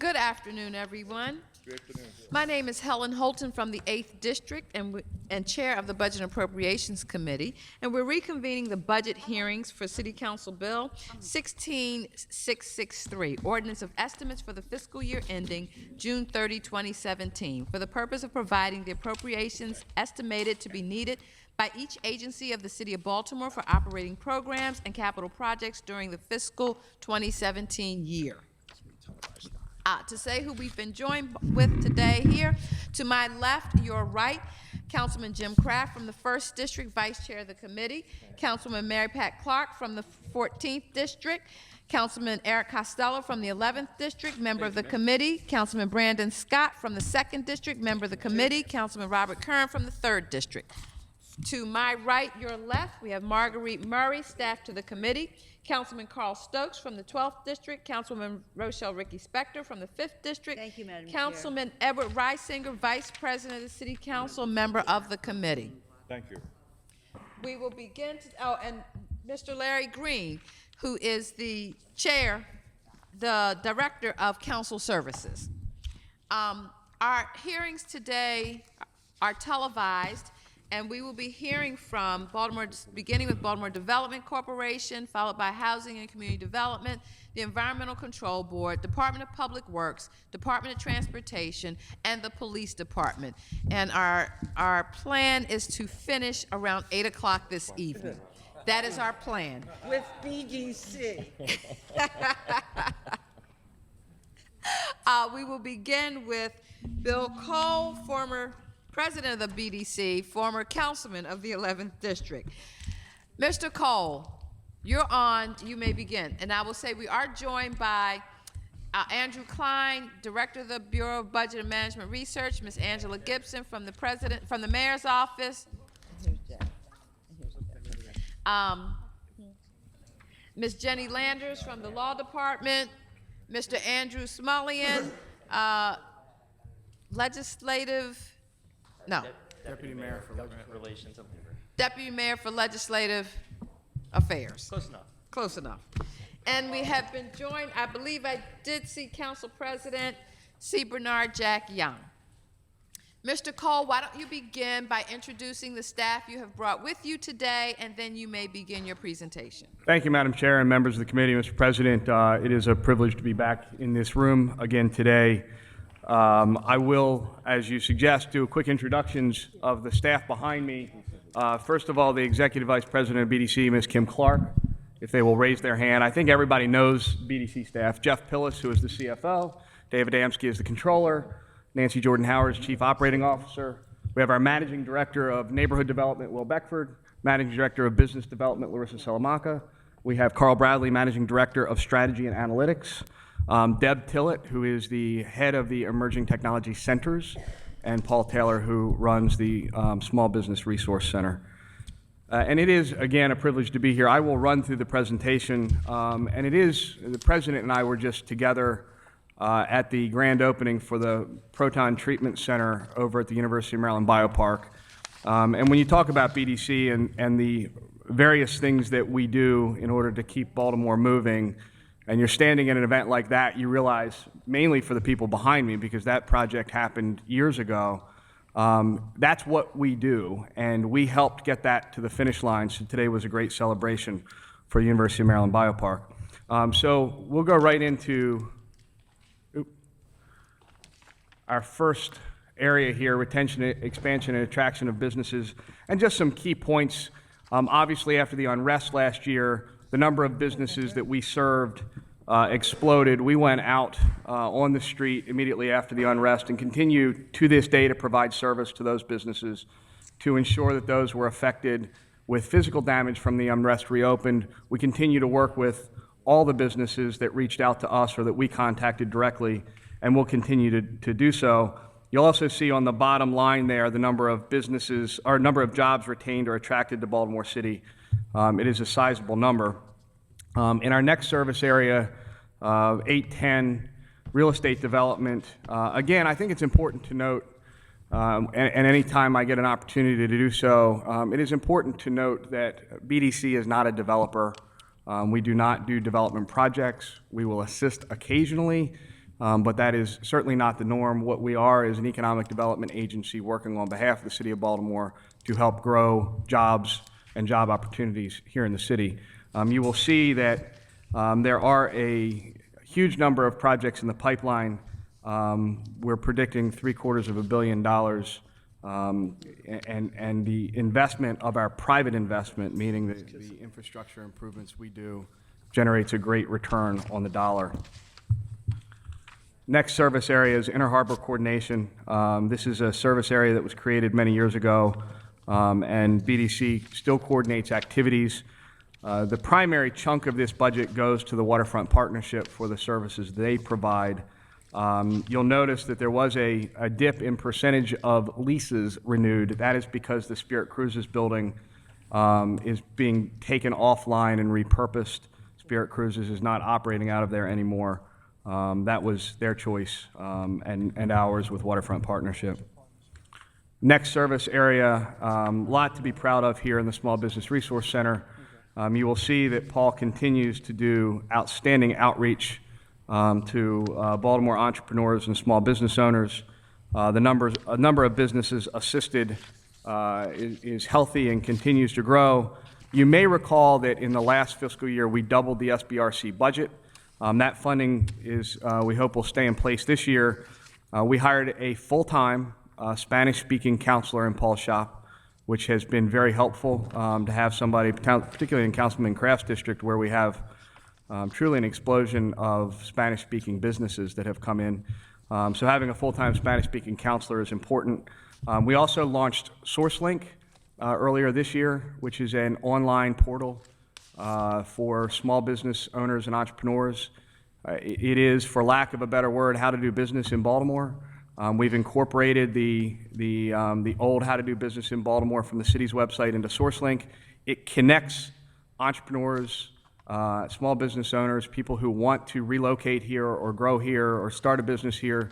Good afternoon, everyone. Good afternoon. My name is Helen Holton from the 8th District and Chair of the Budget and Appropriations Committee, and we're reconvening the budget hearings for City Council Bill 16663, Ordinance of Estimates for the Fiscal Year ending June 30, 2017, for the purpose of providing the appropriations estimated to be needed by each agency of the City of Baltimore for operating programs and capital projects during the fiscal 2017 year. To say who we've been joined with today here, to my left, your right, Councilman Jim Kraft from the 1st District, Vice Chair of the Committee, Councilman Mary Pat Clark from the 14th District, Councilman Eric Costello from the 11th District, member of the committee, Councilman Brandon Scott from the 2nd District, member of the committee, Councilman Robert Kern from the 3rd District. To my right, your left, we have Marguerite Murray, staff to the committee, Councilman Carl Stokes from the 12th District, Councilwoman Rochelle Ricky Spector from the 5th District. Thank you, Madam Councilman Edward Reisinger, Vice President of the City Council, member of the committee. Thank you. We will begin, and Mr. Larry Green, who is the chair, the director of council services. Our hearings today are televised, and we will be hearing from Baltimore, beginning with Baltimore Development Corporation, followed by Housing and Community Development, the Environmental Control Board, Department of Public Works, Department of Transportation, and the Police Department. And our plan is to finish around 8 o'clock this evening. That is our plan. With BDC. We will begin with Bill Cole, former president of the BDC, former councilman of the 11th District. Mr. Cole, you're on, you may begin. And I will say we are joined by Andrew Klein, director of the Bureau of Budget and Management Research, Ms. Angela Gibson from the mayor's office, Ms. Jenny Landers from the law department, Mr. Andrew Smullian, Deputy Mayor for Government Relations and Labor. Deputy Mayor for Legislative Affairs. Close enough. Close enough. And we have been joined, I believe I did see Council President C. Bernard Jack Young. Mr. Cole, why don't you begin by introducing the staff you have brought with you today, and then you may begin your presentation. Thank you, Madam Chair and members of the committee. Mr. President, it is a privilege to be back in this room again today. I will, as you suggest, do a quick introductions of the staff behind me. First of all, the Executive Vice President of BDC, Ms. Kim Clark, if they will raise their hand. I think everybody knows BDC staff. Jeff Pillis, who is the CFO. David Adamski is the Controller. Nancy Jordan Howard is Chief Operating Officer. We have our Managing Director of Neighborhood Development, Will Beckford. Managing Director of Business Development, Larissa Salamanca. We have Carl Bradley, Managing Director of Strategy and Analytics. Deb Tillett, who is the head of the Emerging Technology Centers, and Paul Taylor, who runs the Small Business Resource Center. And it is, again, a privilege to be here. I will run through the presentation, and it is, the President and I were just together at the grand opening for the Proton Treatment Center over at the University of Maryland Biopark. And when you talk about BDC and the various things that we do in order to keep Baltimore moving, and you're standing at an event like that, you realize, mainly for the people behind me, because that project happened years ago, that's what we do, and we helped get that to the finish line, so today was a great celebration for University of Maryland Biopark. So we'll go right into our first area here, retention, expansion, and attraction of businesses, and just some key points. Obviously, after the unrest last year, the number of businesses that we served exploded. We went out on the street immediately after the unrest and continue to this day to provide service to those businesses to ensure that those were affected with physical damage from the unrest reopened. We continue to work with all the businesses that reached out to us or that we contacted directly, and we'll continue to do so. You'll also see on the bottom line there the number of businesses, or number of jobs retained or attracted to Baltimore City. It is a sizable number. In our next service area, 810, real estate development. Again, I think it's important to note, and any time I get an opportunity to do so, it is important to note that BDC is not a developer. We do not do development projects. We will assist occasionally but that is certainly not the norm. What we are is an economic development agency working on behalf of the city of Baltimore to help grow jobs and job opportunities here in the city. You will see that there are a huge number of projects in the pipeline. We're predicting $750 million, and the investment of our private investment, meaning the infrastructure improvements we do, generates a great return on the dollar. Next service area is inter-harbor coordination. This is a service area that was created many years ago, and BDC still coordinates activities. The primary chunk of this budget goes to the Waterfront Partnership for the services they provide. You'll notice that there was a dip in percentage of leases renewed. That is because the Spirit Cruises building is being taken offline and repurposed. Spirit Cruises is not operating out of there anymore. That was their choice and ours with Waterfront Partnership. Next service area, lot to be proud of here in the Small Business Resource Center. You will see that Paul continues to do outstanding outreach to Baltimore entrepreneurs and small business owners. A number of businesses assisted is healthy and continues to grow. You may recall that in the last fiscal year, we doubled the SBRC budget. That funding is, we hope, will stay in place this year. We hired a full-time Spanish-speaking counselor in Paul's shop, which has been very helpful to have somebody, particularly in Councilman Kraft's district, where we have truly an explosion of Spanish-speaking businesses that have come in. So having a full-time Spanish-speaking counselor is important. We also launched SourceLink earlier this year, which is an online portal for small business owners and entrepreneurs. It is, for lack of a better word, how to do business in Baltimore. We've incorporated the old how to do business in Baltimore from the city's website into SourceLink. It connects entrepreneurs, small business owners, people who want to relocate here or grow here or start a business here,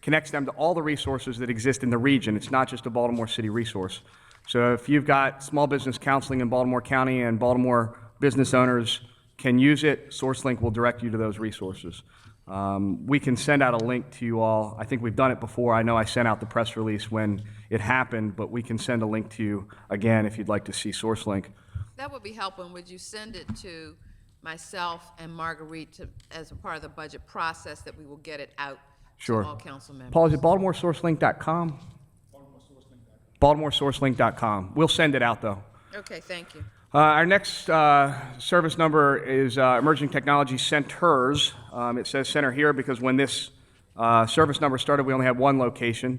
connects them to all the resources that exist in the region. It's not just a Baltimore City resource. So if you've got small business counseling in Baltimore County and Baltimore business owners can use it, SourceLink will direct you to those resources. We can send out a link to you all. I think we've done it before. I know I sent out the press release when it happened, but we can send a link to you again if you'd like to see SourceLink. That would be helpful. Would you send it to myself and Marguerite as a part of the budget process, that we will get it out Sure. to all council members? Paul, is it BaltimoreSourceLink.com? BaltimoreSourceLink.com. We'll send it out, though. Okay, thank you. Our next service number is Emerging Technology Centers. It says center here because when this service number started, we only had one location.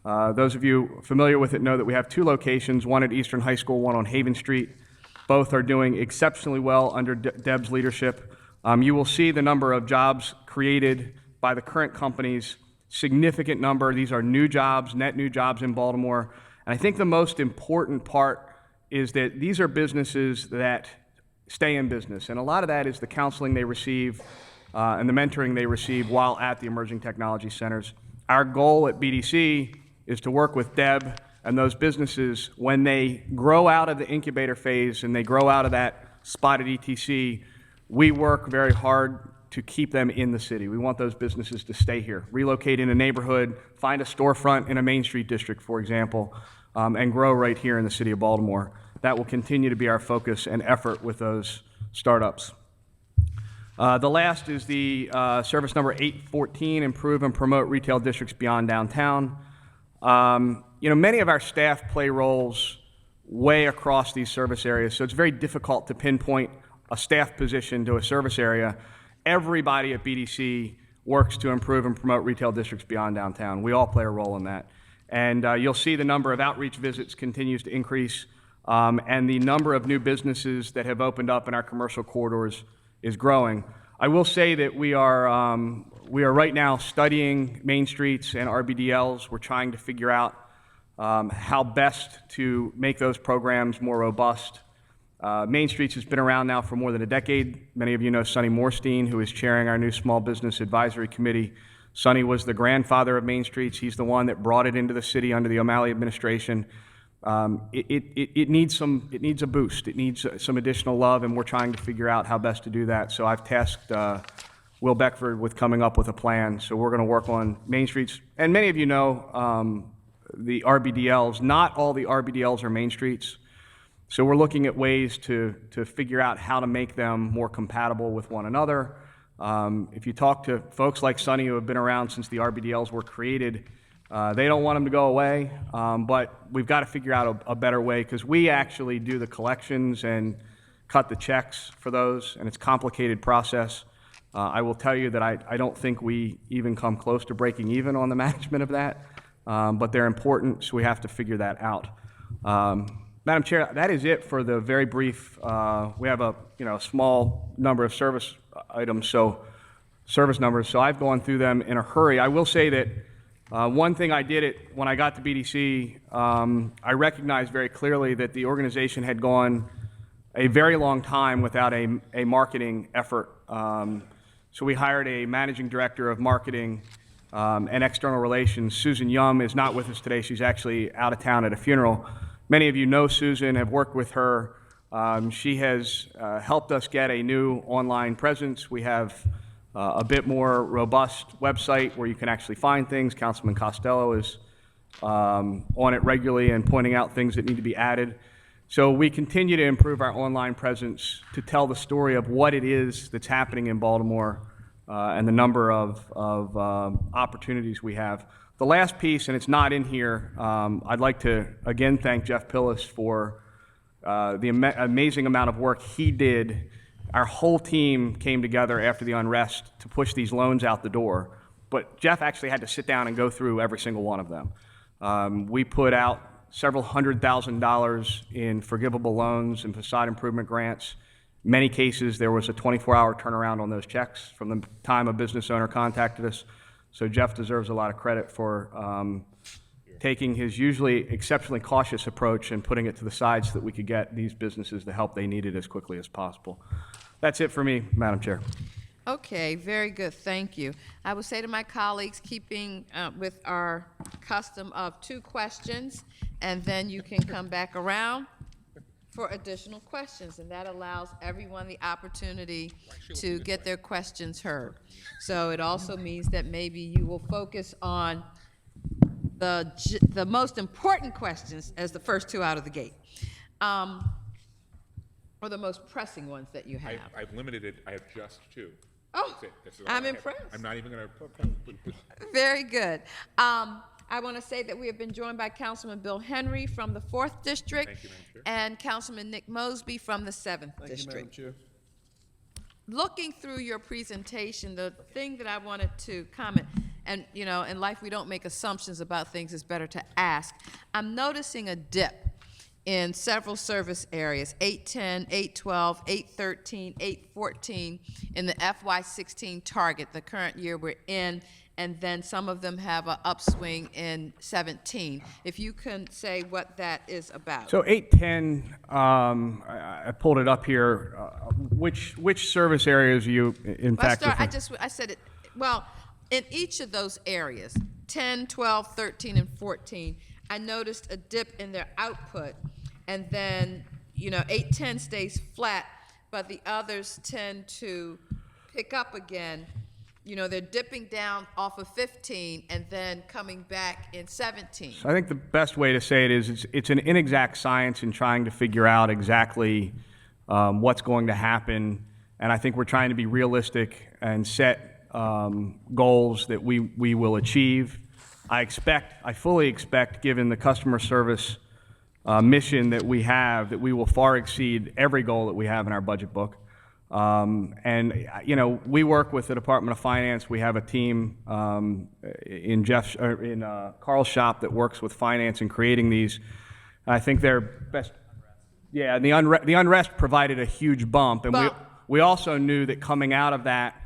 Those of you familiar with it know that we have two locations, one at Eastern High School, one on Haven Street. Both are doing exceptionally well under Deb's leadership. You will see the number of jobs created by the current companies, significant number. These are new jobs, net new jobs in Baltimore. And I think the most important part is that these are businesses that stay in business. And a lot of that is the counseling they receive and the mentoring they receive while at the Emerging Technology Centers. Our goal at BDC is to work with Deb and those businesses when they grow out of the incubator phase and they grow out of that spotted ETC. We work very hard to keep them in the city. We want those businesses to stay here, relocate in a neighborhood, find a storefront in a Main Street district, for example, and grow right here in the city of Baltimore. That will continue to be our focus and effort with those startups. The last is the service number 814, Improve and Promote Retail Districts Beyond Downtown. Many of our staff play roles way across these service areas, so it's very difficult to pinpoint a staff position to a service area. Everybody at BDC works to improve and promote retail districts beyond downtown. We all play a role in that. And you'll see the number of outreach visits continues to increase, and the number of new businesses that have opened up in our commercial corridors is growing. I will say that we are right now studying Main Streets and RBDLs. We're trying to figure out how best to make those programs more robust. Main Streets has been around now for more than a decade. Many of you know Sonny Morstein, who is chairing our new Small Business Advisory Committee. Sonny was the grandfather of Main Streets. He's the one that brought it into the city under the O'Malley administration. It needs a boost. It needs some additional love, and we're trying to figure out how best to do that. So I've tasked Will Beckford with coming up with a plan. So we're going to work on Main Streets. And many of you know the RBDLs. Not all the RBDLs are Main Streets. So we're looking at ways to figure out how to make them more compatible with one another. If you talk to folks like Sonny who have been around since the RBDLs were created, they don't want them to go away, but we've got to figure out a better way because we actually do the collections and cut the checks for those, and it's a complicated process. I will tell you that I don't think we even come close to breaking even on the management of that, but they're important, so we have to figure that out. Madam Chair, that is it for the very brief. We have a small number of service items, service numbers, so I've gone through them in a hurry. I will say that one thing I did when I got to BDC, I recognized very clearly that the organization had gone a very long time without a marketing effort. So we hired a managing director of marketing and external relations. Susan Yum is not with us today. She's actually out of town at a funeral. Many of you know Susan, have worked with her. She has helped us get a new online presence. We have a bit more robust website where you can actually find things. Councilman Costello is on it regularly and pointing out things that need to be added. So we continue to improve our online presence to tell the story of what it is that's happening in Baltimore and the number of opportunities we have. The last piece, and it's not in here, I'd like to again thank Jeff Pillis for the amazing amount of work he did. Our whole team came together after the unrest to push these loans out the door, but Jeff actually had to sit down and go through every single one of them. We put out several $100,000 in forgivable loans and facade improvement grants. In many cases, there was a 24-hour turnaround on those checks from the time a business owner contacted us. So Jeff deserves a lot of credit for taking his usually exceptionally cautious approach and putting it to the side so that we could get these businesses the help they needed as quickly as possible. That's it for me, Madam Chair. Okay, very good, thank you. I will say to my colleagues, keeping with our custom of 2 questions, and then you can come back around for additional questions, and that allows everyone the opportunity to get their questions heard. So it also means that maybe you will focus on the most important questions as the first 2 out of the gate, or the most pressing ones that you have. I've limited it. I have just 2. Oh, That's it. That's all I'm I have. impressed. I'm not even going to. Very good. I want to say that we have been joined by Councilman Bill Henry from the 4th District. Thank you, Madam Chair. And Councilman Nick Mosby from the 7th District. Looking through your presentation, the thing that I wanted to comment, and in life we don't make assumptions about things, it's better to ask. I'm noticing a dip in several service areas, 810, 812, 813, 814 in the FY16 target, the current year we're in, and then some of them have an upswing in 17. If you can say what that is about. So 810, I pulled it up here. Which service areas are you in fact? I said it, well, in each of those areas, 10, 12, 13, and 14, I noticed a dip in their output, and then 810 stays flat, but the others tend to pick up again. They're dipping down off of 15 and then coming back in 17. So I think the best way to say it is it's an inexact science in trying to figure out exactly what's going to happen, and I think we're trying to be realistic and set goals that we will achieve. I fully expect, given the customer service mission that we have, that we will far exceed every goal that we have in our budget book. We work with the Department of Finance. We have a team in Carl's shop that works with finance in creating these. I think they're best. Yeah, the unrest provided a huge bump, and we also knew that coming out of that,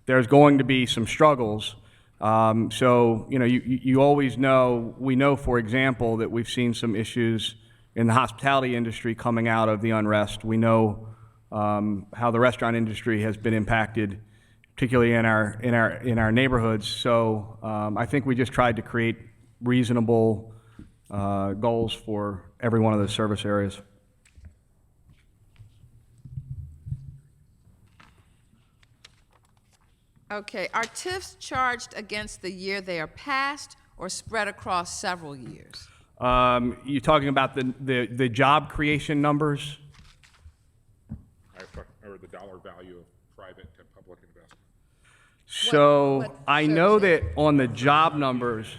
there's going to be some struggles. You always know. We know, for example, that we've seen some issues in the hospitality industry coming out of the unrest. We know how the restaurant industry has been impacted, particularly in our neighborhoods. So I think we just tried to create reasonable goals for every one of those service areas. Okay, are TIFs charged against the year they are passed or spread across several years? You're talking about the job creation numbers? Or the dollar value of private and public investment. So what I shows know it? that on the job numbers,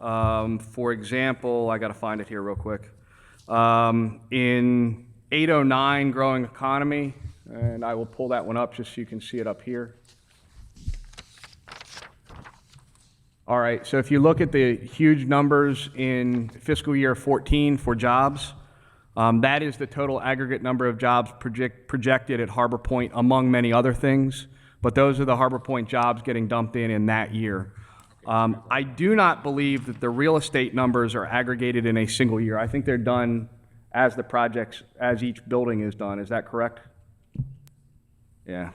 for example, I got to find it here real quick. In 809 growing economy, and I will pull that one up just so you can see it up here. All right, so if you look at the huge numbers in fiscal year 14 for jobs, that is the total aggregate number of jobs projected at Harbor Point, among many other things. But those are the Harbor Point jobs getting dumped in that year. I do not believe that the real estate numbers are aggregated in a single year. I think they're done as the projects, as each building is done. Is that correct? Yeah.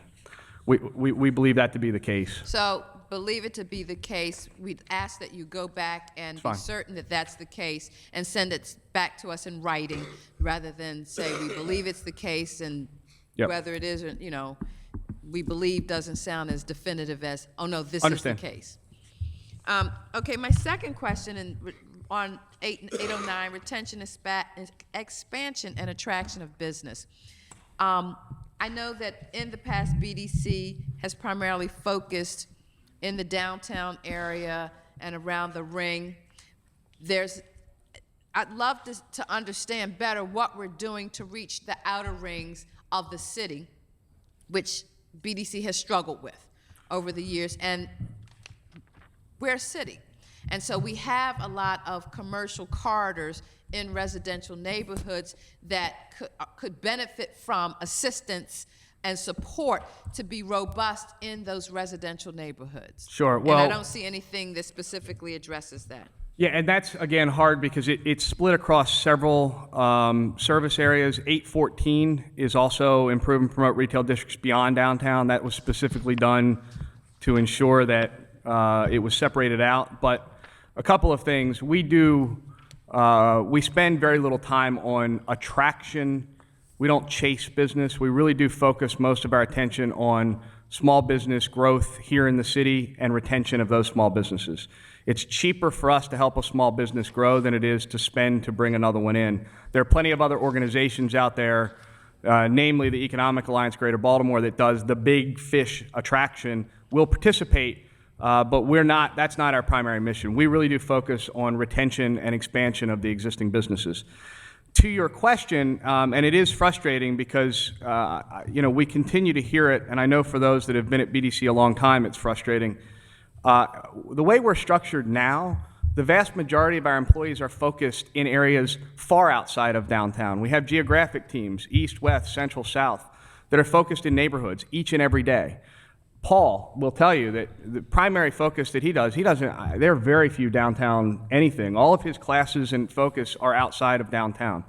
We believe that to be the case. So, believe it to be the case, we'd ask that you go back and be fine. certain that that's the case and send it back to us in writing rather than say we believe it's the case and Yep. whether it is, or, we believe doesn't sound as definitive as, oh no, this Understand. is the case. Okay, my second question on 809, retention, expansion, and attraction of business. I know that in the past, BDC has primarily focused in the downtown area and around the ring. I'd love to understand better what we're doing to reach the outer rings of the city, which BDC has struggled with over the years, and we're a city. And so we have a lot of commercial corridors in residential neighborhoods that could benefit from assistance and support to be robust in those residential neighborhoods. Sure, And well- I don't see anything that specifically addresses that. Yeah, and that's, again, hard because it's split across several service areas. 814 is also improve and promote retail districts beyond downtown. That was specifically done to ensure that it was separated out. But a couple of things. We spend very little time on attraction. We don't chase business. We really do focus most of our attention on small business growth here in the city and retention of those small businesses. It's cheaper for us to help a small business grow than it is to spend to bring another one in. There are plenty of other organizations out there, namely the Economic Alliance Greater Baltimore, that does the big fish attraction. We'll participate, but that's not our primary mission. We really do focus on retention and expansion of the existing businesses. To your question, and it is frustrating because, we continue to hear it, and I know for those that have been at BDC a long time, it's frustrating. The way we're structured now, the vast majority of our employees are focused in areas far outside of downtown. We have geographic teams, east, west, central, south, that are focused in neighborhoods each and every day. Paul will tell you that the primary focus that he doesn't, there are very few downtown anything. All of his classes and focus are outside of downtown.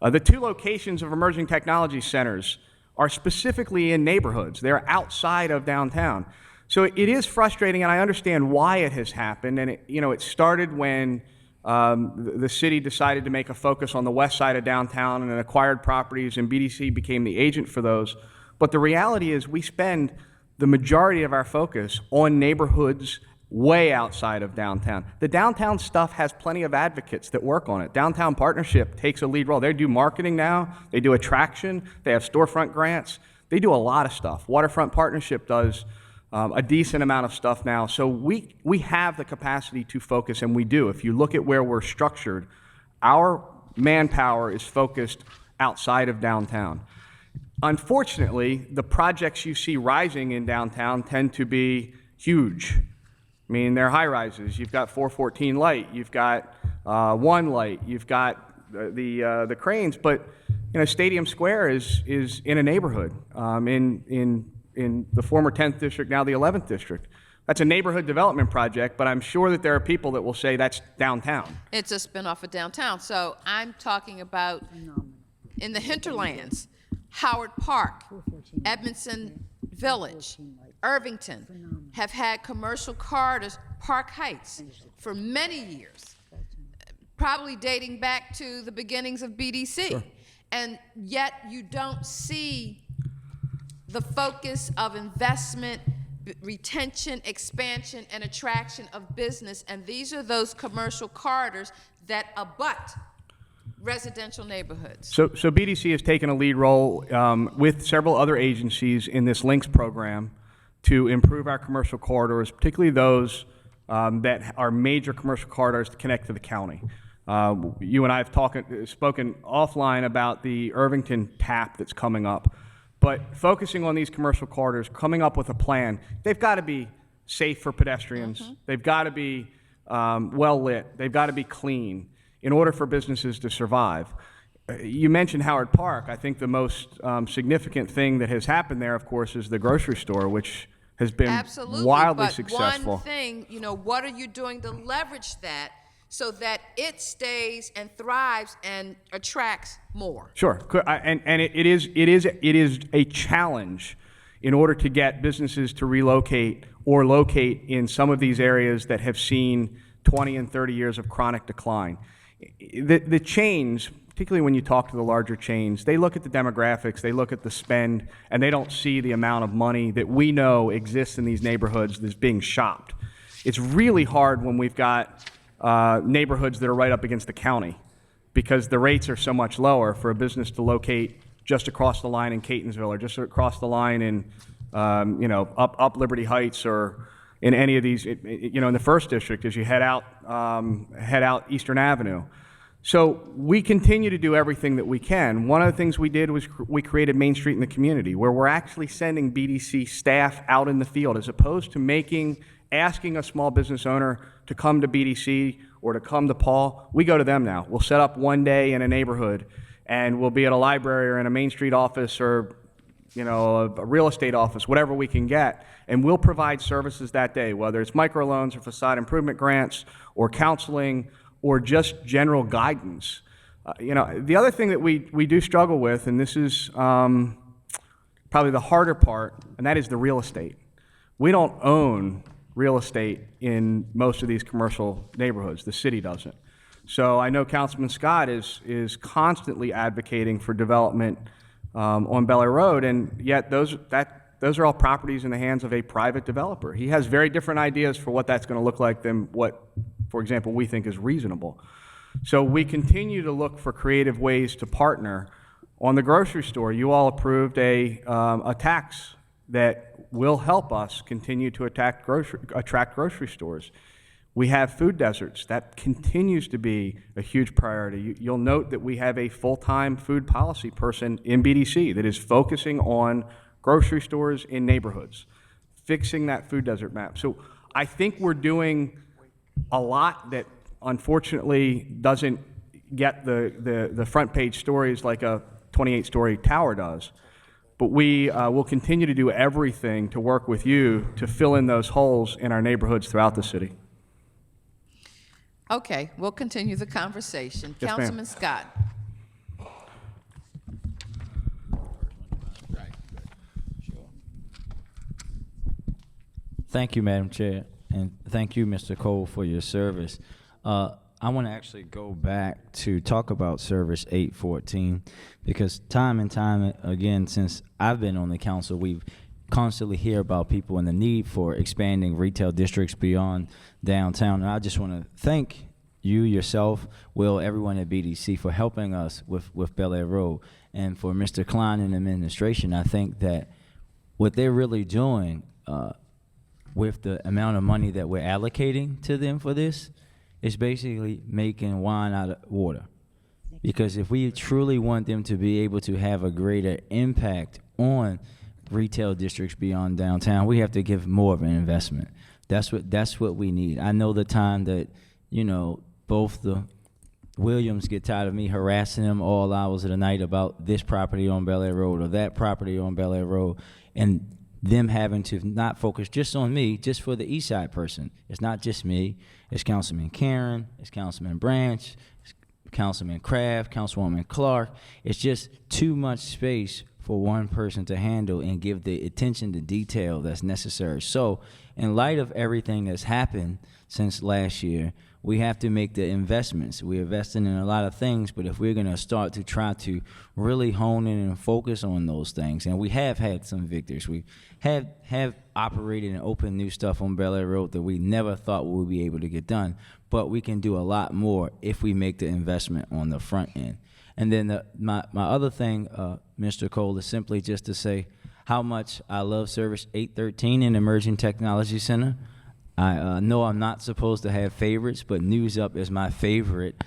The two locations of emerging technology centers are specifically in neighborhoods. They're outside of downtown. So it is frustrating, and I understand why it has happened. And it started when the city decided to make a focus on the west side of downtown and acquired properties, and BDC became the agent for those. But the reality is we spend the majority of our focus on neighborhoods way outside of downtown. The downtown stuff has plenty of advocates that work on it. Downtown Partnership takes a lead role. They do marketing now. They do attraction. They have storefront grants. They do a lot of stuff. Waterfront Partnership does a decent amount of stuff now. So we have the capacity to focus, and we do. If you look at where we're structured, our manpower is focused outside of downtown. Unfortunately, the projects you see rising in downtown tend to be huge. I mean, they're high rises. You've got 414 Light, you've got One Light, you've got the cranes, but Stadium Square is in a neighborhood in the former 10th district, now the 11th district. That's a neighborhood development project, but I'm sure that there are people that will say that's downtown. It's a spinoff of downtown. So I'm talking about in the hinterlands, Howard Park, Edmondson Village, Irvington have had commercial corridors, Park Heights, for many years, probably dating back to the beginnings of BDC. Sure. And yet you don't see the focus of investment, retention, expansion, and attraction of business, and these are those commercial corridors that abut residential neighborhoods. So BDC has taken a lead role with several other agencies in this LINKS program to improve our commercial corridors, particularly those that are major commercial corridors to connect to the county. You and I have spoken offline about the Irvington tap that's coming up, but focusing on these commercial corridors, coming up with a plan, they've got to be safe for pedestrians. They've got to be well lit. They've got to be clean in order for businesses to survive. You mentioned Howard Park. I think the most significant thing that has happened there, of course, is the grocery store, which has been Absolutely, wildly but successful. one thing, what are you doing to leverage that so that it stays and thrives and attracts more? Sure, and it is a challenge in order to get businesses to relocate or locate in some of these areas that have seen 20 and 30 years of chronic decline. The chains, particularly when you talk to the larger chains, they look at the demographics, they look at the spend, and they don't see the amount of money that we know exists in these neighborhoods that's being shopped. It's really hard when we've got neighborhoods that are right up against the county because the rates are so much lower for a business to locate just across the line in Catonsville or just across the line in, up Liberty Heights or in any of these, in the first district as you head out Eastern Avenue. So we continue to do everything that we can. One of the things we did was we created Main Street in the Community, where we're actually sending BDC staff out in the field as opposed to asking a small business owner to come to BDC or to come to Paul. We go to them now. We'll set up one day in a neighborhood, and we'll be at a library or in a Main Street office or a real estate office, whatever we can get, and we'll provide services that day, whether it's microloans or facade improvement grants or counseling or just general guidance. The other thing that we do struggle with, and this is probably the harder part, and that is the real estate. We don't own real estate in most of these commercial neighborhoods. The city doesn't. So I know Councilman Scott is constantly advocating for development on Bel Air Road, and yet those are all properties in the hands of a private developer. He has very different ideas for what that's going to look like than what, for example, we think is reasonable. So we continue to look for creative ways to partner. On the grocery store, you all approved a tax that will help us continue to attract grocery stores. We have food deserts. That continues to be a huge priority. You'll note that we have a full-time food policy person in BDC that is focusing on grocery stores in neighborhoods, fixing that food desert map. So I think we're doing a lot that unfortunately doesn't get the front page stories like a 28-story tower does. But we will continue to do everything to work with you to fill in those holes in our neighborhoods throughout the city. Okay, we'll continue the conversation. Yes, ma'am. Councilman Scott. Thank you, Madam Chair, and thank you, Mr. Cole, for your service. I want to actually go back to talk about Service 814 because time and time again, since I've been on the council, we've constantly hear about people and the need for expanding retail districts beyond downtown. And I just want to thank you, yourself, Will, everyone at BDC for helping us with Bel Air Road. And for Mr. Klein and administration, I think that what they're really doing with the amount of money that we're allocating to them for this is basically making wine out of water. Because if we truly want them to be able to have a greater impact on retail districts beyond downtown, we have to give more of an investment. That's what we need. I know the time that, both the Williams get tired of me harassing them all hours of the night about this property on Bel Air Road or that property on Bel Air Road, and them having to not focus just on me, just for the East Side person. It's not just me. It's Councilman Karen, it's Councilman Branch, it's Councilman Kraft, Councilwoman Clark. It's just too much space for one person to handle and give the attention to detail that's necessary. So, in light of everything that's happened since last year, we have to make the investments. We're investing in a lot of things, but if we're going to start to try to really hone in and focus on those things, and we have had some victories. We have operated and opened new stuff on Bel Air Road that we never thought we would be able to get done, but we can do a lot more if we make the investment on the front end. And then my other thing, Mr. Cole, is simply just to say how much I love Service 813 in Emerging Technology Center. I know I'm not supposed to have favorites, but News Up is my favorite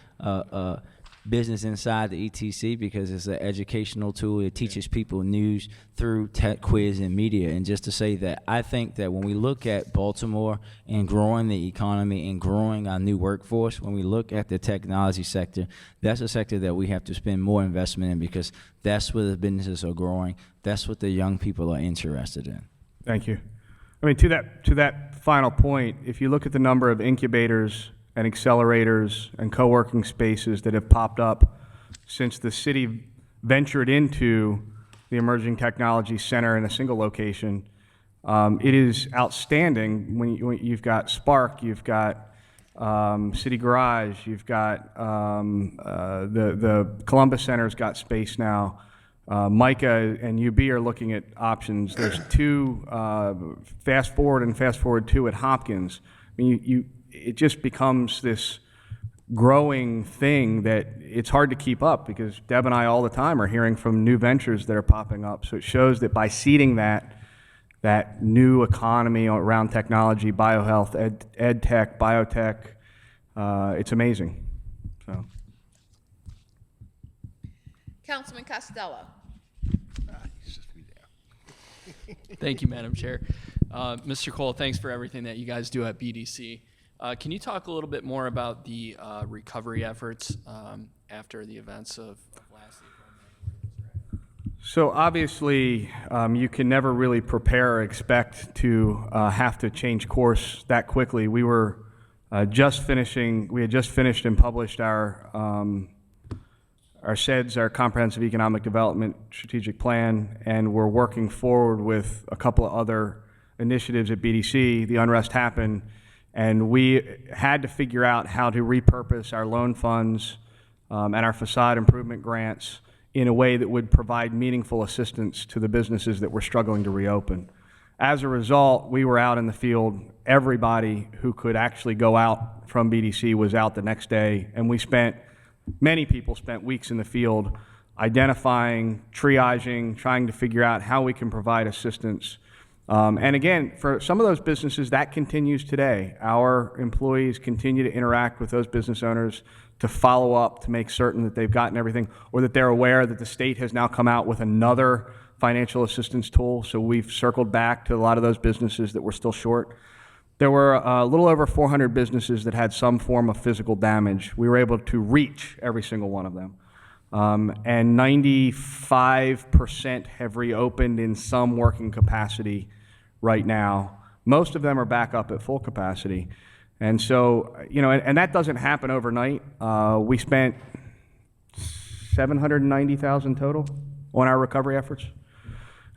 business inside the ETC because it's an educational tool. It teaches people news through tech, quiz, and media. And just to say that I think that when we look at Baltimore and growing the economy and growing our new workforce, when we look at the technology sector, that's a sector that we have to spend more investment in because that's where the businesses are growing. That's what the young people are interested in. Thank you. I mean, to that final point, if you look at the number of incubators and accelerators and co-working spaces that have popped up since the city ventured into the Emerging Technology Center in a single location, it is outstanding. When you've got Spark, you've got City Garage, you've got the Columbus Center's got space now. Micah and UB are looking at options. There's two, Fast Forward and Fast Forward 2 at Hopkins. I mean, it just becomes this growing thing that it's hard to keep up because Deb and I all the time are hearing from new ventures that are popping up. So it shows that by seeding that new economy around technology, biohealth, ed tech, biotech, it's amazing. So. Councilman Costello. Thank you, Madam Chair. Mr. Cole, thanks for everything that you guys do at BDC. Can you talk a little bit more about the recovery efforts after the events of last April? So obviously, you can never really prepare or expect to have to change course that quickly. We were we had just finished and published our SEDS, our Comprehensive Economic Development Strategic Plan, and we're working forward with a couple of other initiatives at BDC. The unrest happened, and we had to figure out how to repurpose our loan funds and our facade improvement grants in a way that would provide meaningful assistance to the businesses that were struggling to reopen. As a result, we were out in the field. Everybody who could actually go out from BDC was out the next day, and many people spent weeks in the field identifying, triaging, trying to figure out how we can provide assistance. And again, for some of those businesses, that continues today. Our employees continue to interact with those business owners to follow up, to make certain that they've gotten everything, or that they're aware that the state has now come out with another financial assistance tool. So we've circled back to a lot of those businesses that were still short. There were a little over 400 businesses that had some form of physical damage. We were able to reach every single one of them. And 95% have reopened in some working capacity right now. Most of them are back up at full capacity. And so, and that doesn't happen overnight. We spent $790,000 total on our recovery efforts.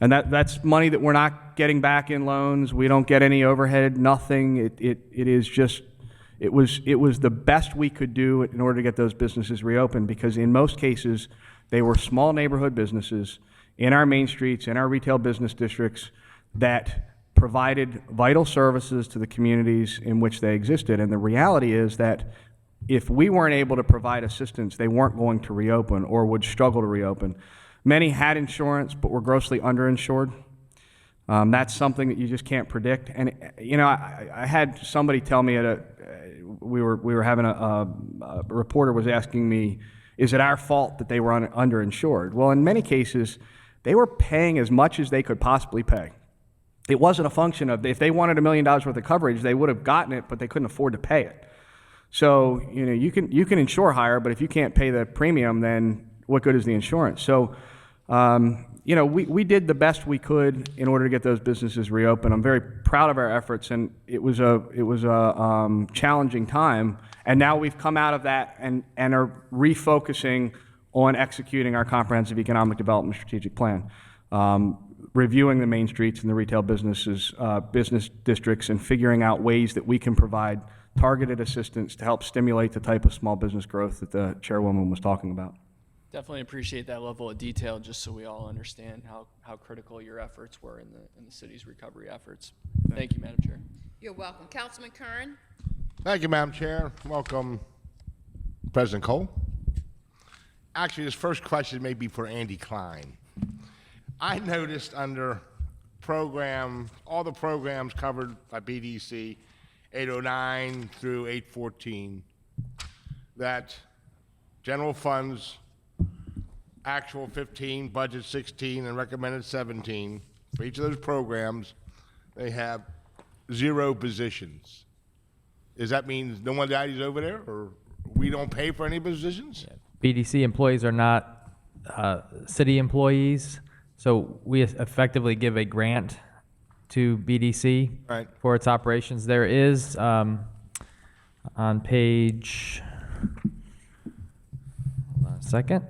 And that's money that we're not getting back in loans. We don't get any overhead, nothing. It was the best we could do in order to get those businesses reopened, because in most cases, they were small neighborhood businesses in our main streets, in our retail business districts that provided vital services to the communities in which they existed. And the reality is that if we weren't able to provide assistance, they weren't going to reopen or would struggle to reopen. Many had insurance, but were grossly underinsured. That's something that you just can't predict. And I had somebody tell me we were having a reporter was asking me, is it our fault that they were underinsured? Well, in many cases, they were paying as much as they could possibly pay. It wasn't a function of, if they wanted $1 million worth of coverage, they would have gotten it, but they couldn't afford to pay it. So you can insure higher, but if you can't pay the premium, then what good is the insurance? So, we did the best we could in order to get those businesses reopened. I'm very proud of our efforts, and it was a challenging time. And now we've come out of that and are refocusing on executing our Comprehensive Economic Development Strategic Plan. reviewing the main streets and the retail businesses, business districts, and figuring out ways that we can provide targeted assistance to help stimulate the type of small business growth that the chairwoman was talking about. Definitely appreciate that level of detail, just so we all understand how critical your efforts were in the city's recovery efforts. Thank you, Madam Chair. You're welcome. Councilman Kern? Thank you, Madam Chair. Welcome, President Cole. Actually, this first question may be for Andy Klein. I noticed under all the programs covered by BDC, 809 through 814, that general funds, actual 15, budget 16, and recommended 17, for each of those programs, they have 0 positions. Does that mean no one daddy's over there, or we don't pay for any positions? BDC employees are not city employees, so we effectively give a grant to BDC Right. for its operations. There is on page, hold on a second.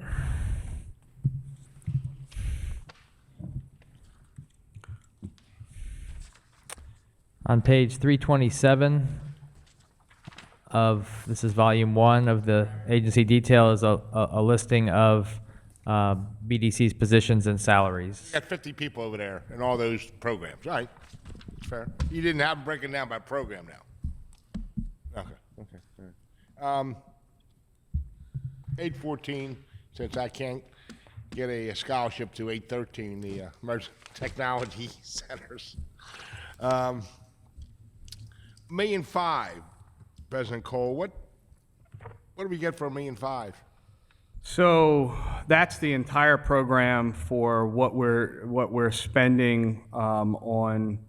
On page 327 of, this is volume 1 of the agency detail, is a listing of BDC's positions and salaries. You got 50 people over there in all those programs, right? That's fair. You didn't have them breaking down by program now. Okay. All right. 814, since I can't get a scholarship to 813, the emerging technology centers. $1.5 million, President Cole. What do we get for $1.5 million? So that's the entire program for what we're spending on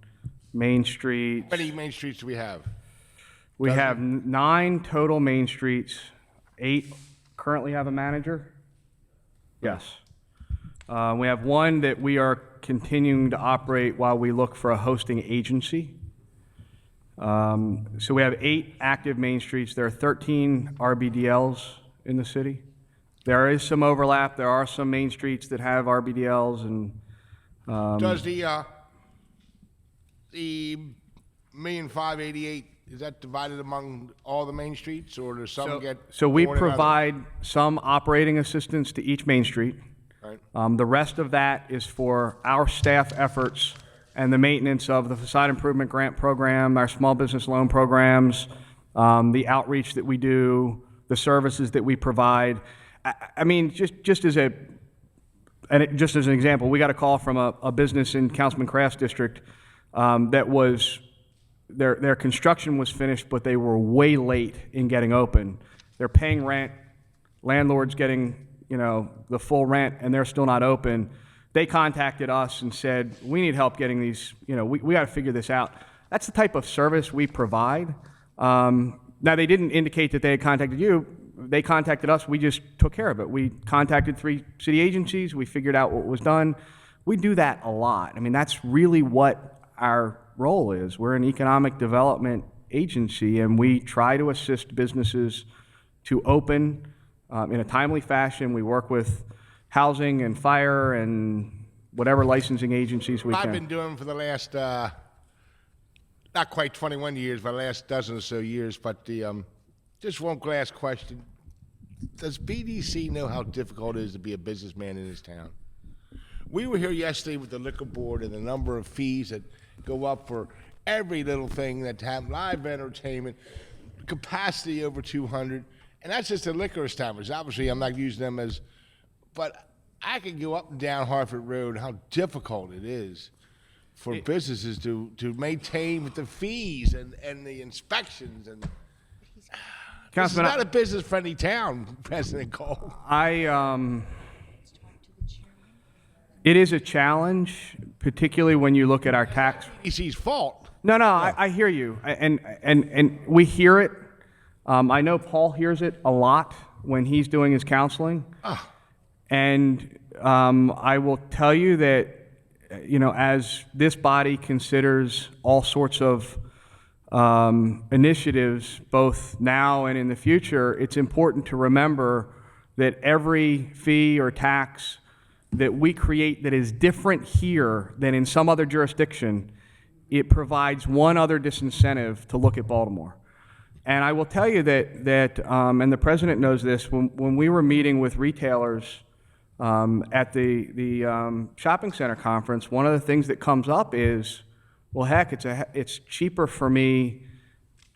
Main Street. How many main streets do we have? We have 9 total main streets. 8 currently have a manager. Yes. We have 1 that we are continuing to operate while we look for a hosting agency. So we have 8 active main streets. There are 13 RBDLs in the city. There is some overlap. There are some main streets that have RBDLs, and Does the $1,588,000, is that divided among all the main streets, or does some get? so we more than others? provide some operating assistance to each main street. Right. The rest of that is for our staff efforts and the maintenance of the facade improvement grant program, our small business loan programs, the outreach that we do, the services that we provide. I mean, just as an example, we got a call from a business in Councilman Kraft's district that was their construction was finished, but they were way late in getting open. They're paying rent, landlord's getting the full rent, and they're still not open. They contacted us and said, we need help getting these, we got to figure this out. That's the type of service we provide. Now, they didn't indicate that they had contacted you. They contacted us. We just took care of it. We contacted 3 city agencies. We figured out what was done. We do that a lot. I mean, that's really what our role is. We're an economic development agency, and we try to assist businesses to open in a timely fashion. We work with housing and fire and whatever licensing agencies we I've can. been doing for the last, not quite 21 years, but the last dozen or so years, but just one last question. Does BDC know how difficult it is to be a businessman in this town? We were here yesterday with the liquor board and the number of fees that go up for every little thing that happens, live entertainment, capacity over 200, and that's just the liquor establishments. Obviously, I'm not using them as, but I can go up and down Hartford Road, how difficult it is for businesses to maintain with the fees and the inspections. And this is Councilman, not a business-friendly town, President Cole. it is a challenge, particularly when you look at our tax. BDC's fault. No, I hear you, and we hear it. I know Paul hears it a lot when he's doing his counseling. And I will tell you that, as this body considers all sorts of initiatives, both now and in the future, it's important to remember that every fee or tax that we create that is different here than in some other jurisdiction, it provides one other disincentive to look at Baltimore. And I will tell you that and the president knows this, when we were meeting with retailers at the shopping center conference, one of the things that comes up is, well, heck, it's cheaper for me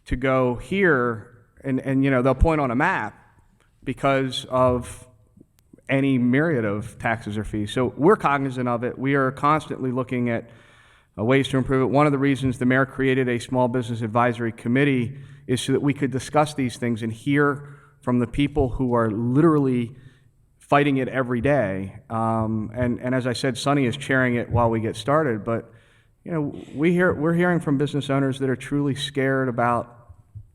to go here, and they'll point on a map because of any myriad of taxes or fees. So we're cognizant of it. We are constantly looking at ways to improve it. One of the reasons the mayor created a small business advisory committee is so that we could discuss these things and hear from the people who are literally fighting it every day. And as I said, Sonny is chairing it while we get started. But we're hearing from business owners that are truly scared about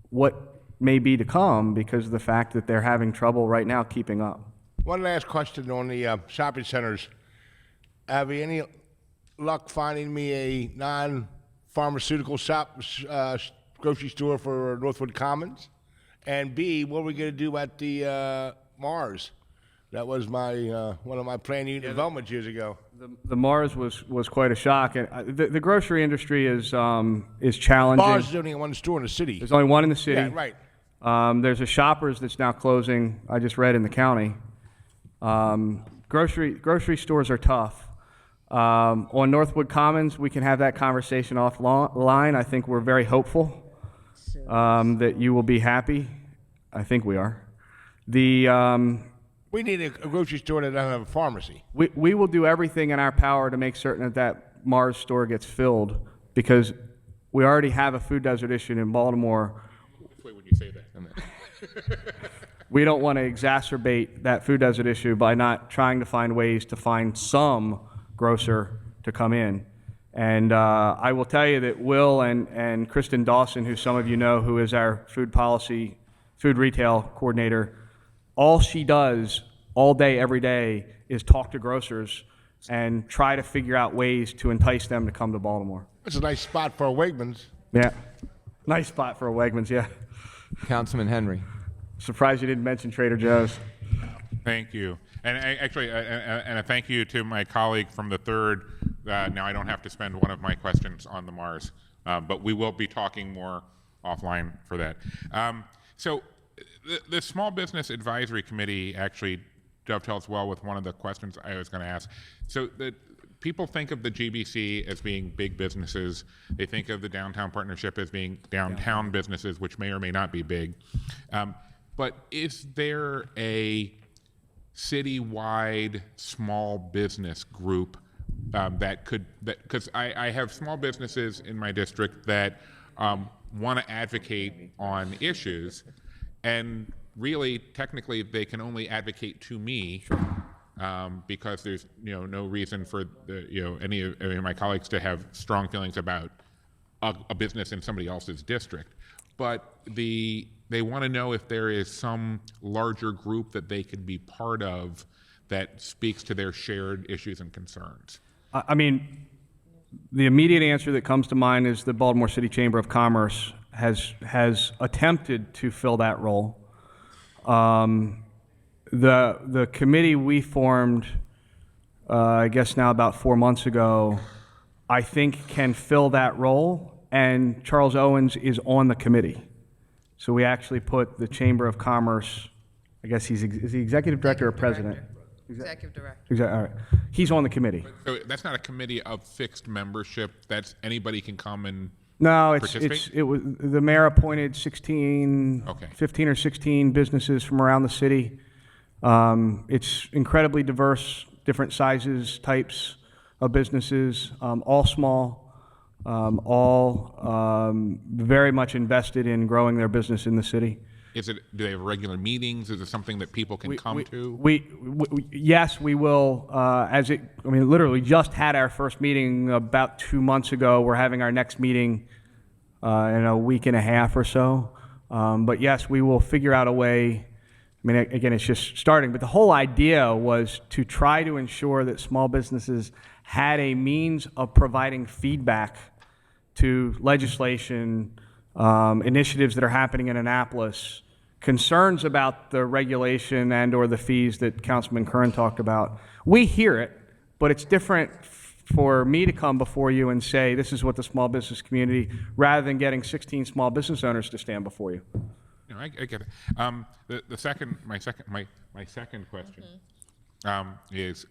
what may be to come because of the fact that they're having trouble right now keeping up. One last question on the shopping centers. Have you any luck finding me a non-pharmaceutical grocery store for Northwood Commons? And B, what are we going to do at the Mars? That was my one of my planned unit developments years ago. The Mars was quite a shock, and the grocery industry is challenging. Mars is only one store in the city. There's only one in the city. Yeah, right. There's a Shoppers that's now closing. I just read in the county. Grocery stores are tough. On Northwood Commons, we can have that conversation offline. I think we're very hopeful that you will be happy. I think we are. We need a grocery store that doesn't have a pharmacy. We will do everything in our power to make certain that Mars store gets filled because we already have a food desert issue in Baltimore. Wait when you say that. We don't want to exacerbate that food desert issue by not trying to find ways to find some grocer to come in. And I will tell you that Will and Kristen Dawson, who some of you know, who is our food retail coordinator, all she does all day, every day, is talk to grocers and try to figure out ways to entice them to come to Baltimore. It's a nice spot for a Wegmans. Yeah, nice spot for a Wegmans, yeah. Councilman Henry. Surprised you didn't mention Trader Joe's. Thank you. And a thank you to my colleague from the 3rd. Now I don't have to spend one of my questions on the Mars, but we will be talking more offline for that. So the Small Business Advisory Committee actually dovetails well with one of the questions I was going to ask. So people think of the GBC as being big businesses. They think of the Downtown Partnership as being downtown businesses, which may or may not be big. But is there a citywide small business group because I have small businesses in my district that want to advocate on issues, and really, technically, they can only advocate to me because there's no reason for any of my colleagues to have strong feelings about a business in somebody else's district. But they want to know if there is some larger group that they can be part of that speaks to their shared issues and concerns. I mean, the immediate answer that comes to mind is the Baltimore City Chamber of Commerce has attempted to fill that role. The committee we formed, I guess now about 4 months ago, I think can fill that role, and Charles Owens is on the committee. So we actually put the Chamber of Commerce, I guess is he executive director or president? Executive director. All right. He's on the committee. So that's not a committee of fixed membership. That's anybody can come and No, participate? it was the mayor appointed 15 or 16 businesses from around the city. It's incredibly diverse, different sizes, types of businesses, all small, all very much invested in growing their business in the city. Do they have regular meetings? Is it something that people can come to? Yes, we will. Literally just had our first meeting about 2 months ago. We're having our next meeting in a week and a half or so. But yes, we will figure out a way. I mean, again, it's just starting. But the whole idea was to try to ensure that small businesses had a means of providing feedback to legislation, initiatives that are happening in Annapolis, concerns about the regulation and or the fees that Councilman Curran talked about. We hear it, but it's different for me to come before you and say, this is what the small business community, rather than getting 16 small business owners to stand before you. No, I get it. My second question is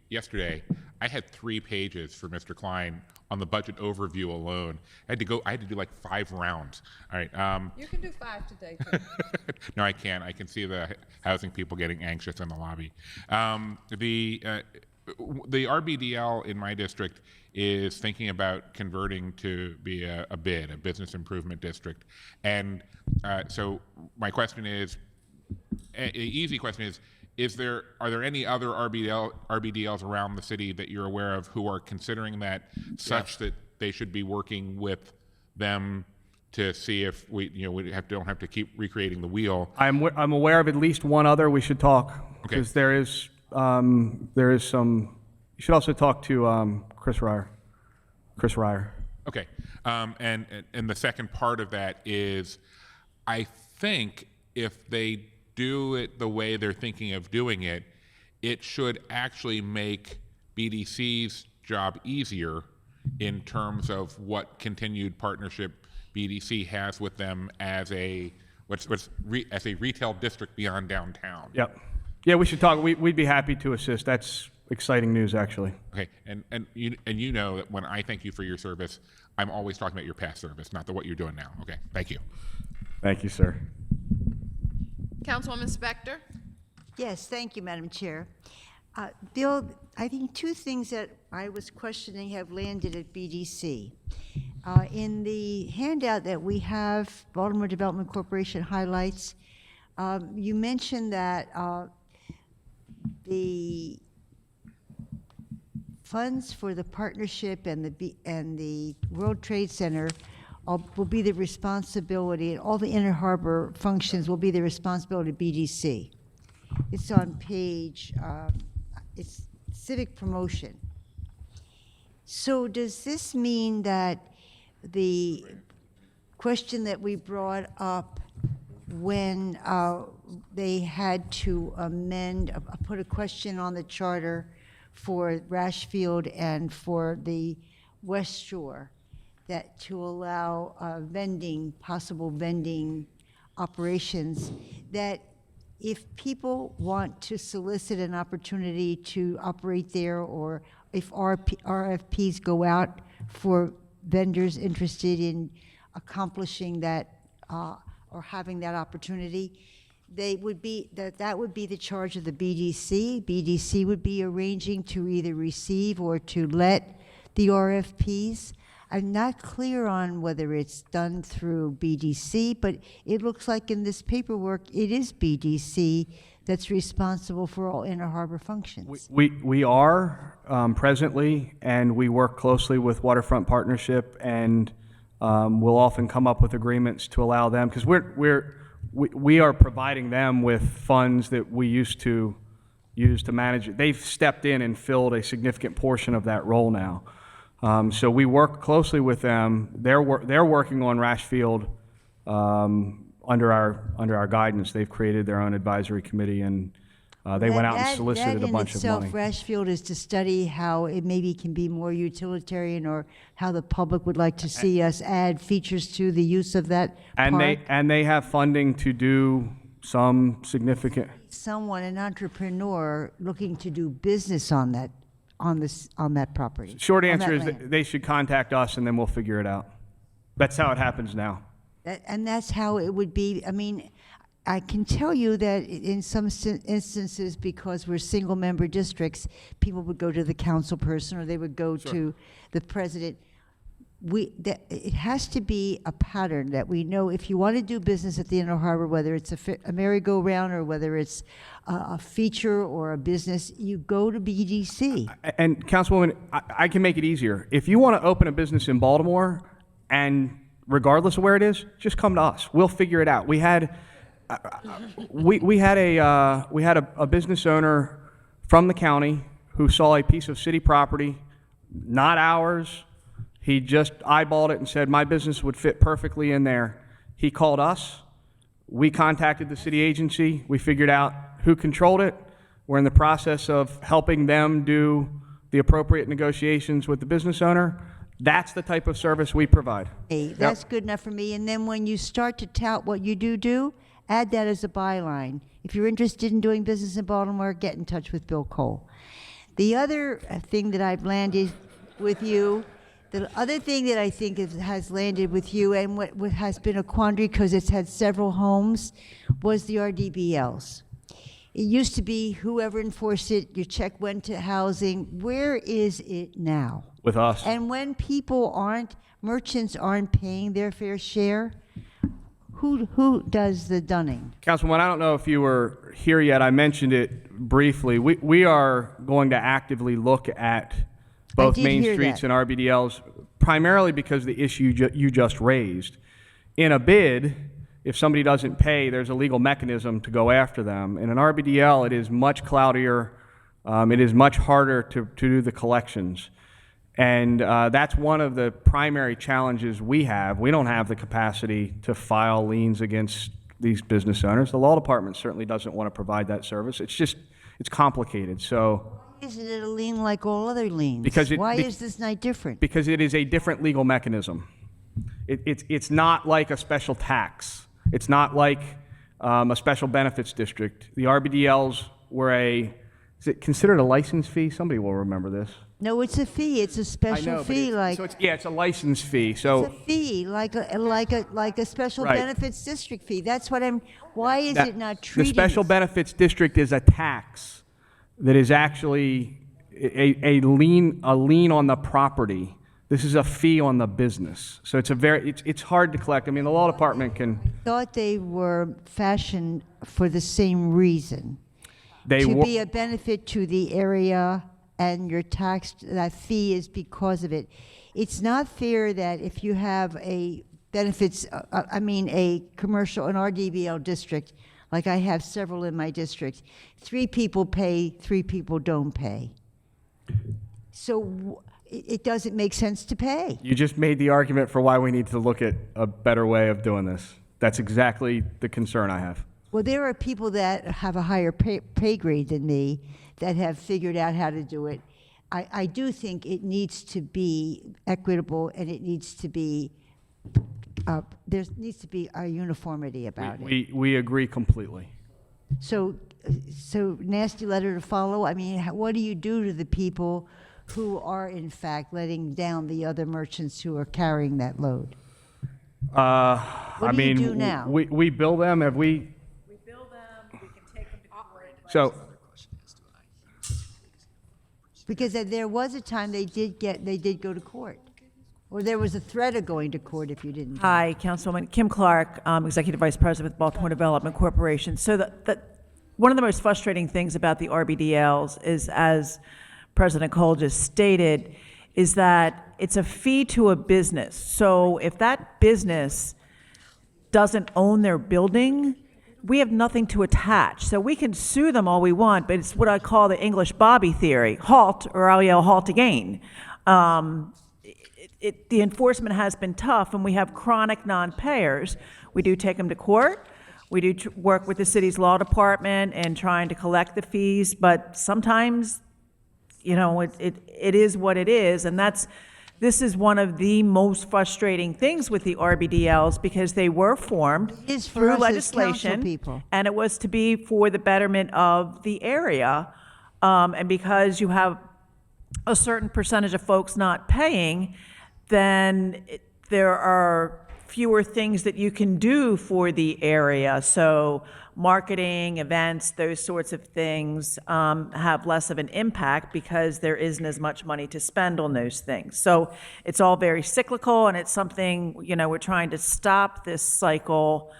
yesterday I had 3 pages for Mr. Klein on the budget overview alone. I had to do like 5 rounds. All right. You can do 5 today, too. No, I can't. I can see the housing people getting anxious in the lobby. The RBDL in my district is thinking about converting to be a BID, a business improvement district. And so my question is, an easy question is, are there any other RBDLs around the city that you're aware of who are considering that such that they should be working with them to see if we don't have to keep recreating the wheel? I'm aware of at least one other. We should talk, Okay. because there is some. You should also talk to Chris Ryer. Okay, and the second part of that is, I think if they do it the way they're thinking of doing it, it should actually make BDC's job easier in terms of what continued partnership BDC has with them as a retail district beyond downtown. Yep. Yeah, we should talk. We'd be happy to assist. That's exciting news, actually. Okay, and you know that when I thank you for your service, I'm always talking about your past service, not what you're doing now. Okay, thank you. Thank you, sir. Councilwoman Spector? Yes, thank you, Madam Chair. Bill, I think 2 things that I was questioning have landed at BDC. In the handout that we have, Baltimore Development Corporation highlights, you mentioned that the funds for the partnership and the World Trade Center will be the responsibility, and all the Inner Harbor functions will be the responsibility of BDC. It's on page, it's civic promotion. So does this mean that the question that we brought up when they had to amend, put a question on the charter for Rashfield and for the West Shore, that to allow possible vending operations, that if people want to solicit an opportunity to operate there, or if RFPs go out for vendors interested in accomplishing that or having that opportunity, that would be the charge of the BDC. BDC would be arranging to either receive or to let the RFPs. I'm not clear on whether it's done through BDC, but it looks like in this paperwork it is BDC that's responsible for all Inner Harbor functions. We are presently, and we work closely with Waterfront Partnership, and we'll often come up with agreements to allow them, because we are providing them with funds that we used to use to manage it. They've stepped in and filled a significant portion of that role now. So we work closely with them. They're working on Rashfield under our guidance. They've created their own advisory committee, and they went out and solicited a bunch of money. Rashfield is to study how it maybe can be more utilitarian, or how the public would like to see us add features to the use of that park. And they have funding to do some significant. Someone, an entrepreneur, looking to do business on that property. Short on answer that is land. that they should contact us, and then we'll figure it out. That's how it happens now. And that's how it would be. I mean, I can tell you that in some instances, because we're single-member districts, people would go to the council person, or they would go to the president. It has to be a pattern that we know. If you want to do business at the Inner Harbor, whether it's a merry-go-round or whether it's a feature or a business, you go to BDC. And Councilwoman, I can make it easier. If you want to open a business in Baltimore, and regardless of where it is, just come to us. We'll figure it out. We had a business owner from the county who saw a piece of city property, not ours. He just eyeballed it and said, my business would fit perfectly in there. He called us. We contacted the city agency. We figured out who controlled it. We're in the process of helping them do the appropriate negotiations with the business owner. That's the type of service we provide. Hey, that's good enough for me. And then when you start to tout what you do, add that as a byline. If you're interested in doing business in Baltimore, get in touch with Bill Cole. The other thing that I've landed with you, the other thing that I think has landed with you and what has been a quandary because it's had several homes was the RDBLs. It used to be whoever enforced it, your check went to housing. Where is it now? With us. And when merchants aren't paying their fair share, who does the dunning? Councilwoman, I don't know if you were here yet. I mentioned it briefly. We are going to actively look at both did Main hear Streets that. and RBDLs, primarily because the issue you just raised. In a bid, if somebody doesn't pay, there's a legal mechanism to go after them. In an RBDL, it is much cloudier. It is much harder to do the collections. And that's one of the primary challenges we have. We don't have the capacity to file liens against these business owners. The law department certainly doesn't want to provide that service. It's complicated. So Isn't it a lien like all other liens? Because Why is this not different? because it is a different legal mechanism. It's not like a special tax. It's not like a special benefits district. The RBDLs were is it considered a license fee? Somebody will remember this. No, it's a fee. It's a special fee, like It's a license fee. it's So a fee, like a special Right. benefits district fee. That's what I'm. Why is that- it not the treated? special benefits district is a tax that is actually a lien on the property. This is a fee on the business. So it's hard to collect. I mean, the law department can. Thought they were fashioned for the same reason. They To wa- be a benefit to the area, and your tax, that fee is because of it. It's not fair that if you have a benefits, a commercial, an RDBL district, like I have several in my district, 3 people pay, 3 people don't pay. So it doesn't make sense to pay. You just made the argument for why we need to look at a better way of doing this. That's exactly the concern I have. Well, there are people that have a higher pay grade than me that have figured out how to do it. I do think it needs to be equitable, and it needs to be, there needs to be a uniformity about it. We agree completely. So nasty letter to follow. I mean, what do you do to the people who are in fact letting down the other merchants who are carrying that load? I do you mean, do now? we bill them. Have we? We bill them, we can take them to court. So Because there was a time they did go to court, or there was a threat of going to court if you didn't. Hi, Councilwoman. Kim Clark, Executive Vice President with Baltimore Development Corporation. So one of the most frustrating things about the RBDLs is, as President Cole just stated, is that it's a fee to a business. So if that business doesn't own their building, we have nothing to attach. So we can sue them all we want, but it's what I call the English Bobby theory: halt, or I'll yell halt again. The enforcement has been tough, and we have chronic non-payers. We do take them to court. We do work with the city's law department and trying to collect the fees, but sometimes, it is what it is, and this is one of the most frustrating things with the RBDLs, because they were formed It is for through us as legislation, council people. and it was to be for the betterment of the area. And because you have a certain percentage of folks not paying, then there are fewer things that you can do for the area. So marketing, events, those sorts of things have less of an impact because there isn't as much money to spend on those things. So it's all very cyclical, and it's something, we're trying to stop this cycle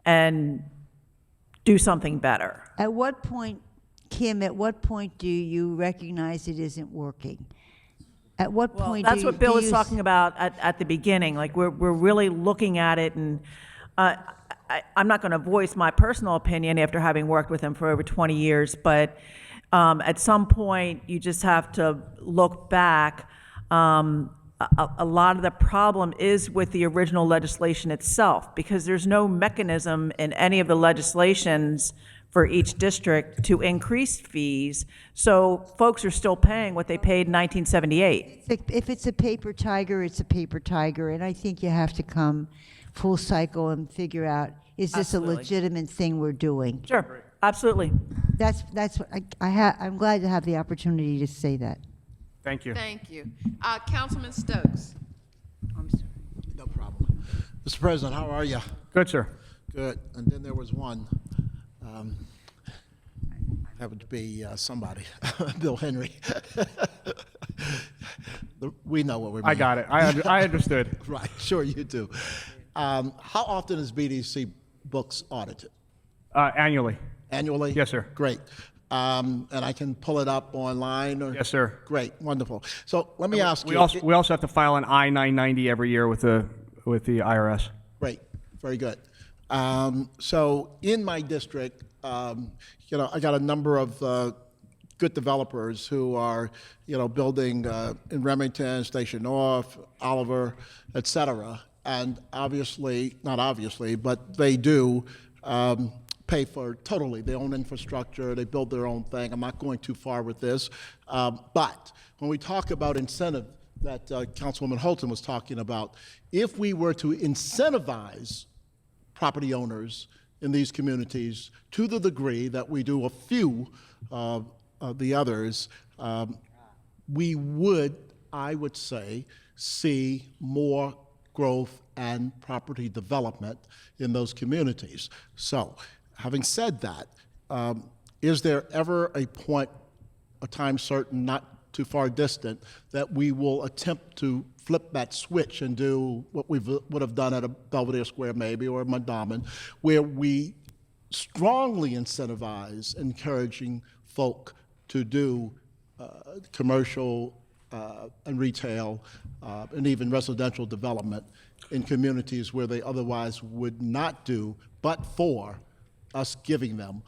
and do something better. At what point, Kim, do you recognize it isn't working? At what Well, point that's do what you, Bill do was you talking about at the beginning. Like, we're really looking at it, and I'm not going to voice my personal opinion after having worked with him for over 20 years, but at some point, you just have to look back. a lot of the problem is with the original legislation itself, because there's no mechanism in any of the legislations for each district to increase fees. So folks are still paying what they paid in 1978. If it's a paper tiger, it's a paper tiger, and I think you have to come full cycle and figure out, is this a Absolutely. legitimate thing we're doing? Sure, absolutely. That's what I'm glad to have the opportunity to say that. Thank you. Thank you. Councilman Stokes. No problem. Mr. President, how are you? Good, sir. Good. And then there was one. That would be somebody, Bill Henry. We know what we're. I got it. I understood. Right. Sure, you do. How often is BDC books audited? Annually. Annually? Yes, sir. Great. And I can pull it up online? Or? Yes, sir. Great. Wonderful. So let me ask We you. also have to file an I-990 every year with the IRS. Great, very good. So in my district, I got a number of good developers who are, building in Remington, Station North, Oliver, et cetera. And obviously, not obviously, but they do pay for totally their own infrastructure. They build their own thing. I'm not going too far with this. But when we talk about incentive that Councilwoman Holton was talking about, if we were to incentivize property owners in these communities to the degree that we do a few of the others, we would, I would say, see more growth and property development in those communities. So, having said that, is there ever a point, a time certain, not too far distant, that we will attempt to flip that switch and do what we would have done at a Belvedere Square maybe, or Mondawmin, where we strongly incentivize encouraging folk to do commercial and retail and even residential development in communities where they otherwise would not do, but for us giving them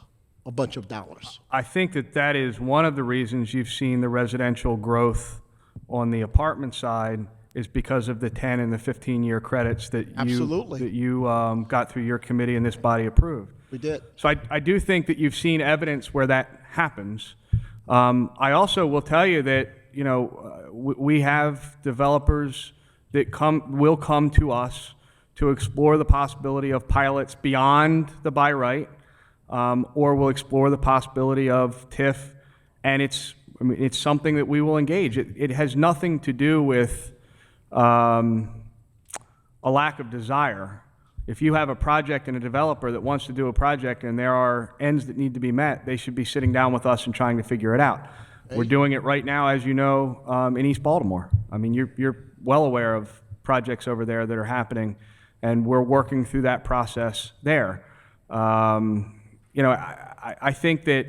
a bunch of dollars? I think that is one of the reasons you've seen the residential growth on the apartment side is because of the 10 and the 15-year credits that you got through your committee and this body approved. We did. So I do think that you've seen evidence where that happens. I also will tell you that we have developers that will come to us to explore the possibility of pilots beyond the by right, or we'll explore the possibility of TIF, and it's something that we will engage. It has nothing to do with a lack of desire. If you have a project and a developer that wants to do a project and there are ends that need to be met, they should be sitting down with us and trying to figure it out. We're doing it right now, as you know, in East Baltimore. I mean, you're well aware of projects over there that are happening, and we're working through that process there. I think that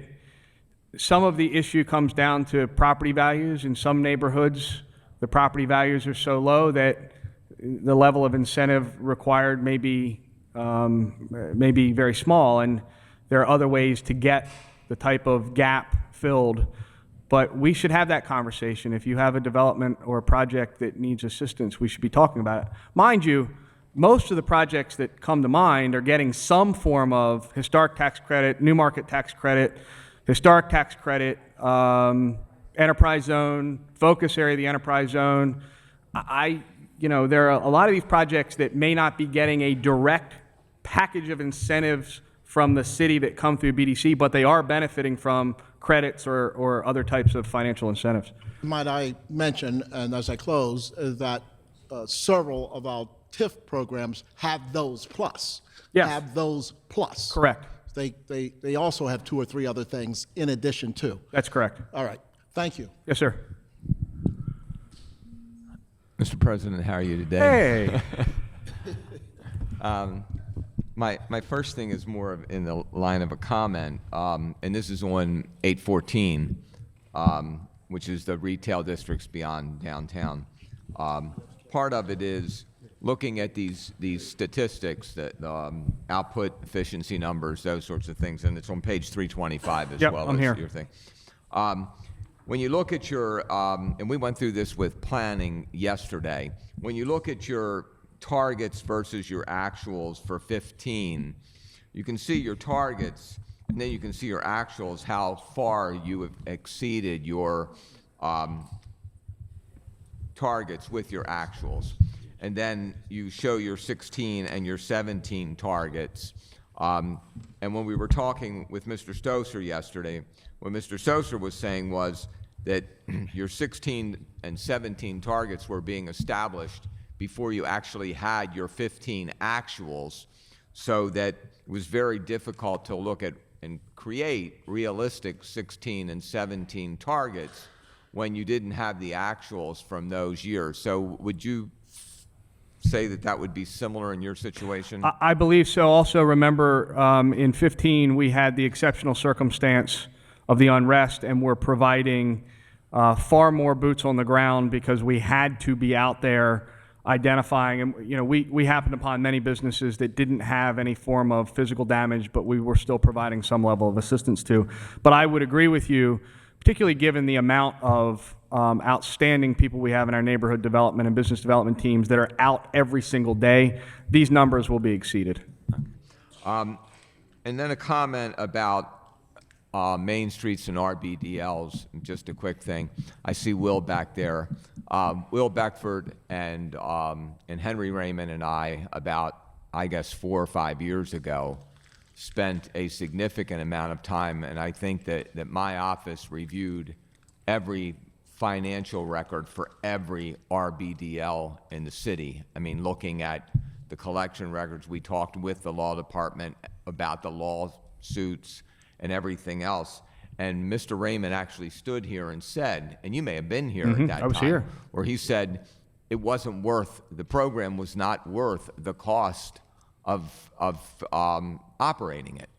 some of the issue comes down to property values. In some neighborhoods, the property values are so low that the level of incentive required may be very small, and there are other ways to get the type of gap filled. But we should have that conversation. If you have a development or a project that needs assistance, we should be talking about it. Mind you, most of the projects that come to mind are getting some form of historic tax credit, new market tax credit, historic tax credit, enterprise zone, focus area of the enterprise zone. There are a lot of these projects that may not be getting a direct package of incentives from the city that come through BDC, but they are benefiting from credits or other types of financial incentives. Might I mention, and as I close, is that several of our TIF programs have those plus. Yes. Have those plus. Correct. They also have 2 or 3 other things in addition to. That's correct. All right. Thank you. Yes, sir. Mr. President, how are you today? Hey. My first thing is more of in the line of a comment, and this is on 814, which is the retail districts beyond downtown. Part of it is looking at these statistics, that output efficiency numbers, those sorts of things, and it's on page 325 as Yep, well I'm as here. your thing. when you look at your, and we went through this with planning yesterday, when you look at your targets versus your actuals for 15, you can see your targets, and then you can see your actuals, how far you have exceeded your targets with your actuals. And then you show your 16 and your 17 targets. And when we were talking with Mr. Stoser yesterday, what Mr. Stoser was saying was that your 16 and 17 targets were being established before you actually had your 15 actuals, so that it was very difficult to look at and create realistic 16 and 17 targets when you didn't have the actuals from those years. So would you say that that would be similar in your situation? I believe so. Also, remember, in 15, we had the exceptional circumstance of the unrest, and we're providing far more boots on the ground because we had to be out there identifying. And, you know, we happened upon many businesses that didn't have any form of physical damage, but we were still providing some level of assistance to. But I would agree with you, particularly given the amount of outstanding people we have in our neighborhood development and business development teams that are out every single day, these numbers will be exceeded. And then a comment about main streets and RBDLs. Just a quick thing. I see Will back there. Will Beckford and Henry Raymond and I, about, I guess, 4 or 5 years ago, spent a significant amount of time, and I think that my office reviewed every financial record for every RBDL in the city. I mean, looking at the collection records, we talked with the law department about the lawsuits and everything else. And Mr. Raymond actually stood here and said, and you may have been here at that time, I was here. where he said it wasn't worth, the program was not worth the cost of operating it.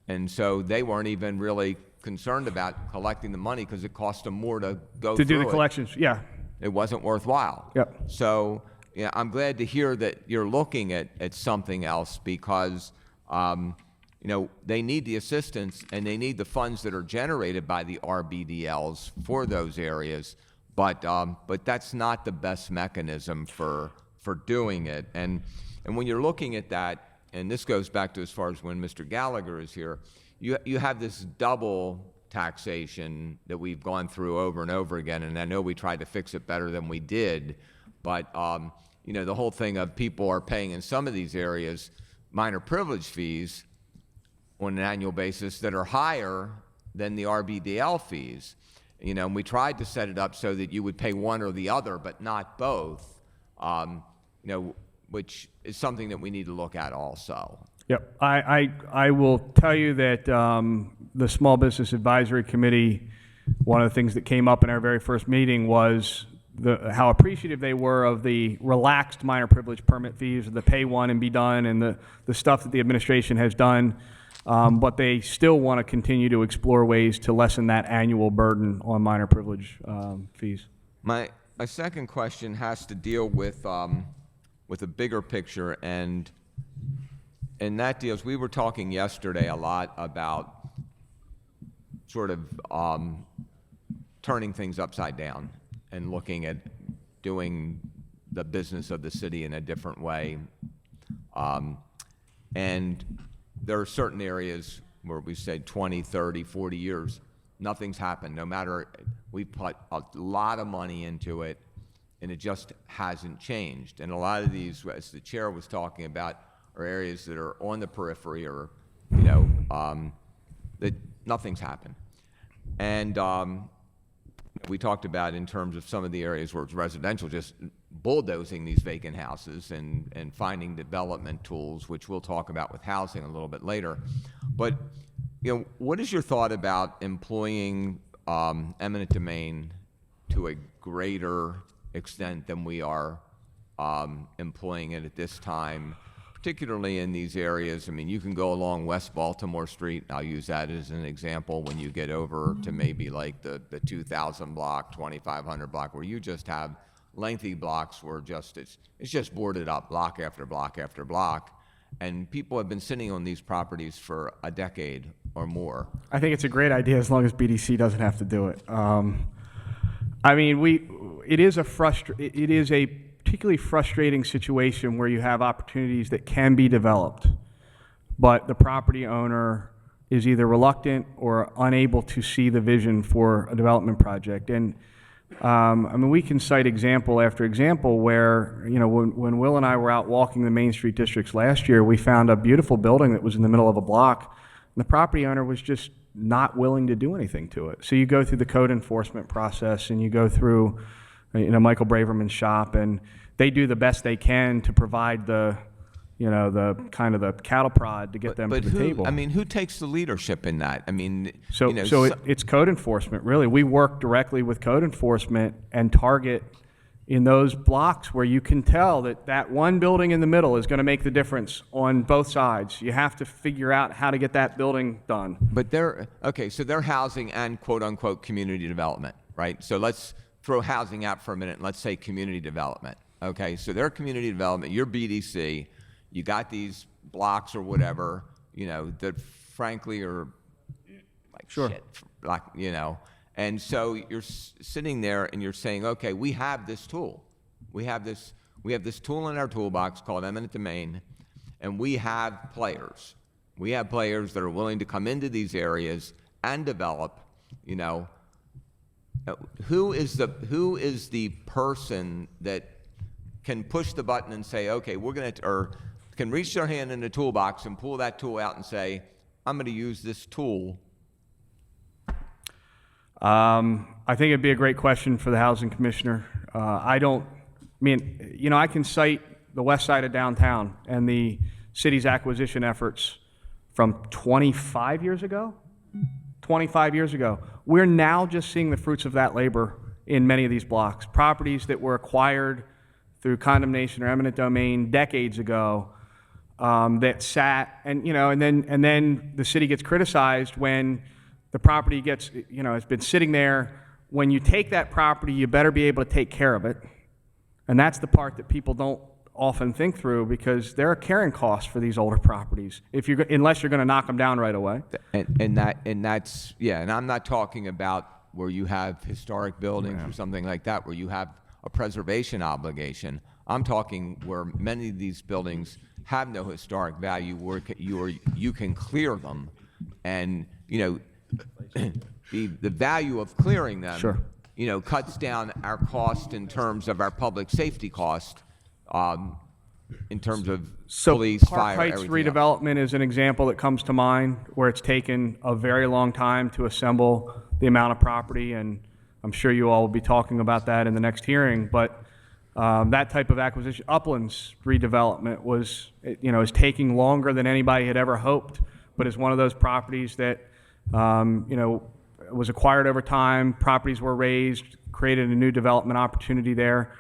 And so they weren't even really concerned about collecting the money because it cost them more to go To through do the it. collections, yeah. It wasn't worthwhile. Yep. So yeah, I'm glad to hear that you're looking at something else because you know, they need the assistance and they need the funds that are generated by the RBDLs for those areas, but that's not the best mechanism for doing it. And when you're looking at that, and this goes back to as far as when Mr. Gallagher is here, you have this double taxation that we've gone through over and over again, and I know we tried to fix it better than we did, but you know, the whole thing of people are paying in some of these areas minor privilege fees on an annual basis that are higher than the RBDL fees. You know, and we tried to set it up so that you would pay one or the other, but not both, you know, which is something that we need to look at also. Yep. I will tell you that the Small Business Advisory Committee, one of the things that came up in our very first meeting was how appreciative they were of the relaxed minor privilege permit fees, the pay one and be done, and the stuff that the administration has done. But they still want to continue to explore ways to lessen that annual burden on minor privilege fees. My second question has to deal with a bigger picture, and that deals, we were talking yesterday a lot about sort of turning things upside down and looking at doing the business of the city in a different way. And there are certain areas where we say 20, 30, 40 years, nothing's happened. No matter, we put a lot of money into it, and it just hasn't changed. And a lot of these, as the chair was talking about, are areas that are on the periphery or, you know, that nothing's happened. And we talked about in terms of some of the areas where it's residential, just bulldozing these vacant houses and finding development tools, which we'll talk about with housing a little bit later. But, you know, what is your thought about employing eminent domain to a greater extent than we are employing it at this time, particularly in these areas? I mean, you can go along West Baltimore Street, I'll use that as an example, when you get over to maybe like the 2000 block, 2500 block, where you just have lengthy blocks where just it's just boarded up block after block after block, and people have been sitting on these properties for a decade or more. I think it's a great idea as long as BDC doesn't have to do it. I mean, it is a particularly frustrating situation where you have opportunities that can be developed, but the property owner is either reluctant or unable to see the vision for a development project. And I mean, we can cite example after example where, you know, when Will and I were out walking the Main Street districts last year, we found a beautiful building that was in the middle of a block, and the property owner was just not willing to do anything to it. So you go through the code enforcement process, and you go through, you know, Michael Braverman's shop, and they do the best they can to provide the, you know, the kind of the cattle prod to get them to the table. I mean, who takes the leadership in that? I mean, So, you know, it's code enforcement, really. We work directly with code enforcement and target in those blocks where you can tell that that one building in the middle is going to make the difference on both sides. You have to figure out how to get that building done. But so they're housing and quote-unquote community development, right? So let's throw housing out for a minute and let's say community development, okay? So they're community development, you're BDC, you got these blocks or whatever, you know, that frankly are like shit, like, you know. And so you're sitting there and you're saying, okay, we have this tool. We have this tool in our toolbox called eminent domain, and we have players. We have players that are willing to come into these areas and develop, you know. Who is the person that can push the button and say, okay, we're going to, or can reach their hand in the toolbox and pull that tool out and say, I'm going to use this tool? I think it'd be a great question for the housing commissioner. I mean, you know, I can cite the west side of downtown and the city's acquisition efforts from 25 years ago. 25 years ago. We're now just seeing the fruits of that labor in many of these blocks. Properties that were acquired through condemnation or eminent domain decades ago, that sat, and you know, and then the city gets criticized when the property gets, you know, has been sitting there. When you take that property, you better be able to take care of it, and that's the part that people don't often think through, because there are carrying costs for these older properties unless you're going to knock them down right away. And that's yeah. And I'm not talking about where you have historic buildings or something like that, where you have a preservation obligation. I'm talking where many of these buildings have no historic value, where you can clear them, and you know the value of clearing them. Sure. You know, cuts down our cost in terms of our public safety cost, in terms of police, Park fire, Heights everything else. redevelopment is an example that comes to mind, where it's taken a very long time to assemble the amount of property, and I'm sure you all will be talking about that in the next hearing. But that type of acquisition, Uplands redevelopment, is taking longer than anybody had ever hoped, but is one of those properties that was acquired over time. Properties were raised, created a new development opportunity there.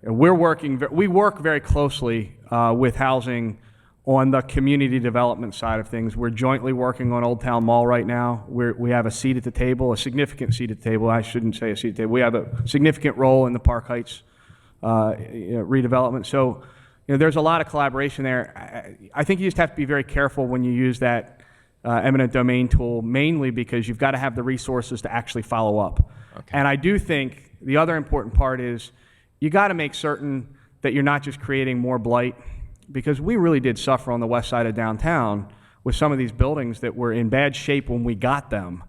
And we work very closely with housing on the community development side of things. We're jointly working on Old Town Mall right now. We have a seat at the table, a significant seat at the table. I shouldn't say a seat at the table. We have a significant role in the Park Heights redevelopment. So, there's a lot of collaboration there. I think you just have to be very careful when you use that eminent domain tool, mainly because you've got to have the resources to actually follow up. Okay. And I do think the other important part is you got to make certain that you're not just creating more blight, because we really did suffer on the west side of downtown with some of these buildings that were in bad shape when we got them.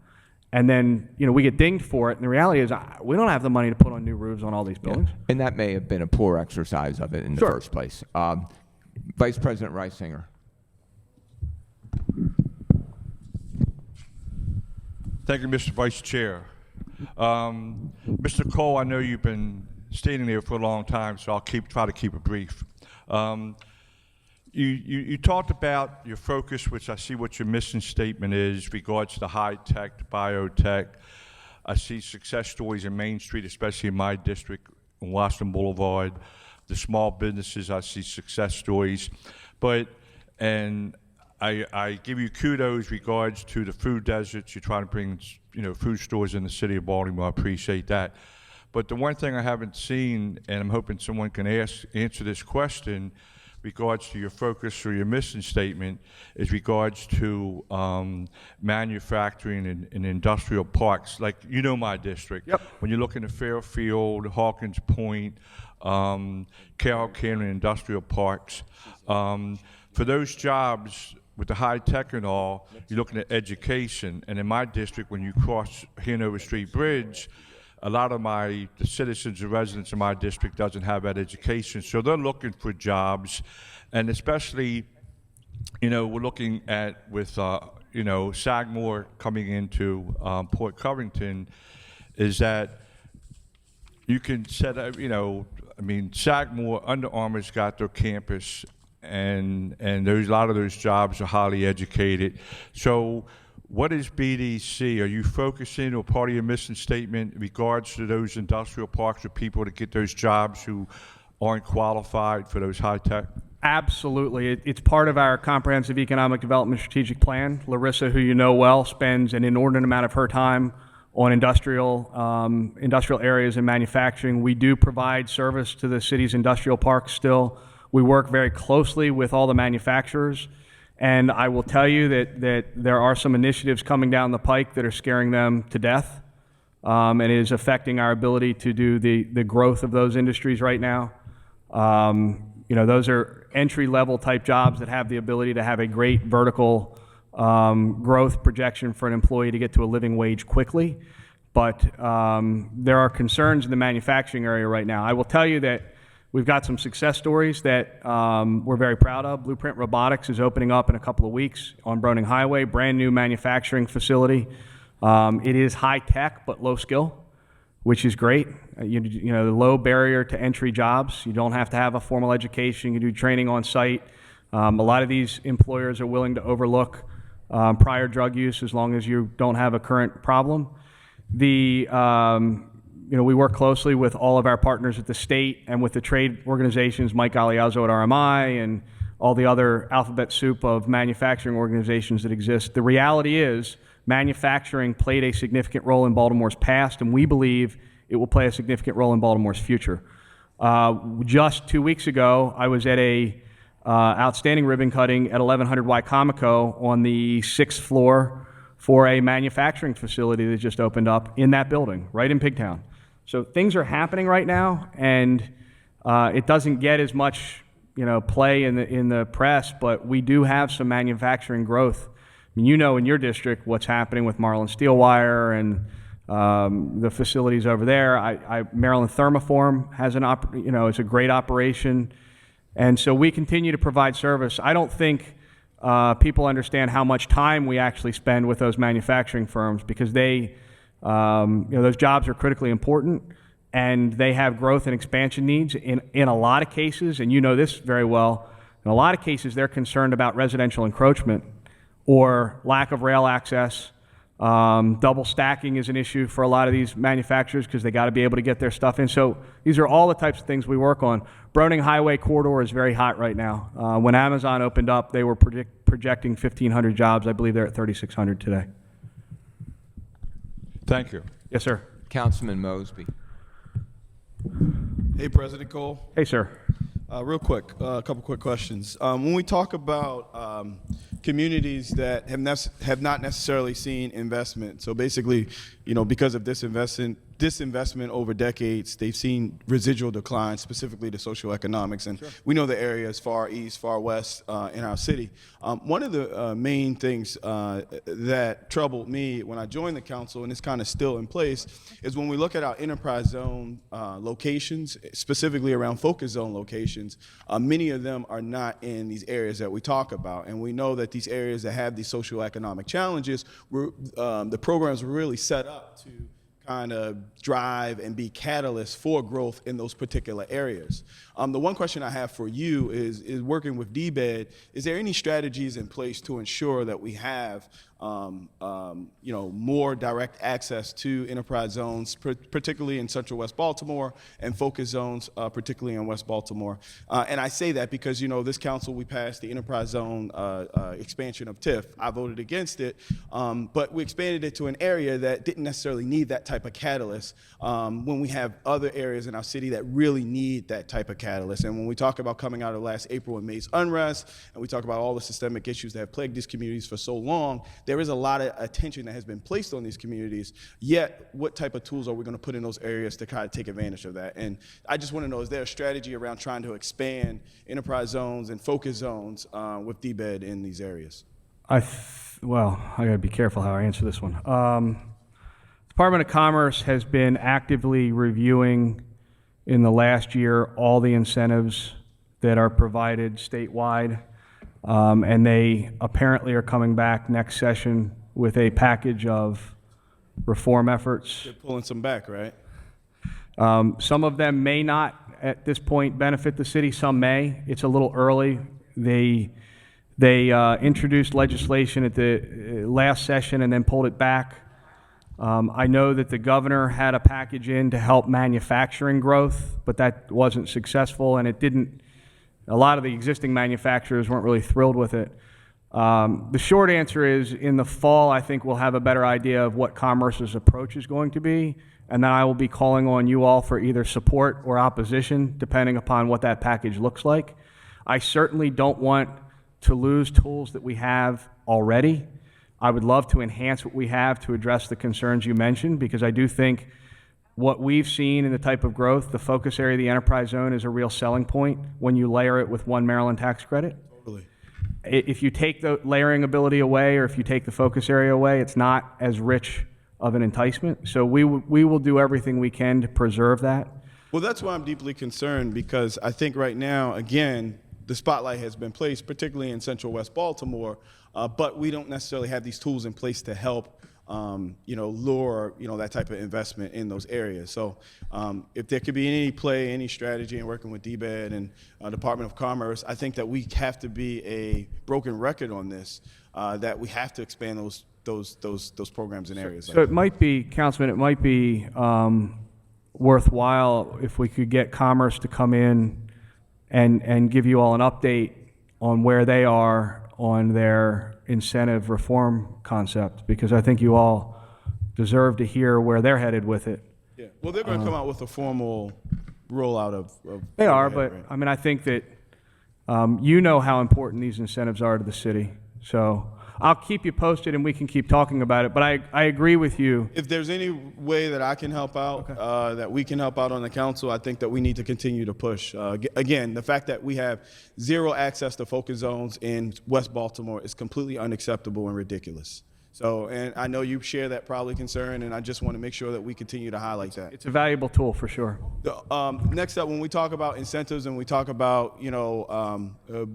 And then, we get dinged for it. And the reality is we don't have the money to put on new roofs on all these buildings. Yeah. And that may have been a poor exercise of it in the first place. Vice President Reisinger. Thank you, Mr. Vice Chair. Mr. Cole, I know you've been standing there for a long time, so I'll try to keep it brief. You talked about your focus, which I see what your mission statement is, regards to high tech, to biotech. I see success stories in Main Street, especially in my district, on Washington Boulevard. The small businesses, I see success stories. I give you kudos regards to the food deserts. You're trying to bring, food stores in the city of Baltimore. I appreciate that. But the one thing I haven't seen, and I'm hoping someone can answer this question, regards to your focus or your mission statement is regards to manufacturing and industrial parks. Like, you know my district. Yep. When you look into Fairfield, Hawkins Point, Carroll Canyon Industrial Parks, for those jobs with the high tech and all, you're looking at education. And in my district, when you cross Hanover Street Bridge, a lot of the citizens and residents in my district doesn't have that education. So they're looking for jobs. And especially, we're looking at with, Sagamore coming into Port Covington, is that you can set up, Sagamore, Under Armour's got their campus, and a lot of those jobs are highly educated. So what is BDC? Are you focusing, or part of your mission statement, in regards to those industrial parks for people to get those jobs who aren't qualified for those high tech? Absolutely. It's part of our comprehensive economic development strategic plan. Larissa, who you know well, spends an inordinate amount of her time on industrial areas and manufacturing. We do provide service to the city's industrial parks still. We work very closely with all the manufacturers, and I will tell you that there are some initiatives coming down the pike that are scaring them to death, and it is affecting our ability to do the growth of those industries right now. Those are entry-level type jobs that have the ability to have a great vertical growth projection for an employee to get to a living wage quickly. But there are concerns in the manufacturing area right now. I will tell you that we've got some success stories that we're very proud of. Blueprint Robotics is opening up in a couple of weeks on Broning Highway, brand new manufacturing facility. It is high tech but low skill, which is great. The low barrier to entry jobs. You don't have to have a formal education. You do training on site. A lot of these employers are willing to overlook prior drug use as long as you don't have a current problem. We work closely with all of our partners at the state and with the trade organizations, Mike Galeazzo at RMI and all the other alphabet soup of manufacturing organizations that exist. The reality is manufacturing played a significant role in Baltimore's past, and we believe it will play a significant role in Baltimore's future. Just 2 weeks ago, I was at a outstanding ribbon cutting at 1100 Wycomico on the 6th floor for a manufacturing facility that just opened up in that building, right in Pigtown. So things are happening right now, and it doesn't get as much play in the press, but we do have some manufacturing growth. I mean, in your district what's happening with Marlin Steel Wire and the facilities over there. Maryland Thermoform has it's a great operation, and so we continue to provide service. I don't think people understand how much time we actually spend with those manufacturing firms, because those jobs are critically important, and they have growth and expansion needs in a lot of cases, and you know this very well. In a lot of cases, they're concerned about residential encroachment or lack of rail access. Double stacking is an issue for a lot of these manufacturers because they got to be able to get their stuff in. So these are all the types of things we work on. Broning Highway corridor is very hot right now. When Amazon opened up, they were projecting 1,500 jobs. I believe they're at 3,600 today. Thank you. Yes, sir. Councilman Mosby. Hey, President Cole. Hey, sir. Real quick, a couple quick questions. When we talk about communities that have not necessarily seen investment, so basically, because of disinvestment over decades, they've seen residual decline, specifically the socioeconomics, and we know the areas far east, far west in our city. One of the main things that troubled me when I joined the council, and it's kind of still in place, is when we look at our enterprise zone locations, specifically around focus zone locations, many of them are not in these areas that we talk about, and we know that these areas that have these socioeconomic challenges, the programs were really set up to kind of drive and be catalysts for growth in those particular areas. The one question I have for you is working with DBED, is there any strategies in place to ensure that we have more direct access to enterprise zones, particularly in Central West Baltimore, and focus zones, particularly in West Baltimore. And I say that because, this council, we passed the enterprise zone expansion of TIF. I voted against it, but we expanded it to an area that didn't necessarily need that type of catalyst when we have other areas in our city that really need that type of catalyst. And when we talk about coming out of last April and May's unrest, and we talk about all the systemic issues that have plagued these communities for so long, there is a lot of attention that has been placed on these communities, yet what type of tools are we going to put in those areas to kind of take advantage of that? And I just want to know, is there a strategy around trying to expand enterprise zones and focus zones with DBED in these areas? Well, I got to be careful how I answer this one. Department of Commerce has been actively reviewing in the last year all the incentives that are provided statewide, and they apparently are coming back next session with a package of reform efforts. They're pulling some back, right? Some of them may not at this point benefit the city, some may. It's a little early. They introduced legislation at the last session and then pulled it back. I know that the governor had a package in to help manufacturing growth, but that wasn't successful, and a lot of the existing manufacturers weren't really thrilled with it. The short answer is, in the fall, I think we'll have a better idea of what Commerce's approach is going to be, and then I will be calling on you all for either support or opposition, depending upon what that package looks like. I certainly don't want to lose tools that we have already. I would love to enhance what we have to address the concerns you mentioned, because I do think what we've seen in the type of growth, the focus area of the enterprise zone is a real selling point when you layer it with one Maryland tax credit. Totally. If you take the layering ability away, or if you take the focus area away, it's not as rich of an enticement. So we will do everything we can to preserve that. Well, that's why I'm deeply concerned, because I think right now, again, the spotlight has been placed, particularly in Central West Baltimore, but we don't necessarily have these tools in place to help lure, that type of investment in those areas. So if there could be any play, any strategy in working with DBED and Department of Commerce, I think that we have to be a broken record on this, that we have to expand those programs in areas. So it might be, Councilman, it might be worthwhile if we could get Commerce to come in and give you all an update on where they are on their incentive reform concept, because I think you all deserve to hear where they're headed with it. Yeah. Well, they're going to come out with a formal rollout of They are, but right? I mean, I think that you know how important these incentives are to the city. So I'll keep you posted and we can keep talking about it, but I agree with you. If there's any way that I can help out, that we can help out on the council, I think that we need to continue to push. Again, the fact that we have zero access to focus zones in West Baltimore is completely unacceptable and ridiculous. So, and I know you share that probably concern, and I just want to make sure that we continue to highlight that. It's a valuable tool for sure. Next up, when we talk about incentives and we talk about,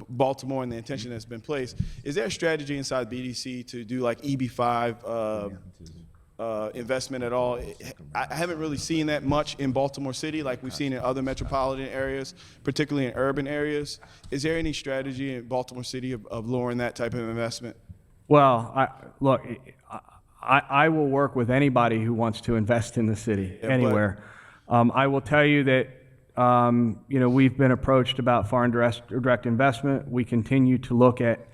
Baltimore and the intention that's been placed, is there a strategy inside BDC to do like EB5 investment at all? I haven't really seen that much in Baltimore City like we've seen in other metropolitan areas, particularly in urban areas. Is there any strategy in Baltimore City of luring that type of investment? Well, I will work with anybody who wants to invest in the city, anywhere. I will tell you that, we've been approached about foreign direct investment. We continue to look at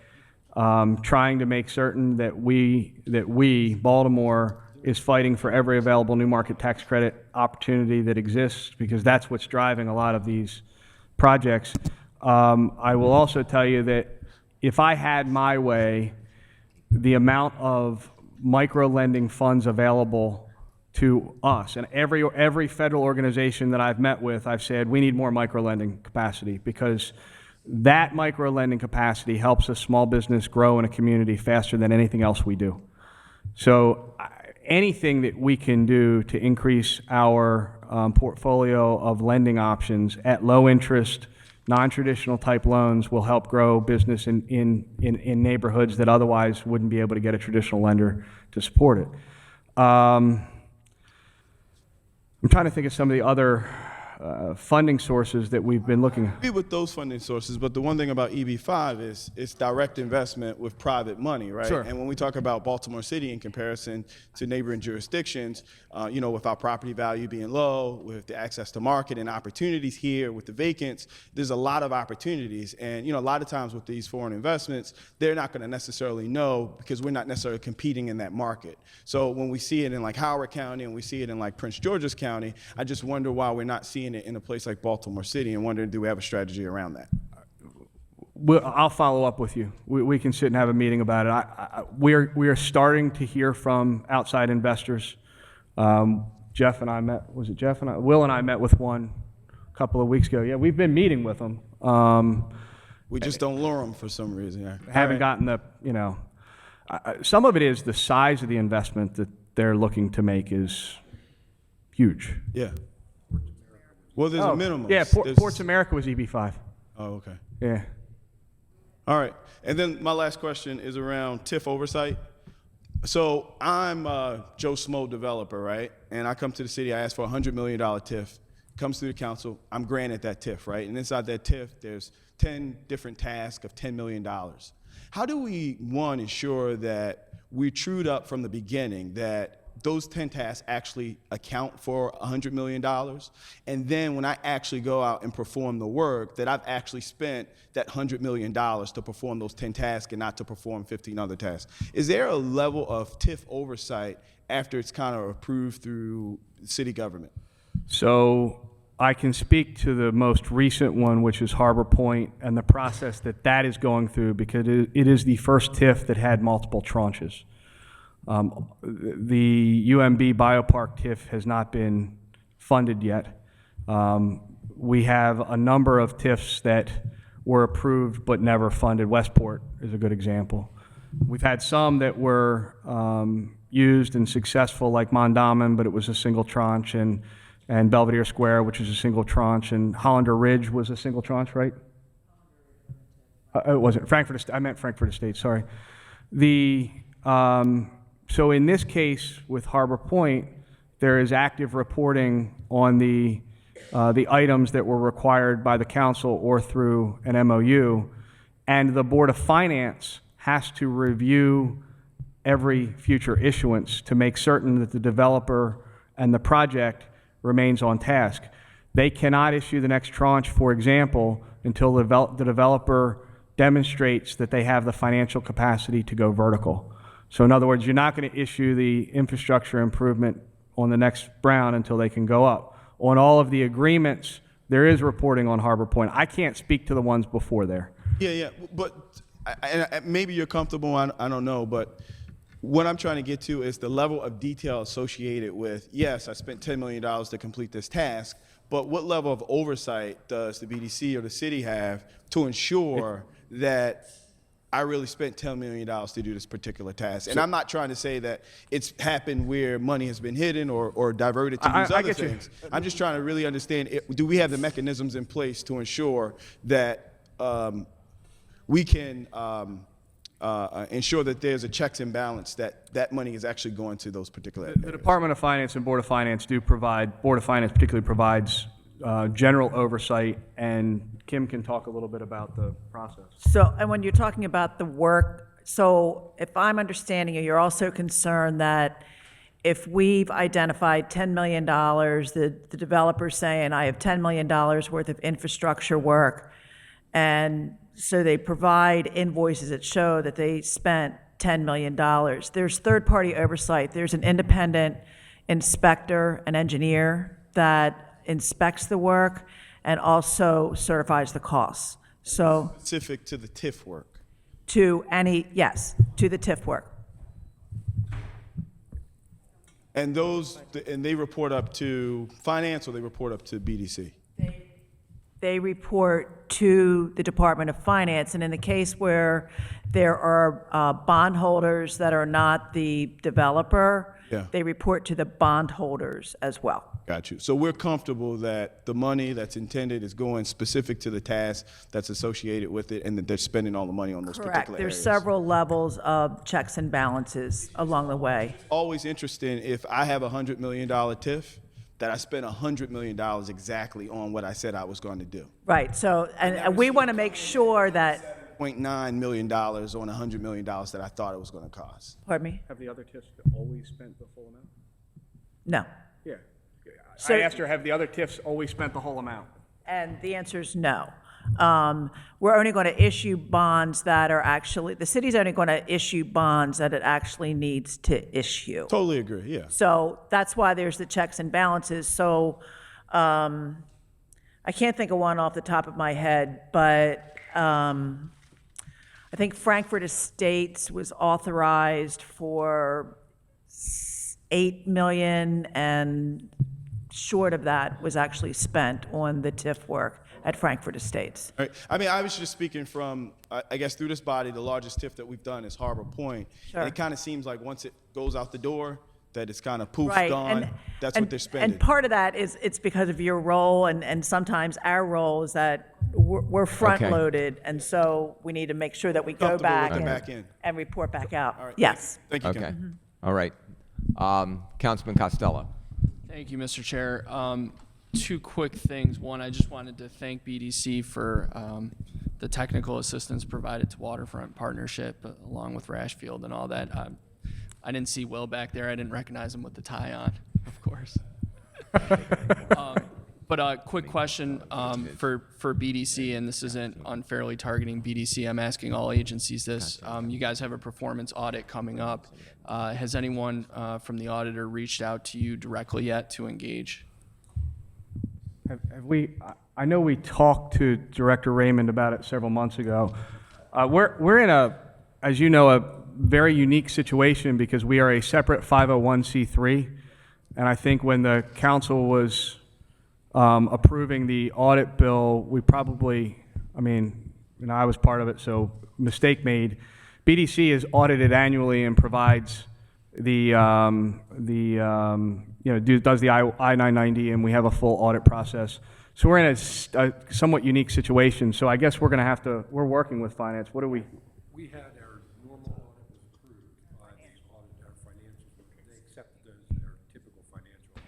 trying to make certain that we, Baltimore, is fighting for every available new market tax credit opportunity that exists, because that's what's driving a lot of these projects. I will also tell you that if I had my way, the amount of micro-lending funds available to us, and every federal organization that I've met with, I've said, we need more micro-lending capacity, because that micro-lending capacity helps a small business grow in a community faster than anything else we do. So anything that we can do to increase our portfolio of lending options at low interest, non-traditional type loans will help grow business in neighborhoods that otherwise wouldn't be able to get a traditional lender to support it. I'm trying to think of some of the other funding sources that we've been looking. Agree with those funding sources, but the one thing about EB5 is it's direct investment with private money, right? Sure. And when we talk about Baltimore City in comparison to neighboring jurisdictions, you know, with our property value being low, with the access to market and opportunities here, with the vacants, there's a lot of opportunities. And, you know, a lot of times with these foreign investments, they're not going to necessarily know because we're not necessarily competing in that market. So when we see it in like Howard County and we see it in like Prince George's County, I just wonder why we're not seeing it in a place like Baltimore City and wondering, do we have a strategy around that? I'll follow up with you. We can sit and have a meeting about it. We are starting to hear from outside investors. Jeff and I met, was it Jeff and I? Will and I met with one a couple of weeks ago. Yeah, we've been meeting with them. We just don't lure them for some reason. Yeah. Haven't gotten the, you know, some of it is the size of the investment that they're looking to make is huge. Yeah. Well, there's a minimum. Yeah, Ports America was EB5. Oh, okay. Yeah. All right. And then my last question is around TIF oversight. So I'm a Joe Smo developer, right? And I come to the city, I ask for a $100 million TIF. Comes through the council, I'm granted that TIF, right? And inside that TIF, there's 10 different tasks of $10 million. How do we, one, ensure that we're trued up from the beginning that those 10 tasks actually account for $100 million? And then when I actually go out and perform the work, that I've actually spent that $100 million to perform those 10 tasks and not to perform 15 other tasks. Is there a level of TIF oversight after it's kind of approved through city government? So I can speak to the most recent one, which is Harbor Point, and the process that is going through, because it is the first TIF that had multiple tranches. The UMB Biopark TIF has not been funded yet. We have a number of TIFs that were approved but never funded. Westport is a good example. We've had some that were used and successful, like Mondawmin, but it was a single tranche, and Belvedere Square, which is a single tranche, and Hollander Ridge was a single tranche, right? It wasn't. I meant Frankfurt Estates, sorry. So in this case with Harbor Point, there is active reporting on the items that were required by the council or through an MOU, and the Board of Finance has to review every future issuance to make certain that the developer and the project remains on task. They cannot issue the next tranche, for example, until the developer demonstrates that they have the financial capacity to go vertical. So in other words, you're not going to issue the infrastructure improvement on the next round until they can go up. On all of the agreements, there is reporting on Harbor Point. I can't speak to the ones before there. Yeah, but maybe you're comfortable, I don't know, but what I'm trying to get to is the level of detail associated with, yes, I spent $10 million to complete this task, but what level of oversight does the BDC or the city have to ensure that I really spent $10 million to do this particular task? And I'm not trying to say that it's happened where money has been hidden or diverted to these other things. I'm just trying to really understand, do we have the mechanisms in place to ensure that we can ensure that there's a checks and balance, that money is actually going to those particular areas? The Department of Finance and Board of Finance do provide, Board of Finance particularly provides general oversight, and Kim can talk a little bit about the process. So, and when you're talking about the work, so if I'm understanding you, you're also concerned that if we've identified $10 million, the developer's saying, I have $10 million worth of infrastructure work, and so they provide invoices that show that they spent $10 million. There's third-party oversight. There's an independent inspector, an engineer that inspects the work and also certifies the costs. So Specific to the TIF work? to the TIF work. And they report up to finance, or they report up to BDC? They report to the Department of Finance, and in the case where there are bondholders that are not the developer, they report to the bondholders as well. Got you. So we're comfortable that the money that's intended is going specific to the task that's associated with it, and that they're spending all the money on those Correct. particular There's areas. several levels of checks and balances along the way. Always interesting, if I have a $100 million TIF, that I spent $100 million exactly on what I said I was going to do. Right, so, and we want to make sure that, $0.9 million on $100 million that I thought it was going to cost. pardon me? Have the other TIFs always spent the full amount? No. Yeah. So- I asked her, have the other TIFs always spent the whole amount? And the answer is no. We're only going to issue bonds that are actually, the city's only going to issue bonds that it actually needs to issue. Totally agree, yeah. So that's why there's the checks and balances. So I can't think of one off the top of my head, but I think Frankfurt Estates was authorized for $8 million, and short of that was actually spent on the TIF work at Frankfurt Estates. Right. I mean, I was just speaking from, I guess through this body, the largest TIF that we've done is Harbor Point. Sure. And it kind of seems like once it goes out the door, that it's kind of poof, Right, gone. That's what they're spending. And part of that is, it's because of your role, and sometimes our role is that we're front-loaded, and so we need to make sure that we go Comfortable back looking and, back in. and report back out. All right. Yes. Thank you, Okay. Ken. All right. Councilman Costello. Thank you, Mr. Chair. Two quick things. One, I just wanted to thank BDC for the technical assistance provided to Waterfront Partnership, along with Rashfield and all that. I didn't see Will back there. I didn't recognize him with the tie on, of course. But a quick question for BDC, and this isn't unfairly targeting BDC. I'm asking all agencies this. You guys have a performance audit coming up. Has anyone from the auditor reached out to you directly yet to engage? Have we, I know we talked to Director Raymond about it several months ago. We're in a, as you know, a very unique situation because we are a separate 501c3. And I think when the council was approving the audit bill, we probably, I mean, you know, I was part of it, so mistake made. BDC is audited annually and provides the you know, does the I-990, and we have a full audit process. So we're in a somewhat unique situation. So I guess we're going to have to, we're working with finance. What do we? We had our normal audit was approved by these our financials. They accepted those as their typical financial.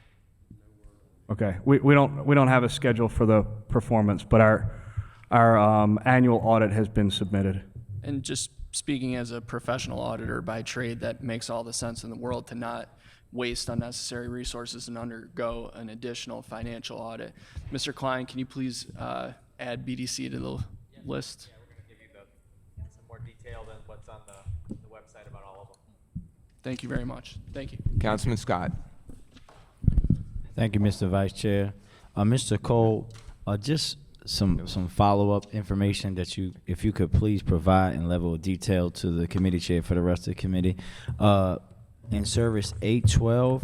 Okay, we don't have a schedule for the performance, but our annual audit has been submitted. And just speaking as a professional auditor by trade, that makes all the sense in the world to not waste unnecessary resources and undergo an additional financial audit. Mr. Klein, can you please add BDC to the list? Yeah, we're going to give you some more detail than what's on the website about all of them. Thank you very much. Thank you. Councilman Scott. Thank you, Mr. Vice Chair. Mr. Cole, just some follow-up information that you, if you could please provide in level of detail to the committee chair for the rest of the committee. In service 812,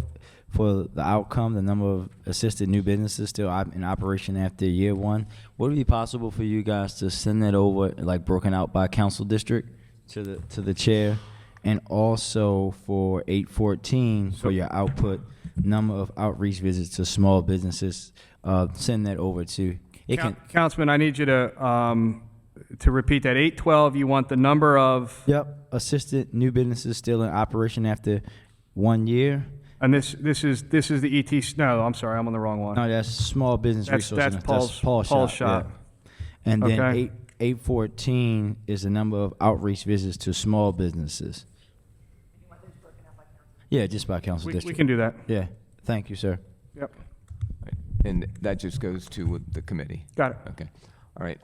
for the outcome, the number of assisted new businesses still in operation after year one, would it be possible for you guys to send that over, like broken out by council district, to the chair? And also for 814, for your output, number of outreach visits to small businesses, send that over to. Councilman, I need you to repeat that. 812, you want the number of? Yep, assisted new businesses still in operation after 1 year. And this is the ET. No, I'm sorry, I'm on the wrong one. No, that's small business resources. That's Paul's shop. Yeah. And then Okay. 814 is the number of outreach visits to small businesses. Yeah, just by council We district. can do that. Yeah, thank you, sir. Yep. And that just goes to the committee. Got it. Okay. All right.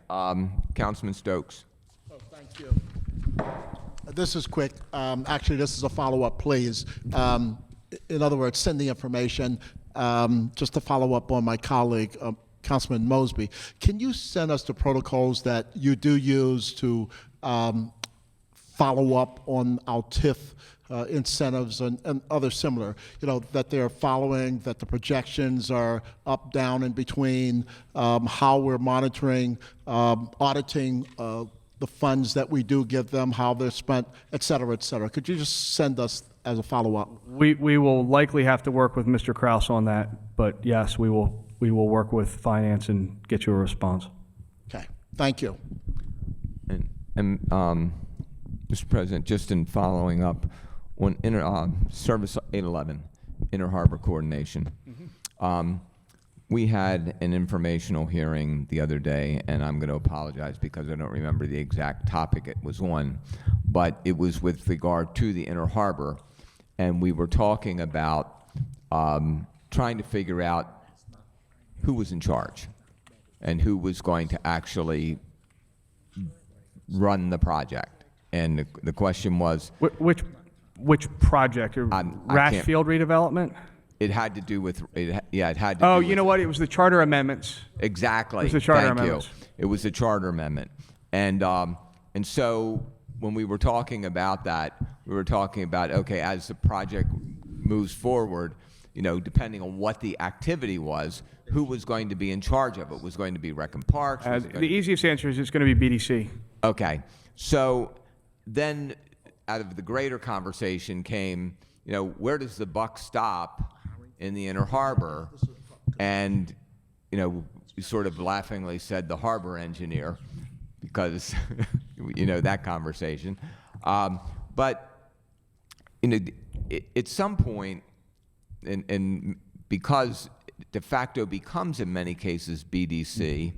Councilman Stokes. Oh, thank you. This is quick. Actually, this is a follow-up, please. In other words, send the information. Just to follow up on my colleague, Councilman Mosby, can you send us the protocols that you do use to follow up on our TIF incentives and other similar, you know, that they're following, that the projections are up, down, in between, how we're monitoring, auditing the funds that we do give them, how they're spent, et cetera, et cetera. Could you just send us as a follow-up? We will likely have to work with Mr. Kraus on that, but yes, we will work with finance and get you a response. Okay, thank you. And Mr. President, just in following up on Service 811, Inter Harbor Coordination. We had an informational hearing the other day, and I'm going to apologize because I don't remember the exact topic it was on, but it was with regard to the Inner Harbor, and we were talking about trying to figure out who was in charge and who was going to actually run the project. And the question was, Which project? I Rash can't- Field redevelopment? it had to do with, it had to Oh, do you with know what? It was the charter amendments. Exactly. It was the charter Thank amendments. you. It was the charter amendment. And so when we were talking about that, we were talking about, okay, as the project moves forward, you know, depending on what the activity was, who was going to be in charge of it? Was going to be Rec and Parks? Was it The easiest answer is it's going to be BDC. Okay. So then out of the greater conversation came, you know, where does the buck stop in the Inner Harbor? And, you know, we sort of laughingly said the harbor engineer because, you know, that conversation. But, you know, at some point, and because de facto becomes in many cases BDC,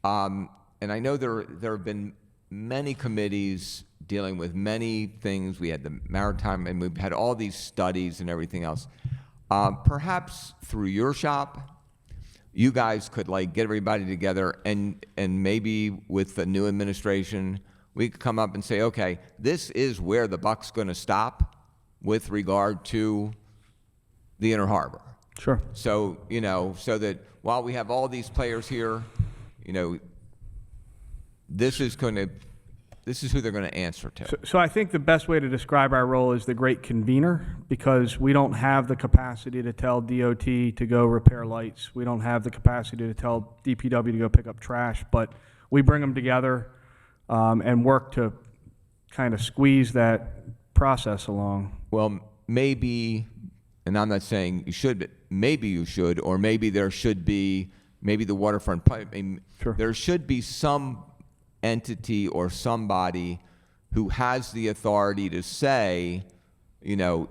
and I know there have been many committees dealing with many things. We had the maritime, and we've had all these studies and everything else. Perhaps through your shop, you guys could like get everybody together, and maybe with the new administration, we could come up and say, okay, this is where the buck's going to stop with regard to the Inner Harbor. Sure. So, you know, so that while we have all these players here, you know, this is who they're going to answer to. So I think the best way to describe our role is the great convener, because we don't have the capacity to tell DOT to go repair lights. We don't have the capacity to tell DPW to go pick up trash, but we bring them together and work to kind of squeeze that process along. Well, maybe, and I'm not saying you should, but maybe you should, or maybe there should be, maybe the waterfront pipe, Sure. There should be some entity or somebody who has the authority to say, you know,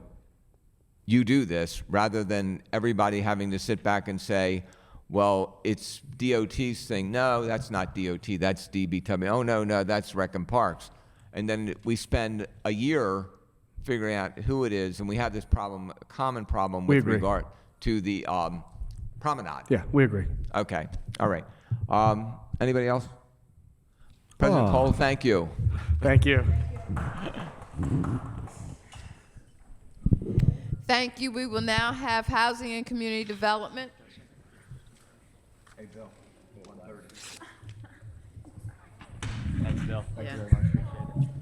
you do this, rather than everybody having to sit back and say, well, it's DOT's thing. No, that's not DOT, that's DBW. Oh, no, that's Rec and Parks. And then we spend a year figuring out who it is, and we have this problem, a common problem We with agree. regard to the promenade. Yeah, we agree. Okay, all right. Anybody else? President Cole, thank you. Thank you. Thank you. We will now have Housing and Community Development. Hey, Bill. 130. Thanks, Bill. Thank Yeah. you very much. Appreciate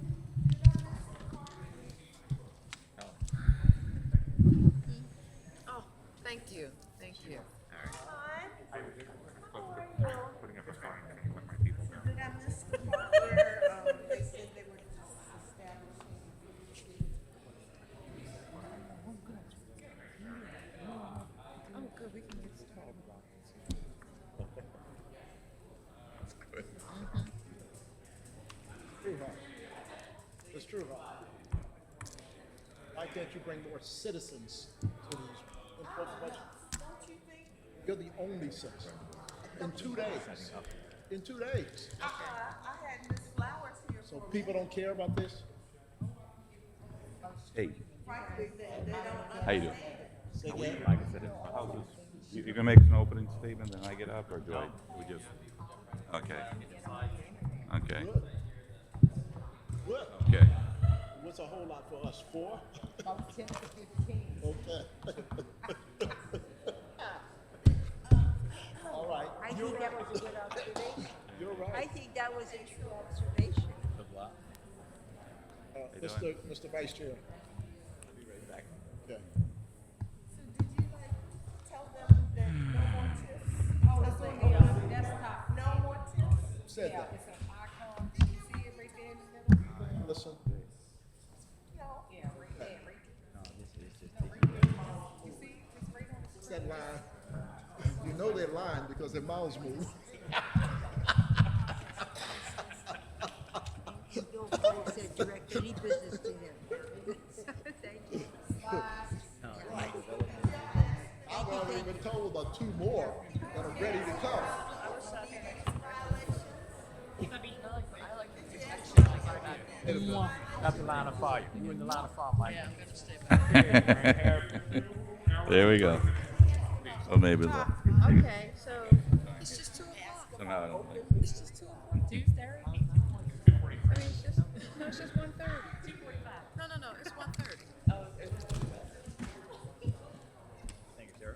it. Oh, thank you. Thank you. It's true, huh? Why can't you bring more citizens to these important questions? Don't you think? You're the only citizen. In 2 days. In 2 days. I had Miss Flowers here. So people don't care about this? Hey, Frankly, they don't how you doing? Say again? Like I said, you gonna make an opening statement, then I get up, or do I, we just, okay. Okay, Good. okay. What's a whole lot for us? 4? About 10 to 15. Okay. All right. I think that was a good observation. You're I right. think that was a true observation. Mr. Vice Chair. I'll be right back. Okay. So did you like tell them that no more tips? Oh, it's on the desktop. No more tips? Said Yeah, that. it's an icon. Did you see it right there in the middle? Listen. No. Yeah, right there, right You see, it's right on the It's that line. You know they're lying because their mouths move. You don't want to direct any business to him. Thank you. I've already been told 2 more that are ready to come. Not the line of fire. You in the line of fire, Mike. Yeah, I'm gonna stay back. There we go. Or maybe the. Okay, so it's just 2 o'clock. Somehow I don't think. It's just 2 o'clock. 2:30? I mean, it's just, no, it's just 1:30. 2:45. No, it's 1:30. Oh, okay. Thank you, Sarah.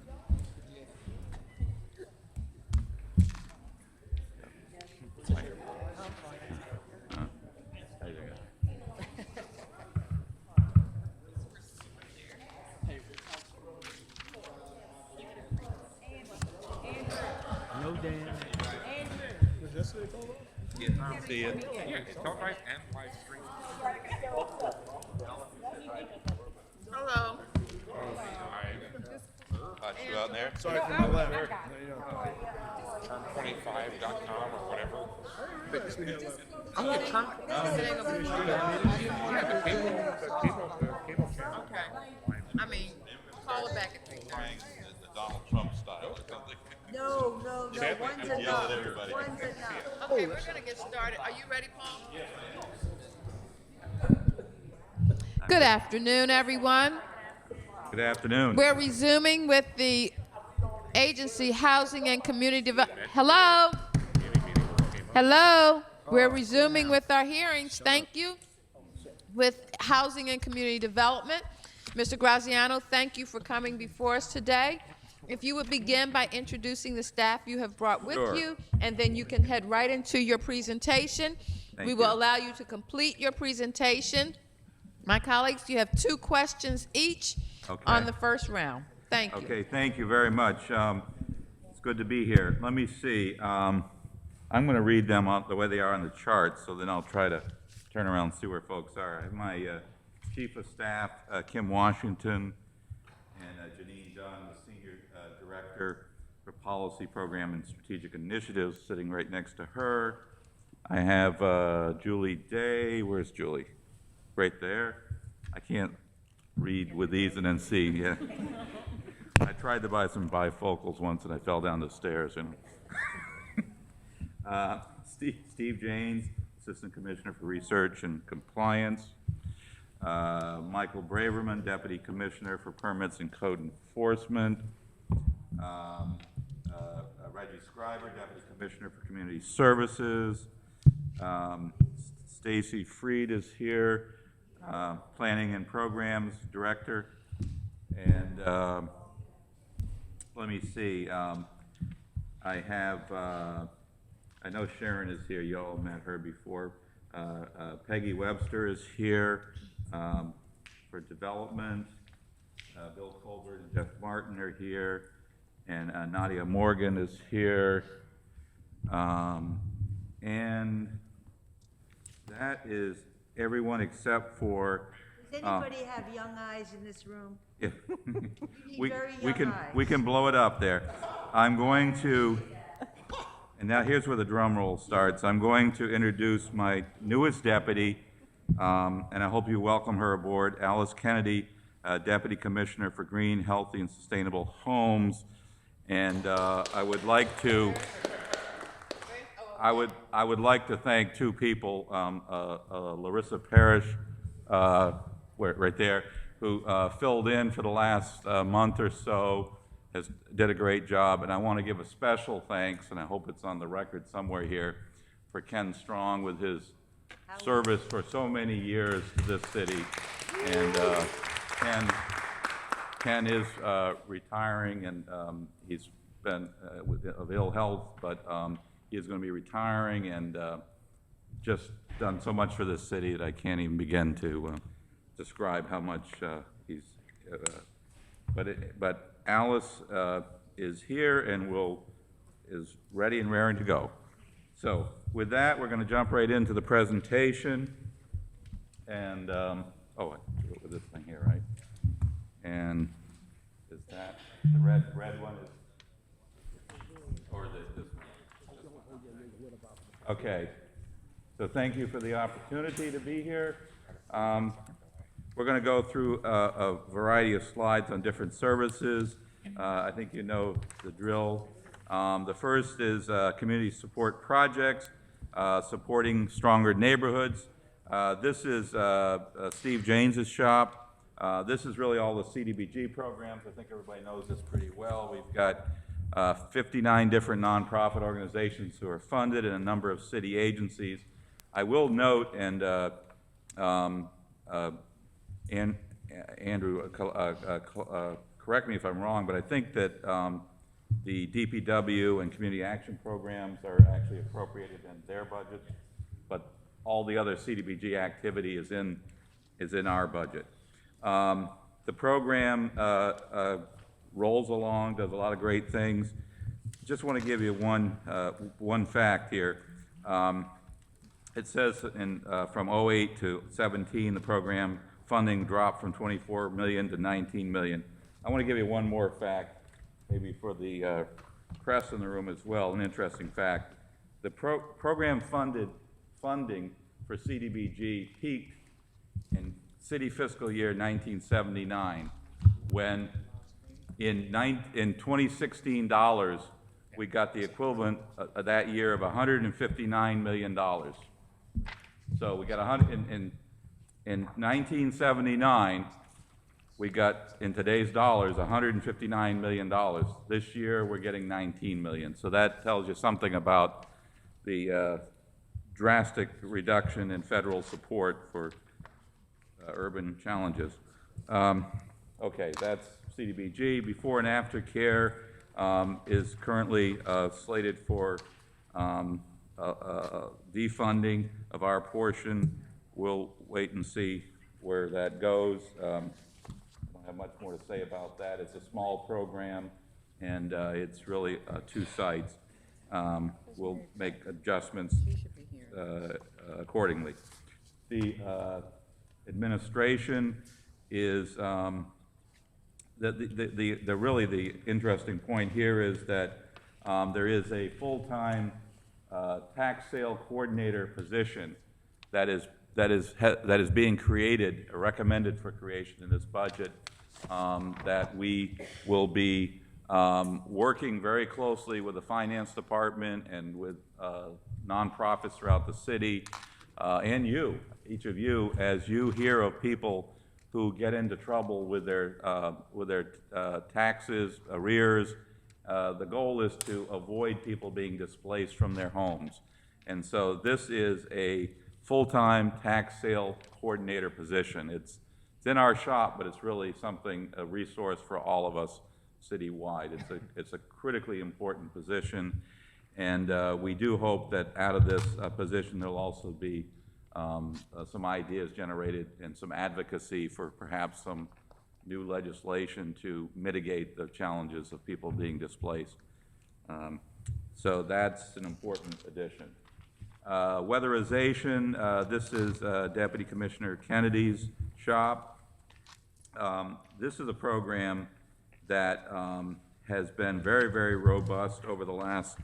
There you go. No, Dan. Was yesterday called off? Yeah, see it. Yeah, it's televised and live streamed. Hello. You out there? Sorry for my left. 25.com or whatever. Oh, the cable channel. Okay. I mean, call it back at 3:30. The Donald Trump style or something. No, one's enough. everybody. One's enough. Okay, we're gonna get started. Are you ready, Paul? Good afternoon, everyone. Good afternoon. We're resuming with the Agency Housing and Community Development. Hello? Hello? We're resuming with our hearings. Thank you. With Housing and Community Development. Mr. Graziano, thank you for coming before us today. If you would begin by introducing the staff you have brought with Sure. you, and then you can head right into your presentation. We will allow you to complete your presentation. My colleagues, you have 2 questions each on the first round. Thank you. Okay, thank you very much. It's good to be here. Let me see. I'm going to read them out the way they are on the chart, so then I'll try to turn around and see where folks are. I have my Chief of Staff, Kim Washington, and Janine Dunn, the Senior Director for Policy Program and Strategic Initiatives, sitting right next to her. I have Julie Day. Where's Julie? Right there. I can't read with these and then see. Yeah. I tried to buy some bifocals once and I fell down the stairs. Steve Janes, Assistant Commissioner for Research and Compliance. Michael Braverman, Deputy Commissioner for Permits and Code Enforcement. Reggie Scriber, Deputy Commissioner for Community Services. Stacy Freed is here, Planning and Programs Director. And let me see, I have, I know Sharon is here, you all met her before. Peggy Webster is here for development. Bill Colbert and Jeff Martin are here. And Nadia Morgan is here. And that is everyone except for. Does anybody have young eyes in this room? Yeah. We we can blow it up there. I'm going to, and now here's where the drum roll starts. I'm going to introduce my newest deputy, and I hope you welcome her aboard, Alice Kennedy, Deputy Commissioner for Green, Healthy, and Sustainable Homes. And I would like to thank 2 people, Larissa Parrish, right there, who filled in for the last month or so, did a great job, and I want to give a special thanks, and I hope it's on the record somewhere here, for Ken Strong with his service for so many years to this city. And Ken is retiring, and he's been of ill health, but he is going to be retiring, and just done so much for this city that I can't even begin to describe how much he's. But Alice is here and is ready and raring to go. So with that, we're going to jump right into the presentation. And I do it with this thing here, right? And is that the red one is, or is it this one? Okay. So thank you for the opportunity to be here. We're going to go through a variety of slides on different services. I think you know the drill. The first is community support projects, supporting stronger neighborhoods. This is Steve James's shop. This is really all the CDBG programs. I think everybody knows this pretty well. We've got 59 different nonprofit organizations who are funded and a number of city agencies. I will note, and Andrew, correct me if I'm wrong, but I think that the DPW and community action programs are actually appropriated in their budget, but all the other CDBG activity is in our budget. The program rolls along, does a lot of great things. Just want to give you one fact here. It says from 08 to 17, the program funding dropped from 24 million to 19 million. I want to give you one more fact, maybe for the press in the room as well, an interesting fact. The program funding for CDBG peaked in city fiscal year 1979, when in 2016 dollars, we got the equivalent of that year of $159 million. So we got in 1979, we got, in today's dollars, $159 million. This year, we're getting 19 million. So that tells you something about the drastic reduction in federal support for urban challenges. Okay, that's CDBG. Before and after care is currently slated for defunding of our portion. We'll wait and see where that goes. I don't have much more to say about that. It's a small program, and it's really 2 sites. We'll make adjustments accordingly. The administration is really the interesting point here is that there is a full-time tax sale coordinator position that is being created, recommended for creation in this budget, that we will be working very closely with the finance department and with nonprofits throughout the city, and each of you, as you hear of people who get into trouble with their taxes, arrears. The goal is to avoid people being displaced from their homes. And so this is a full-time tax sale coordinator position. It's in our shop, but it's really a resource for all of us citywide. It's a critically important position, and we do hope that out of this position there'll also be some ideas generated and some advocacy for perhaps some new legislation to mitigate the challenges of people being displaced. So that's an important addition. Weatherization, this is Deputy Commissioner Kennedy's shop. This is a program that has been very, very robust over the last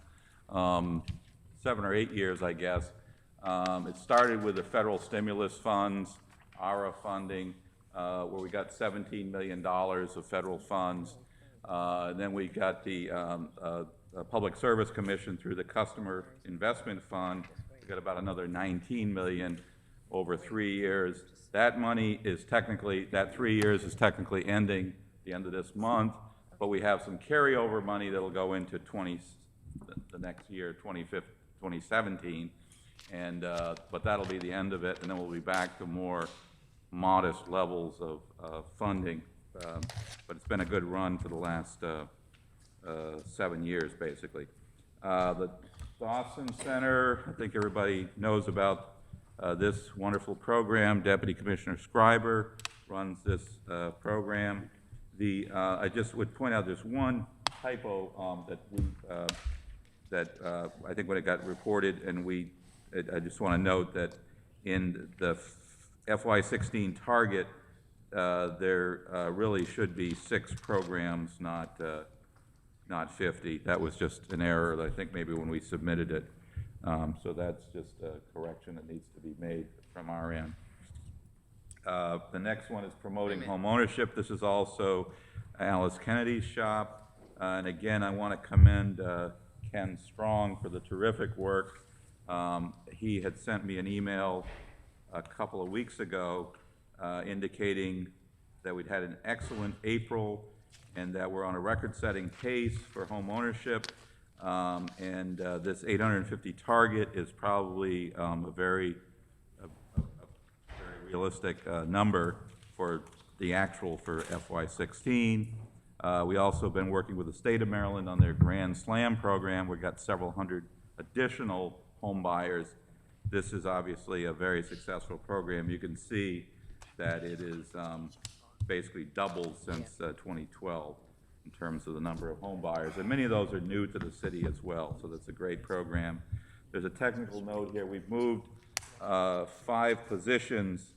7 or 8 years, I guess. It started with the federal stimulus funds, ARA funding, where we got $17 million of federal funds. Then we got the Public Service Commission through the Customer Investment Fund. We got about another $19 million over 3 years. That money is that 3 years is technically ending the end of this month, but we have some carryover money that'll go into the next year, 2017. But that'll be the end of it, and then we'll be back to more modest levels of funding. But it's been a good run for the last 7 years, basically. The Dawson Center, I think everybody knows about this wonderful program. Deputy Commissioner Scriber runs this program. I just would point out there's one typo that I think when it got reported, and I just want to note that in the FY16 target, there really should be 6 programs, not 50. That was just an error, I think, maybe when we submitted it. So that's just a correction that needs to be made from our end. The next one is promoting home ownership. This is also Alice Kennedy's shop. And again, I want to commend Ken Strong for the terrific work. He had sent me an email a couple of weeks ago indicating that we'd had an excellent April and that we're on a record-setting pace for home ownership. This 850 target is probably a very realistic number for the actual for FY16. We also been working with the state of Maryland on their Grand Slam program. We've got several hundred additional home buyers. This is obviously a very successful program. You can see that it is basically doubled since 2012 in terms of the number of home buyers. And many of those are new to the city as well, so that's a great program. There's a technical note here. We've moved 5 positions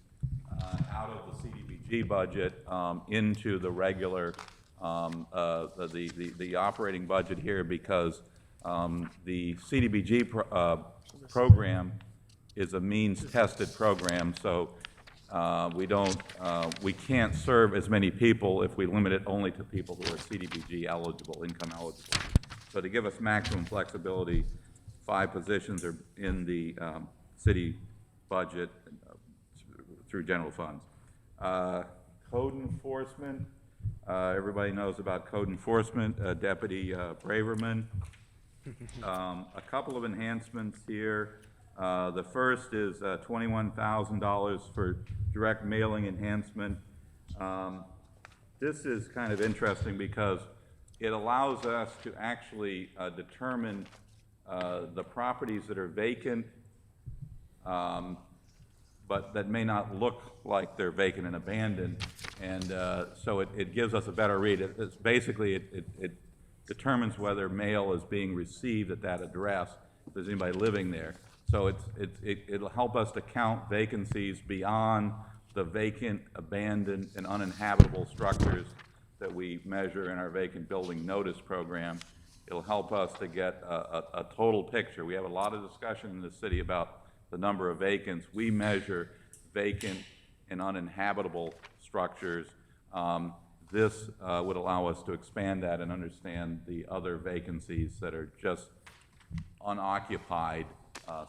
out of the CDBG budget into the regular, the operating budget here because the CDBG program is a means-tested program, so we can't serve as many people if we limit it only to people who are CDBG eligible, income eligible. So to give us maximum flexibility, 5 positions are in the city budget through general funds. Code enforcement, everybody knows about code enforcement, Deputy Braverman. A couple of enhancements here. The first is $21,000 for direct mailing enhancement. This is kind of interesting because it allows us to actually determine the properties that are vacant, but that may not look like they're vacant and abandoned. And so it gives us a better read. It's basically, it determines whether mail is being received at that address, if there's anybody living there. So it'll help us to count vacancies beyond the vacant, abandoned, and uninhabitable structures that we measure in our vacant building notice program. It'll help us to get a total picture. We have a lot of discussion in the city about the number of vacants. We measure vacant and uninhabitable structures. This would allow us to expand that and understand the other vacancies that are just unoccupied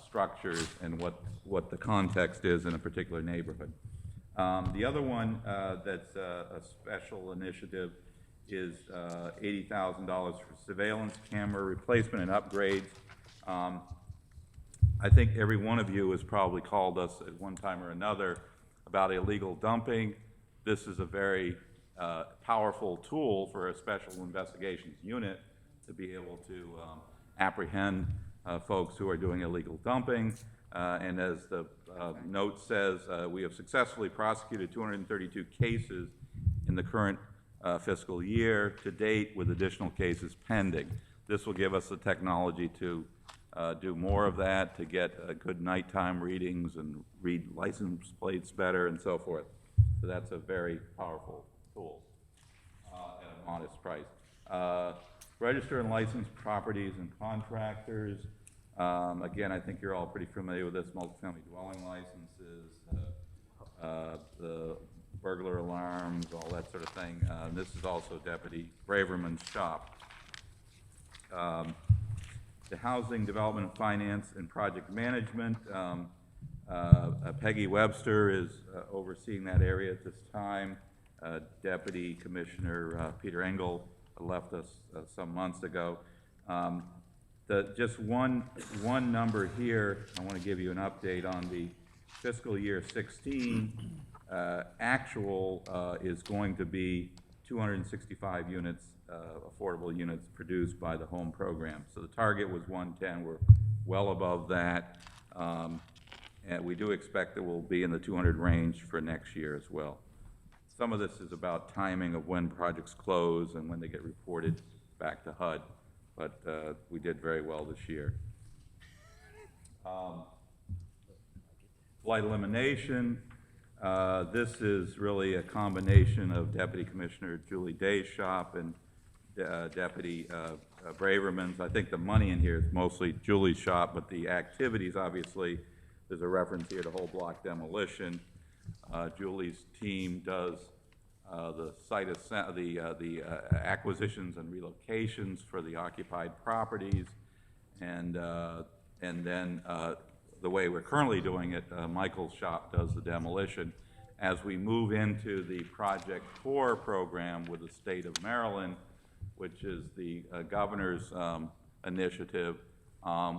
structures and what the context is in a particular neighborhood. The other one that's a special initiative is $80,000 for surveillance camera replacement and upgrades. I think every one of you has probably called us at one time or another about illegal dumping. This is a very powerful tool for a special investigations unit to be able to apprehend folks who are doing illegal dumping. And as the note says, we have successfully prosecuted 232 cases in the current fiscal year to date, with additional cases pending. This will give us the technology to do more of that, to get good nighttime readings and read license plates better and so forth. So that's a very powerful tool at a modest price. Register and license properties and contractors. Again, I think you're all pretty familiar with this, multifamily dwelling licenses, the burglar alarms, all that sort of thing. This is also Deputy Braverman's shop. The Housing Development, Finance, and Project Management. Peggy Webster is overseeing that area at this time. Deputy Commissioner Peter Engel left us some months ago. Just one number here, I want to give you an update on the fiscal year 16. Actual is going to be 265 units, affordable units produced by the home program. So the target was 110. We're well above that. And we do expect that we'll be in the 200 range for next year as well. Some of this is about timing of when projects close and when they get reported back to HUD, but we did very well this year. Blight elimination. This is really a combination of Deputy Commissioner Julie Day's shop and Deputy Braverman's. I think the money in here is mostly Julie's shop, but the activities, obviously, there's a reference here to whole block demolition. Julie's team does the site the acquisitions and relocations for the occupied properties, and then the way we're currently doing it, Michael's shop does the demolition. As we move into the Project 4 program with the state of Maryland, which is the governor's initiative,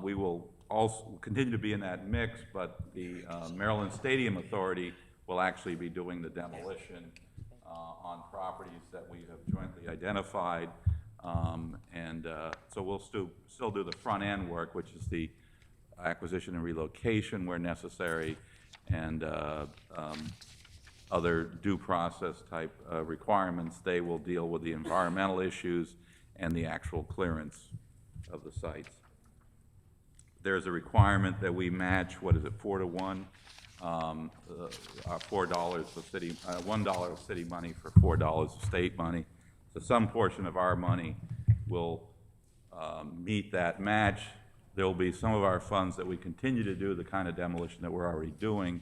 we will also continue to be in that mix, but the Maryland Stadium Authority will actually be doing the demolition on properties that we have jointly identified. So we'll still do the front end work, which is the acquisition and relocation where necessary, and other due process type requirements. They will deal with the environmental issues and the actual clearance of the sites. There's a requirement that we match, what is it, 4 to 1? $4 of city, $1 of city money for $4 of state money. So some portion of our money will meet that match. There will be some of our funds that we continue to do the kind of demolition that we're already doing,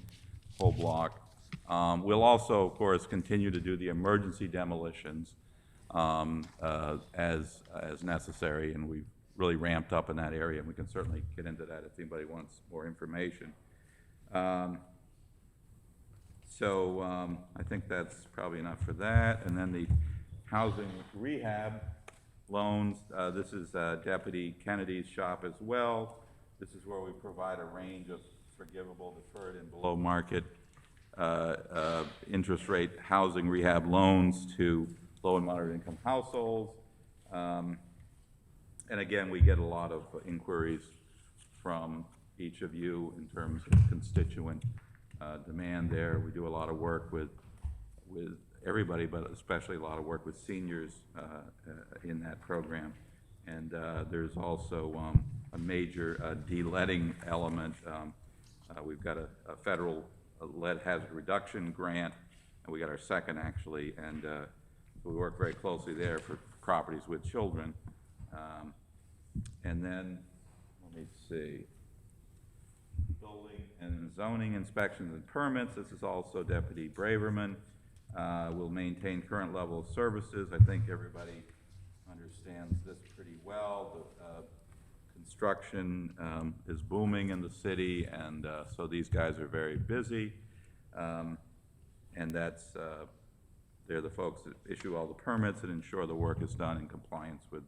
whole block. We'll also, of course, continue to do the emergency demolitions as necessary, and we've really ramped up in that area, and we can certainly get into that if anybody wants more information. I think that's probably enough for that. And then the housing rehab loans, this is Deputy Kennedy's shop as well. This is where we provide a range of forgivable, deferred, and below market interest rate housing rehab loans to low and moderate income households. And again, we get a lot of inquiries from each of you in terms of constituent demand there. We do a lot of work with everybody, but especially a lot of work with seniors in that program. And there's also a major de-leading element. We've got a federal lead hazard reduction grant, and we got our second actually, and we work very closely there for properties with children. And then, let me see, building and zoning inspections and permits. This is also Deputy Braverman. Will maintain current level of services. I think everybody understands this pretty well. The construction is booming in the city, and so these guys are very busy. And that's, they're the folks that issue all the permits and ensure the work is done in compliance with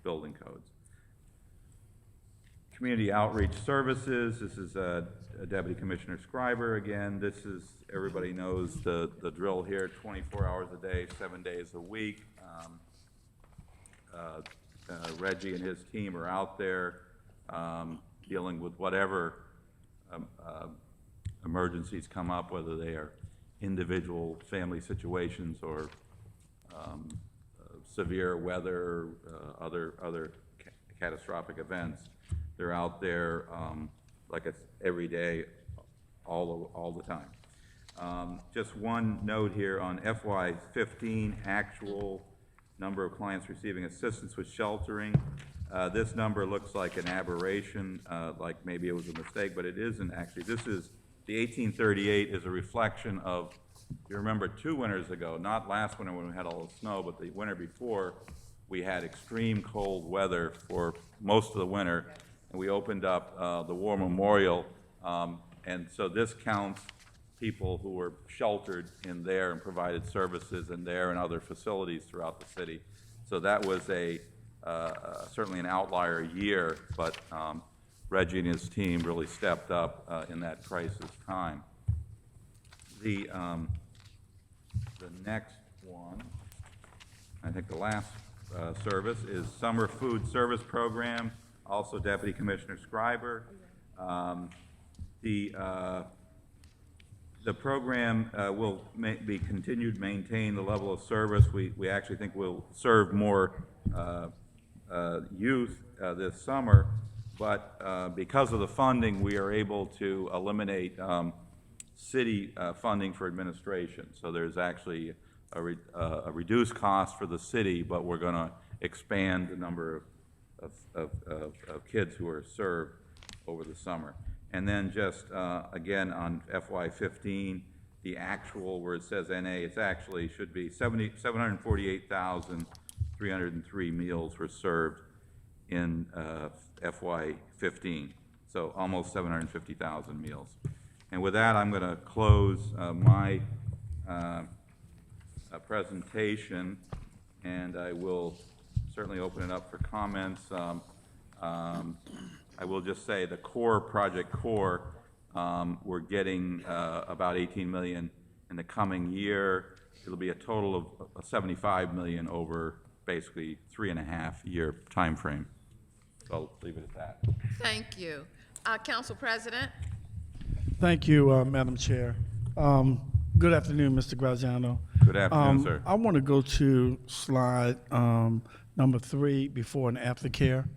building codes. Community outreach services, this is Deputy Commissioner Scriber again. This is, everybody knows the drill here, 24 hours a day, 7 days a week. Reggie and his team are out there dealing with whatever emergencies come up, whether they are individual family situations or severe weather, other catastrophic events. They're out there like it's every day, all the time. Just one note here on FY15 actual number of clients receiving assistance with sheltering. This number looks like an aberration, like maybe it was a mistake, but it isn't actually. This is, the 1838 is a reflection of, you remember 2 winters ago, not last winter when we had all the snow, but the winter before, we had extreme cold weather for most of the winter, and we opened up the War Memorial, and so this counts people who were sheltered in there and provided services in there and other facilities throughout the city. So that was certainly an outlier year, but Reggie and his team really stepped up in that crisis time. The next one, I think the last service, is Summer Food Service Program, also Deputy Commissioner Scriber. The program will be continued to maintain the level of service. We actually think we'll serve more youth this summer, but because of the funding, we are able to eliminate city funding for administration. So there's actually a reduced cost for the city, but we're going to expand the number of kids who are served over the summer. And then just, again, on FY15, the actual, where it says NA, it's actually should be 748,303 meals were served in FY15, so almost 750,000 meals. And with that, I'm going to close my presentation, and I will certainly open it up for comments. I will just say the Project Core, we're getting about 18 million in the coming year. It'll be a total of 75 million over basically 3.5-year time frame. So I'll leave it at that. Thank you. Council President? Thank you, Madam Chair. Good afternoon, Mr. Graziano. Good afternoon, sir. I want to go to slide number 3, before and after care.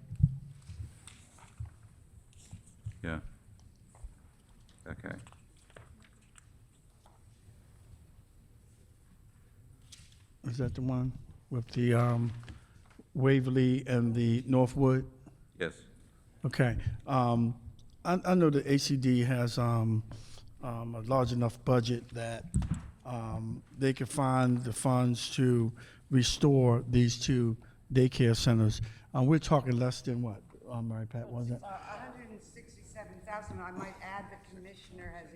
Yeah. Okay. Is that the one with the Waverly and the Northwood? Yes. Okay. I know that ACD has a large enough budget that they can find the funds to restore these 2 daycare centers. We're talking less than what, Mary Pat, was it? 167,000. I might add the commissioner has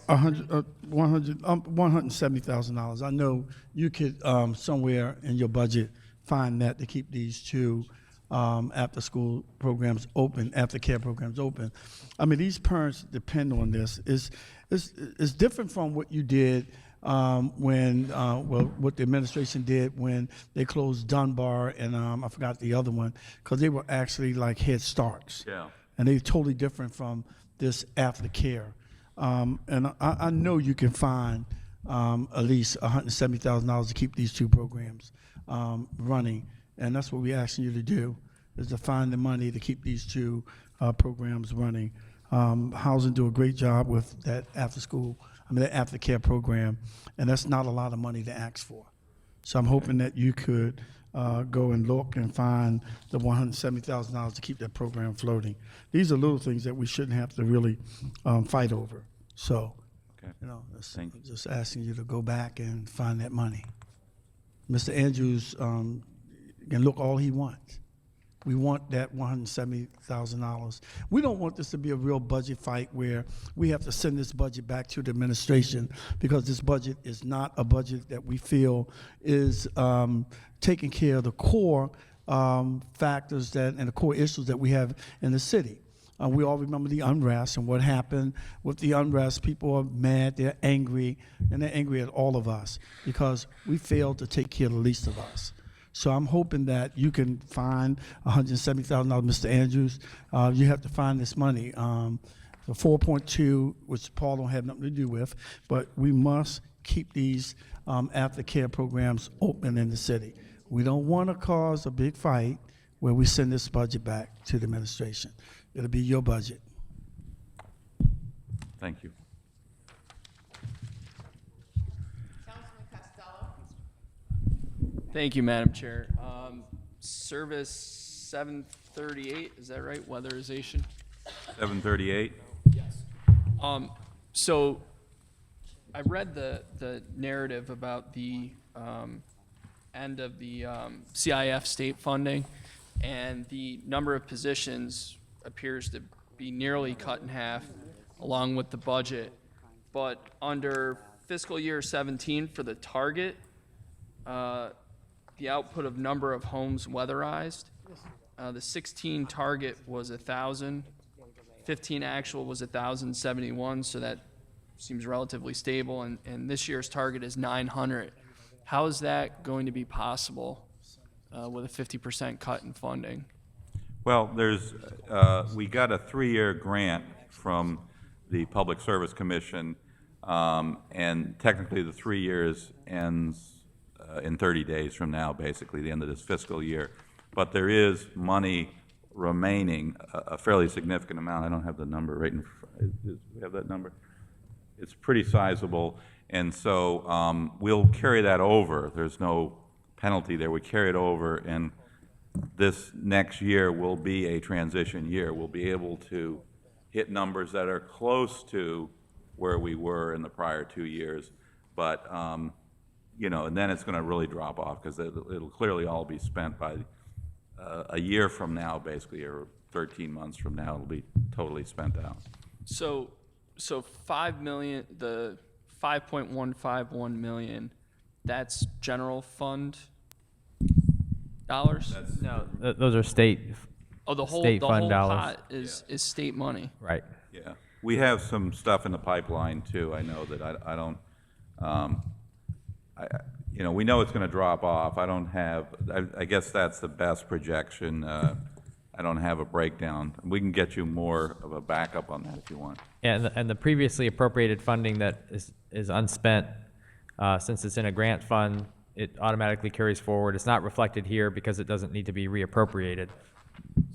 $170,000. I know you could somewhere in your budget find that to keep these 2 after-school programs open, after-care programs open. I mean, these parents depend on this. It's different from what you did what the administration did when they closed Dunbar and I forgot the other one, because they were actually like Head Starts. Yeah. And they're totally different from this aftercare. And I know you can find at least $170,000 to keep these 2 programs running. And that's what we're asking you to do, is to find the money to keep these 2 programs running. Housing do a great job with that that aftercare program, and that's not a lot of money to ask for. So I'm hoping that you could go and look and find the $170,000 to keep that program floating. These are little things that we shouldn't have to really fight over. So, Okay. I'm just asking you to go back and find that money. Mr. Andrews can look all he wants. We want that $170,000. We don't want this to be a real budget fight where we have to send this budget back to the administration, because this budget is not a budget that we feel is taking care of the core factors and the core issues that we have in the city. We all remember the unrest and what happened with the unrest. People are mad, they're angry, and they're angry at all of us because we failed to take care of the least of us. So I'm hoping that you can find $170,000, Mr. Andrews. You have to find this money. The 4.2, which Paul don't have nothing to do with, but we must keep these aftercare programs open in the city. We don't want to cause a big fight where we send this budget back to the administration. It'll be your budget. Thank you. Councilman Costello? Thank you, Madam Chair. Service 738, is that right? Weatherization? 738. So I read the narrative about the end of the CIF state funding, and the number of positions appears to be nearly cut in half along with the budget. But under fiscal year 17 for the target, the output of number of homes weatherized, the 16 target was 1,000, 15 actual was 1,071, so that seems relatively stable, and this year's target is 900. How is that going to be possible with a 50% cut in funding? Well, we got a 3-year grant from the Public Service Commission, and technically the 3 years ends in 30 days from now, basically, the end of this fiscal year. But there is money remaining, a fairly significant amount. I don't have the number right in front. Do we have that number? It's pretty sizable, and so we'll carry that over. There's no penalty there. We carry it over, and this next year will be a transition year. We'll be able to hit numbers that are close to where we were in the prior 2 years. But, and then it's going to really drop off because it'll clearly all be spent by a year from now, basically, or 13 months from now, it'll be totally spent out. So 5 million, the 5.151 million, that's general fund dollars? No, those are state. The whole fund dollars. pot is state money. Right. Yeah, we have some stuff in the pipeline too. I know that I don't, we know it's going to drop off. I don't have, I guess that's the best projection. I don't have a breakdown. We can get you more of a backup on that if you want. Yeah, and the previously appropriated funding that is unspent, since it's in a grant fund, it automatically carries forward. It's not reflected here because it doesn't need to be reappropriated.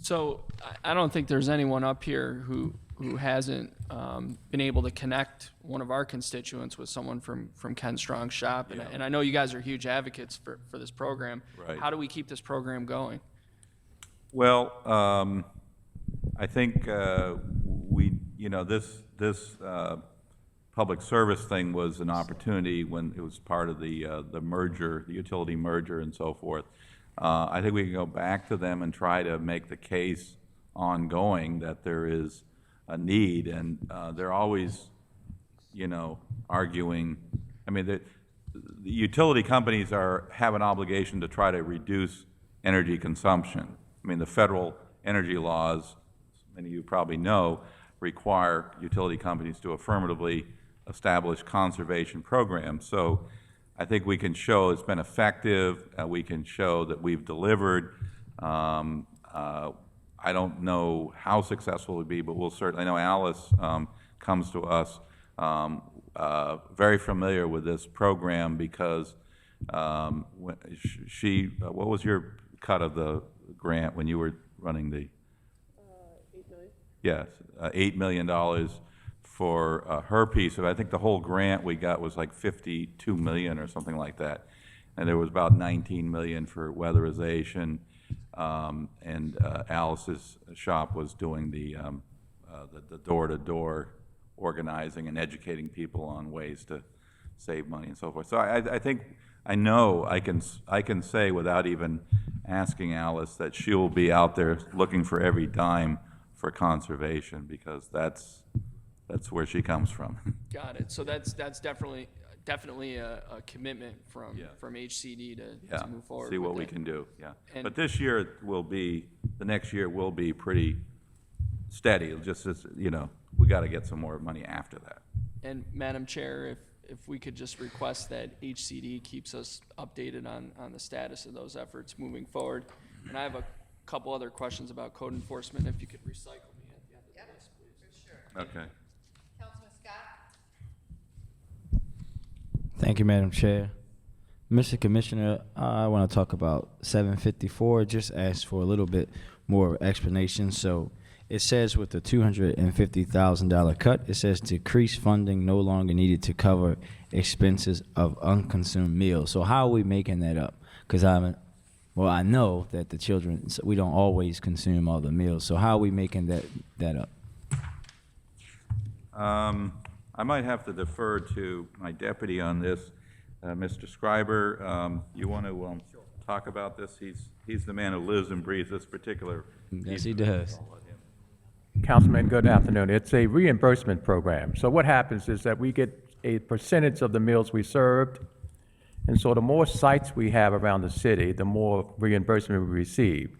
So I don't think there's anyone up here who hasn't been able to connect one of our constituents with someone from Ken Strong's shop. And I know you guys are huge advocates for this program. Right. How do we keep this program going? Well, I think this public service thing was an opportunity when it was part of the merger, the utility merger and so forth. I think we can go back to them and try to make the case ongoing that there is a need, and they're always, arguing. I mean, the utility companies have an obligation to try to reduce energy consumption. I mean, the federal energy laws, many of you probably know, require utility companies to affirmatively establish conservation programs. So I think we can show it's been effective. We can show that we've delivered. I don't know how successful it would be, but we'll certainly. I know Alice comes to us very familiar with this program because what was your cut of the grant when you were running the? 8 million. Yes, $8 million for her piece of it. I think the whole grant we got was like 52 million or something like that, and there was about 19 million for weatherization, and Alice's shop was doing the door-to-door organizing and educating people on ways to save money and so forth. So I think I know I can say without even asking Alice that she will be out there looking for every dime for conservation because that's where she comes from. Got it. So that's definitely a commitment from HCD to move forward. See what with we it. can do. Yeah, And- but this year the next year will be pretty steady. It'll just we got to get some more money after that. And Madam Chair, if we could just request that HCD keeps us updated on the status of those efforts moving forward. And I have a couple other questions about code enforcement, if you could recycle me at the end of this, please. For sure. Okay. Councilman Scott? Thank you, Madam Chair. Mr. Commissioner, I want to talk about 754. Just ask for a little bit more explanation. So it says with the $250,000 cut, it says decreased funding no longer needed to cover expenses of unconsumed meals. So how are we making that up? Because I know that the children, we don't always consume all the meals. So how are we making that up? I might have to defer to my deputy on this. Mr. Schreiber, you want to talk about this? He's the man who lives and breathes this particular. Yes, he does. Councilman, good afternoon. It's a reimbursement program. So what happens is that we get a percentage of the meals we served, and so the more sites we have around the city, the more reimbursement we receive.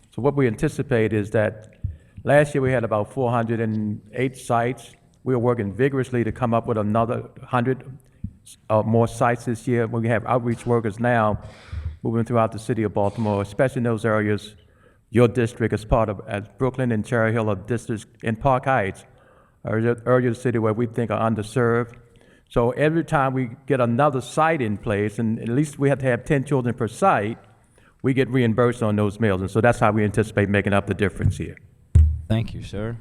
So what we anticipate is that last year we had about 408 sites. We are working vigorously to come up with another 100 more sites this year. We have outreach workers now moving throughout the city of Baltimore, especially in those areas. Your district is part of, as Brooklyn and Cherry Hill are districts in Park Heights, areas of the city where we think are underserved. So every time we get another site in place, and at least we have to have 10 children per site, we get reimbursed on those meals. And so that's how we anticipate making up the difference here. Thank you, sir.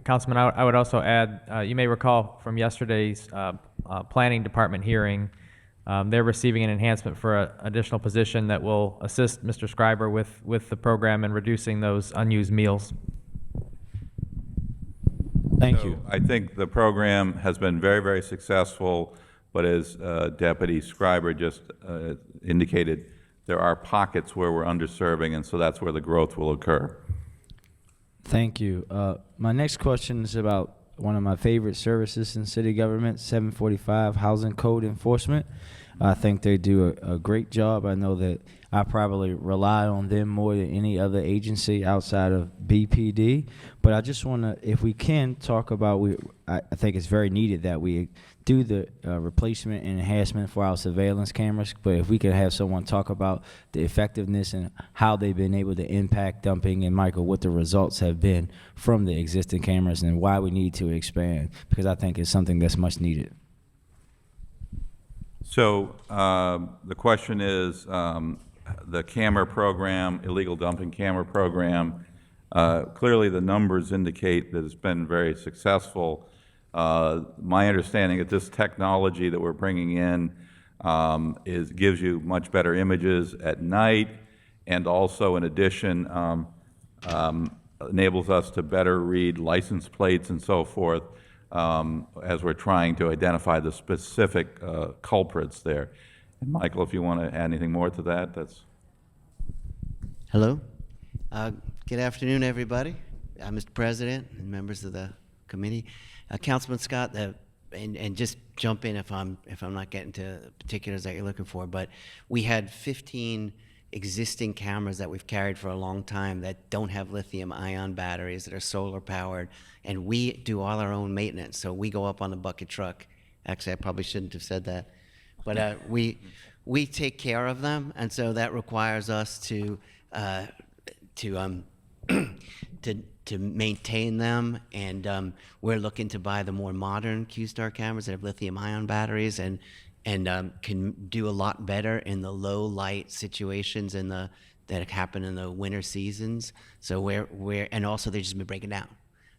Councilman, I would also add, you may recall from yesterday's planning department hearing, they're receiving an enhancement for an additional position that will assist Mr. Schreiber with the program and reducing those unused meals. Thank So you. I think the program has been very, very successful, but as Deputy Scriber just indicated, there are pockets where we're underserving, and so that's where the growth will occur. Thank you. My next question is about one of my favorite services in city government, 745 Housing Code Enforcement. I think they do a great job. I know that I probably rely on them more than any other agency outside of BPD. But I just want to, if we can, talk about, I think it's very needed that we do the replacement and enhancement for our surveillance cameras. But if we could have someone talk about the effectiveness and how they've been able to impact dumping, and Michael, what the results have been from the existing cameras and why we need to expand, because I think it's something that's much needed. So the question is, the camera program, illegal dumping camera program, clearly the numbers indicate that it's been very successful. My understanding that this technology that we're bringing in gives you much better images at night, and also in addition enables us to better read license plates and so forth, as we're trying to identify the specific culprits there. And Michael, if you want to add anything more to that, that's... Hello. Good afternoon, everybody. Mr. President and members of the committee. Councilman Scott, and just jump in if I'm not getting to the particulars that you're looking for, but we had 15 existing cameras that we've carried for a long time that don't have lithium-ion batteries, that are solar-powered, and we do all our own maintenance. So we go up on the bucket truck. Actually, I probably shouldn't have said that. But we take care of them, and so that requires us to maintain them, and we're looking to buy the more modern Q-Star cameras that have lithium-ion batteries and can do a lot better in the low light situations that happen in the winter seasons. So and also they've just been breaking down,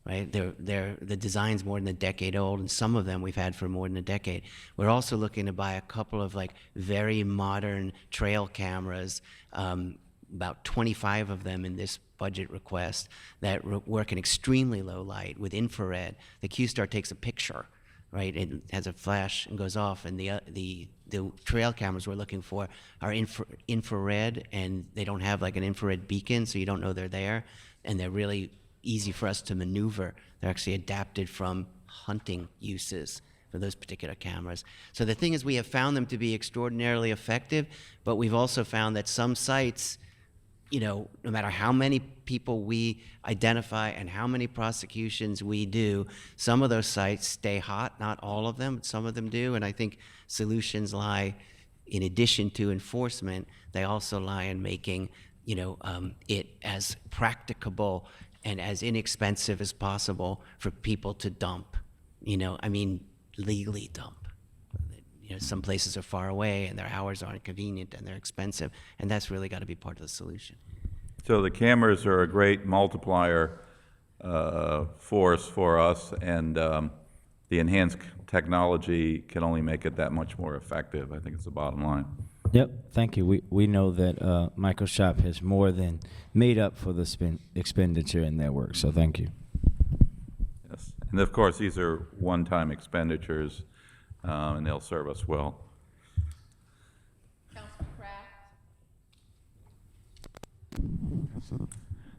right? The design's more than a decade old, and some of them we've had for more than a decade. We're also looking to buy a couple of very modern trail cameras, about 25 of them in this budget request, that work in extremely low light with infrared. The Q-Star takes a picture, right? It has a flash and goes off, and the trail cameras we're looking for are infrared, and they don't have an infrared beacon, so you don't know they're there, and they're really easy for us to maneuver. They're actually adapted from hunting uses for those particular cameras. So the thing is, we have found them to be extraordinarily effective, but we've also found that some sites, no matter how many people we identify and how many prosecutions we do, some of those sites stay hot. Not all of them, but some of them do. And I think solutions lie, in addition to enforcement, they also lie in making it as practicable and as inexpensive as possible for people to dump. Legally dump. Some places are far away and their hours aren't convenient and they're expensive, and that's really got to be part of the solution. So the cameras are a great multiplier force for us, and the enhanced technology can only make it that much more effective. I think it's the bottom line. Yep, thank you. We know that Michael Shop has more than made up for the expenditure in their work, so thank you. Yes, and of course these are one-time expenditures, and they'll serve us well. Councilman Kraft.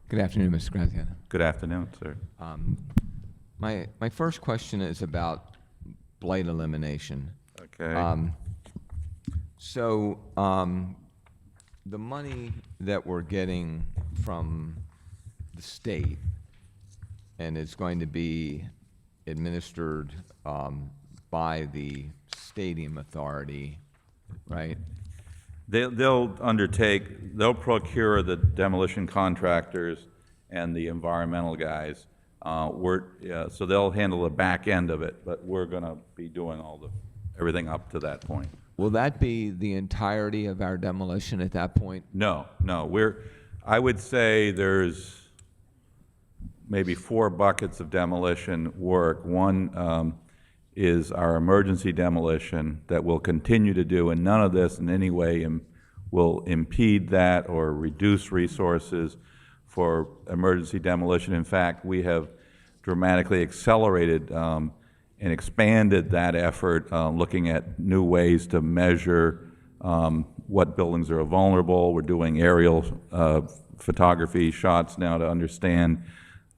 Good afternoon, Mr. Graziano. Good afternoon, sir. My first question is about blight elimination. Okay. So the money that we're getting from the state and is going to be administered by the stadium authority, right? They'll procure the demolition contractors and the environmental guys. So they'll handle the back end of it, but we're going to be doing everything up to that point. Will that be the entirety of our demolition at that point? No. I would say there's maybe 4 buckets of demolition work. One is our emergency demolition that we'll continue to do, and none of this in any way will impede that or reduce resources for emergency demolition. In fact, we have dramatically accelerated and expanded that effort, looking at new ways to measure what buildings are vulnerable. We're doing aerial photography shots now to understand,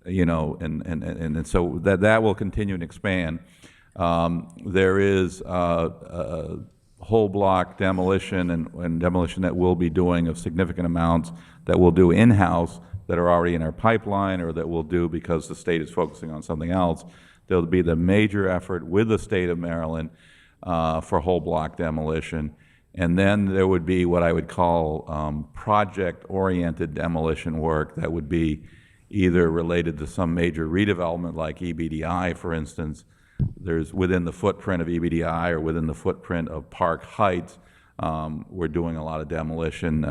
and so that will continue and expand. There is whole block demolition and demolition that we'll be doing of significant amounts that we'll do in-house that are already in our pipeline, or that we'll do because the state is focusing on something else. There'll be the major effort with the state of Maryland for whole block demolition. And then there would be what I would call project-oriented demolition work that would be either related to some major redevelopment like EBDI, for instance. There's within the footprint of EBDI or within the footprint of Park Heights, we're doing a lot of demolition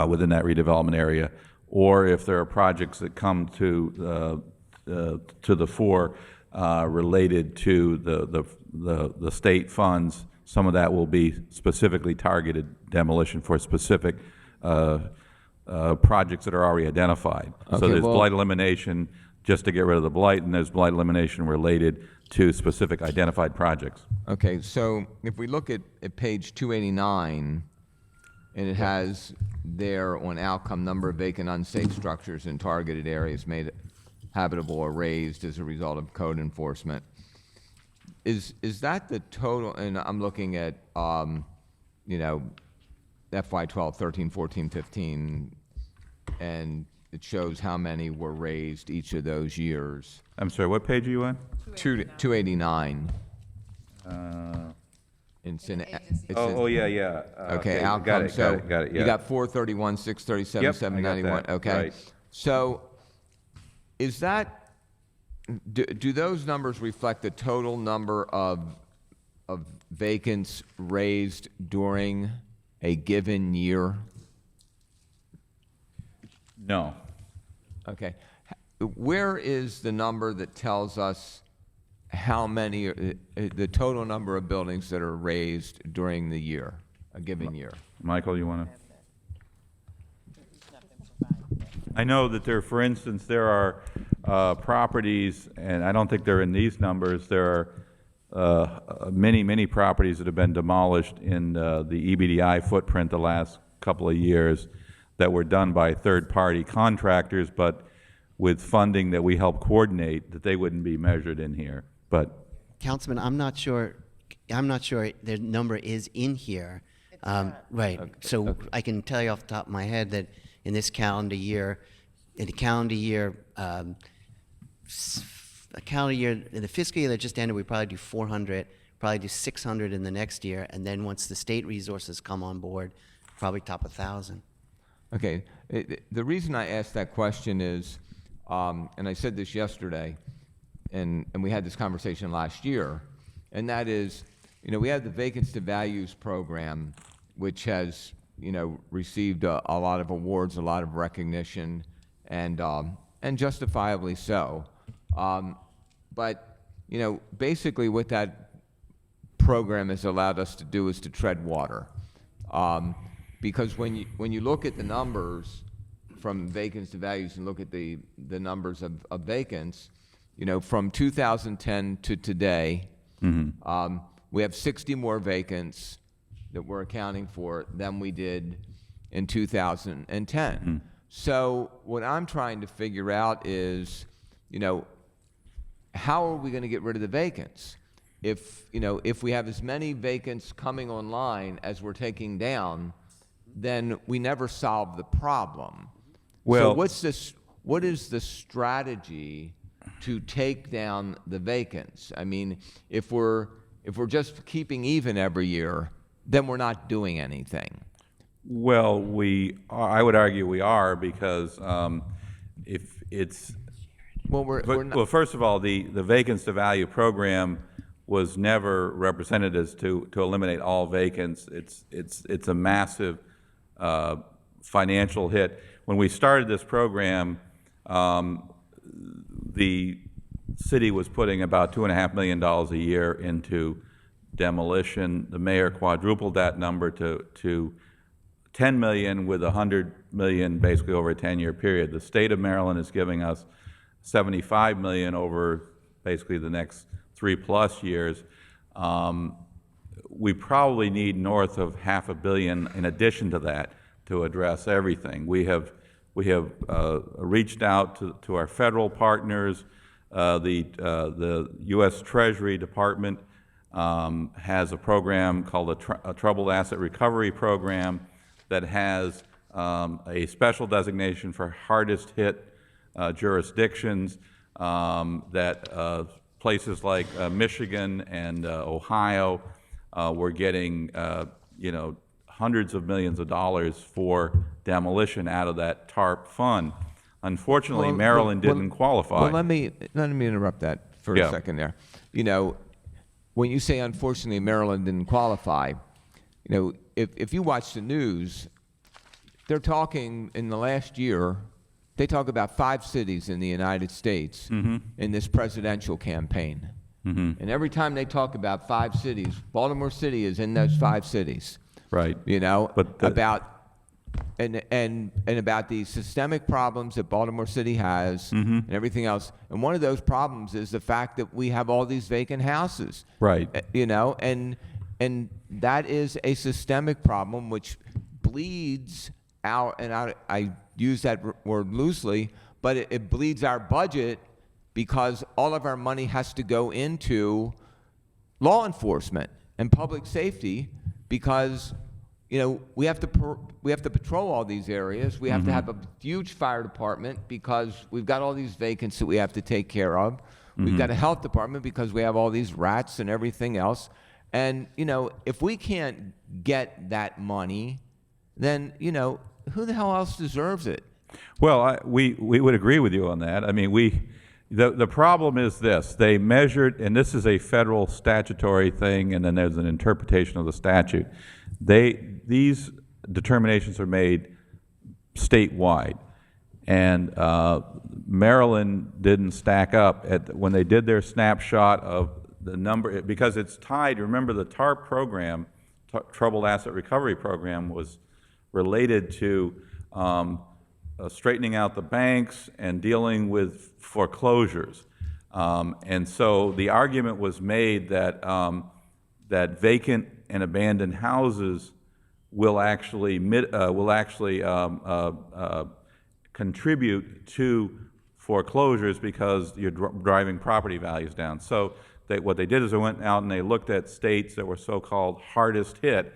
within that redevelopment area. Or if there are projects that come to the fore related to the state funds, some of that will be specifically targeted demolition for specific projects that are already identified. Okay, so there's well, blight elimination just to get rid of the blight, and there's blight elimination related to specific identified projects. Okay, so if we look at page 289, and it has there on outcome number of vacant unsafe structures in targeted areas made habitable or raised as a result of code enforcement. Is that the total? And I'm looking at FY 12, 13, 14, 15, and it shows how many were raised each of those years. I'm sorry, what page are you on? 289. It's in. Yeah. Okay, outcome. Got it. So Yeah. you got 431, 637, Yep, 791. I got that. Okay. Right. So is that, do those numbers reflect the total number of vacants raised during a given year? No. Okay. Where is the number that tells us how many, the total number of buildings that are raised during the year, a given year? Michael, you want to? I know that there, for instance, there are properties, and I don't think they're in these numbers, there are many properties that have been demolished in the EBDI footprint the last couple of years that were done by third-party contractors, but with funding that we help coordinate, that they wouldn't be measured in here. But Councilman, I'm not sure the number is in here. Right. Okay. So I can tell you off the top of my head that in this calendar year, in the fiscal year that just ended, we probably do 400, probably do 600 in the next year, and then once the state resources come on board, probably top 1,000. Okay. The reason I asked that question is, and I said this yesterday, and we had this conversation last year, and that is, we have the Vacancy to Values program, which has, received a lot of awards, a lot of recognition, and justifiably so. But, basically what that program has allowed us to do is to tread water. Because when you look at the numbers from vacants to values and look at the numbers of vacants, from 2010 to today, we have 60 more vacants that we're accounting for than we did in 2010. So what I'm trying to figure out is, how are we going to get rid of the vacants? If we have as many vacants coming online as we're taking down, then we never solve the problem. Well, so what is the strategy to take down the vacants? I mean, if we're just keeping even every year, then we're not doing anything. well, I would argue we are, because if it's well, first of all, the vacants to value program was never represented as to eliminate all vacants. It's a massive financial hit. When we started this program, the city was putting about $2.5 million a year into demolition. The mayor quadrupled that number to $10 million, with $100 million basically over a 10-year period. The state of Maryland is giving us $75 million over basically the next 3+ years. We probably need north of $500 million in addition to that to address everything. We have reached out to our federal partners. The U.S. Treasury Department has a program called a Troubled Asset Recovery Program that has a special designation for hardest hit jurisdictions that places like Michigan and Ohio were getting hundreds of millions of dollars for demolition out of that TARP fund. Unfortunately, Maryland didn't qualify. Well, let me interrupt that for a second there. When you say unfortunately Maryland didn't qualify, if you watch the news, they're talking in the last year, they talk about 5 cities in the United States in this presidential campaign. And every time they talk about 5 cities, Baltimore City is in those 5 cities. Right. But about the systemic problems that Baltimore City has and everything else. And one of those problems is the fact that we have all these vacant houses. Right. And that is a systemic problem which bleeds out, and I use that word loosely, but it bleeds our budget because all of our money has to go into law enforcement and public safety because we have to patrol all these areas. We have to have a huge fire department because we've got all these vacants that we have to take care of. We've got a health department because we have all these rats and everything else. And if we can't get that money, then who the hell else deserves it? Well, we would agree with you on that. I mean, the problem is this. They measured, and this is a federal statutory thing, and then there's an interpretation of the statute. These determinations are made statewide, and Maryland didn't stack up when they did their snapshot of the number, because it's tied. Remember, the TARP program, Troubled Asset Recovery Program, was related to straightening out the banks and dealing with foreclosures. And so the argument was made that that vacant and abandoned houses will actually contribute to foreclosures because you're driving property values down. So what they did is they went out and they looked at states that were so-called hardest hit.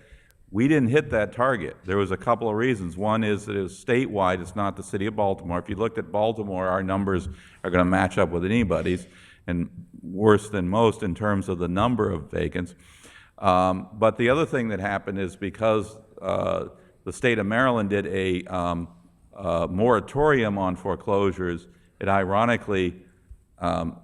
We didn't hit that target. There was a couple of reasons. One is that it was statewide. It's not the city of Baltimore. If you looked at Baltimore, our numbers are going to match up with anybody's, and worse than most in terms of the number of vacants. But the other thing that happened is because the state of Maryland did a moratorium on foreclosures, it ironically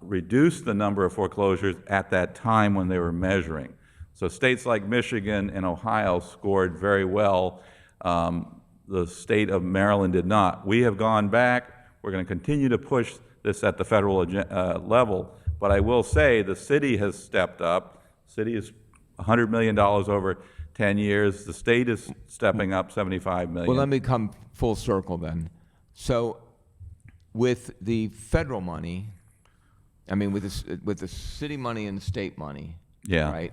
reduced the number of foreclosures at that time when they were measuring. So states like Michigan and Ohio scored very well. The state of Maryland did not. We have gone back. We're going to continue to push this at the federal level. But I will say the city has stepped up. The city is $100 million over 10 years. The state is stepping up $75 million. Well, let me come full circle then. So with the federal money, I mean, with the city money and the state money, right?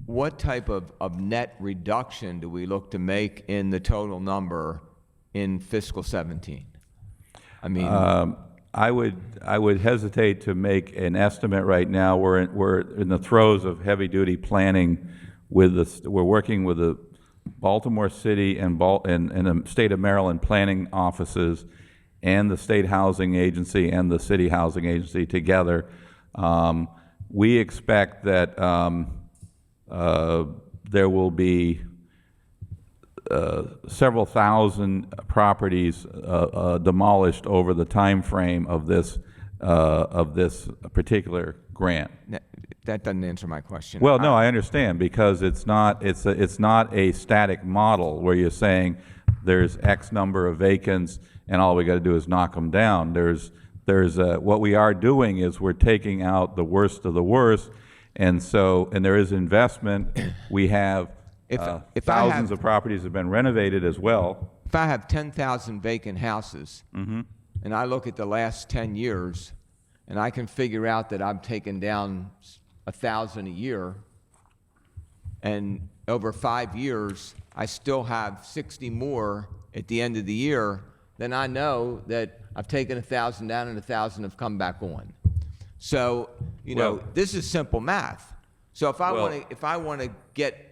What type of net reduction do we look to make in the total number in fiscal 17? I mean, I would hesitate to make an estimate right now. We're in the throes of heavy-duty planning. We're working with the Baltimore City and the state of Maryland planning offices, and the state housing agency and the city housing agency together. We expect that there will be several thousand properties demolished over the time frame of this particular grant. That doesn't answer my question. Well, no, I understand, because it's not a static model where you're saying there's X number of vacants and all we got to do is knock them down. What we are doing is we're taking out the worst of the worst, and there is investment. We have thousands of properties have been renovated as well. If I have 10,000 vacant houses, and I look at the last 10 years, and I can figure out that I'm taking down 1,000 a year, and over 5 years, I still have 60 more at the end of the year, then I know that I've taken 1,000 down and 1,000 have come back on. So, you know, this is simple math. So if I want to get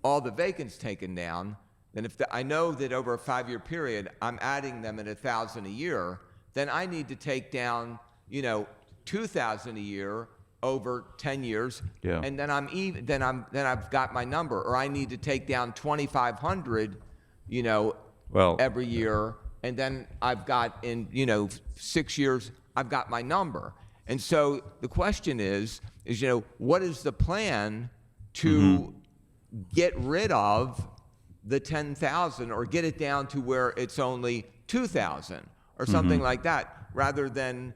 all the vacants taken down, then I know that over a 5-year period, I'm adding them at 1,000 a year, then I need to take down, you know, 2,000 a year over 10 years, and then I've got my number. Or I need to take down 2,500, you know, every year, and then I've got in, you know, 6 years, I've got my number. And so the question is, you know, what is the plan to get rid of the 10,000 or get it down to where it's only 2,000 or something like that, rather than,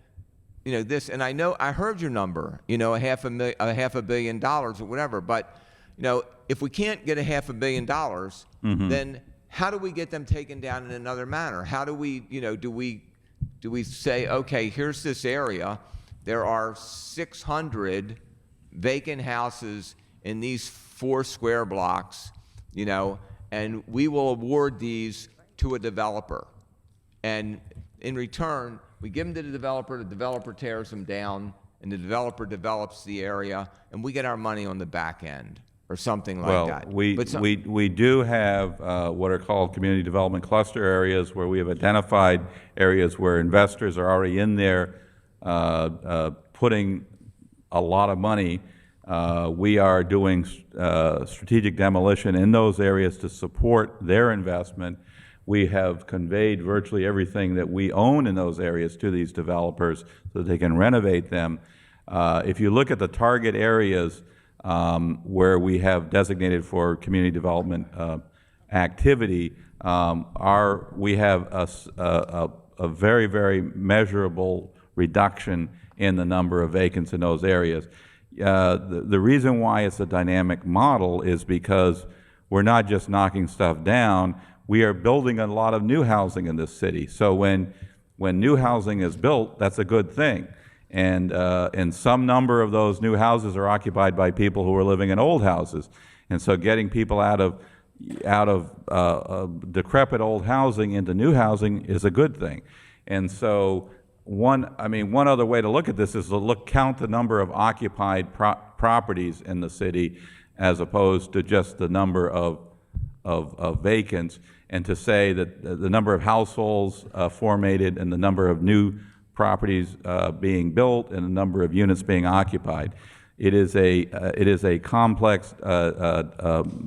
you know, this. And I know I heard your number, you know, $500 million or whatever. But, you know, if we can't get $500 million, then how do we get them taken down in another manner? How do we, you know, do we say, okay, here's this area. There are 600 vacant houses in these 4 square blocks, you know, and we will award these to a developer. And in return, we give them to the developer tears them down, and the developer develops the area, and we get our money on the back end, or something like that. We do have what are called community development cluster areas, where we have identified areas where investors are already in there putting a lot of money. We are doing strategic demolition in those areas to support their investment. We have conveyed virtually everything that we own in those areas to these developers so that they can renovate them. If you look at the target areas where we have designated for community development activity, we have a very, very measurable reduction in the number of vacants in those areas. The reason why it's a dynamic model is because we're not just knocking stuff down, we are building a lot of new housing in this city. So when new housing is built, that's a good thing. And some number of those new houses are occupied by people who are living in old houses. And so getting people out of decrepit old housing into new housing is a good thing. And so one other way to look at this is to count the number of occupied properties in the city as opposed to just the number of vacants, and to say that the number of households formated and the number of new properties being built and the number of units being occupied. It is a complex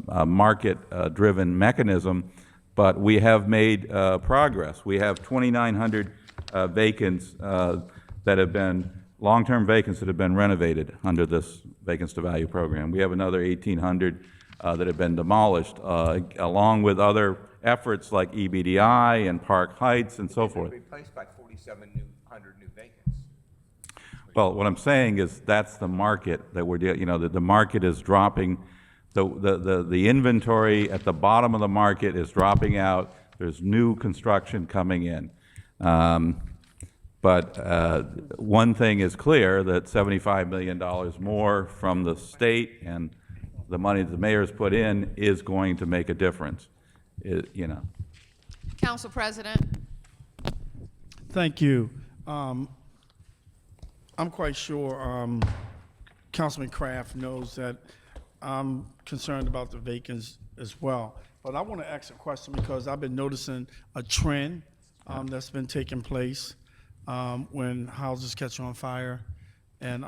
market-driven mechanism, but we have made progress. We have 2,900 vacants that have been long-term vacants that have been renovated under this vacancy to value program. We have another 1,800 that have been demolished, along with other efforts like EBDI and Park Heights and so forth. Replaced by 4,700 new vacants. Well, what I'm saying is that's the market that we're dealing. You know, that the market is dropping. The inventory at the bottom of the market is dropping out. There's new construction coming in. But one thing is clear, that $75 million more from the state and the money that the mayor's put in is going to make a difference. You know. Council President. Thank you. I'm quite sure Councilman Kraft knows that I'm concerned about the vacants as well. But I want to ask a question because I've been noticing a trend that's been taking place when houses catch on fire, and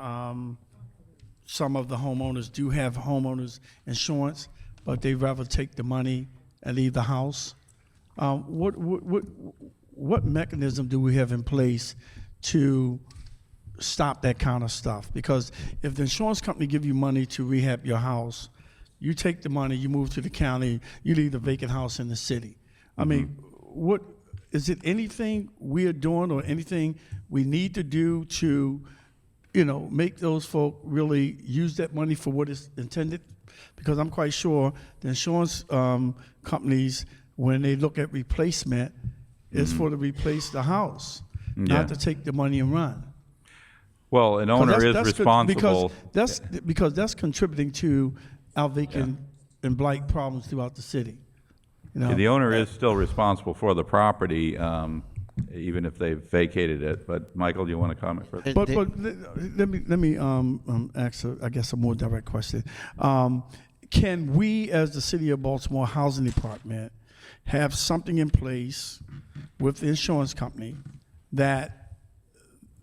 some of the homeowners do have homeowners insurance, but they'd rather take the money and leave the house. What mechanism do we have in place to stop that kind of stuff? Because if the insurance company give you money to rehab your house, you take the money, you move to the county, you leave the vacant house in the city. I mean, what is it? Anything we are doing or anything we need to do to, you know, make those folk really use that money for what it's intended? Because I'm quite sure the insurance companies, when they look at replacement, it's for to replace the house. Yeah. not to take the money and run. Well, an owner is responsible. Because that's contributing to our vacant and blight problems throughout the city. You know? Yeah, the owner is still responsible for the property, even if they've vacated it. But Michael, do you want to comment further? But let me ask, I guess, a more direct question. Can we, as the City of Baltimore Housing Department, have something in place with the insurance company that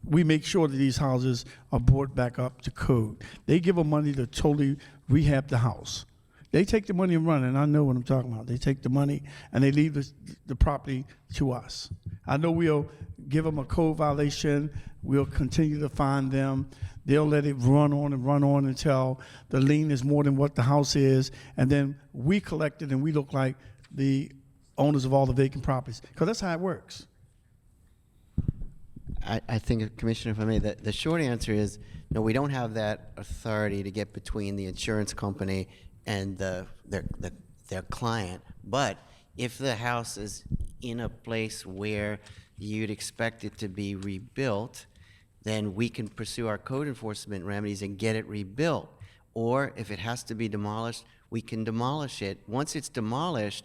we make sure that these houses are brought back up to code? They give them money to totally rehab the house. They take the money and run, and I know what I'm talking about. They take the money and they leave the property to us. I know we'll give them a code violation. We'll continue to fine them. They'll let it run on until the lien is more than what the house is, and then we collect it and we look like the owners of all the vacant properties, because that's how it works. I think, Commissioner, if I may, the short answer is no, we don't have that authority to get between the insurance company and their client. But if the house is in a place where you'd expect it to be rebuilt, then we can pursue our code enforcement remedies and get it rebuilt. Or if it has to be demolished, we can demolish it. Once it's demolished,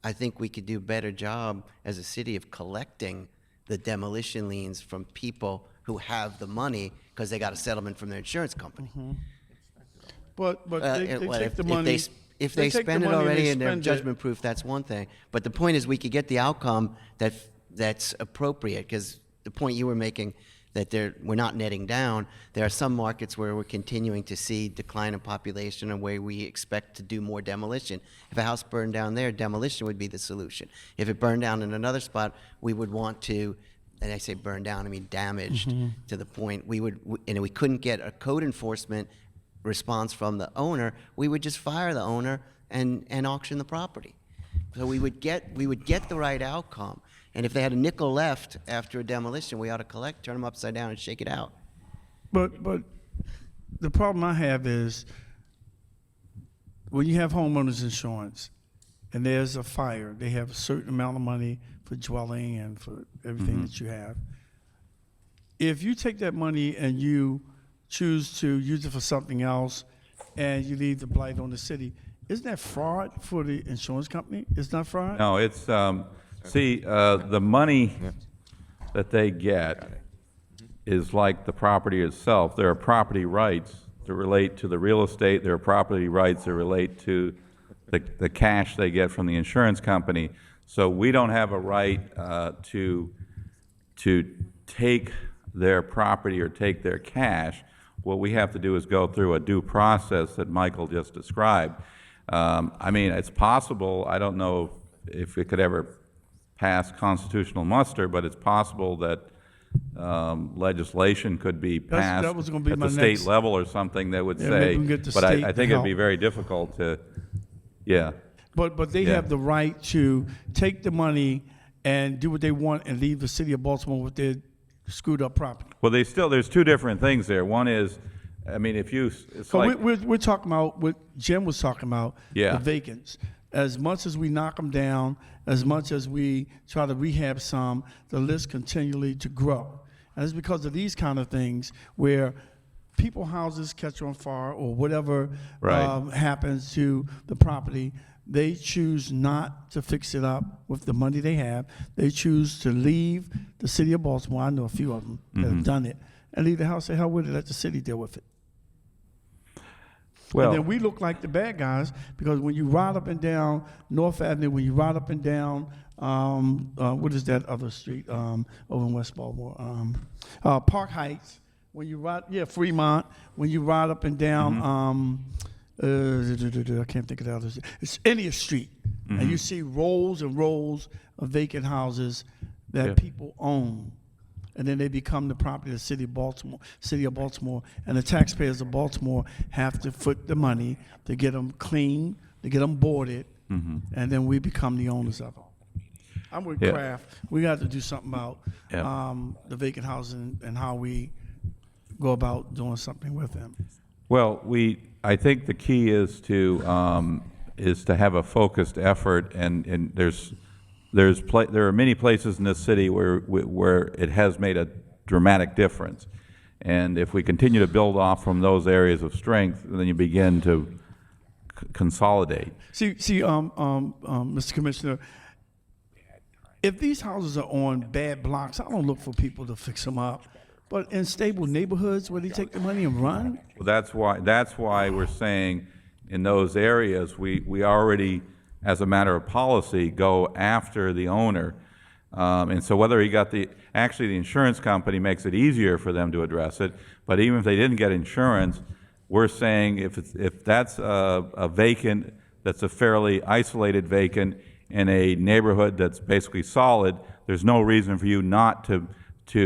I think we could do a better job as a city of collecting the demolition liens from people who have the money because they got a settlement from their insurance company. But they take the money. If they spend it already and they're judgment proof, that's one thing. But the point is we could get the outcome that's appropriate, because the point you were making that we're not netting down. There are some markets where we're continuing to see decline in population and where we expect to do more demolition. If a house burned down there, demolition would be the solution. If it burned down in another spot, we would want to, and I say burned down, I mean damaged to the point and we couldn't get a code enforcement response from the owner, we would just fire the owner and auction the property. So we would get the right outcome. And if they had a nickel left after a demolition, we ought to collect, turn them upside down, and shake it out. But the problem I have is when you have homeowners insurance and there's a fire, they have a certain amount of money for dwelling and for everything that you have. If you take that money and you choose to use it for something else and you leave the blight on the city, isn't that fraud for the insurance company? It's not fraud? No, it's, the money that they get is like the property itself. There are property rights that relate to the real estate. There are property rights that relate to the cash they get from the insurance company. So we don't have a right to take their property or take their cash. What we have to do is go through a due process that Michael just described. I mean, it's possible, I don't know if it could ever pass constitutional muster, but it's possible that legislation could be passed that was gonna be at my the state next- level or something that would Yeah, maybe say, we can get the but state I to think it'd be help. very difficult to, yeah. But they Yeah. have the right to take the money and do what they want and leave the city of Baltimore with their screwed up property. Well, there's two different things there. One is, I mean, it's So like, we're talking about what Jim was talking about, Yeah. the vacants. As much as we knock them down, as much as we try to rehab some, the list continually to grow. And it's because of these kind of things where people houses catch on fire or whatever Right. happens to the property, they choose not to fix it up with the money they have. They choose to leave the city of Baltimore. I know a few of them that have done it, and leave the house. Say, hell with it, let the city deal with it. well, And then we look like the bad guys because when you ride up and down North Avenue, when you ride up and down, what is that other street over in West Baltimore? Park Heights. When you ride, Fremont. When you ride up and down, I can't think of the others. It's India Street, and you see rows and rows of vacant houses that people own. And then they become the property of the city of Baltimore, and the taxpayers of Baltimore have to foot the money to get them clean, to get them boarded, and then we become the owners of them. I'm with Yeah. Kraft. We got to do something about the vacant housing and how we go about doing something with them. well, I think the key is to have a focused effort, and there's there are many places in this city where it has made a dramatic difference. And if we continue to build off from those areas of strength, then you begin to consolidate. See, Mr. Commissioner, if these houses are on bad blocks, I don't look for people to fix them up. But in stable neighborhoods where they take the money and run, Well, that's why we're saying in those areas, we already, as a matter of policy, go after the owner. And so whether he got actually the insurance company makes it easier for them to address it, but even if they didn't get insurance, we're saying if that's a vacant, that's a fairly isolated vacant in a neighborhood that's basically solid, there's no reason for you not to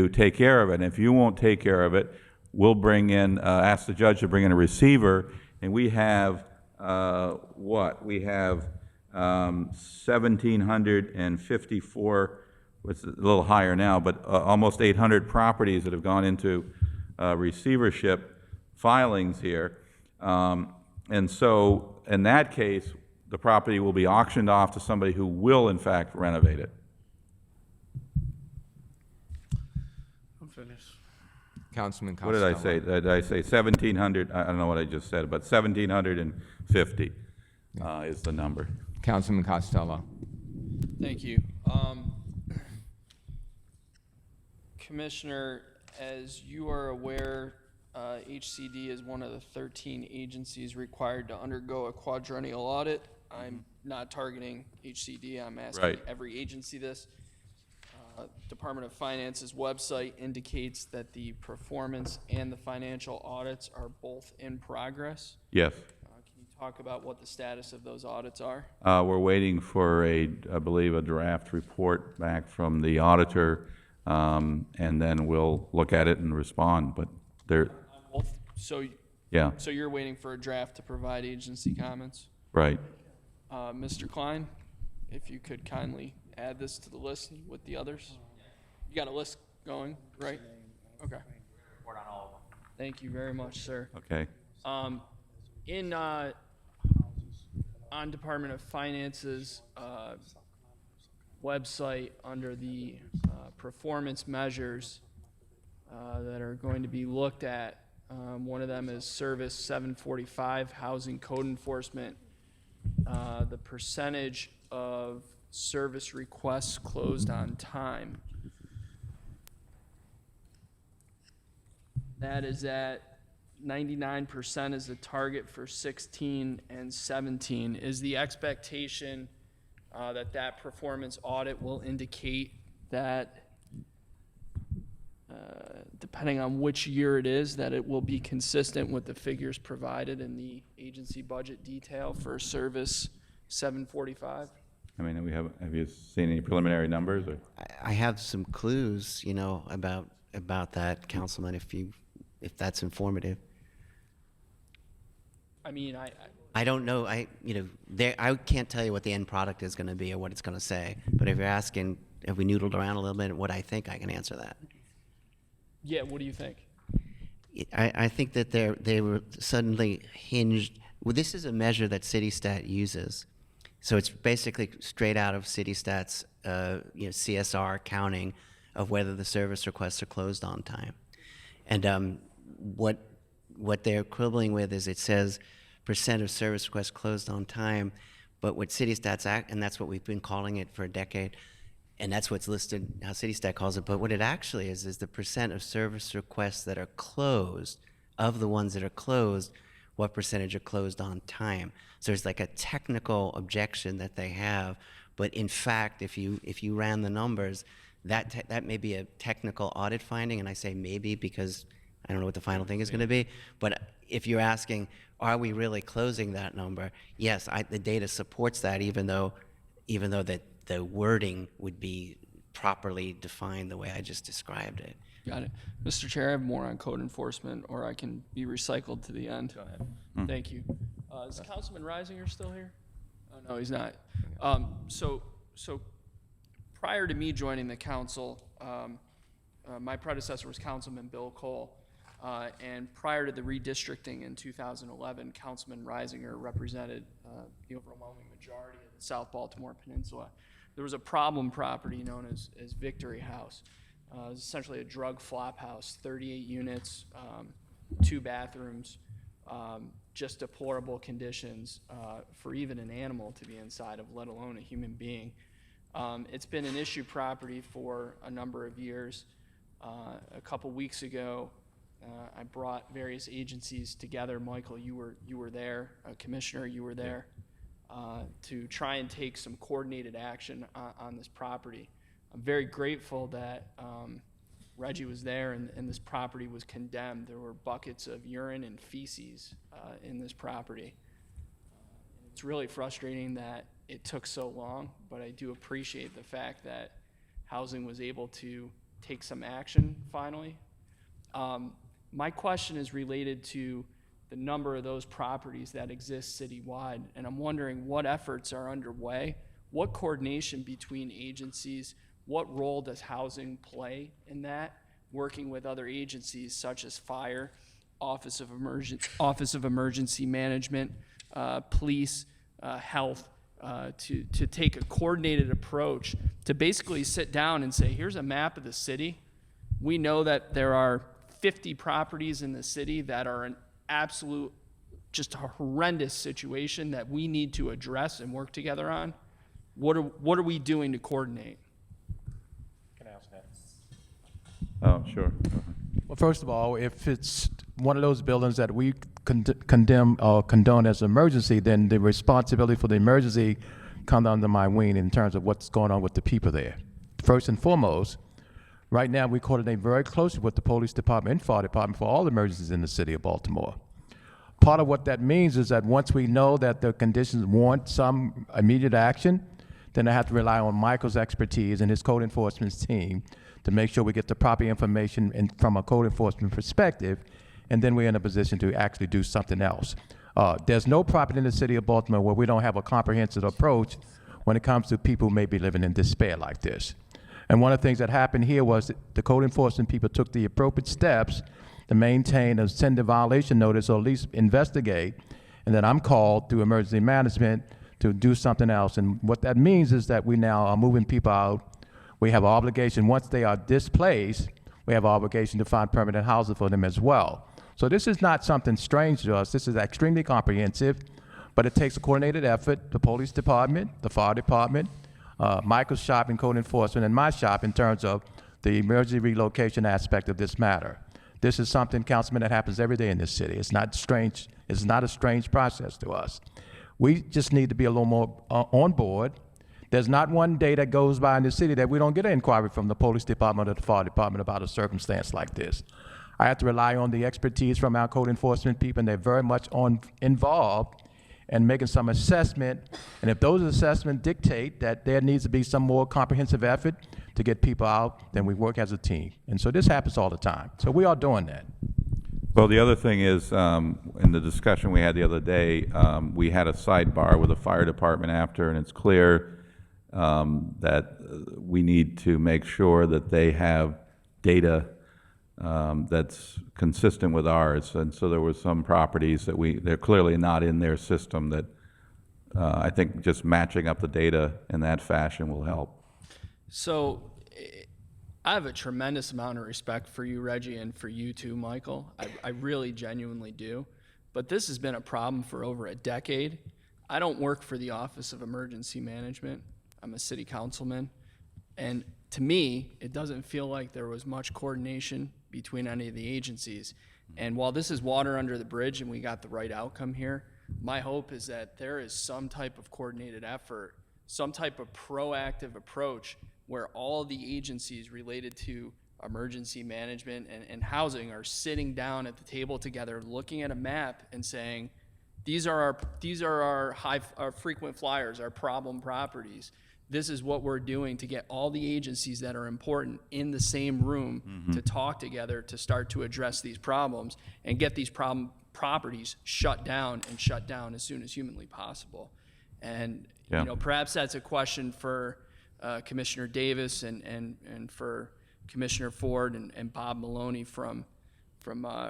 take care of it. And if you won't take care of it, we'll bring in, ask the judge to bring in a receiver, and we have, We have 1,754, it's a little higher now, but almost 800 properties that have gone into receivership filings here. And so in that case, the property will be auctioned off to somebody who will in fact renovate it. I'm finished. Councilman What did I Costello. say? Did I say 1,700? I don't know what I just said, but 1,750 is the number. Councilman Costello. Thank you. Commissioner, as you are aware, HCD is one of the 13 agencies required to undergo a quadrennial audit. I'm not targeting HCD, I'm asking Right. every agency this. Department of Finance's website indicates that the performance and the financial audits are both in progress. Yes. Can you talk about what the status of those audits are? We're waiting for I believe, a draft report back from the auditor, and then we'll look at it and respond. But there, So, yeah, so you're waiting for a draft to provide agency comments? right. Mr. Klein, if you could kindly add this to the list with the others. You got a list going, right? Okay. Report on all of them. Thank you very much, sir. Okay. On Department of Finance's website, under the performance measures that are going to be looked at, one of them is Service 745, Housing Code Enforcement. The percentage of service requests closed on time. That is at 99% is the target for 16 and 17. Is the expectation that performance audit will indicate that, depending on which year it is, that it will be consistent with the figures provided in the agency budget detail for Service 745? I mean, have you seen any preliminary numbers? Or? I have some clues, about that, Councilman, if that's informative. I mean, I don't know. I can't tell you what the end product is going to be or what it's going to say. But if you're asking, have we noodled around a little bit, what I think, I can answer that. yeah, what do you think? I think that they were suddenly hinged. Well, this is a measure that CityStat uses, so it's basically straight out of CityStat's CSR counting of whether the service requests are closed on time. And what they're quibbling with is it says percent of service requests closed on time, but what CityStat's and that's what we've been calling it for a decade, and that's what's listed how CityStat calls it. But what it actually is the percent of service requests that are closed, of the ones that are closed, what percentage are closed on time. So there's like a technical objection that they have, but in fact, if you ran the numbers, that may be a technical audit finding, and I say maybe because I don't know what the final thing is going to be. But if you're asking, are we really closing that number? Yes, the data supports that, even though that the wording would be properly defined the way I just described it. Got it. Mr. Chair, I have more on code enforcement, or I can be recycled to the end. Go ahead. Thank you. Is Councilman Reisinger still here? Oh, no, he's not. So prior to me joining the council, my predecessor was Councilman Bill Cole. And prior to the redistricting in 2011, Councilman Reisinger represented the overwhelming majority of the South Baltimore Peninsula. There was a problem property known as Victory House. It was essentially a drug flop house, 38 units, 2 bathrooms, just deplorable conditions for even an animal to be inside of, let alone a human being. It's been an issue property for a number of years. A couple weeks ago, I brought various agencies together. Michael, you were there. Commissioner, you were there, to try and take some coordinated action on this property. I'm very grateful that Reggie was there and this property was condemned. There were buckets of urine and feces in this property. It's really frustrating that it took so long, but I do appreciate the fact that housing was able to take some action finally. My question is related to the number of those properties that exist citywide, and I'm wondering what efforts are underway, what coordination between agencies, what role does housing play in that, working with other agencies such as fire, Office of Emergency Management, police, health, to take a coordinated approach to basically sit down and say, here's a map of the city. We know that there are 50 properties in the city that are an absolute, just a horrendous situation that we need to address and work together on. What are we doing to coordinate? Can I ask that? Oh, sure. Well, first of all, if it's one of those buildings that we condemn or condone as emergency, then the responsibility for the emergency comes under my wing in terms of what's going on with the people there. First and foremost, right now we coordinate very closely with the police department and fire department for all emergencies in the city of Baltimore. Part of what that means is that once we know that the conditions warrant some immediate action, then I have to rely on Michael's expertise and his code enforcement team to make sure we get the proper information from a code enforcement perspective, and then we're in a position to actually do something else. There's no property in the city of Baltimore where we don't have a comprehensive approach when it comes to people who may be living in despair like this. And one of the things that happened here was that the code enforcement people took the appropriate steps to maintain or send a violation notice or at least investigate, and then I'm called through emergency management to do something else. And what that means is that we now are moving people out. We have an obligation, once they are displaced, we have an obligation to find permanent housing for them as well. So this is not something strange to us. This is extremely comprehensive, but it takes a coordinated effort, the police department, the fire department, Michael's shop in code enforcement, and my shop in terms of the emergency relocation aspect of this matter. This is something, Councilman, that happens every day in this city. It's not strange. It's not a strange process to us. We just need to be a little more on board. There's not one day that goes by in the city that we don't get an inquiry from the police department or the fire department about a circumstance like this. I have to rely on the expertise from our code enforcement people, and they're very much involved in making some assessment. And if those assessments dictate that there needs to be some more comprehensive effort to get people out, then we work as a team. And so this happens all the time. So we are doing that. Well, the other thing is, in the discussion we had the other day, we had a sidebar with the fire department after, and it's clear that we need to make sure that they have data that's consistent with ours. And so there were some properties that they're clearly not in their system that I think just matching up the data in that fashion will help. So I have a tremendous amount of respect for you, Reggie, and for you too, Michael. I really genuinely do. But this has been a problem for over a decade. I don't work for the Office of Emergency Management. I'm a city councilman. And to me, it doesn't feel like there was much coordination between any of the agencies. And while this is water under the bridge and we got the right outcome here, my hope is that there is some type of coordinated effort, some type of proactive approach where all the agencies related to emergency management and housing are sitting down at the table together, looking at a map and saying, these are our frequent flyers, our problem properties. This is what we're doing to get all the agencies that are important in the same room to talk together to start to address these problems and get these problem properties shut down as soon as humanly possible. And you know, perhaps that's a question for Commissioner Davis and for Commissioner Ford and Bob Maloney from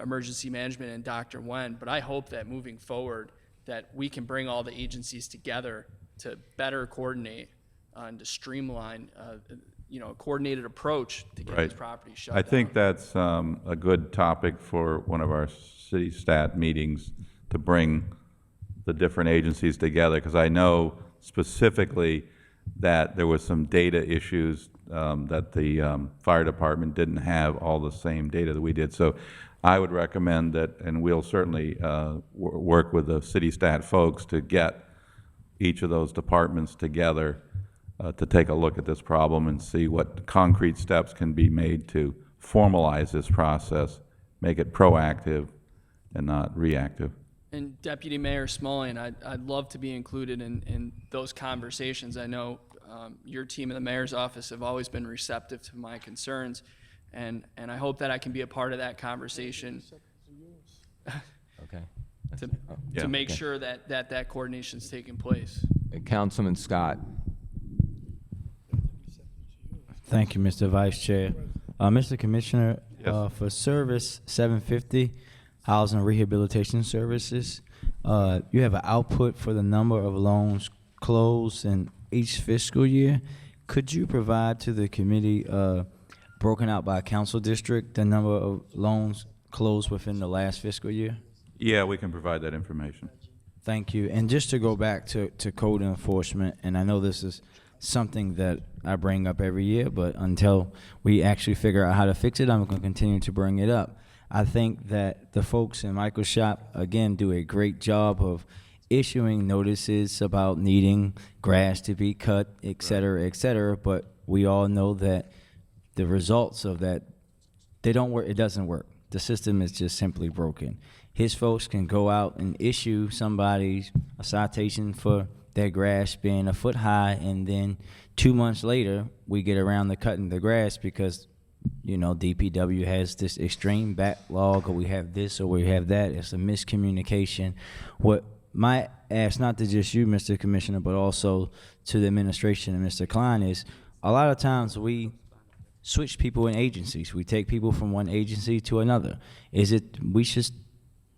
Emergency Management and Dr. Wen. But I hope that moving forward that we can bring all the agencies together to better coordinate and to streamline, a coordinated approach to get these properties shut down. I think that's a good topic for one of our city stat meetings, to bring the different agencies together, because I know specifically that there was some data issues, that the fire department didn't have all the same data that we did. So I would recommend that, and we'll certainly work with the city stat folks to get each of those departments together to take a look at this problem and see what concrete steps can be made to formalize this process, make it proactive and not reactive. And Deputy Mayor Smullian, I'd love to be included in those conversations. I know your team in the mayor's office have always been receptive to my concerns, and I hope that I can be a part of that conversation. Okay. To make sure that coordination's taking place. Councilman Scott. Thank you, Mr. Vice Chair. Mr. Commissioner, for Service 750, Housing Rehabilitation Services, you have an output for the number of loans closed in each fiscal year. Could you provide to the committee, broken out by council district, the number of loans closed within the last fiscal year? Yeah, we can provide that information. Thank you. And just to go back to code enforcement, and I know this is something that I bring up every year, but until we actually figure out how to fix it, I'm going to continue to bring it up. I think that the folks in Michael's shop, again, do a great job of issuing notices about needing grass to be cut, et cetera, but we all know that the results of that, they don't work. It doesn't work. The system is just simply broken. His folks can go out and issue somebody a citation for their grass being a foot high, and then 2 months later, we get around to cutting the grass because, DPW has this extreme backlog, or we have this, or we have that. It's a miscommunication. What my ask, not to just you, Mr. Commissioner, but also to the administration and Mr. Klein, is a lot of times we switch people in agencies. We take people from one agency to another. We should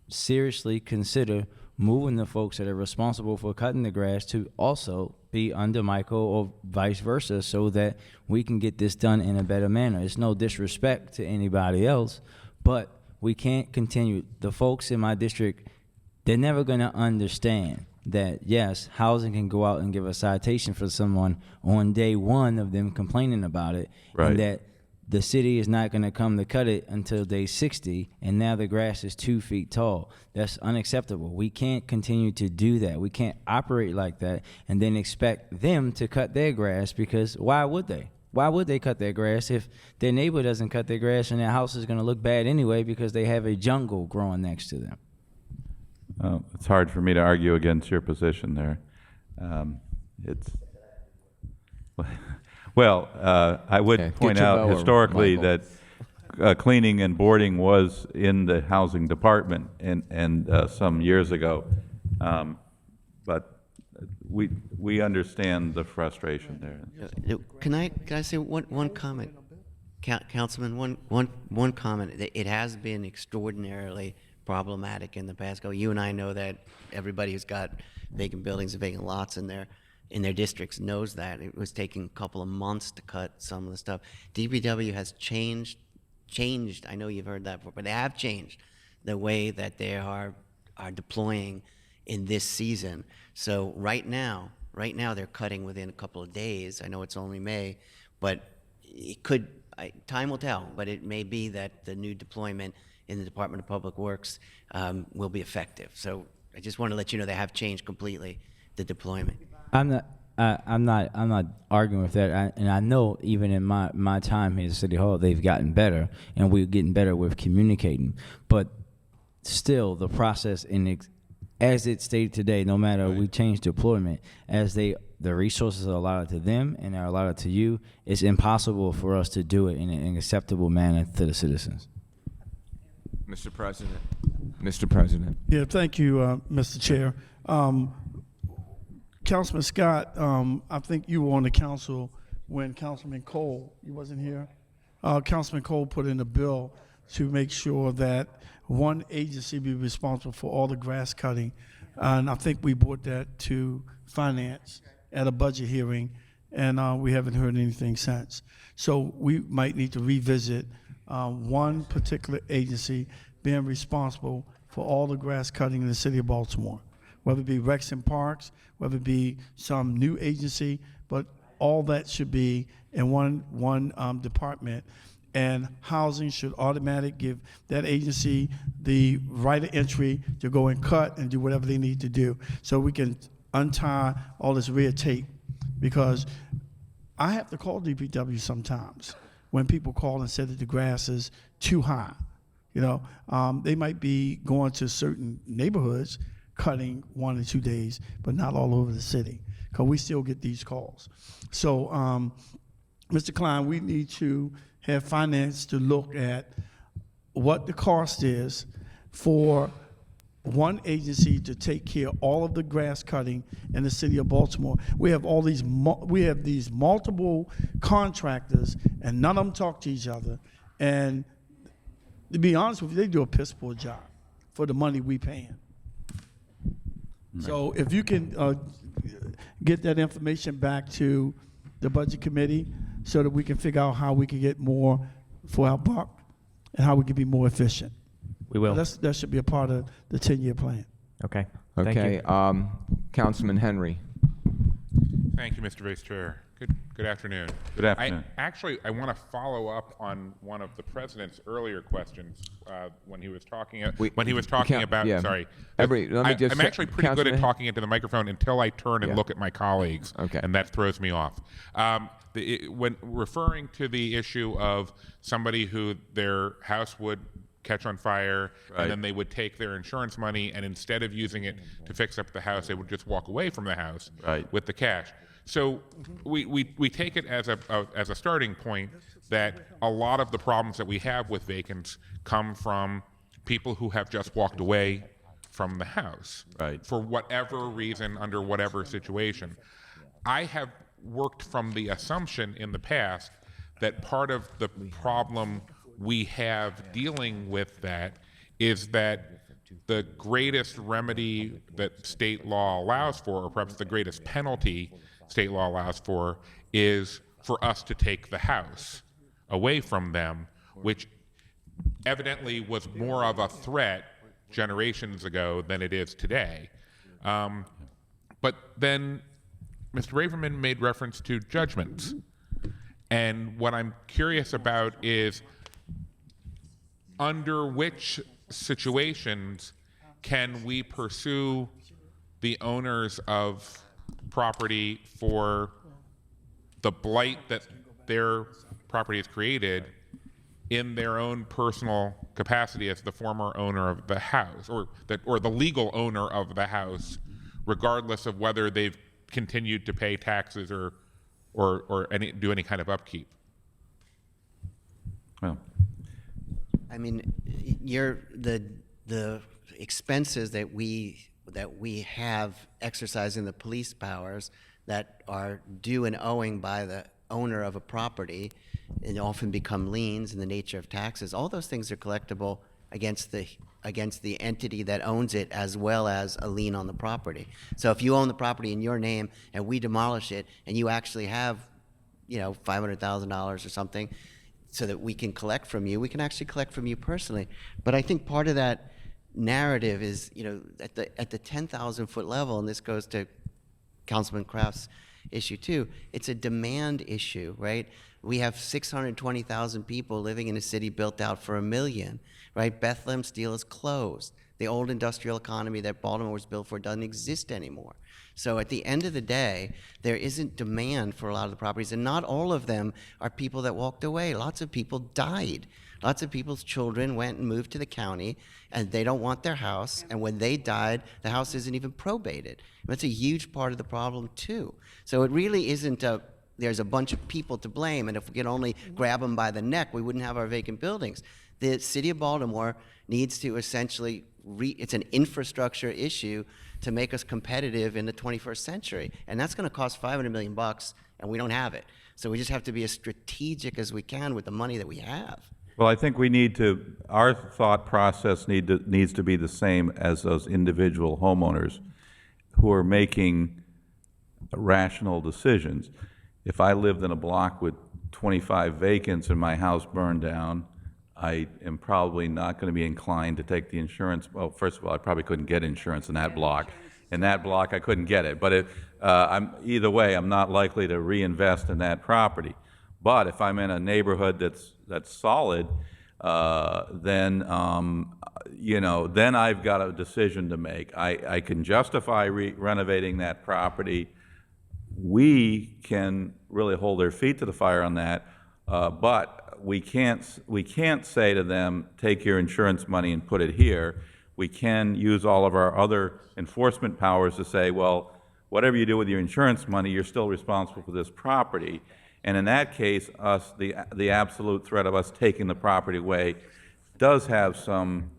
seriously consider moving the folks that are responsible for cutting the grass to also be under Michael or vice versa, so that we can get this done in a better manner. It's no disrespect to anybody else, but we can't continue. The folks in my district, they're never going to understand that, yes, housing can go out and give a citation for someone on day one of them complaining about it, and that the city is not going to come to cut it until day 60, and now the grass is 2 feet tall. That's unacceptable. We can't continue to do that. We can't operate like that and then expect them to cut their grass, because why would they? Why would they cut their grass if their neighbor doesn't cut their grass and their house is going to look bad anyway because they have a jungle growing next to them? It's hard for me to argue against your position there. Well, I would point out historically that cleaning and boarding was in the housing department and some years ago, but we understand the frustration there. Can I say one comment, Councilman? One comment. It has been extraordinarily problematic in the past. You and I know that. Everybody who's got vacant buildings and vacant lots in their districts knows that. It was taking a couple of months to cut some of the stuff. DPW has changed. I know you've heard that before, but they have changed the way that they are deploying in this season. So right now they're cutting within a couple of days. I know it's only May, but it could. Time will tell. But it may be that the new deployment in the Department of Public Works will be effective. So I just want to let you know they have changed completely the deployment. I'm not arguing with that, and I know even in my time here at City Hall, they've gotten better, and we're getting better with communicating. But still, the process as it stated today, no matter we change deployment, as the resources are allotted to them and are allotted to you, it's impossible for us to do it in an acceptable manner to the citizens. Mr. President. Yeah, thank you, Mr. Chair. Councilman Scott, I think you were on the council when Councilman Cole, you wasn't here? Councilman Cole put in a bill to make sure that one agency be responsible for all the grass cutting and I think we brought that to finance at a budget hearing, and we haven't heard anything since. So we might need to revisit one particular agency being responsible for all the grass cutting in the city of Baltimore, whether it be Rex and Parks, whether it be some new agency, but all that should be in one department. And housing should automatically give that agency the right of entry to go and cut and do whatever they need to do, so we can untie all this red tape. Because I have to call DPW sometimes when people call and say that the grass is too high. You know, they might be going to certain neighborhoods, cutting 1 or 2 days, but not all over the city, because we still get these calls. So, Mr. Klein, we need to have finance to look at what the cost is for one agency to take care of all of the grass cutting in the city of Baltimore. We have all these these multiple contractors, and none of them talk to each other. And to be honest with you, they do a piss poor job for the money we paying. So if you can get that information back to the budget committee, so that we can figure out how we can get more for our buck and how we can be more efficient. We will. That should be a part of the 10-year plan. Okay. Thank Okay, you. Councilman Henry. Thank you, Mr. Vice Chair. Good afternoon. Good afternoon. I want to follow up on one of the president's earlier questions when he was talking about. Yeah. Sorry, Let me just I'm say- actually pretty good at Councilman- talking into the microphone until I turn and Yeah. look at my colleagues, and that throws me off. When referring to the issue of somebody who their house would catch on fire, Right. and then they would take their insurance money, and instead of using it to fix up the house, they would just walk away from the house Right. with the cash. So we take it as a starting point that a lot of the problems that we have with vacants come from people who have just walked away from the house, Right. for whatever reason, under whatever situation. I have worked from the assumption in the past that part of the problem we have dealing with that is that the greatest remedy that state law allows for, or perhaps the greatest penalty state law allows for, is for us to take the house away from them, which evidently was more of a threat generations ago than it is today. But then Mr. Braverman made reference to judgments. And what I'm curious about is under which situations can we pursue the owners of property for the blight that their property has created in their own personal capacity as the former owner of the house, or the legal owner of the house, regardless of whether they've continued to pay taxes or do any kind of upkeep? Well, I mean, the expenses that we have exercising the police powers that are due and owing by the owner of a property, and often become liens in the nature of taxes. All those things are collectible against the entity that owns it, as well as a lien on the property. So if you own the property in your name and we demolish it, and you actually have, $500,000 or something, so that we can collect from you, we can actually collect from you personally. But I think part of that narrative is, at the 10,000 foot level, and this goes to Councilman Kraft's issue too, it's a demand issue, right? We have 620,000 people living in a city built out for 1 million, right? Bethlehem Steel is closed. The old industrial economy that Baltimore was built for doesn't exist anymore. So at the end of the day, there isn't demand for a lot of the properties, and not all of them are people that walked away. Lots of people died. Lots of people's children went and moved to the county, and they don't want their house, and when they died, the house isn't even probated. That's a huge part of the problem too. So it really isn't there's a bunch of people to blame, and if we could only grab them by the neck, we wouldn't have our vacant buildings. The city of Baltimore needs to essentially, it's an infrastructure issue to make us competitive in the 21st century. And that's gonna cost $500 million, and we don't have it. So we just have to be as strategic as we can with the money that we have. Well, I think we need to, our thought process needs to be the same as those individual homeowners who are making rational decisions. If I lived in a block with 25 vacants and my house burned down, I am probably not going to be inclined to take the insurance. Well, first of all, I probably couldn't get insurance in that block. In that block, I couldn't get it. But either way, I'm not likely to reinvest in that property. But if I'm in a neighborhood that's solid, then then I've got a decision to make. I can justify renovating that property. We can really hold their feet to the fire on that, but we can't say to them, take your insurance money and put it here. We can use all of our other enforcement powers to say, well, whatever you do with your insurance money, you're still responsible for this property. And in that case, the absolute threat of us taking the property away does have some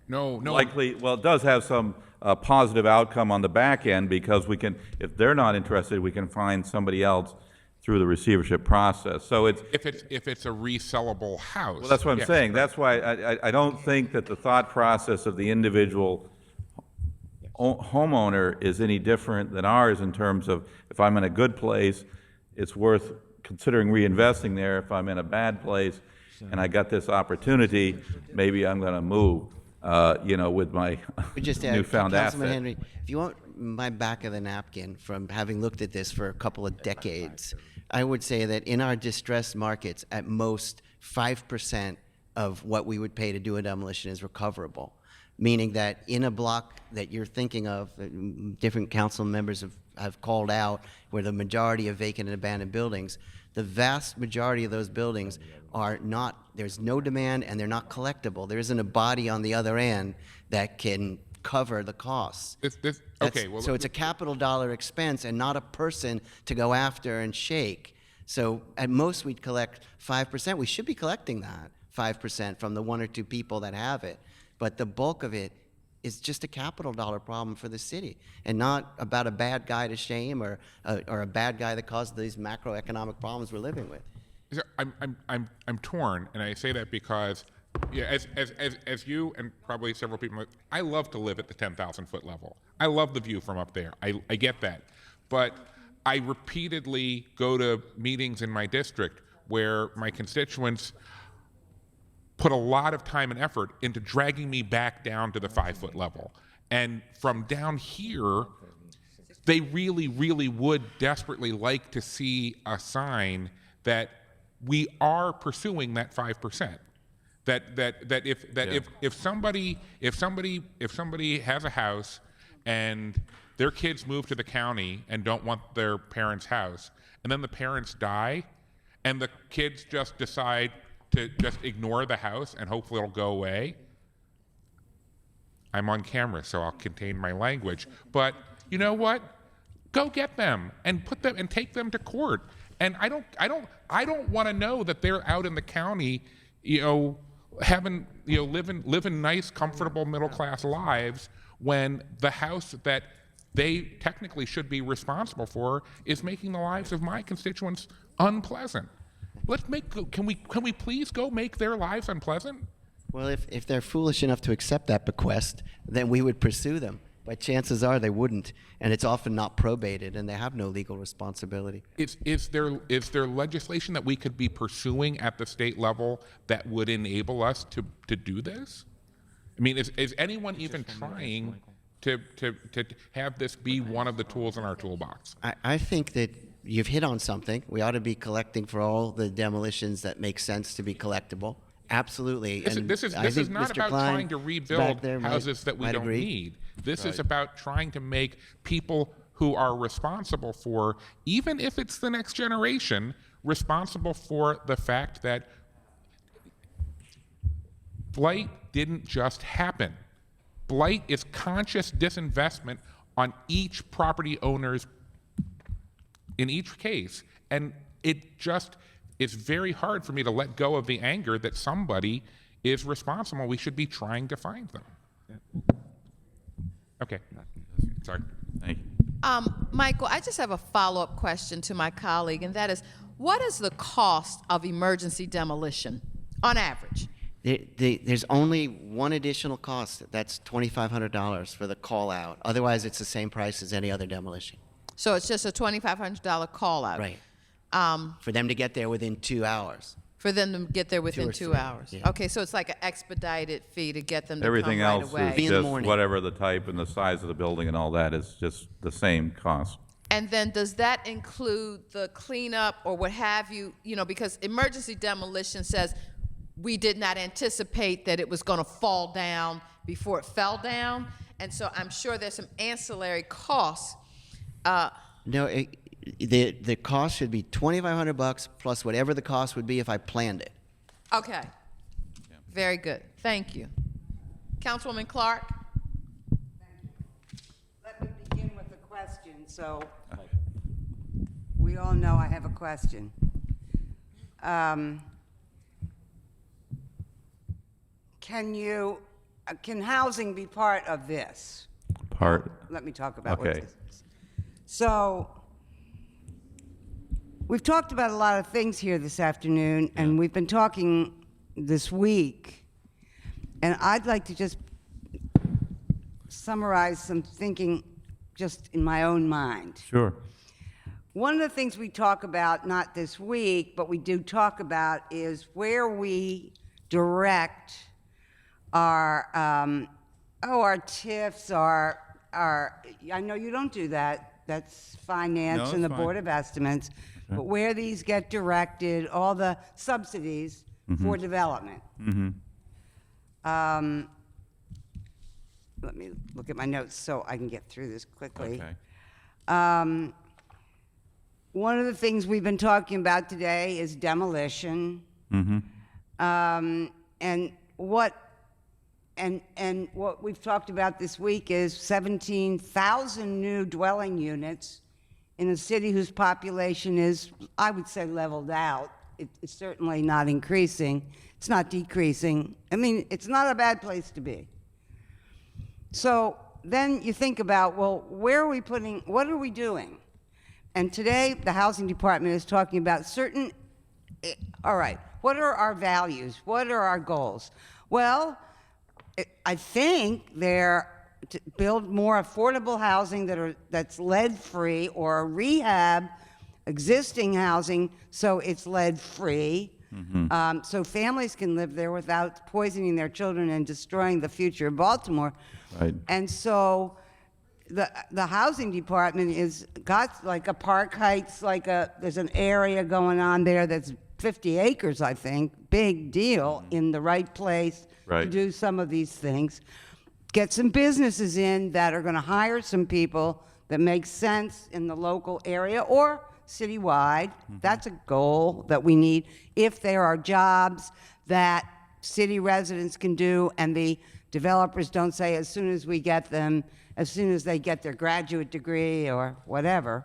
it does have some positive outcome on the back end, because we can, if they're not interested, we can find somebody else through the receivership process. So it's if it's a resellable house. Well, that's what I'm yes, saying. right. That's why I don't think that the thought process of the individual homeowner is any different than ours in terms of, if I'm in a good place, it's worth considering reinvesting there. If I'm in a bad place and I got this opportunity, maybe I'm going to move, with my Just add, newfound Councilman asset. Henry, if you want my back of the napkin from having looked at this for a couple of decades, I would say that in our distressed markets, at most 5% of what we would pay to do a demolition is recoverable. Meaning that in a block that you're thinking of, different council members have called out, where the majority of vacant and abandoned buildings, the vast majority of those buildings are not, there's no demand and they're not collectible. There isn't a body on the other end that can cover the costs. So it's a capital dollar expense and not a person to go after and shake. So at most we'd collect 5%. We should be collecting that 5% from the one or two people that have it. But the bulk of it is just a capital dollar problem for the city, and not about a bad guy to shame or a bad guy that caused these macroeconomic problems we're living with. I'm torn, and I say that because, as you and probably several people, I love to live at the 10,000 foot level. I love the view from up there. I get that, but I repeatedly go to meetings in my district where my constituents put a lot of time and effort into dragging me back down to the 5 foot level. And from down here, they really, really would desperately like to see a sign that we are pursuing that 5%. If somebody has a house and their kids move to the county and don't want their parents' house, and then the parents die, and the kids just decide to just ignore the house and hopefully it'll go away. I'm on camera, so I'll contain my language. But you know what? Go get them and put them and take them to court. And I don't want to know that they're out in the county, having, living nice, comfortable middle class lives when the house that they technically should be responsible for is making the lives of my constituents unpleasant. Can we please go make their lives unpleasant? Well, if they're foolish enough to accept that bequest, then we would pursue them. But chances are they wouldn't, and it's often not probated, and they have no legal responsibility. Is there legislation that we could be pursuing at the state level that would enable us to do this? I mean, is anyone even trying to have this be one of the tools in our toolbox? I think that you've hit on something. We ought to be collecting for all the demolitions that make sense to be collectible. Absolutely. This is not about trying to rebuild houses that we don't need. This is about trying to make people who are responsible for, even if it's the next generation, responsible for the fact that blight didn't just happen. Blight is conscious disinvestment on each property owner's, in each case, and it just is very hard for me to let go of the anger that somebody is responsible. We should be trying to find them. Okay. Sorry. Thank you. Michael, I just have a follow-up question to my colleague, and that is, what is the cost of emergency demolition on average? There's only one additional cost. That's $2,500 for the call out. Otherwise, it's the same price as any other demolition. So it's just a $2,500 call out. Right. Um, For them to get there within 2 hours. for them to get there within or 2 three, hours. yeah. Okay, so it's like an expedited fee to get them to Everything come right else away. is just whatever the type and the size of the building and all that is just the same cost. And then does that include the cleanup or what have you? You know, because emergency demolition says we did not anticipate that it was going to fall down before it fell down. And so I'm sure there's some ancillary costs. No, the cost should be $2,500 plus whatever the cost would be if I planned it. Okay. Very good. Thank you. Councilwoman Clark? Let me begin with a question. So we all know I have a question. Can housing be part of this? Let me talk about what Okay. this is. So we've talked about a lot of things here this afternoon, and we've been talking this week, and I'd like to just summarize some thinking just in my own mind. Sure. One of the things we talk about, not this week, but we do talk about, is where we direct our TIFs, I know you don't do that, that's finance No, and the it's Board fine. of Estimates, but where these get directed, all the subsidies for development. Let me look at my notes so I can get through this quickly. Okay. One of the things we've been talking about today is demolition. And what we've talked about this week is 17,000 new dwelling units in a city whose population is, I would say, leveled out. It's certainly not increasing. It's not decreasing. I mean, it's not a bad place to be. So then you think about, well, where are we putting, what are we doing? And today, the Housing Department is talking about certain, all right, what are our values? What are our goals? Well, I think they're to build more affordable housing that's lead-free, or rehab existing housing so it's lead-free, so families can live there without poisoning their children and destroying the future of Baltimore. Right. And so the housing department is got like a Park Heights, there's an area going on there that's 50 acres, I think, big deal, in the right place to Right. do some of these things. Get some businesses in that are going to hire some people that make sense in the local area or citywide. That's a goal that we need. If there are jobs that city residents can do and the developers don't say as soon as we get them, as soon as they get their graduate degree or whatever.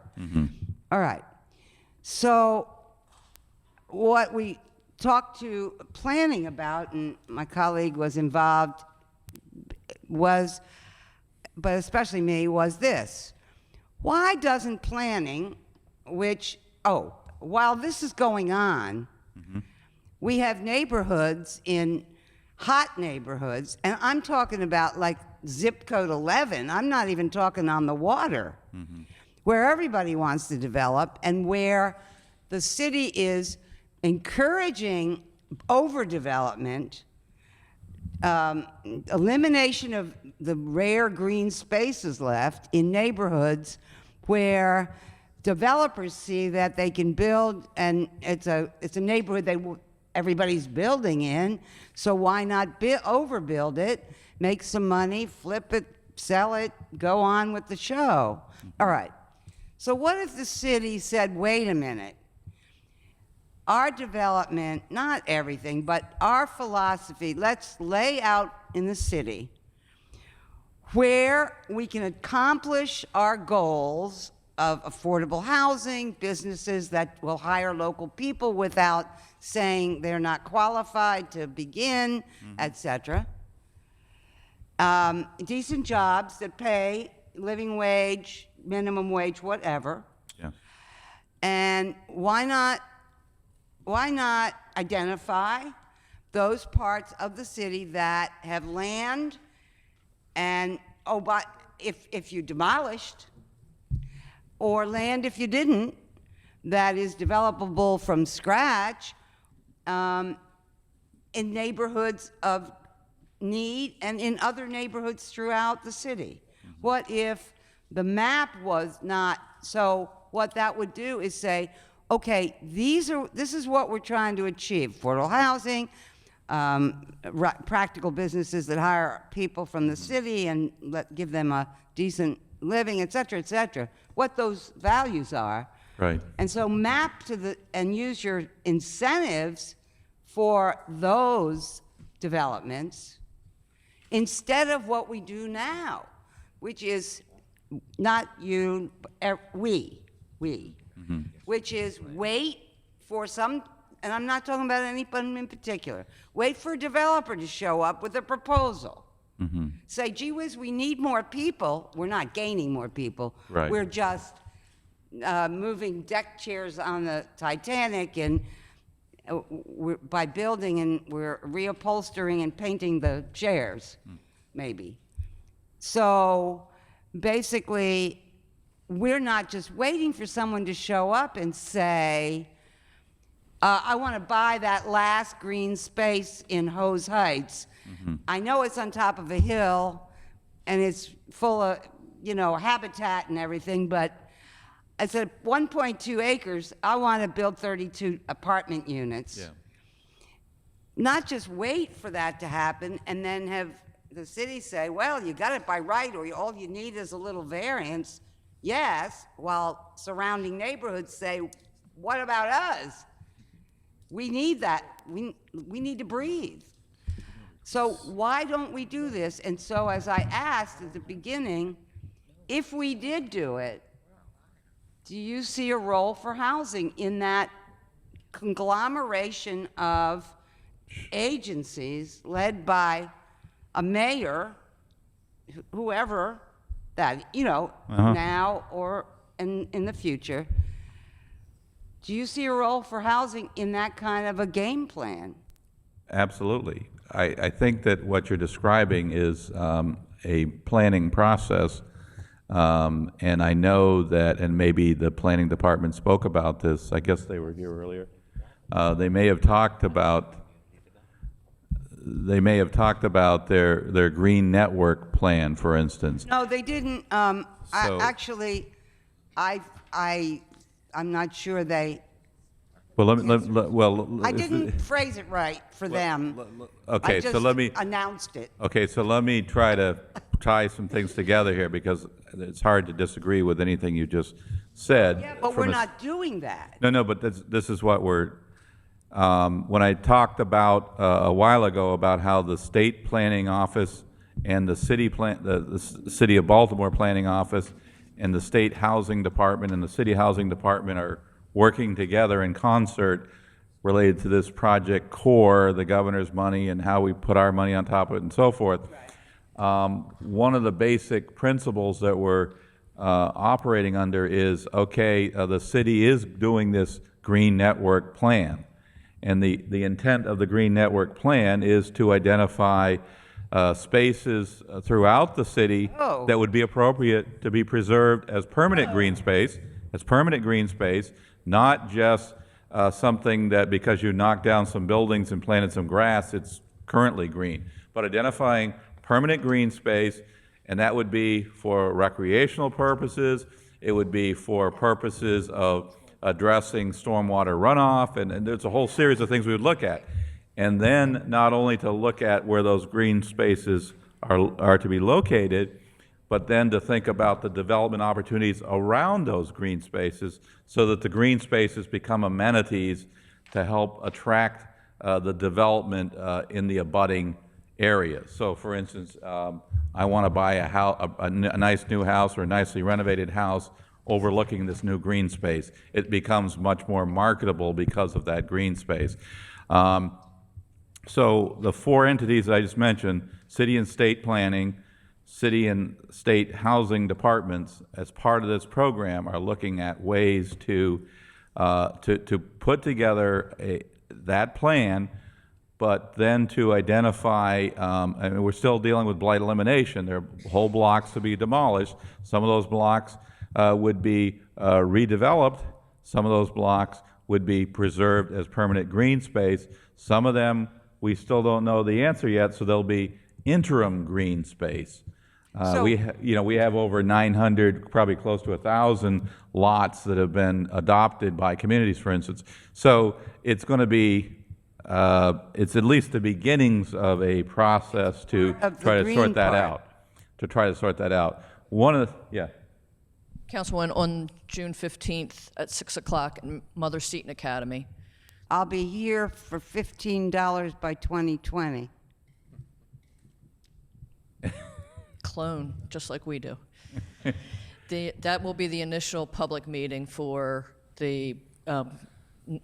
All right. So what we talked to planning about, and my colleague was involved, was, but especially me, was this. Why doesn't planning, while this is going on, we have neighborhoods hot neighborhoods, and I'm talking about like zip code 11, I'm not even talking on the water, where everybody wants to develop and where the city is encouraging overdevelopment, elimination of the rare green spaces left in neighborhoods where developers see that they can build, and it's a neighborhood everybody's building in, so why not overbuild it, make some money, flip it, sell it, go on with the show. All right. So what if the city said, wait a minute, our development, not everything, but our philosophy, let's lay out in the city where we can accomplish our goals of affordable housing, businesses that will hire local people without saying they're not qualified to begin, etc. Decent jobs that pay living wage, minimum wage, whatever. Yeah. And why not why not identify those parts of the city that have land and, oh, but if you demolished, or land if you didn't, that is developable from scratch, in neighborhoods of need and in other neighborhoods throughout the city? What if the map was not, so what that would do is say, okay, this is what we're trying to achieve: affordable housing, practical businesses that hire people from the city and give them a decent living, et cetera, what those values are. Right. And so map and use your incentives for those developments instead of what we do now, which is not you, we, which is wait for some, and I'm not talking about anyone in particular, wait for a developer to show up with a proposal. Say, gee whiz, we need more people. We're not gaining more people. Right. We're just moving deck chairs on the Titanic, and by building, and we're reupholstering and painting the chairs, maybe. So basically, we're not just waiting for someone to show up and say, I want to buy that last green space in Hose Heights. I know it's on top of a hill and it's full of, habitat and everything, but it's at 1.2 acres. I want to build 32 apartment units. Yeah. Not just wait for that to happen and then have the city say, well, you got it by right, or all you need is a little variance. Yes, while surrounding neighborhoods say, what about us? We need that. We need to breathe. So why don't we do this? And so as I asked at the beginning, if we did do it, do you see a role for housing in that conglomeration of agencies led by a mayor, whoever that, now or in the future? Do you see a role for housing in that kind of a game plan? Absolutely. I think that what you're describing is a planning process, and I know that, and maybe the planning department spoke about this. I guess they were here earlier. They may have talked about their green network plan, for instance. No, they didn't. I'm not sure they. Well, well. I didn't phrase it right for them. Okay, I just so let me announced it. Okay, so let me try to tie some things together here, because it's hard to disagree with anything you just said. Yeah, but we're not doing that. No, but this is what we're. When I talked about a while ago about how the state planning office and the city of Baltimore planning office and the state housing department and the city housing department are working together in concert related to this project core, the governor's money, and how we put our money on top of it and so forth. One of the basic principles that we're operating under is, okay, the city is doing this green network plan. And the intent of the green network plan is to identify spaces throughout the city that would be appropriate to be preserved as permanent green space, not just something that because you knocked down some buildings and planted some grass, it's currently green, but identifying permanent green space, and that would be for recreational purposes, it would be for purposes of addressing stormwater runoff, and there's a whole series of things we would look at. And then not only to look at where those green spaces are to be located, but then to think about the development opportunities around those green spaces so that the green spaces become amenities to help attract the development in the abutting areas. So for instance, I want to buy a nice new house or a nicely renovated house overlooking this new green space. It becomes much more marketable because of that green space. So the four entities that I just mentioned, city and state planning, city and state housing departments, as part of this program, are looking at ways to to put together that plan, but then to identify, I mean, we're still dealing with blight elimination. There are whole blocks to be demolished. Some of those blocks would be redeveloped. Some of those blocks would be preserved as permanent green space. Some of them, we still don't know the answer yet, so there'll be interim green space. We have over 900, probably close to 1,000 lots that have been adopted by communities, for instance. So it's going to be, it's at least the beginnings of a process to try to sort that out. To try to sort that out. One of the, yeah. Councilwoman, on June 15th at 6 o'clock in Mother Seton Academy. I'll be here for $15 by 2020. Clone, just like we do. That will be the initial public meeting for the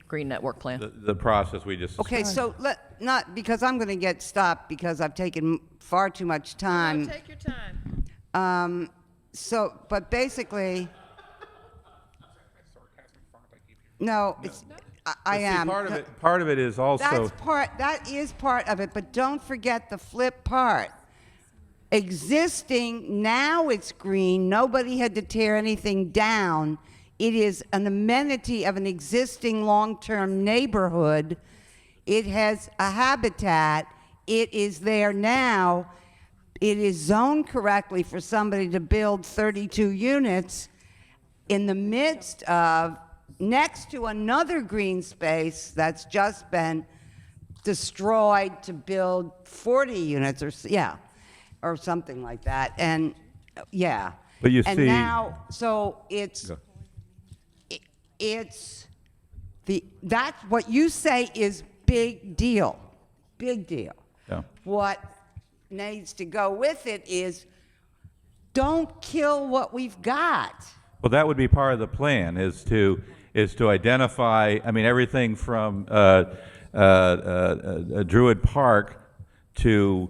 Green Network Plan. The process we just Okay, so not because I'm going to get stopped because I've taken far too much time. No, take your time. But basically, no, it's. I See, am. Part of it is also. That is part of it, but don't forget the flip part. Existing, now it's green. Nobody had to tear anything down. It is an amenity of an existing long-term neighborhood. It has a habitat. It is there now. It is zoned correctly for somebody to build 32 units in the midst of, next to another green space that's just been destroyed to build 40 units or something like that. And yeah. But you and see. now, so it's that's what you say is big deal. Big deal. Yeah. What needs to go with it is don't kill what we've got. Well, that would be part of the plan, is to identify. I mean, everything from Druid Park to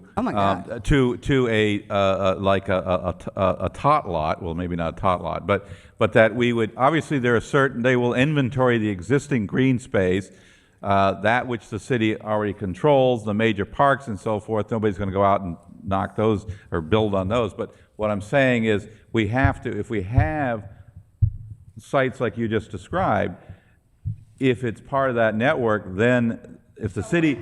to a like a tot lot. Well, maybe not a tot lot, but that we would obviously there are certain they will inventory the existing green space. That which the city already controls, the major parks and so forth, nobody's going to go out and knock those or build on those. But what I'm saying is we have to, if we have sites like you just described, if it's part of that network, then if the city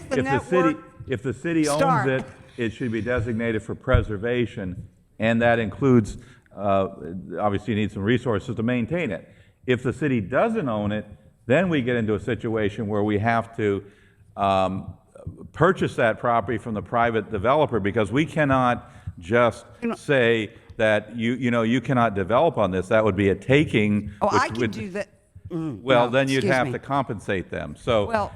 owns it, it should be designated for preservation, and that includes obviously you need some resources to maintain it. If the city doesn't own it, then we get into a situation where we have to purchase that property from the private developer, because we cannot just say that you cannot develop on this. That would be a taking. Oh, I can do that. Well, then you'd have to compensate them. The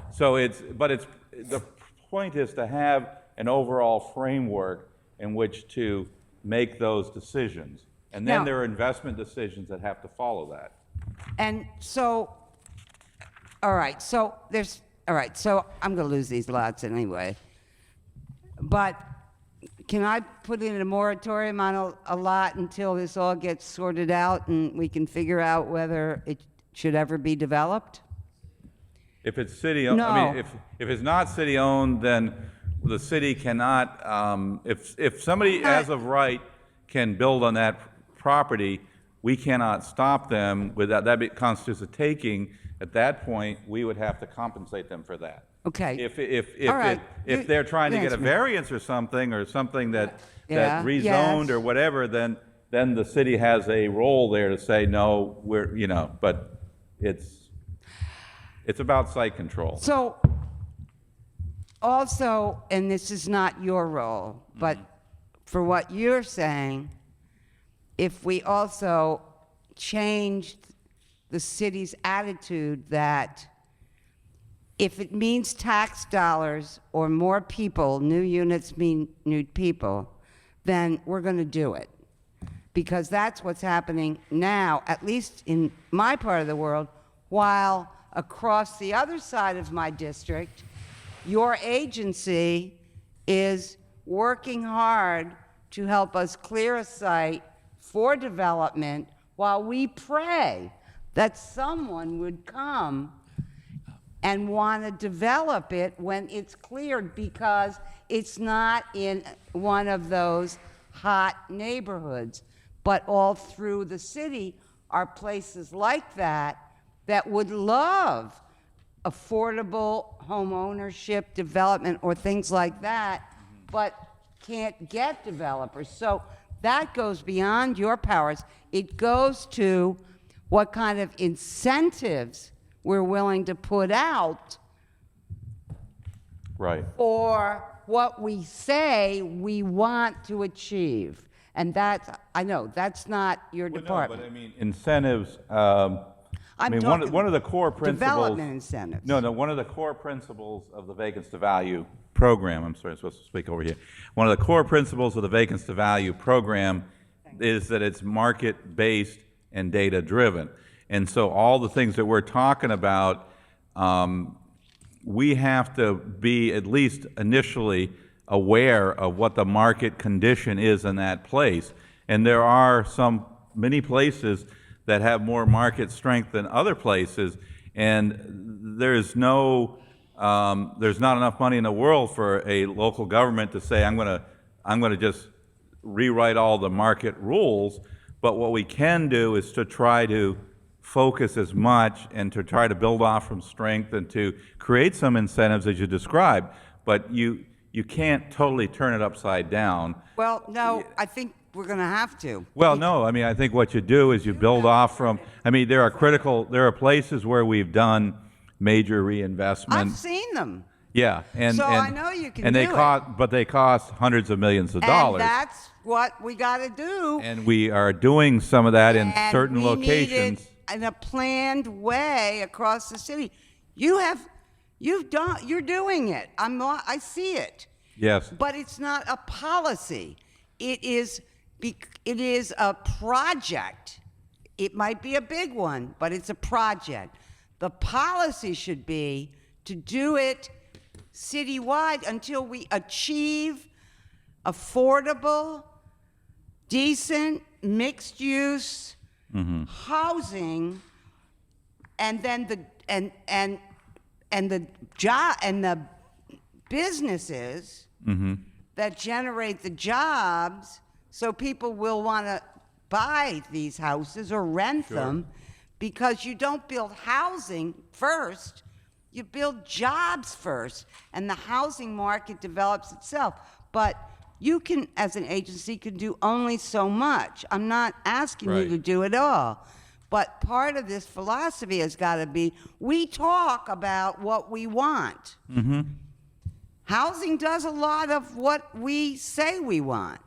point is to have an overall framework in which to make those decisions, and then there are investment decisions that have to follow that. And so. All right, so I'm going to lose these lots anyway. But can I put in a moratorium on a lot until this all gets sorted out and we can figure out whether it should ever be developed? If it's city-owned, No. I mean, if it's not city-owned, then the city cannot, if somebody as of right can build on that property, we cannot stop them without, that constitutes a taking. At that point, we would have to compensate them for that. Okay. If they're trying to get a variance or something that rezoned or whatever, then the city has a role there to say, no, but it's about site control. So also, and this is not your role, but for what you're saying, if we also changed the city's attitude that if it means tax dollars or more people, new units mean new people, then we're going to do it. Because that's what's happening now, at least in my part of the world, while across the other side of my district, your agency is working hard to help us clear a site for development while we pray that someone would come and want to develop it when it's cleared because it's not in one of those hot neighborhoods. But all through the city are places like that that would love affordable home ownership development or things like that, but can't get developers. So that goes beyond your powers. It goes to what kind of incentives we're willing to put out Right. for what we say we want to achieve. And that's, I know, that's not your department. But I mean, incentives, I mean, talking one of the core principles. development incentives. No, one of the core principles of the Vacants to Value program, I'm sorry, I'm supposed to speak over here. One of the core principles of the Vacants to Value program is that it's market-based and data-driven. And so all the things that we're talking about, we have to be at least initially aware of what the market condition is in that place. And there are many places that have more market strength than other places, and there's not enough money in the world for a local government to say, I'm gonna just rewrite all the market rules. But what we can do is to try to focus as much and to try to build off from strength and to create some incentives as you described. But you can't totally turn it upside down. Well, no, I think we're going to have to. Well, no, I mean, I think what you do is you build off from, I mean, there are places where we've done major reinvestment. I've seen them. Yeah, and I know you can and do they it. but they cost hundreds of millions of dollars. And that's what we got to do. And we are doing some of that in And certain we need locations. it in a planned way across the city. You're doing it. I see it. Yes. But it's not a policy. It is a project. It might be a big one, but it's a project. The policy should be to do it citywide until we achieve affordable, decent, mixed-use housing, and then the businesses that generate the jobs, so people will want to buy these houses or rent them, because you don't build housing first, you build jobs first, and the housing market develops itself. But you can, as an agency, can do only so much. I'm not asking you to do it all. But part of this philosophy has got to be, we talk about what we want. Housing does a lot of what we say we want.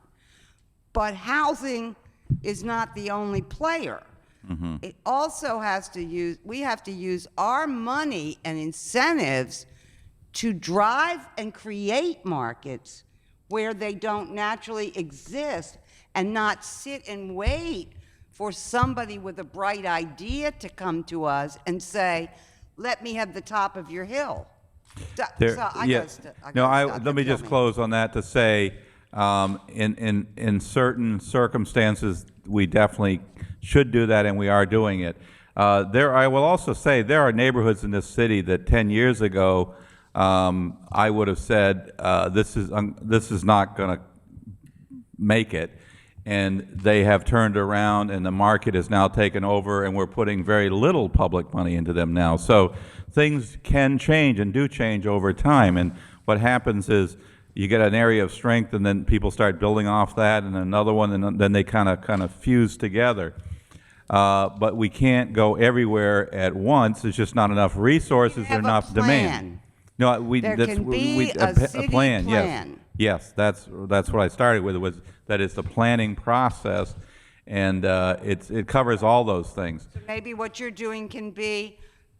But housing is not the only player. It also we have to use our money and incentives to drive and create markets where they don't naturally exist, and not sit and wait for somebody with a bright idea to come to us and say, let me have the top of your hill. Let me just close on that to say, in certain circumstances, we definitely should do that, and we are doing it. I will also say there are neighborhoods in this city that 10 years ago I would have said this is not going to make it, and they have turned around, and the market is now taken over, and we're putting very little public money into them now. So things can change and do change over time, and what happens is you get an area of strength, and then people start building off that, and another one, and then they kind of fuse together. But we can't go everywhere at once. There's just not enough resources or enough demand. No, There can be a city plan. plan. Yes, that's what I started with. Was that it's the planning process, and it covers all those things. So maybe what you're doing can be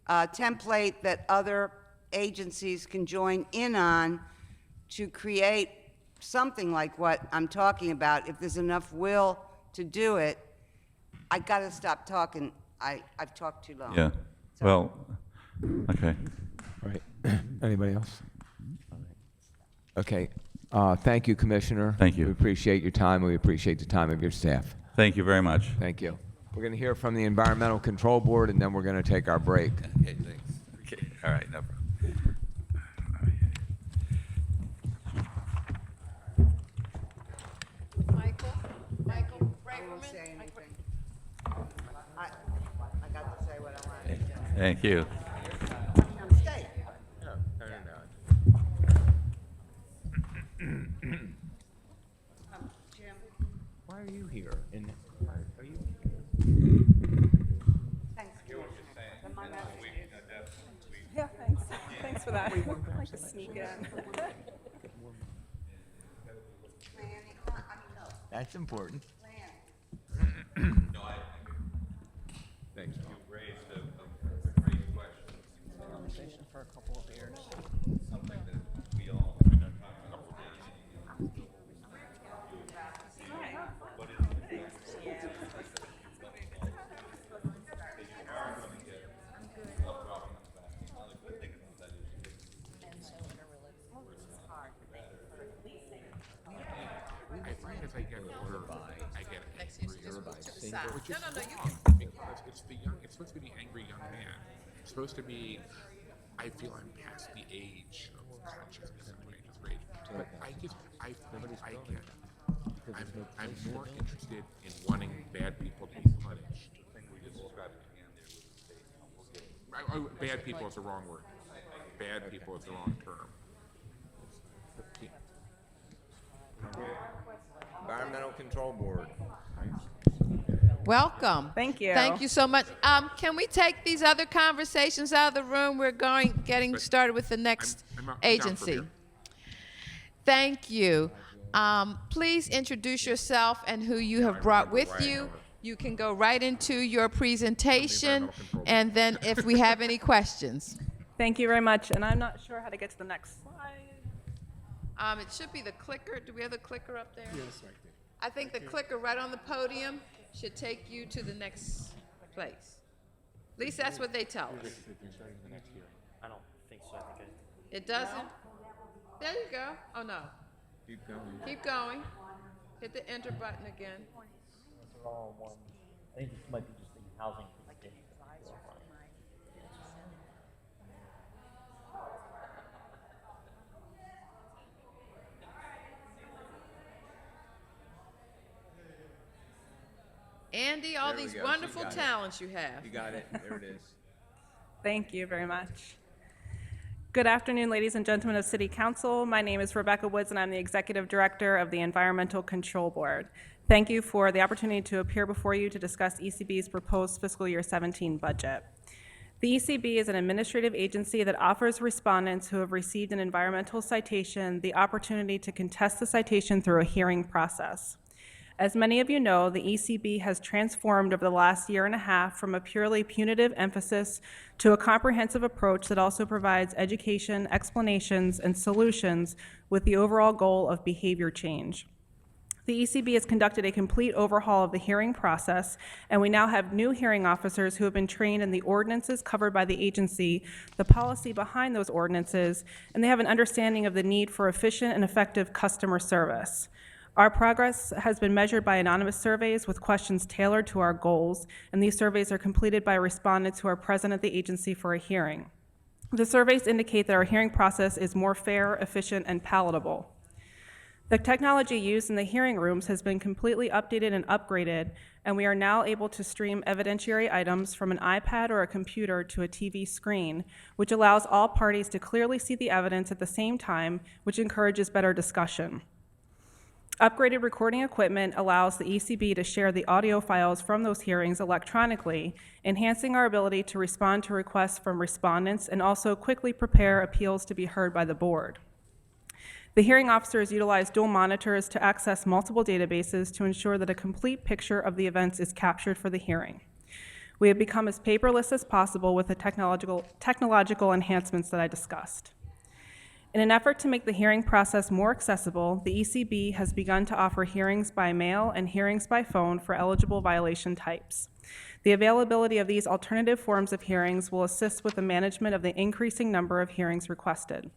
a template that other agencies can join in on to create something like what I'm talking about. If there's enough will to do it, I got to stop talking. I've talked too long. Yeah. Well, okay. Right. Anybody else? Okay. Thank you, Commissioner. Thank you. We appreciate your time. We appreciate the time of your staff. Thank you very much. Thank you. We're going to hear from the Environmental Control Board, and then we're going to take our break. Okay, thanks. Okay, all right, no problem. Michael I won't say anything. I got to say what I wanted to say. Thank you. Stay. Jim. Why are you here? Are you? Thanks. Then my message is- Yeah, thanks. Thanks for that. I like to sneak in. That's important. Thanks. You raised a great question. Conversation for a couple of years. Something that we all have been talking about for days. What is it? I find as I get older, I get Next year, angrier. just move to the side. Which No, is no, no, you wrong, can. because it's the young. It's supposed to be the angry young man. It's supposed to be. I feel I'm past the age of consciousness and outrageous rage. But I get. I'm more interested in wanting bad people to be punished. Bad people is the wrong word. Bad people is the wrong term. Environmental Control Board. Welcome. Thank you. Thank you so much. Can we take these other conversations out of the room? We're getting started with the next I'm down for agency. beer. Thank you. Please introduce yourself and who you have brought with you. You can go right into your presentation, and then if we have any questions. Thank you very much. And I'm not sure how to get to the next slide. It should be the clicker. Do we have the clicker up there? Yes, right there. I think the clicker right on the podium should take you to the next place. At least that's what they tell us. I don't think so. I think It doesn't? There you go. Oh, no. Keep going. Keep going. Hit the enter button again. they're all one. I think this might be just the housing presentation. Andy, all There we these go. She wonderful got it. talents you have. You got it. There it is. Thank you very much. Good afternoon, ladies and gentlemen of City Council. My name is Rebecca Woods, and I'm the Executive Director of the Environmental Control Board. Thank you for the opportunity to appear before you to discuss ECB's proposed fiscal year 17 budget. The ECB is an administrative agency that offers respondents who have received an environmental citation the opportunity to contest the citation through a hearing process. As many of you know, the ECB has transformed over the last year and a half from a purely punitive emphasis to a comprehensive approach that also provides education, explanations, and solutions with the overall goal of behavior change. The ECB has conducted a complete overhaul of the hearing process, and we now have new hearing officers who have been trained in the ordinances covered by the agency, the policy behind those ordinances, and they have an understanding of the need for efficient and effective customer service. Our progress has been measured by anonymous surveys with questions tailored to our goals, and these surveys are completed by respondents who are present at the agency for a hearing. The surveys indicate that our hearing process is more fair, efficient, and palatable. The technology used in the hearing rooms has been completely updated and upgraded, and we are now able to stream evidentiary items from an iPad or a computer to a TV screen, which allows all parties to clearly see the evidence at the same time, which encourages better discussion. Upgraded recording equipment allows the ECB to share the audio files from those hearings electronically, enhancing our ability to respond to requests from respondents and also quickly prepare appeals to be heard by the board. The hearing officers utilize dual monitors to access multiple databases to ensure that a complete picture of the events is captured for the hearing. We have become as paperless as possible with the technological enhancements that I discussed. In an effort to make the hearing process more accessible, the ECB has begun to offer hearings by mail and hearings by phone for eligible violation types. The availability of these alternative forms of hearings will assist with the management of the increasing number of hearings requested.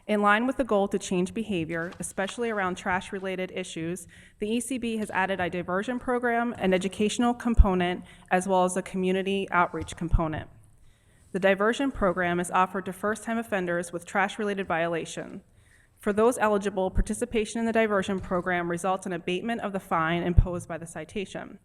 In line with the goal to change behavior, especially around trash-related issues, the ECB has added a diversion program, an educational component, as well as a community outreach component. The diversion program is offered to first-time offenders with trash-related violation. For those eligible, participation in the diversion program results in abatement of the fine imposed by the citation.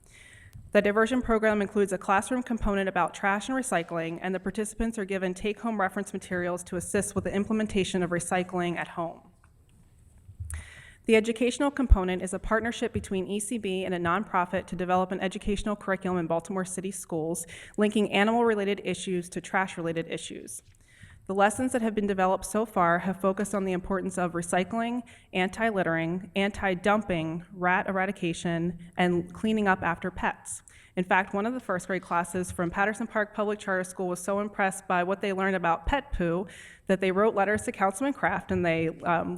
The diversion program includes a classroom component about trash and recycling, and the participants are given take-home reference materials to assist with the implementation of recycling at home. The educational component is a partnership between ECB and a nonprofit to develop an educational curriculum in Baltimore City schools, linking animal-related issues to trash-related issues. The lessons that have been developed so far have focused on the importance of recycling, anti-littering, anti-dumping, rat eradication, and cleaning up after pets. In fact, one of the first grade classes from Patterson Park Public Charter School was so impressed by what they learned about pet poo that they wrote letters to Councilman Kraft and they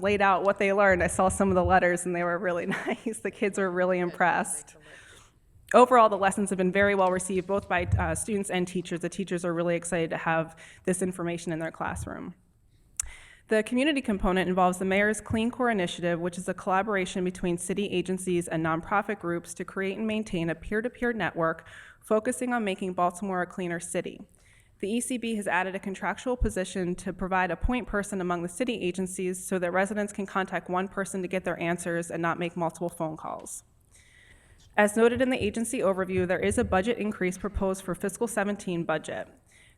laid out what they learned. I saw some of the letters and they were really nice. The kids were really impressed. Overall, the lessons have been very well received, both by students and teachers. The teachers are really excited to have this information in their classroom. The community component involves the Mayor's Clean Core Initiative, which is a collaboration between city agencies and nonprofit groups to create and maintain a peer-to-peer network focusing on making Baltimore a cleaner city. The ECB has added a contractual position to provide a point person among the city agencies so that residents can contact one person to get their answers and not make multiple phone calls. As noted in the agency overview, there is a budget increase proposed for fiscal 17 budget.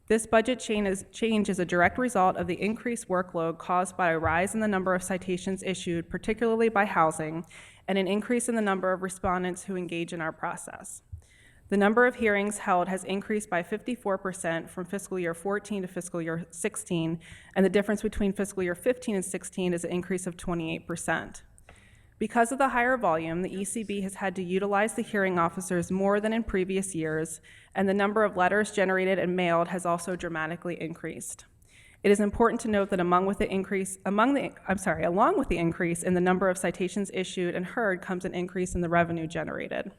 This budget change is a direct result of the increased workload caused by a rise in the number of citations issued, particularly by housing, and an increase in the number of respondents who engage in our process. The number of hearings held has increased by 54% from fiscal year 14 to fiscal year 16, and the difference between fiscal year 15 and 16 is an increase of 28%. Because of the higher volume, the ECB has had to utilize the hearing officers more than in previous years, and the number of letters generated and mailed has also dramatically increased. It is important to note that along with the increase in the number of citations issued and heard comes an increase in the revenue generated.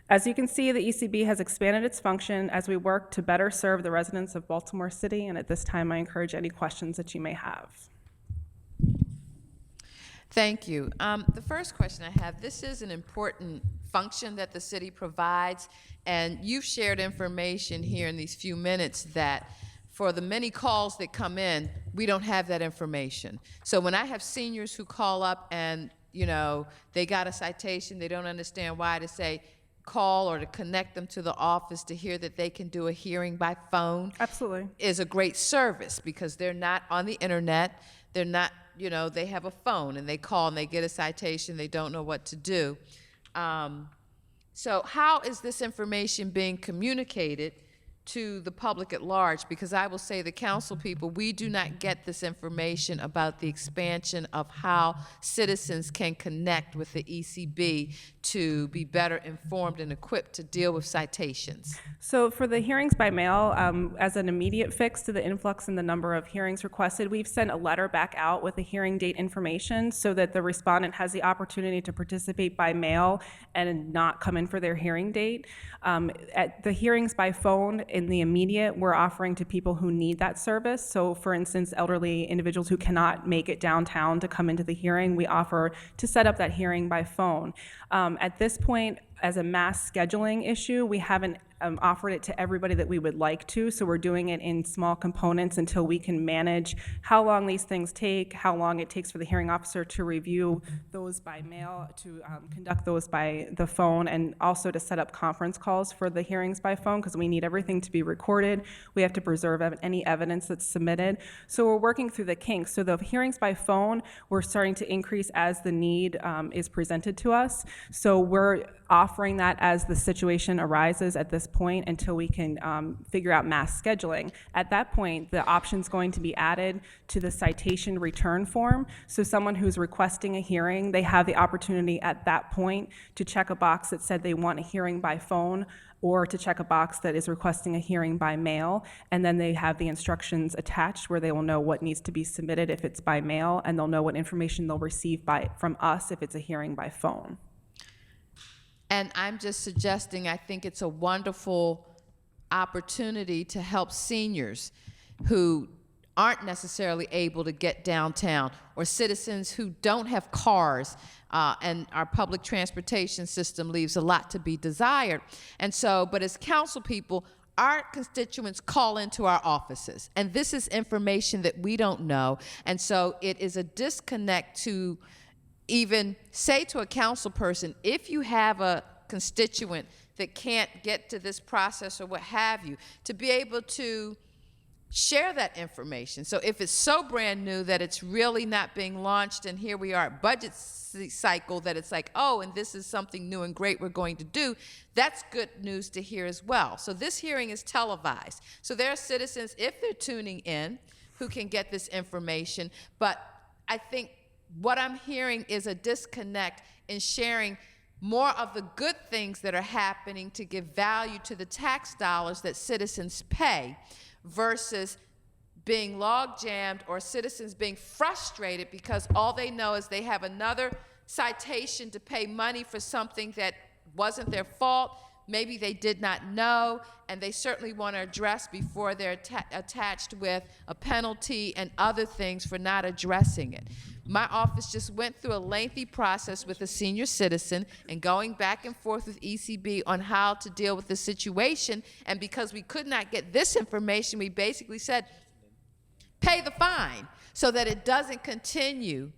As you can see, the ECB has expanded its function as we work to better serve the residents of Baltimore City, and at this time I encourage any questions that you may have. Thank you. The first question I have, this is an important function that the city provides, and you've shared information here in these few minutes that for the many calls that come in, we don't have that information. So when I have seniors who call up and, they got a citation, they don't understand why, to say, call or to connect them to the office to hear that they can do a hearing by phone. Absolutely. Is a great service because they're not on the internet, they're not, they have a phone and they call and they get a citation, they don't know what to do. So how is this information being communicated to the public at large? Because I will say the council people, we do not get this information about the expansion of how citizens can connect with the ECB to be better informed and equipped to deal with citations. So for the hearings by mail, as an immediate fix to the influx in the number of hearings requested, we've sent a letter back out with the hearing date information so that the respondent has the opportunity to participate by mail and not come in for their hearing date. At the hearings by phone, in the immediate, we're offering to people who need that service. So for instance, elderly individuals who cannot make it downtown to come into the hearing, we offer to set up that hearing by phone. At this point, as a mass scheduling issue, we haven't offered it to everybody that we would like to, so we're doing it in small components until we can manage how long these things take, how long it takes for the hearing officer to review those by mail, to conduct those by the phone, and also to set up conference calls for the hearings by phone, because we need everything to be recorded. We have to preserve any evidence that's submitted. So we're working through the kinks. So the hearings by phone, we're starting to increase as the need is presented to us. So we're offering that as the situation arises at this point until we can figure out mass scheduling. At that point, the option's going to be added to the citation return form. So someone who's requesting a hearing, they have the opportunity at that point to check a box that said they want a hearing by phone, or to check a box that is requesting a hearing by mail, and then they have the instructions attached where they will know what needs to be submitted if it's by mail, and they'll know what information they'll receive from us if it's a hearing by phone. And I'm just suggesting, I think it's a wonderful opportunity to help seniors who aren't necessarily able to get downtown, or citizens who don't have cars, and our public transportation system leaves a lot to be desired. And so, but as council people, our constituents call into our offices, and this is information that we don't know. And so it is a disconnect to even say to a council person, if you have a constituent that can't get to this process or what have you, to be able to share that information. So if it's so brand new that it's really not being launched, and here we are at budget cycle, that it's like, oh, and this is something new and great we're going to do, that's good news to hear as well. So this hearing is televised. So there are citizens, if they're tuning in, who can get this information. But I think what I'm hearing is a disconnect in sharing more of the good things that are happening to give value to the tax dollars that citizens pay, versus being log jammed or citizens being frustrated because all they know is they have another citation to pay money for something that wasn't their fault. Maybe they did not know, and they certainly want to address before they're attached with a penalty and other things for not addressing it. My office just went through a lengthy process with a senior citizen and going back and forth with ECB on how to deal with the situation, and because we could not get this information, we basically said, pay the fine so that it doesn't continue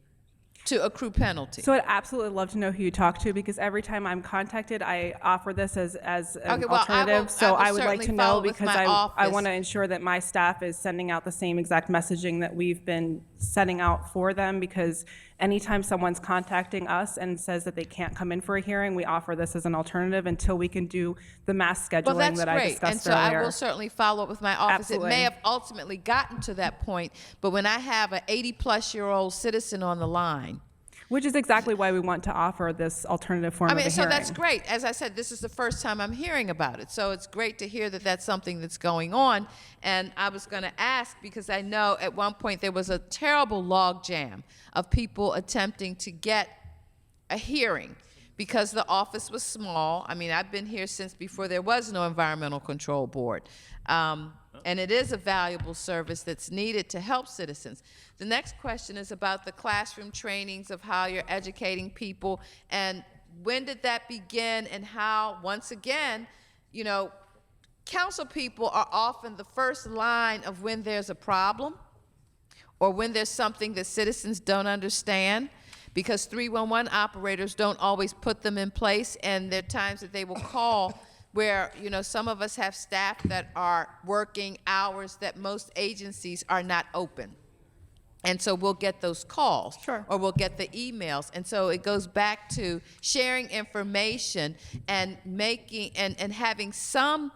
to accrue penalty. So I'd absolutely love to know who you talk to, because every time I'm contacted, I offer this as an alternative. So I would like to know, because I want to ensure that my staff is sending out the same exact messaging that we've been sending out for them, because anytime someone's contacting us and says that they can't come in for a hearing, we offer this as an alternative until we can do the mass scheduling that I discussed and so earlier. I will certainly follow up with my office. Absolutely. It may have ultimately gotten to that point, but when I have an 80-plus-year-old citizen on the line, which is exactly why we want to offer this alternative form of a hearing. so that's great. As I said, this is the first time I'm hearing about it. So it's great to hear that that's something that's going on. And I was going to ask, because I know at one point there was a terrible log jam of people attempting to get a hearing because the office was small. I mean, I've been here since before there was no Environmental Control Board. And it is a valuable service that's needed to help citizens. The next question is about the classroom trainings of how you're educating people, and when did that begin, and how, once again, you know, council people are often the first line of when there's a problem or when there's something that citizens don't understand, because 311 operators don't always put them in place, and there are times that they will call where, you know, some of us have staff that are working hours that most agencies are not open. And so we'll get those calls, or we'll get the emails. And so it goes back to sharing information and making and having some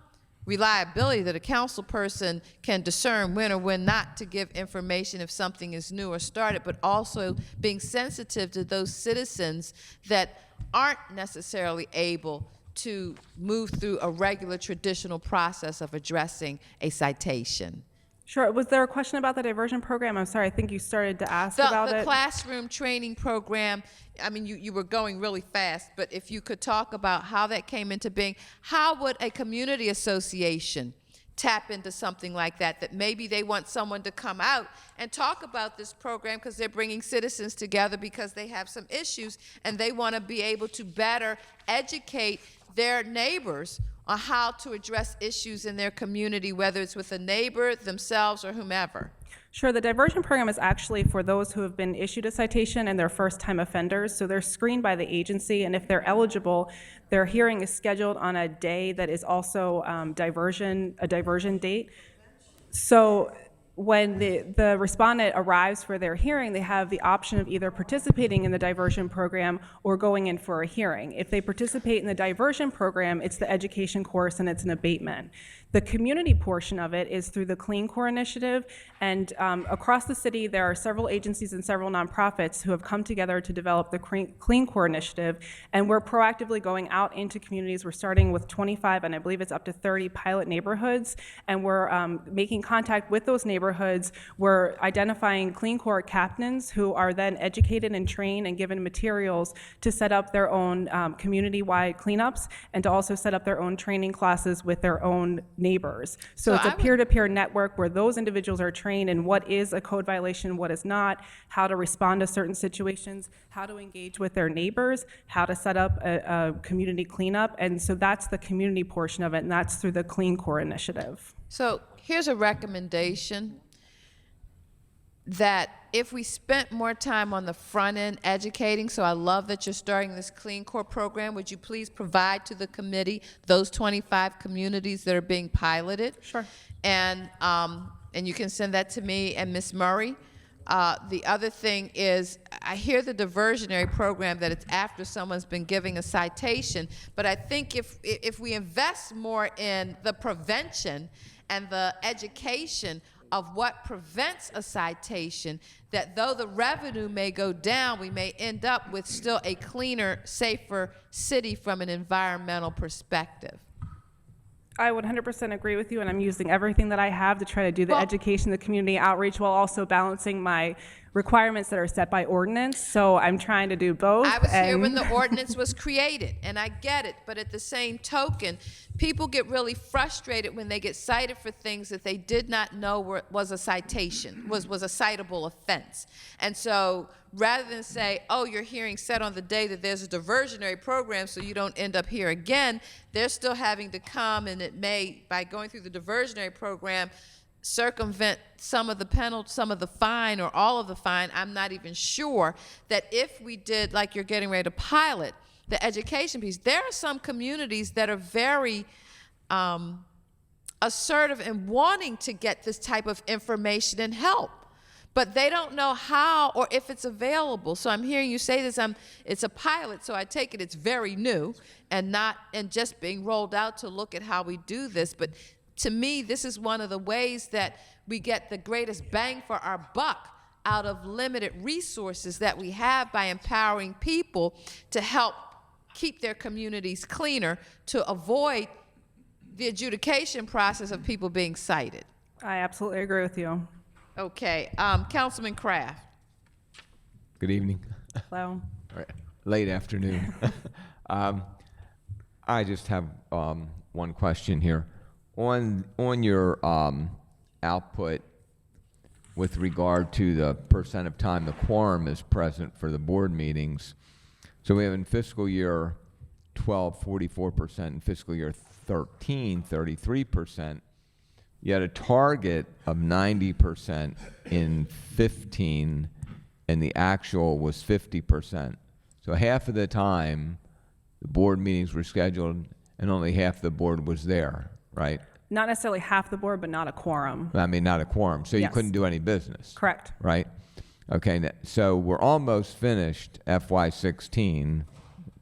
reliability that a council person can discern when or when not to give information if something is new or started, but also being sensitive to those citizens that aren't necessarily able to move through a regular traditional process of addressing a citation. Sure. Was there a question about the diversion program? I'm sorry, I think you started to ask about it. The classroom training program, I mean, you were going really fast, but if you could talk about how that came into being, how would a community association tap into something like that, that maybe they want someone to come out and talk about this program because they're bringing citizens together because they have some issues and they want to be able to better educate their neighbors on how to address issues in their community, whether it's with a neighbor, themselves, or whomever? Sure. The diversion program is actually for those who have been issued a citation and they're first-time offenders. So they're screened by the agency, and if they're eligible, their hearing is scheduled on a day that is also a diversion date. So when the respondent arrives for their hearing, they have the option of either participating in the diversion program or going in for a hearing. If they participate in the diversion program, it's the education course and it's an abatement. The community portion of it is through the Clean Core Initiative, and across the city there are several agencies and several nonprofits who have come together to develop the Clean Core Initiative, and we're proactively going out into communities. We're starting with 25, and I believe it's up to 30 pilot neighborhoods, and we're making contact with those neighborhoods. We're identifying Clean Core captains who are then educated and trained and given materials to set up their own community-wide cleanups, and to also set up their own training classes with their own neighbors. So So it's a I would- peer-to-peer network where those individuals are trained in what is a code violation, what is not, how to respond to certain situations, how to engage with their neighbors, how to set up a community cleanup. And so that's the community portion of it, and that's through the Clean Core initiative. So here's a recommendation that if we spent more time on the front end educating, so I love that you're starting this Clean Core program, would you please provide to the committee those 25 communities that are being piloted? Sure. And you can send that to me and Ms. Murray. The other thing is, I hear the diversionary program that it's after someone's been giving a citation, but I think if we invest more in the prevention and the education of what prevents a citation, that though the revenue may go down, we may end up with still a cleaner, safer city from an environmental perspective. I would 100% agree with you, and I'm using everything that I have to try to do the education, the community outreach, while also balancing my requirements that are set by ordinance. So I'm trying to do both. I was here when the ordinance was created, and I get it, but at the same token, people get really frustrated when they get cited for things that they did not know was a citation, was a citable offense. And so rather than say, oh, your hearing set on the day that there's a diversionary program so you don't end up here again, they're still having to come, and it may, by going through the diversionary program, circumvent some of the penalty, some of the fine, or all of the fine. I'm not even sure that if we did, like you're getting ready to pilot, the education piece, there are some communities that are very assertive in wanting to get this type of information and help, but they don't know how or if it's available. So I'm hearing you say this, it's a pilot, so I take it it's very new and just being rolled out to look at how we do this. But to me, this is one of the ways that we get the greatest bang for our buck out of limited resources that we have by empowering people to help keep their communities cleaner, to avoid the adjudication process of people being cited. I absolutely agree with you. Okay, Councilman Kraft. Good evening. Hello. Late afternoon. I just have one question here. On your output with regard to the percent of time the quorum is present for the board meetings, so we have in fiscal year 12, 44%, in fiscal year 13, 33%. You had a target of 90% in 15, and the actual was 50%. So half of the time, the board meetings were scheduled, and only half the board was there, right? Not necessarily half the board, but not a quorum. I mean, not a quorum, so you Yes. couldn't do any business. Correct. Right? Okay, so we're almost finished FY16,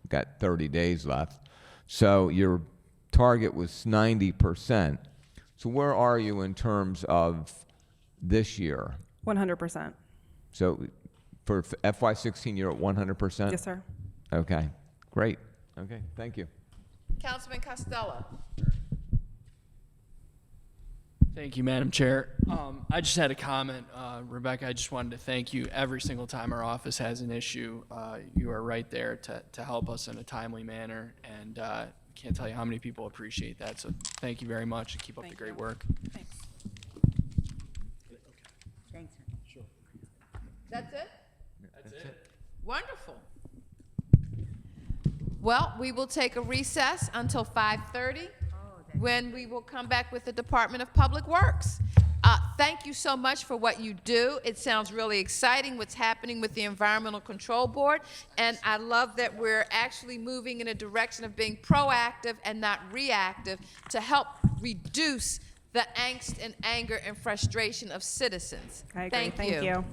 got 30 days left. So your target was 90%. So where are you in terms of this year? 100%. So for FY16, you're at 100%? Yes, sir. Okay, great. Okay, thank you. Councilman Costello. Thank you, Madam Chair. I just had a comment. Rebecca, I just wanted to thank you. Every single time our office has an issue, you are right there to help us in a timely manner, and can't tell you how many people appreciate that. So thank you very much, and keep up the great work. Thanks. Thanks. Sure. That's it? That's it. Wonderful. Well, we will take a recess until 5:30, when we will come back with the Department of Public Works. Thank you so much for what you do. It sounds really exciting what's happening with the Environmental Control Board, and I love that we're actually moving in a direction of being proactive and not reactive to help reduce the angst and anger and frustration of citizens. I agree. Thank you.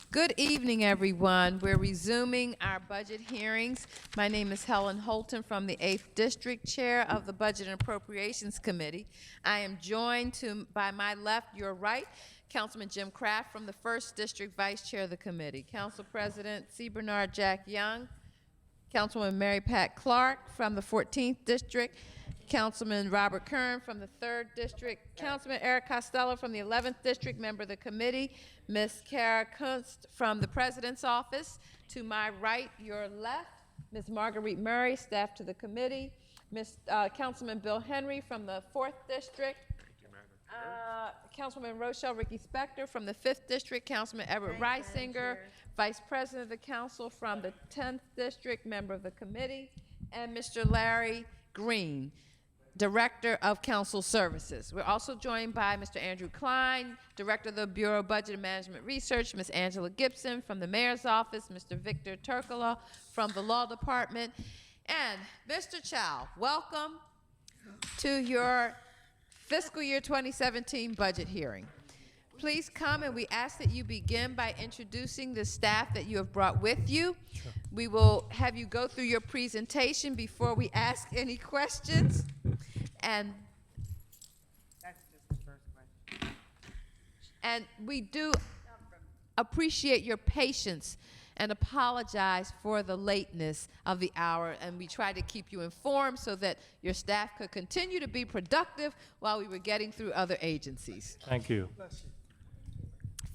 Good evening, everyone. We're resuming our budget hearings. My name is Helen Holton from the 8th District, Chair of the Budget and Appropriations Committee. I am joined by my left, your right, Councilman Jim Kraft from the 1st District, Vice Chair of the committee. Council President C. Bernard Jack Young, Councilwoman Mary Pat Clark from the 14th District, Councilman Robert Kern from the 3rd District, Councilman Eric Costello from the 11th District, member of the committee, Ms. Kara Kunst from the President's Office. To my right, your left, Ms. Marguerite Murray, staff to the committee, Councilman Bill Henry from the 4th District, Councilwoman Rochelle Ricky Spector from the 5th District, Councilman Everett Reisinger, Vice President of the Council from the 10th District, member of the committee, and Mr. Larry Green, Director of Council Services. We're also joined by Mr. Andrew Klein, Director of the Bureau of Budget and Management Research, Ms. Angela Gibson from the Mayor's Office, Mr. Victor Turcola from the Law Department, and Mr. Chow, welcome to your fiscal year 2017 budget hearing. Please come, and we ask that you begin by introducing the staff that you have brought with you. We will have you go through your presentation before we ask any questions. And that's just the first question. And we do appreciate your patience and apologize for the lateness of the hour, and we try to keep you informed so that your staff could continue to be productive while we were getting through other agencies. Thank you.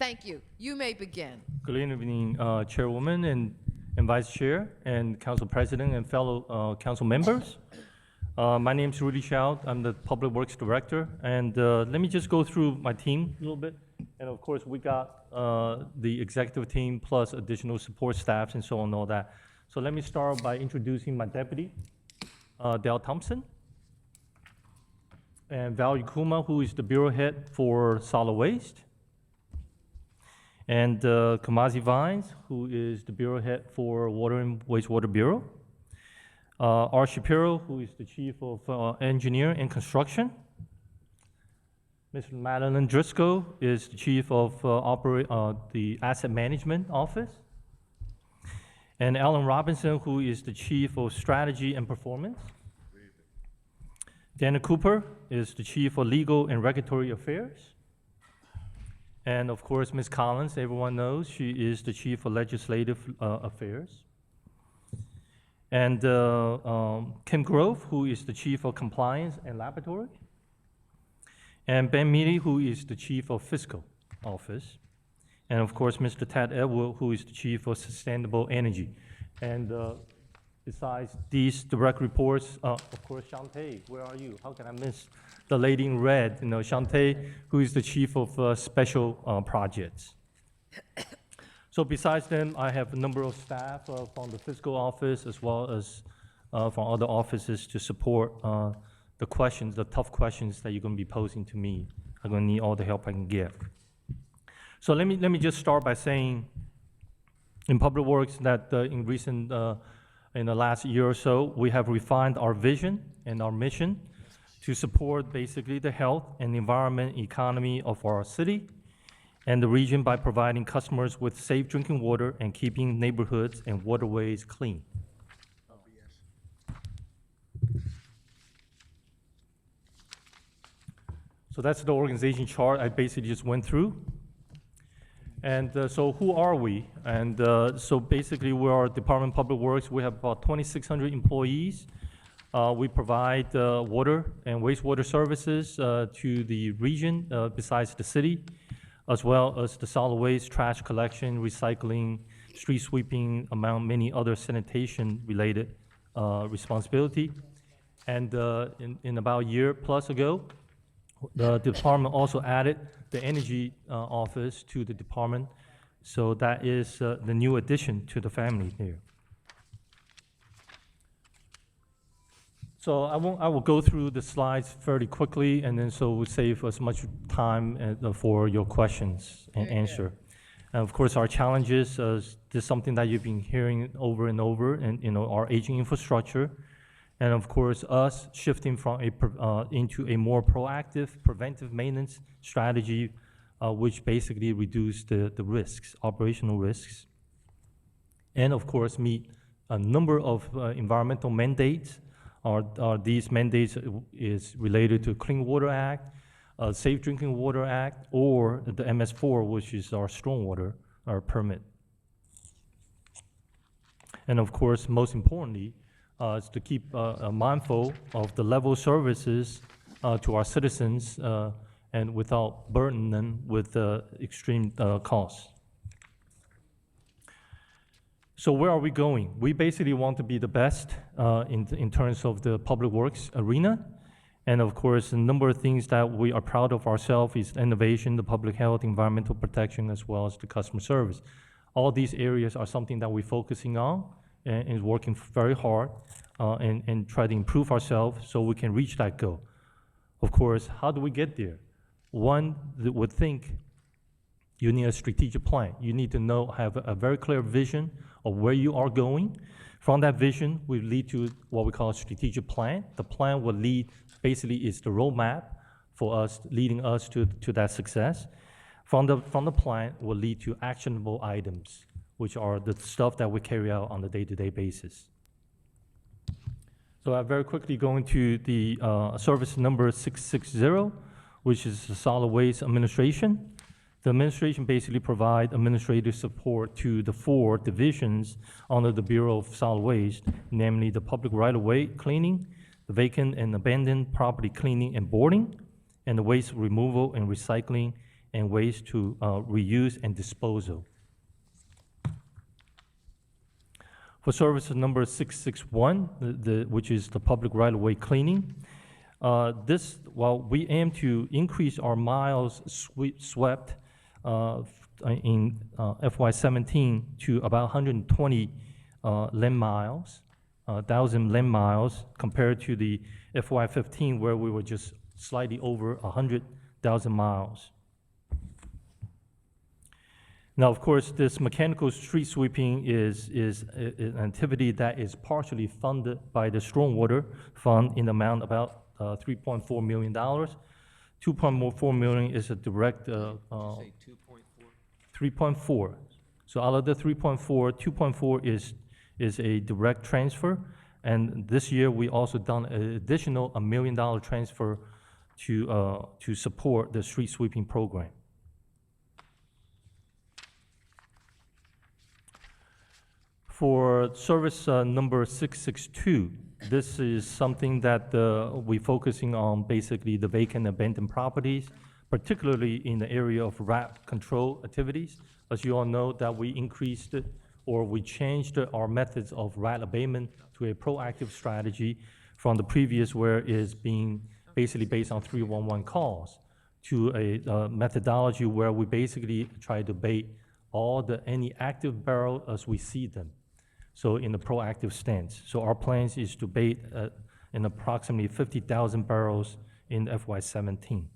Thank you. You may begin. Good evening, Chairwoman and Vice Chair and Council President and fellow council members. My name is Rudy Chow. I'm the Public Works Director, and let me just go through my team a little bit. And of course, we got the executive team plus additional support staffs and so on and all that. So let me start by introducing my deputy, Dale Thompson, and Valerie Kuma, who is the bureau head for solid waste, and Kamazi Vines, who is the bureau head for Water and Wastewater Bureau, R. Shapiro, who is the chief of engineer and construction, Ms. Madeline Driscoll is the chief of the asset management office, and Alan Robinson, who is the chief of strategy and performance. Dana Cooper is the chief of legal and regulatory affairs. And of course, Ms. Collins, everyone knows, she is the chief of legislative affairs. And Kim Grove, who is the chief of compliance and laboratory. And Ben Mealy, who is the chief of fiscal office. And of course, Mr. Ted Edward, who is the chief of sustainable energy. And besides these direct reports, of course, Shantae, where are you? How can I miss the lady in red? You know, Shantae, who is the chief of special projects. So besides them, I have a number of staff from the fiscal office as well as from other offices to support the questions, the tough questions that you're going to be posing to me. I'm going to need all the help I can get. So let me just start by saying, in Public Works, that in the last year or so, we have refined our vision and our mission to support basically the health and environment economy of our city and the region by providing customers with safe drinking water and keeping neighborhoods and waterways clean. So that's the organization chart I basically just went through. And so who are we? And so basically we are Department of Public Works. We have about 2,600 employees. We provide water and wastewater services to the region besides the city, as well as the solid waste, trash collection, recycling, street sweeping, among many other sanitation-related responsibility. And in about a year plus ago, the department also added the energy office to the department. So that is the new addition to the family here. So I will go through the slides fairly quickly, and then so we'll save as much time for your questions and answer. And of course, our challenges is this is something that you've been hearing over and over, and our aging infrastructure, and of course, us shifting from into a more proactive, preventive maintenance strategy, which basically reduce the risks, operational risks, and of course, meet a number of environmental mandates. These mandates is related to Clean Water Act, Safe Drinking Water Act, or the MS4, which is our stormwater permit. And of course, most importantly, is to keep mindful of the level of services to our citizens and without burdening them with extreme costs. So where are we going? We basically want to be the best in terms of the public works arena. And of course, a number of things that we are proud of ourselves is innovation, the public health, environmental protection, as well as the customer service. All these areas are something that we're focusing on and is working very hard and try to improve ourselves so we can reach that goal. Of course, how do we get there? One would think you need a strategic plan. You need to have a very clear vision of where you are going. From that vision, we lead to what we call a strategic plan. The plan will lead, basically, is the roadmap for us, leading us to that success. From the plan will lead to actionable items, which are the stuff that we carry out on a day-to-day basis. So I'm very quickly going to the service number 660, which is the Solid Waste Administration. The administration basically provides administrative support to the 4 divisions under the Bureau of Solid Waste, namely the public right-of-way cleaning, the vacant and abandoned property cleaning and boarding, and the waste removal and recycling, and waste to reuse and disposal. For service number 661, which is the public right-of-way cleaning, while we aim to increase our miles swept in FY17 to about 120 lane miles, 1,000 lane miles, compared to the FY15 where we were just slightly over 100,000 miles. Now, of course, this mechanical street sweeping is an activity that is partially funded by the Stormwater Fund in the amount about $3.4 million. 2.4 million is a direct 3.4. So out of the 3.4, 2.4 is a direct transfer, and this year we also done an additional $1 million transfer to support the street sweeping program. For service number 662, this is something that we're focusing on, basically the vacant abandoned properties, particularly in the area of rat control activities. As you all know, that we increased it, or we changed our methods of rat abatement to a proactive strategy from the previous, where it is being basically based on 311 calls, to a methodology where we basically try to abate any active barrel as we see them. So in a proactive stance. So our plans is to abate in approximately 50,000 barrels in FY17.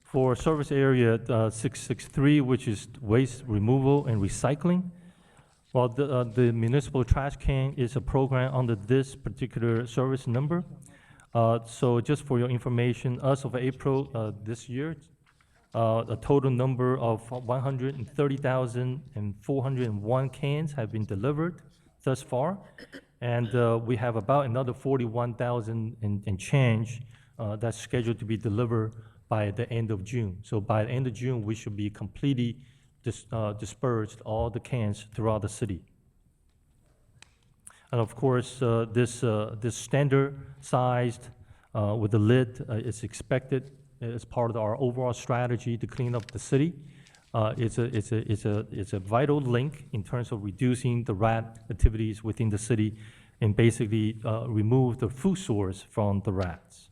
For service area 663, which is waste removal and recycling, well, the municipal trash can is a program under this particular service number. So just for your information, as of April this year, a total number of 130,401 cans have been delivered thus far, and we have about another 41,000 and change that's scheduled to be delivered by the end of June. So by the end of June, we should be completely dispersed all the cans throughout the city. And of course, this standard-sized with the lid is expected as part of our overall strategy to clean up the city. It's a vital link in terms of reducing the rat activities within the city and basically remove the food source from the rats.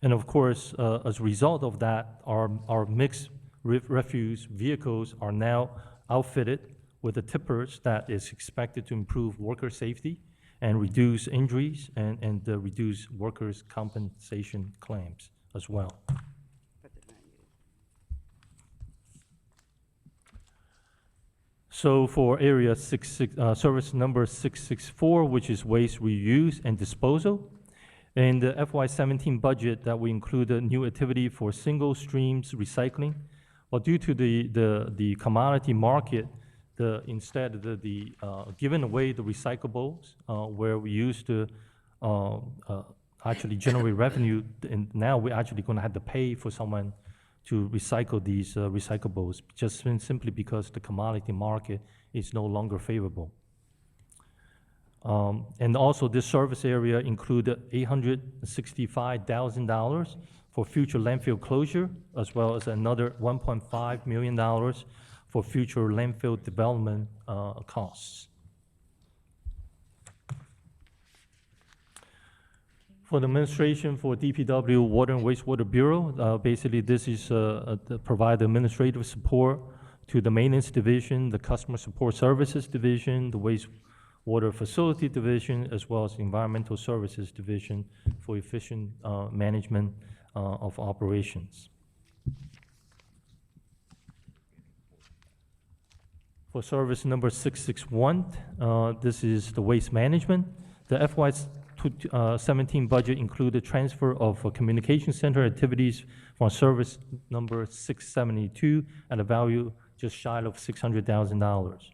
And of course, as a result of that, our mixed refuse vehicles are now outfitted with the tippers that is expected to improve worker safety and reduce injuries and reduce workers' compensation claims as well. So for area service number 664, which is waste reuse and disposal, in the FY17 budget that we included new activity for single streams recycling. Well, due to the commodity market, instead giving away the recyclables where we used to actually generate revenue, and now we're actually going to have to pay for someone to recycle these recyclables, just simply because the commodity market is no longer favorable. And also, this service area included $865,000 for future landfill closure, as well as another $1.5 million for future landfill development costs. For the administration for DPW Water and Wastewater Bureau, basically this is to provide administrative support to the Maintenance Division, the Customer Support Services Division, the Wastewater Facility Division, as well as the Environmental Services Division for efficient management of operations. For service number 661, this is the waste management. The FY17 budget included transfer of communication center activities from service number 672 at a value just shy of $600,000.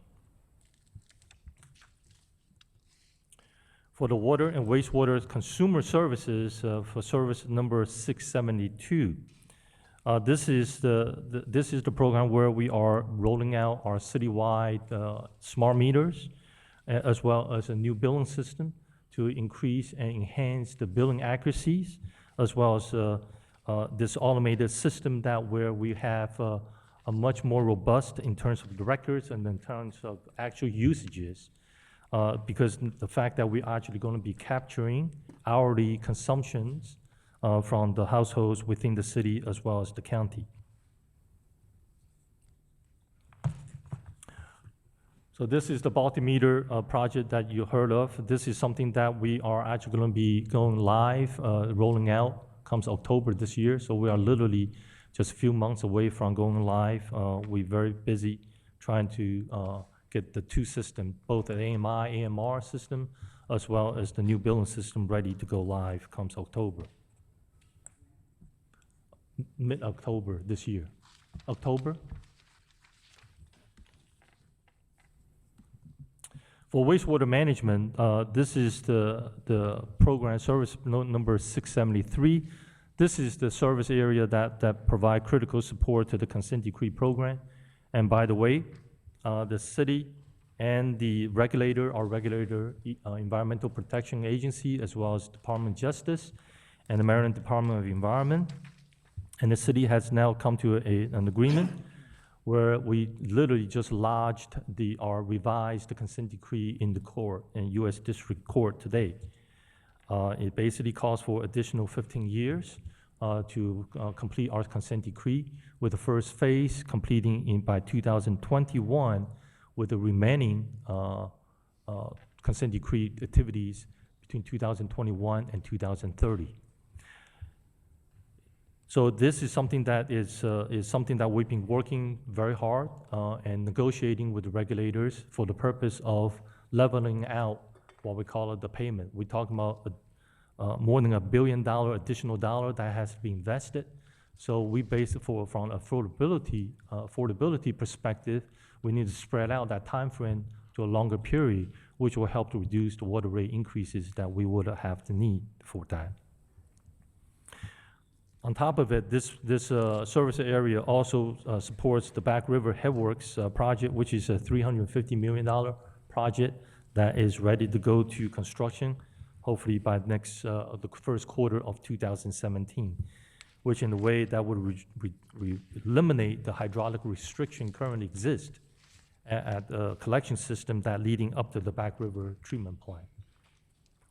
For the water and wastewater consumer services, for service number 672, this is the program where we are rolling out our citywide smart meters, as well as a new billing system to increase and enhance the billing accuracies, as well as this automated system where we have a much more robust in terms of the records and in terms of actual usages, because the fact that we're actually going to be capturing hourly consumptions from the households within the city as well as the county. So this is the Baltimore project that you heard of. This is something that we are actually going to be going live, rolling out comes October this year. So we are literally just a few months away from going live. We're very busy trying to get the two systems, both the AMI, AMR system, as well as the new billing system ready to go live comes October. Mid-October this year. October. For wastewater management, this is the program service number 673. This is the service area that provide critical support to the consent decree program. And by the way, the city and the regulator, Environmental Protection Agency, as well as Department of Justice and the Maryland Department of Environment, and the city has now come to an agreement where we literally just lodged or revised the consent decree in the court, in U.S. District Court today. It basically calls for additional 15 years to complete our consent decree, with the first phase completing by 2021, with the remaining consent decree activities between 2021 and 2030. So this is something that is something that we've been working very hard and negotiating with the regulators for the purpose of leveling out what we call the payment. We're talking about more than $1 billion additional dollar that has been invested. So we base it from affordability perspective, we need to spread out that time frame to a longer period, which will help to reduce the water rate increases that we would have to need for that. On top of it, this service area also supports the Back River Headworks project, which is a $350 million project that is ready to go to construction, hopefully by the first quarter of 2017, which in a way that would eliminate the hydraulic restriction currently exist at the collection system that leading up to the Back River treatment plant,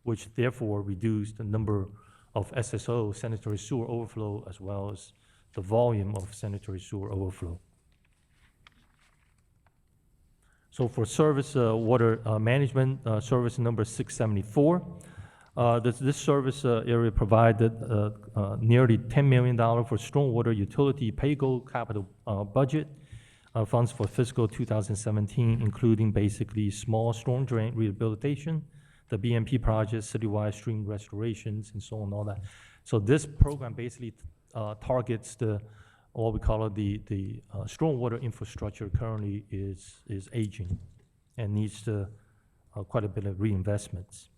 which therefore reduced the number of SSO, sanitary sewer overflow, as well as the volume of sanitary sewer overflow. So for service water management, service number 674, this service area provided nearly $10 million for stormwater utility pay-go capital budget funds for fiscal 2017, including basically small storm drain rehabilitation, the BMP projects, citywide stream restorations, and so on, all that. So this program basically targets what we call the stormwater infrastructure currently is aging and needs quite a bit of reinvestments.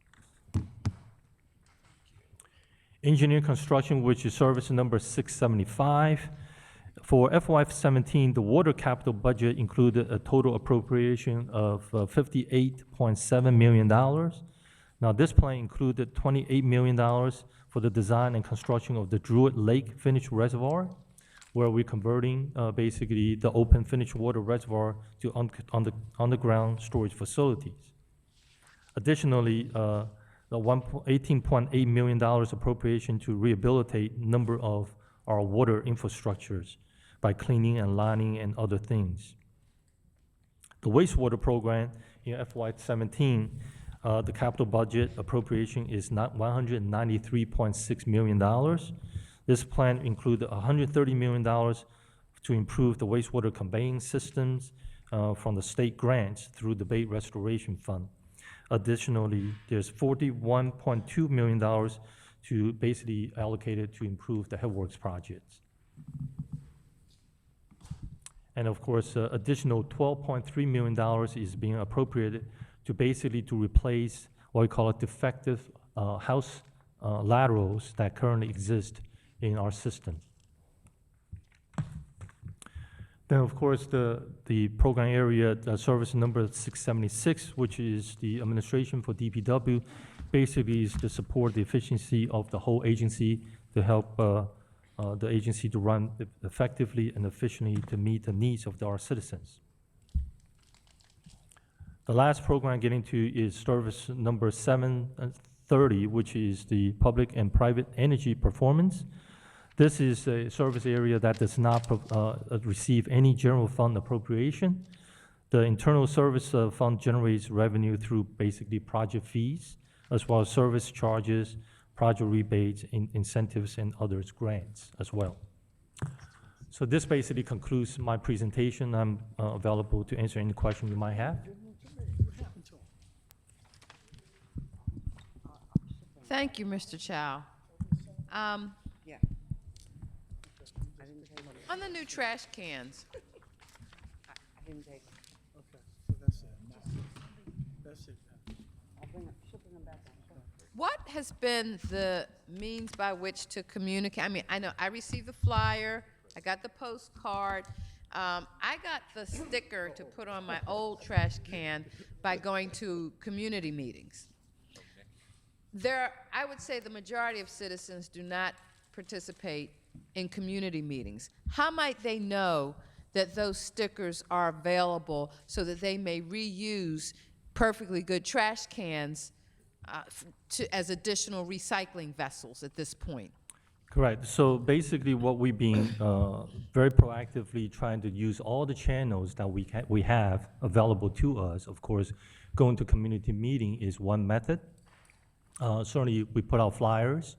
Engineer construction, which is service number 675. For FY17, the water capital budget included a total appropriation of $58.7 million. Now, this plan included $28 million for the design and construction of the Druid Lake finished reservoir, where we're converting basically the open finished water reservoir to underground storage facilities. Additionally, the $18.8 million appropriation to rehabilitate a number of our water infrastructures by cleaning and lining and other things. The wastewater program in FY17, the capital budget appropriation is not $193.6 million. This plan included $130 million to improve the wastewater conveying systems from the state grants through the Bay Restoration Fund. Additionally, there's $41.2 million to basically allocated to improve the headworks projects. And of course, additional $12.3 million is being appropriated to basically to replace what we call defective house laterals that currently exist in our system. Then, of course, the program area service number 676, which is the administration for DPW, basically is to support the efficiency of the whole agency to help the agency to run effectively and efficiently to meet the needs of our citizens. The last program I'm getting to is service number 730, which is the public and private energy performance. This is a service area that does not receive any general fund appropriation. The internal service fund generates revenue through basically project fees, as well as service charges, project rebates, incentives, and others grants as well. So this basically concludes my presentation. I'm available to answer any question you might have. Thank you, Mr. Chow. Yeah. On the new trash cans, I didn't take them. Okay, so that's it. That's it. She'll bring them back on. what has been the means by which to communicate? I mean, I know I received the flyer, I got the postcard. I got the sticker to put on my old trash can by going to community meetings. I would say the majority of citizens do not participate in community meetings. How might they know that those stickers are available so that they may reuse perfectly good trash cans as additional recycling vessels at this point? Correct. So basically what we've been very proactively trying to use all the channels that we have available to us. Of course, going to community meeting is one method. Certainly, we put out flyers,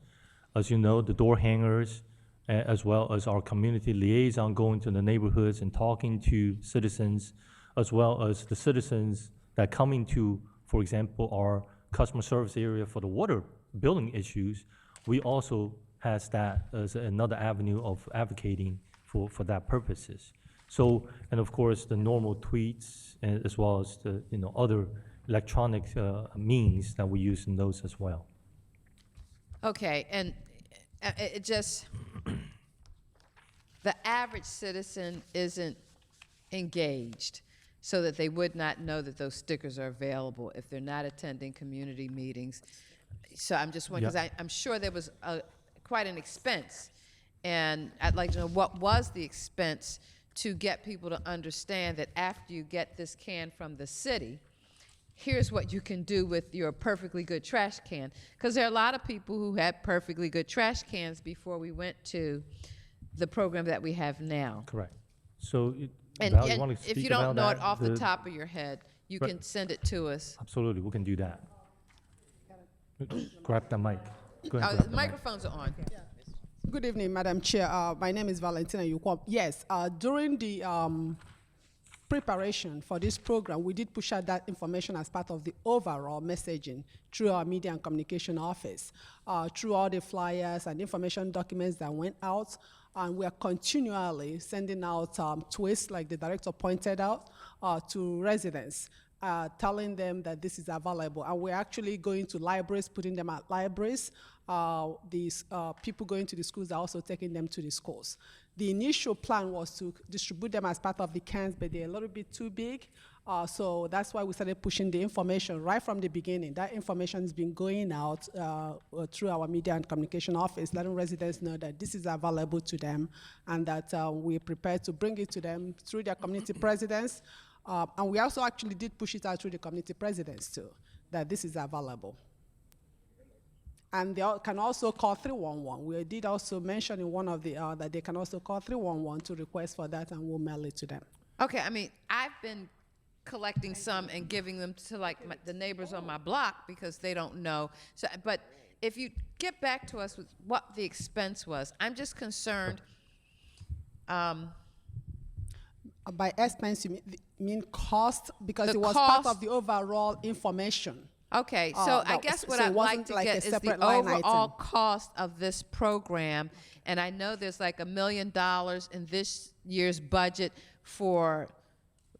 as you know, the door hangers, as well as our community liaison going to the neighborhoods and talking to citizens, as well as the citizens that come into, for example, our customer service area for the water billing issues. We also has that as another avenue of advocating for that purposes. So, and of course, the normal tweets, as well as the other electronic means that we use in those as well. Okay, and it just, the average citizen isn't engaged so that they would not know that those stickers are available if they're not attending community meetings. So I'm just wondering, because I'm sure there was quite an expense, and I'd like to know what was the expense to get people to understand that after you get this can from the city, here's what you can do with your perfectly good trash can. Because there are a lot of people who had perfectly good trash cans before we went to the program that we have now. Correct. So, And, Val, you and want to if speak you don't about know it that? off the top of your head, you can send it to us. Absolutely, we can do that. Grab the mic. Go ahead, Oh, grab the the mic. microphones are on. Good evening, Madam Chair. My name is Valentina Yukwam. Yes, during the preparation for this program, we did push out that information as part of the overall messaging through our Media and Communication Office, through all the flyers and information documents that went out. And we are continually sending out tweets, like the director pointed out, to residents, telling them that this is available. And we're actually going to libraries, putting them at libraries. These people going to the schools are also taking them to the schools. The initial plan was to distribute them as part of the cans, but they're a little bit too big. So that's why we started pushing the information right from the beginning. That information has been going out through our media and communication office, letting residents know that this is available to them and that we're prepared to bring it to them through their community presidents. And we also actually did push it out through the community presidents too, that this is available. And they can also call 311. We did also mention in one of the, that they can also call 311 to request for that, and we'll mail it to them. Okay, I mean, I've been collecting some and giving them to like the neighbors on my block because they don't know. So, but if you get back to us with what the expense was, I'm just concerned. By expense, you mean cost? Because The it was part cost- of the overall information. Okay, so I guess what I'd like to a get is the separate line overall item. cost of this program. And I know there's like $1 million in this year's budget for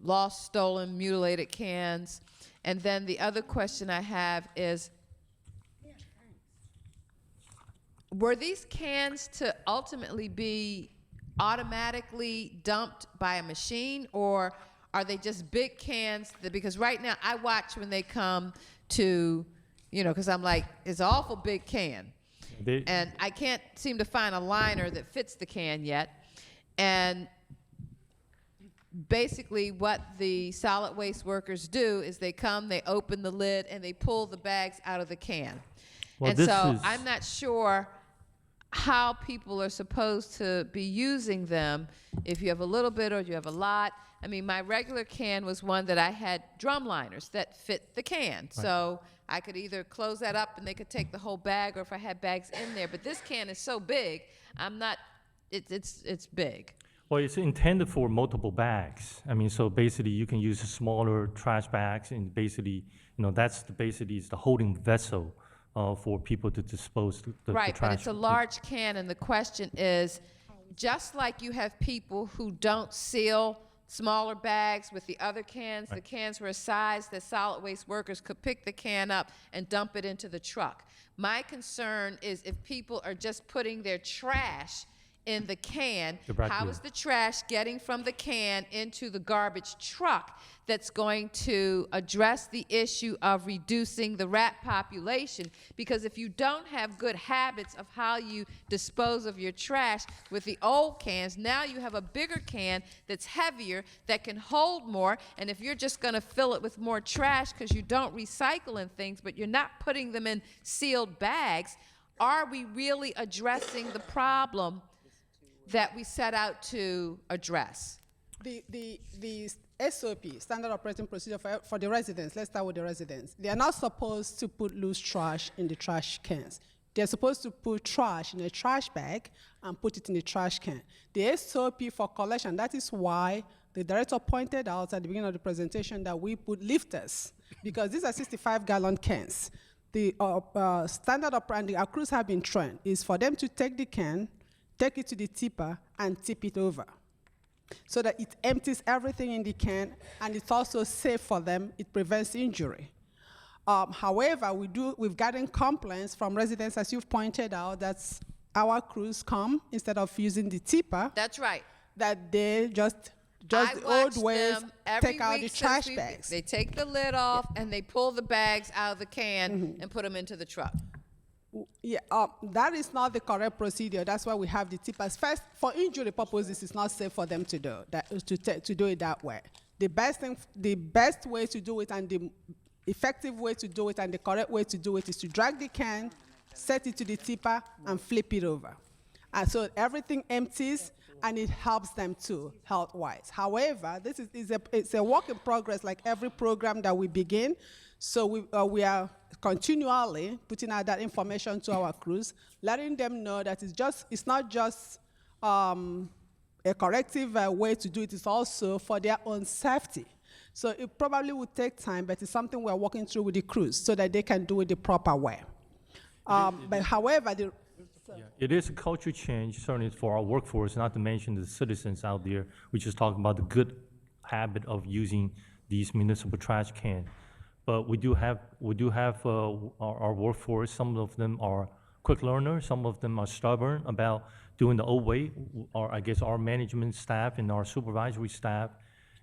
lost, stolen, mutilated cans. And then the other question I have is, were these cans to ultimately be automatically dumped by a machine, or are they just big cans? Because right now I watch when they come to, because I'm like, it's an awful big can. And I can't seem to find a liner that fits the can yet. And basically what the solid waste workers do is they come, they open the lid, and they pull the bags out of the can. Well, and this so is- I'm not sure how people are supposed to be using them, if you have a little bit or you have a lot. I mean, my regular can was one that I had drum liners that fit the can. So I could either close that up and they could take the whole bag, or if I had bags in there. But this can is so big, it's big. Well, it's intended for multiple bags. I mean, so basically you can use smaller trash bags, and basically, that's basically is the holding vessel for people to dispose the Right, trash. but it's a large can, and the question is, just like you have people who don't seal smaller bags with the other cans, the cans were a size that solid waste workers could pick the can up and dump it into the truck. My concern is if people are just putting their trash in the can, how is the trash getting from the can into the garbage truck that's going to address the issue of reducing the rat population? Because if you don't have good habits of how you dispose of your trash with the old cans, now you have a bigger can that's heavier, that can hold more, and if you're just going to fill it with more trash because you don't recycle in things, but you're not putting them in sealed bags, are we really addressing the problem that we set out to address? The SOP, Standard Operating Procedure for the residents, let's start with the residents. They are not supposed to put loose trash in the trash cans. They're supposed to put trash in a trash bag and put it in the trash can. The SOP for collection, that is why the director pointed out at the beginning of the presentation that we put lifters, because these are 65-gallon cans. The standard operating, our crews have been trained, is for them to take the can, take it to the tipper, and tip it over, so that it empties everything in the can, and it's also safe for them. It prevents injury. However, we've gotten complaints from residents, as you've pointed out, that our crews come, instead of using the tipper. That's right. That they just I the watch old ways, them every take out week the since trash we- bags. They take the lid off and they pull the bags out of the can and put them into the truck. Yeah, that is not the correct procedure. That's why we have the tippers. First, for injury purposes, it's not safe for them to do that. To do it that way. The best way to do it, and the effective way to do it, and the correct way to do it is to drag the can, set it to the tipper, and flip it over, and so everything empties, and it helps them too, health-wise. However, this it's a work in progress, like every program that we begin. So we are continually putting out that information to our crews, letting them know that it's not just a corrective way to do it, it's also for their own safety. So it probably would take time, but it's something we're working through with the crews so that they can do it the proper way. But however, It is a culture change, certainly for our workforce, not to mention the citizens out there. We just talking about the good habit of using these municipal trash cans. But we do have our workforce. Some of them are quick learners. Some of them are stubborn about doing the old way, or I guess our management staff and our supervisory staff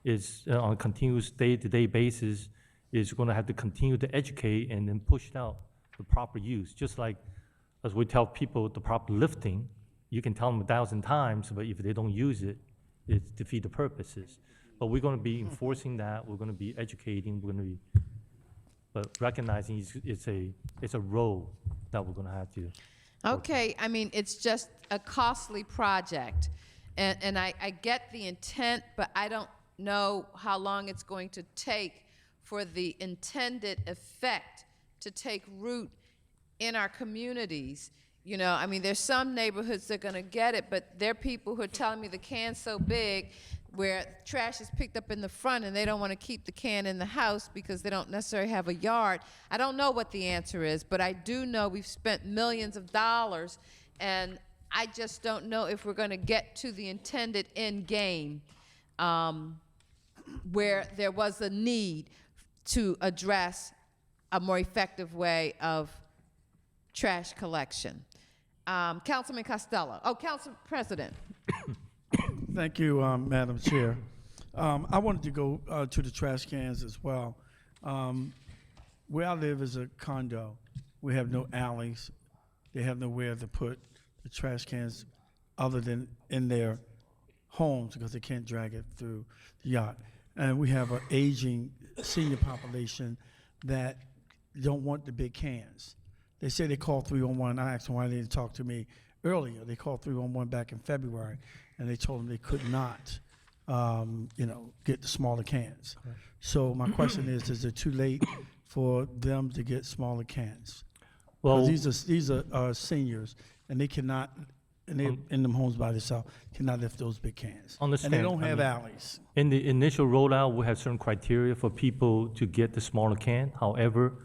is on a continuous day-to-day basis is going to have to continue to educate and then push out the proper use. Just like as we tell people the proper lifting, you can tell them 1,000 times, but if they don't use it, it defeats the purposes. But we're going to be enforcing that. We're going to be educating. We're going to be, but recognizing it's a role that we're going to have to. Okay, I mean, it's just a costly project, and I get the intent, but I don't know how long it's going to take for the intended effect to take root in our communities. You know, I mean, there's some neighborhoods that are going to get it, but there are people who are telling me the can's so big where trash is picked up in the front and they don't want to keep the can in the house because they don't necessarily have a yard. I don't know what the answer is, but I do know we've spent millions of dollars, and I just don't know if we're going to get to the intended end game where there was a need to address a more effective way of trash collection. Councilman Costello. Oh, Council President. Thank you, Madam Chair. I wanted to go to the trash cans as well. Where I live is a condo. We have no alleys. They have nowhere to put the trash cans other than in their homes because they can't drag it through the yard. And we have an aging senior population that don't want the big cans. They say they called 311. I asked them why they didn't talk to me earlier. They called 311 back in February, and they told them they could not, get the smaller cans. Correct. So my question is it too late for them to get smaller cans? Well, 'cause these are seniors, and they cannot, and they're in them homes by themselves, cannot lift those big cans. Understand. And they don't I have mean, alleys. In the initial rollout, we have certain criteria for people to get the smaller can. However,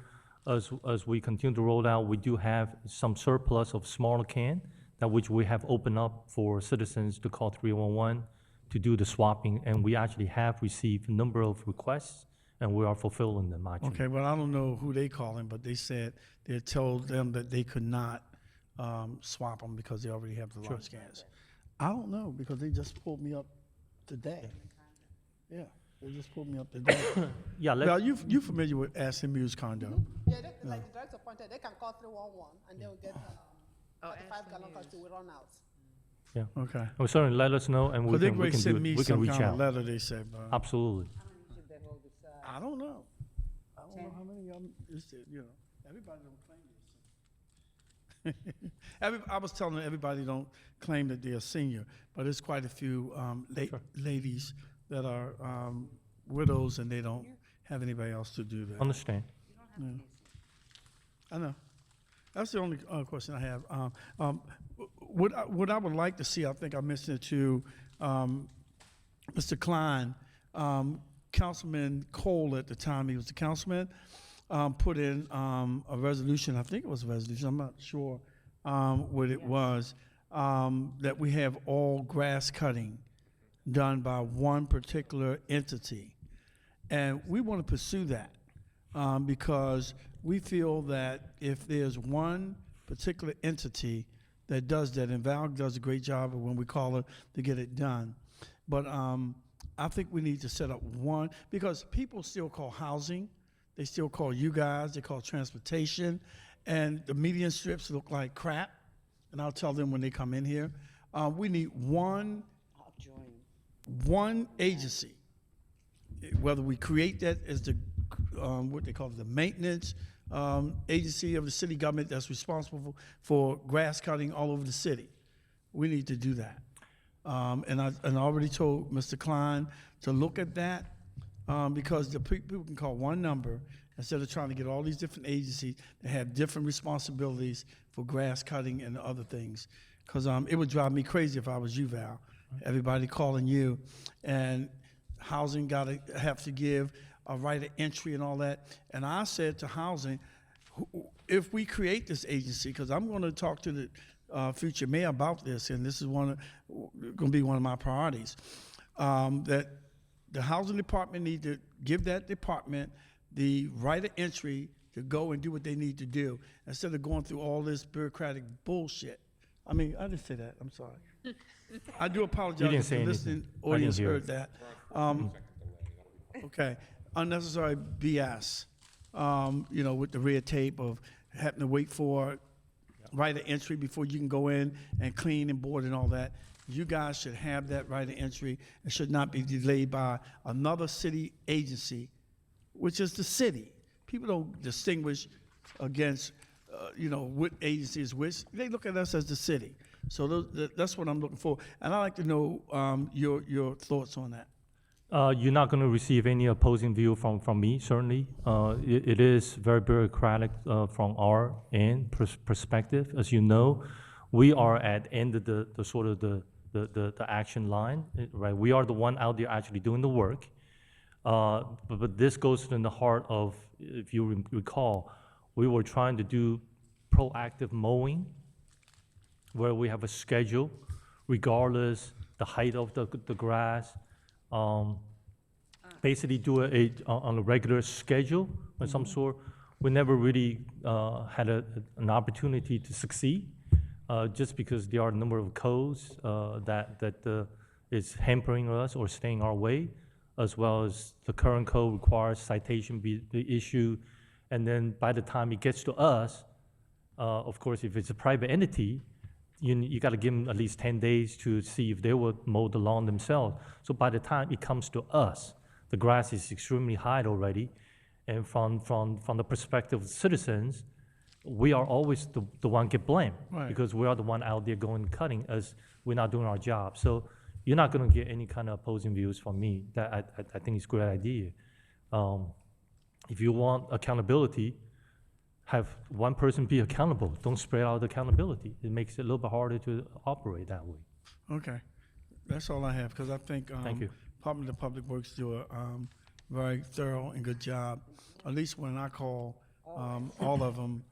as we continue to roll out, we do have some surplus of smaller can, that which we have opened up for citizens to call 311 to do the swapping, and we actually have received a number of requests, and we are fulfilling them, actually. Okay, well, I don't know who they calling, but they said they told them that they could not swap them because they already have the large cans. I don't know, because they just pulled me up today. Yeah, they just pulled me up today. Yeah, Well, you familiar with SMU's condo? Yeah, like the director pointed, they can call 311 and they'll get 35-gallon because they will run out. Yeah. Okay. Well, certainly let us know, and we Well, they can, we great can do send it. me We can some reach kind of out. letter, they said, but Absolutely. I don't know. I don't know how many of them is there, everybody don't claim this. I was telling them everybody don't claim that they're a senior, but there's quite a few ladies that are widows and they don't have anybody else to do that. Understand. Yeah. I know. That's the only question I have. What I would like to see, I think I mentioned it to Mr. Klein, Councilman Cole at the time he was the councilman, put in a resolution, I think it was a resolution, I'm not sure what it was, that we have all grass cutting done by one particular entity. And we want to pursue that because we feel that if there's one particular entity that does that, and Val does a great job of when we call her to get it done, but I think we need to set up one, because people still call housing, they still call you guys, they call transportation, and the median strips look like crap, and I'll tell them when they come in here. We need one agency, whether we create that as the what they call it, the maintenance agency of the city government that's responsible for grass cutting all over the city. We need to do that. And I already told Mr. Klein to look at that because the people can call one number instead of trying to get all these different agencies that have different responsibilities for grass cutting and other things. Because it would drive me crazy if I was you, Val. Everybody calling you, and housing got to have to give a right of entry and all that. And I said to housing, if we create this agency, because I'm going to talk to the future mayor about this, and this is going to be one of my priorities, that the housing department need to give that department the right of entry to go and do what they need to do instead of going through all this bureaucratic bullshit. I mean, I didn't say that, I'm sorry. I do apologize didn't if say the anything. listening I didn't audience hear heard it. that. Okay, unnecessary BS, with the red tape of having to wait for right of entry before you can go in and clean and board and all that. You guys should have that right of entry and should not be delayed by another city agency, which is the city. People don't distinguish against, what agency is which. They look at us as the city. So that's what I'm looking for. And I'd like to know your thoughts on that. You're not going to receive any opposing view from me, certainly. It is very bureaucratic from our end perspective. As you know, we are at the end of the sort of the action line, right? We are the one out there actually doing the work. But this goes in the heart of, if you recall, we were trying to do proactive mowing, where we have a schedule, regardless the height of the grass. Basically do it on a regular schedule of some sort. We never really had an opportunity to succeed, just because there are a number of codes that is hampering us or staying our way, as well as the current code requires citation be issued, and then by the time it gets to us, of course, if it's a private entity, you got to give them at least 10 days to see if they will mow the lawn themselves. So by the time it comes to us, the grass is extremely high already. And from the perspective of citizens, we are always the one get blamed, Right. because we are the one out there going cutting as we're not doing our job. So you're not going to get any kind of opposing views from me. That I think is a good idea. If you want accountability, have one person be accountable. Don't spread out the accountability. It makes it a little bit harder to operate that way. Okay, that's all I have, because I think Thank you. Department of Public Works do a very thorough and good job. At least when I call, all of them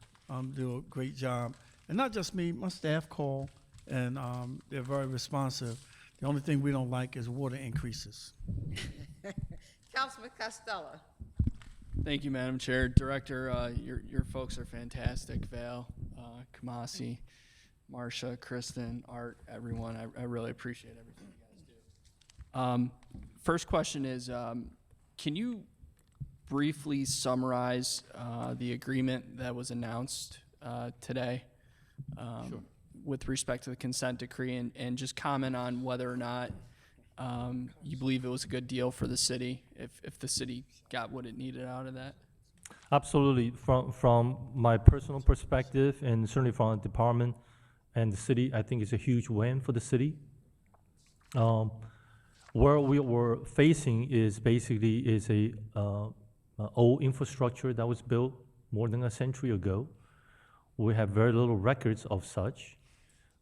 do a great job. And not just me, my staff call, and they're very responsive. The only thing we don't like is water increases. Councilman Costello. Thank you, Madam Chair. Director, your folks are fantastic. Val, Kamasi, Marsha, Kristen, Art, everyone. I really appreciate everything you guys do. First question is, can you briefly summarize the agreement that was announced today with respect to the consent decree, and just comment on whether or not you believe it was a good deal for the city, if the city got what it needed out of that? Absolutely. From my personal perspective, and certainly from the department and the city, I think it's a huge win for the city. Where we were facing is basically a old infrastructure that was built more than a century ago. We have very little records of such.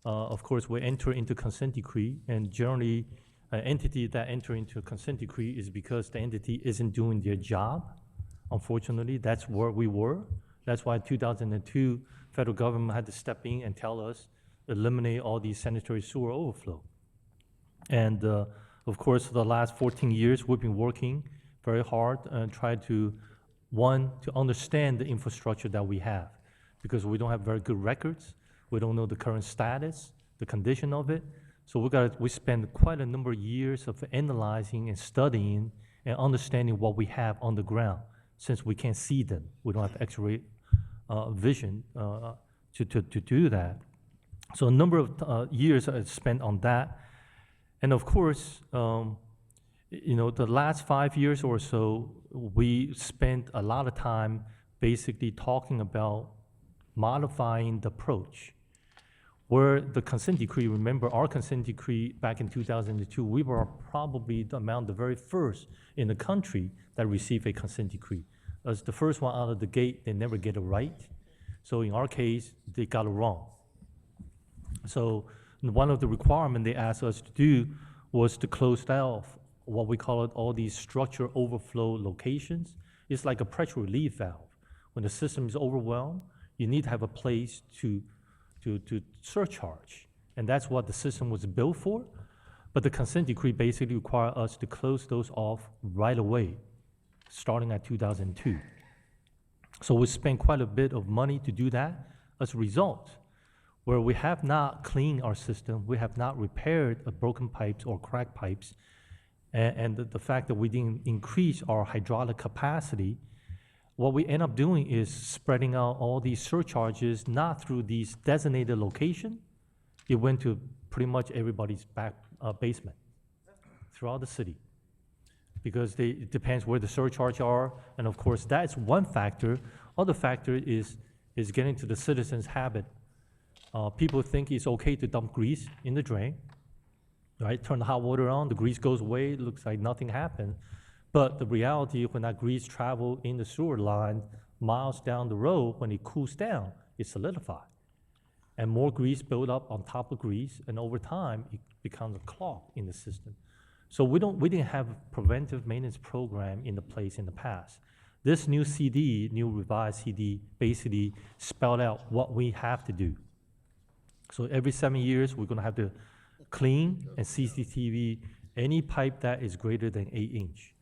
Of course, we enter into consent decree, and generally, an entity that enter into a consent decree is because the entity isn't doing their job. Unfortunately, that's where we were. That's why 2002, federal government had to step in and tell us, eliminate all these sanitary sewer overflow. And of course, for the last 14 years, we've been working very hard and try to, one, to understand the infrastructure that we have, because we don't have very good records. We don't know the current status, the condition of it. So we spend quite a number of years of analyzing and studying and understanding what we have on the ground, since we can't see them. We don't have X-ray vision to do that. So a number of years are spent on that. And of course, the last 5 years or so, we spent a lot of time basically talking about modifying the approach. Where the consent decree, remember our consent decree back in 2002, we were probably the very first in the country that received a consent decree. As the first one out of the gate, they never get it right. So in our case, they got it wrong. So one of the requirements they asked us to do was to close down what we call it, all these structure overflow locations. It's like a pressure relief valve. When the system is overwhelmed, you need to have a place to surcharge. And that's what the system was built for. But the consent decree basically requires us to close those off right away, starting at 2002. So we spent quite a bit of money to do that. As a result, where we have not cleaned our system, we have not repaired broken pipes or cracked pipes, and the fact that we didn't increase our hydraulic capacity, what we end up doing is spreading out all these surcharges, not through these designated location. It went to pretty much everybody's back basement throughout the city, because it depends where the surcharge are, and of course that's one factor. Other factor is getting to the citizens' habit. People think it's okay to dump grease in the drain, right? Turn the hot water on, the grease goes away, it looks like nothing happened. But the reality, when that grease travels in the sewer line miles down the road, when it cools down, it solidifies. And more grease build up on top of grease, and over time, it becomes a clog in the system. So we didn't have a preventive maintenance program in place in the past. This new revised CD, basically spelled out what we have to do. So every 7 years, we're gonna have to clean and CCTV any pipe that is greater than 8 inch.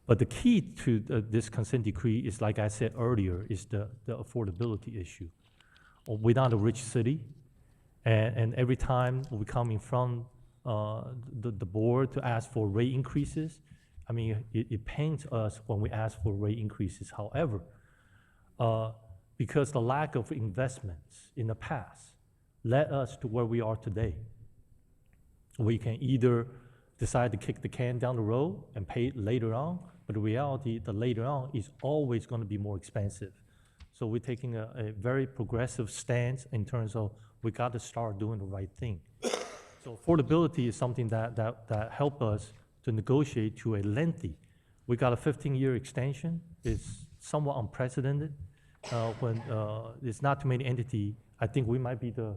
But the key to this consent decree is, like I said earlier, is the affordability issue. We're not a rich city, and every time we come in front the board to ask for rate increases, I mean, it pains us when we ask for rate increases. However, because the lack of investments in the past led us to where we are today. We can either decide to kick the can down the road and pay it later on, but the reality, the later on is always going to be more expensive. So we're taking a very progressive stance in terms of we got to start doing the right thing. So affordability is something that help us to negotiate to a lengthy. We got a 15-year extension. It's somewhat unprecedented. When there's not too many entities, I think we might be the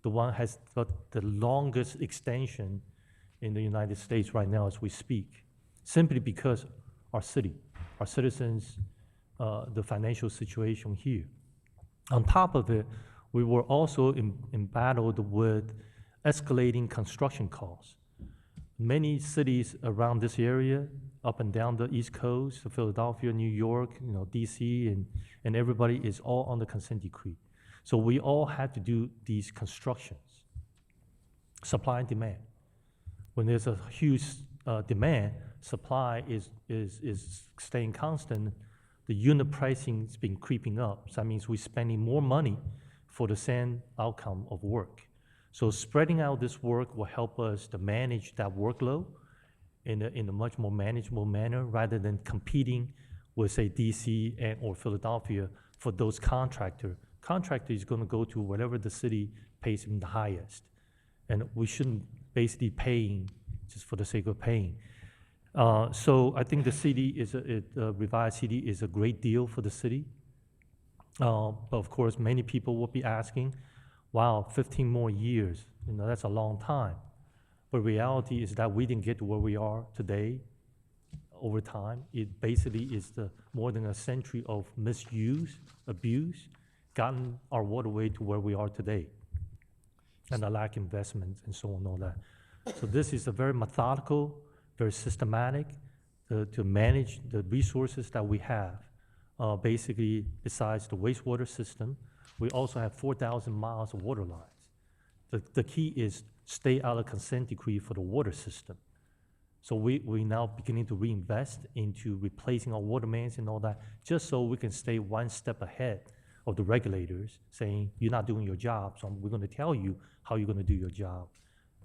one has got the longest extension in the United States right now as we speak, simply because our city, our citizens, the financial situation here. On top of it, we were also embattled with escalating construction costs. Many cities around this area, up and down the East Coast, Philadelphia, New York, DC, and everybody is all on the consent decree. So we all had to do these constructions, supply and demand. When there's a huge demand, supply is staying constant. The unit pricing has been creeping up. So that means we're spending more money for the same outcome of work. So spreading out this work will help us to manage that workload in a much more manageable manner, rather than competing with, say, DC and or Philadelphia for those contractors. Contractor is going to go to whatever the city pays him the highest. And we shouldn't basically paying just for the sake of paying. So I think the CD revised CD is a great deal for the city. But of course, many people will be asking, wow, 15 more years, that's a long time. But reality is that we didn't get to where we are today over time. It basically is more than a century of misuse, abuse, gotten our waterway to where we are today, and the lack of investments and so on and all that. So this is a very methodical, very systematic to manage the resources that we have. Basically, besides the wastewater system, we also have 4,000 miles of water lines. The key is stay out of consent decree for the water system. So we now beginning to reinvest into replacing our water mains and all that, just so we can stay one step ahead of the regulators, saying, you're not doing your job, so we're going to tell you how you're going to do your job.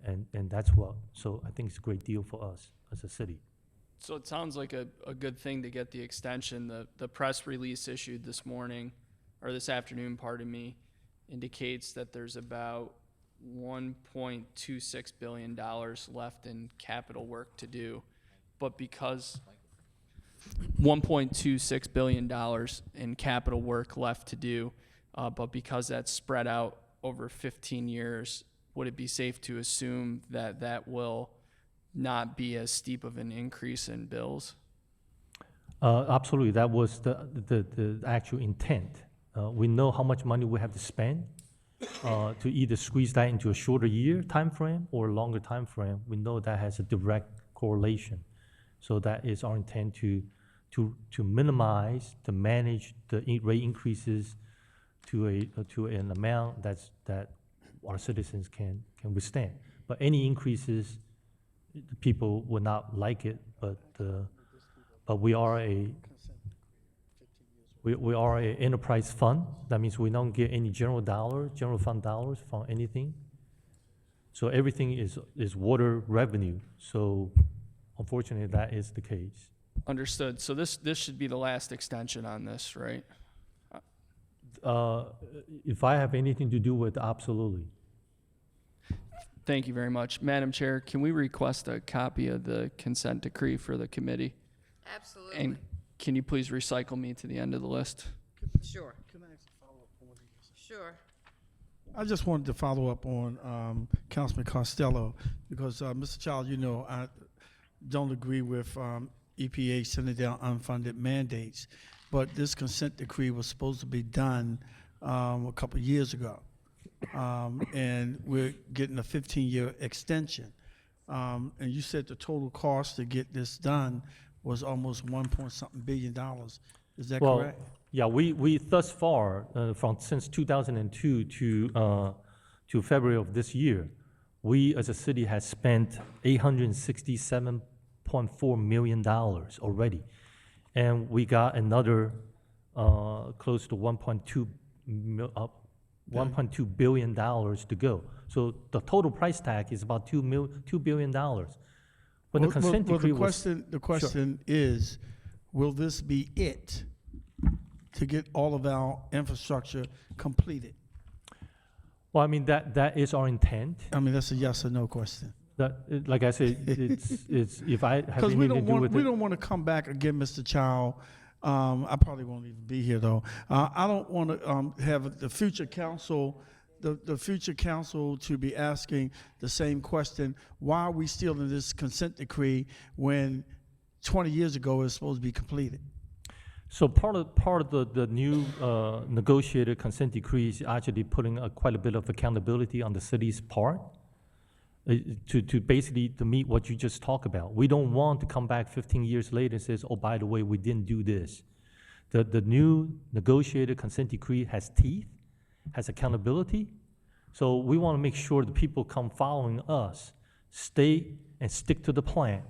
And that's so I think it's a great deal for us as a city. So it sounds like a good thing to get the extension. The press release issued this morning, or this afternoon, pardon me, indicates that there's about $1.26 billion left in capital work to do. But because $1.26 billion in capital work left to do, but because that's spread out over 15 years, would it be safe to assume that that will not be as steep of an increase in bills? Absolutely, that was the actual intent. We know how much money we have to spend to either squeeze that into a shorter year time frame or a longer time frame. We know that has a direct correlation. So that is our intent to minimize, to manage the rate increases to an amount that our citizens can withstand. But any increases, people would not like it, but we are a enterprise fund. That means we don't get any general fund dollars from anything. So everything is water revenue. So unfortunately, that is the case. Understood. So this should be the last extension on this, right? If I have anything to do with, absolutely. Thank you very much. Madam Chair, can we request a copy of the consent decree for the committee? Absolutely. And can you please recycle me to the end of the list? Sure. Sure. I just wanted to follow up on Councilman Costello, because, Mr. Child, you know, I don't agree with EPA sending down unfunded mandates, but this consent decree was supposed to be done a couple of years ago, and we're getting a 15-year extension. And you said the total cost to get this done was almost $1.something billion. Is that correct? Yeah, we thus far, since 2002 to February of this year, we as a city has spent $867.4 million already. And we got another close to $1.2 billion to go. So the total price tag is about $2 billion. But the consent decree the question is, will this be it to get all of our infrastructure completed? Well, I mean, that is our intent. I mean, that's a yes or no question. That, like I said, it's if I have Because we anything to do with we it. don't want to come back again, Mr. Child. I probably won't even be here though. I don't want to have the future council, the future council to be asking the same question: why are we still in this consent decree when 20 years ago it was supposed to be completed? So part of the new negotiated consent decree is actually putting quite a bit of accountability on the city's part to basically to meet what you just talked about. We don't want to come back 15 years later and says, oh, by the way, we didn't do this. The new negotiated consent decree has teeth, has accountability. So we want to make sure the people come following us stay and stick to the plan,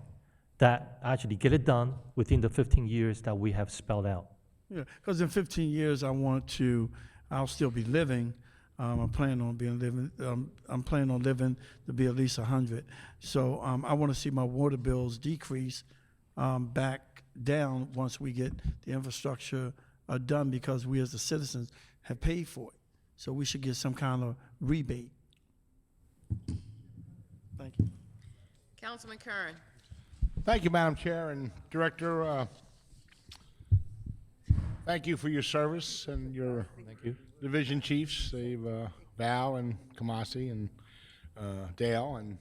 that actually get it done within the 15 years that we have spelled out. Yeah, because in 15 years I'll still be living. I'm planning on living to be at least 100. So I want to see my water bills decrease back down once we get the infrastructure done, because we as the citizens have paid for it. So we should get some kind of rebate. Thank you. Councilman Kern. Thank you, Madam Chair and Director. Thank you for your service and your division chiefs. Val and Kamasi and Dale, and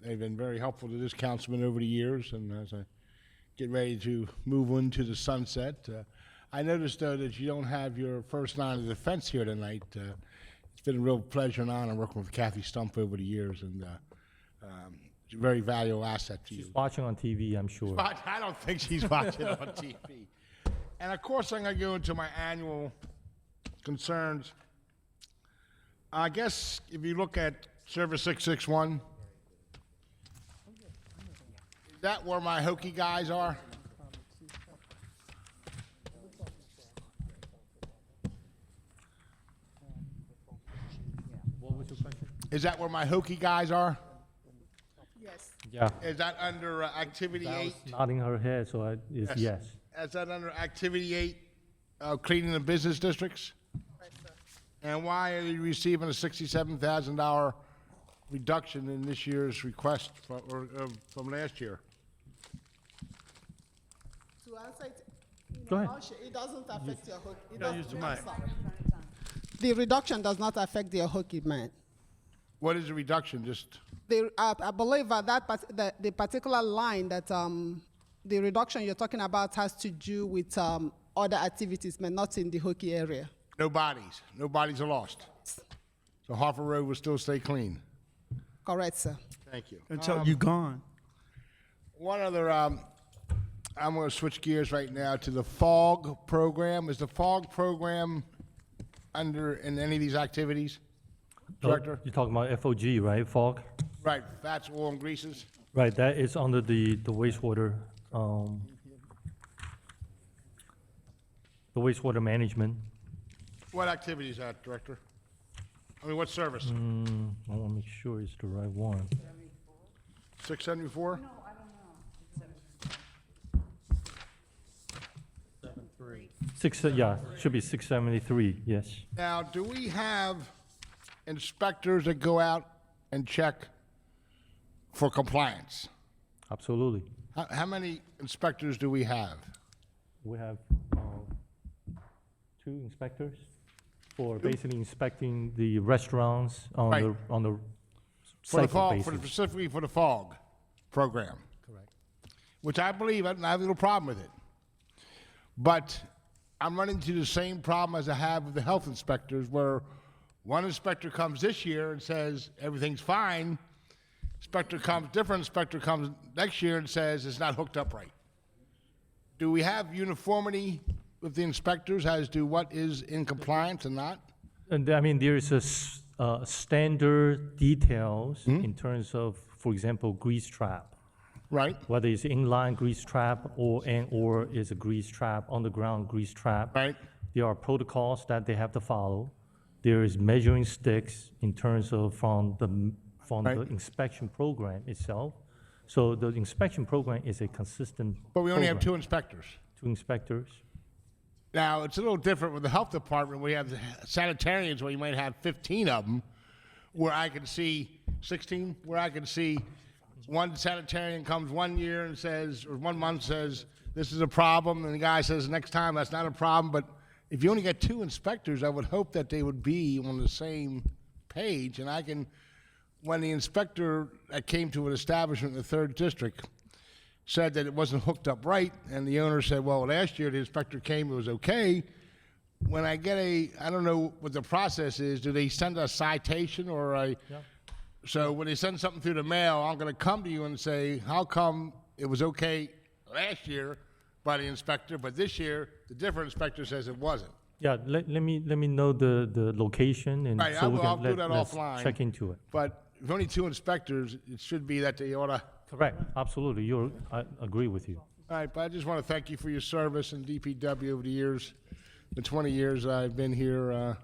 they've been very helpful to this councilman over the years. And as I get ready to move into the sunset, I noticed though that you don't have your first line of defense here tonight. It's been a real pleasure and honor working with Kathy Stump over the years, and it's a very valuable asset to you. She's watching on TV, I'm sure. I don't think she's watching on TV. And of course, I'm going to go into my annual concerns. I guess if you look at Service 661, is that where my hokey guys are? What was your question? Is that where my hokey guys are? Yes. Yeah. Is that under Activity 8? Nodding her head, so it's yes. Is that under Activity 8, cleaning the business districts? Right, sir. And why are you receiving a $67,000 reduction in this year's request from last year? To answer it, Go ahead. it doesn't affect your hook. Use the mic. The reduction does not affect your hockey man. What is the reduction? Just I believe the particular line that the reduction you're talking about has to do with other activities, but not in the hockey area. no bodies. No bodies are lost. So Harper Road will still stay clean. Correct, sir. Thank you. Until you're gone. One other, I'm going to switch gears right now to the FOG program. Is the FOG program in any of these activities? Director? You're talking about FOG, right, fog? Right, fats, oil, and greases. Right, that is under the wastewater, the wastewater management. What activity is that, Director? I mean, what service? I want to make sure it's the right one. 674? Yeah, should be 673, yes. Now, do we have inspectors that go out and check for compliance? Absolutely. How many inspectors do we have? We have 2 inspectors for basically inspecting the restaurants on Right. the For the cycle fog, basis. specifically for the fog program? Correct. Which I believe, I don't have a little problem with it. But I'm running into the same problem as I have with the health inspectors, where one inspector comes this year and says everything's fine. Different inspector comes next year and says it's not hooked up right. Do we have uniformity with the inspectors as to what is in compliance and not? And I mean, there is a standard details in terms of, for example, grease trap. Right. Whether it's inline grease trap or is a grease trap, underground grease trap. Right. There are protocols that they have to follow. There is measuring sticks in terms of from the inspection program itself. So the inspection program is a consistent. But we only have program. 2 inspectors. 2 inspectors. Now, it's a little different with the health department. We have the sanitarians where you might have 15 of them, where I can see 16, where I can see one sanitarian comes one year and says, or 1 month says, this is a problem, and the guy says next time that's not a problem. But if you only get 2 inspectors, I would hope that they would be on the same page. And I can, when the inspector that came to an establishment in the 3rd district said that it wasn't hooked up right, and the owner said, well, last year the inspector came, it was okay. When I get I don't know what the process is, do they send a citation or a, so when they send something through the mail, I'm gonna come to you and say, how come it was okay last year by the inspector, but this year, the different inspector says it wasn't? Yeah, let me know the location and Right, so we I'll can do that let's offline. check into it. But if only 2 inspectors, it should be that they ought to. Correct, absolutely. I agree with you. All right, but I just want to thank you for your service in DPW over the years. The 20 years I've been here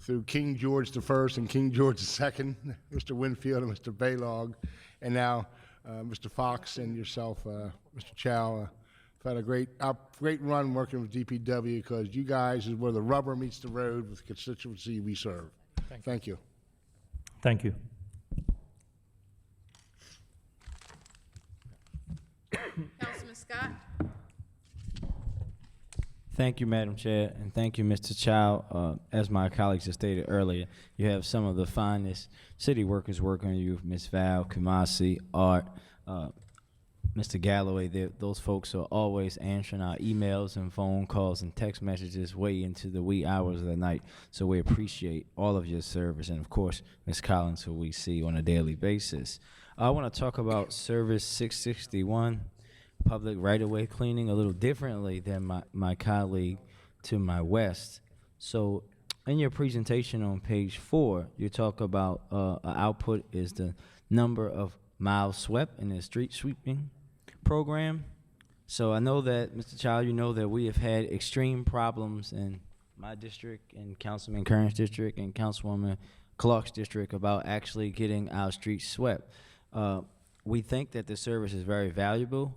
through King George I and King George II, Mr. Winfield and Mr. Baylog, and now Mr. Fox and yourself, Mr. Chow. I've had a great run working with DPW because you guys is where the rubber meets the road with the constituency we serve. Thank you. Thank you. Councilman Scott? Thank you, Madam Chair, and thank you, Mr. Chow. As my colleagues have stated earlier, you have some of the finest city workers working with you, Ms. Val, Kumasi, Art, Mr. Galloway. Those folks are always answering our emails and phone calls and text messages way into the wee hours of the night. So we appreciate all of your service, and of course, Ms. Collins, who we see on a daily basis. I want to talk about Service 661. Public right-of-way cleaning a little differently than my colleague to my west. So in your presentation on page 4, you talk about output is the number of miles swept in the street sweeping program. So I know that, Mr. Child, you know that we have had extreme problems in my district and Councilman Kern's district and Councilwoman Clark's district about actually getting our streets swept. We think that the service is very valuable.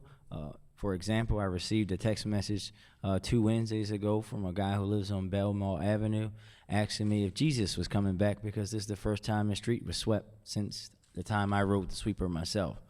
For example, I received a text message 2 Wednesdays ago from a guy who lives on Belmont Avenue asking me if Jesus was coming back because this is the first time the street was swept since the time I rode the sweeper myself.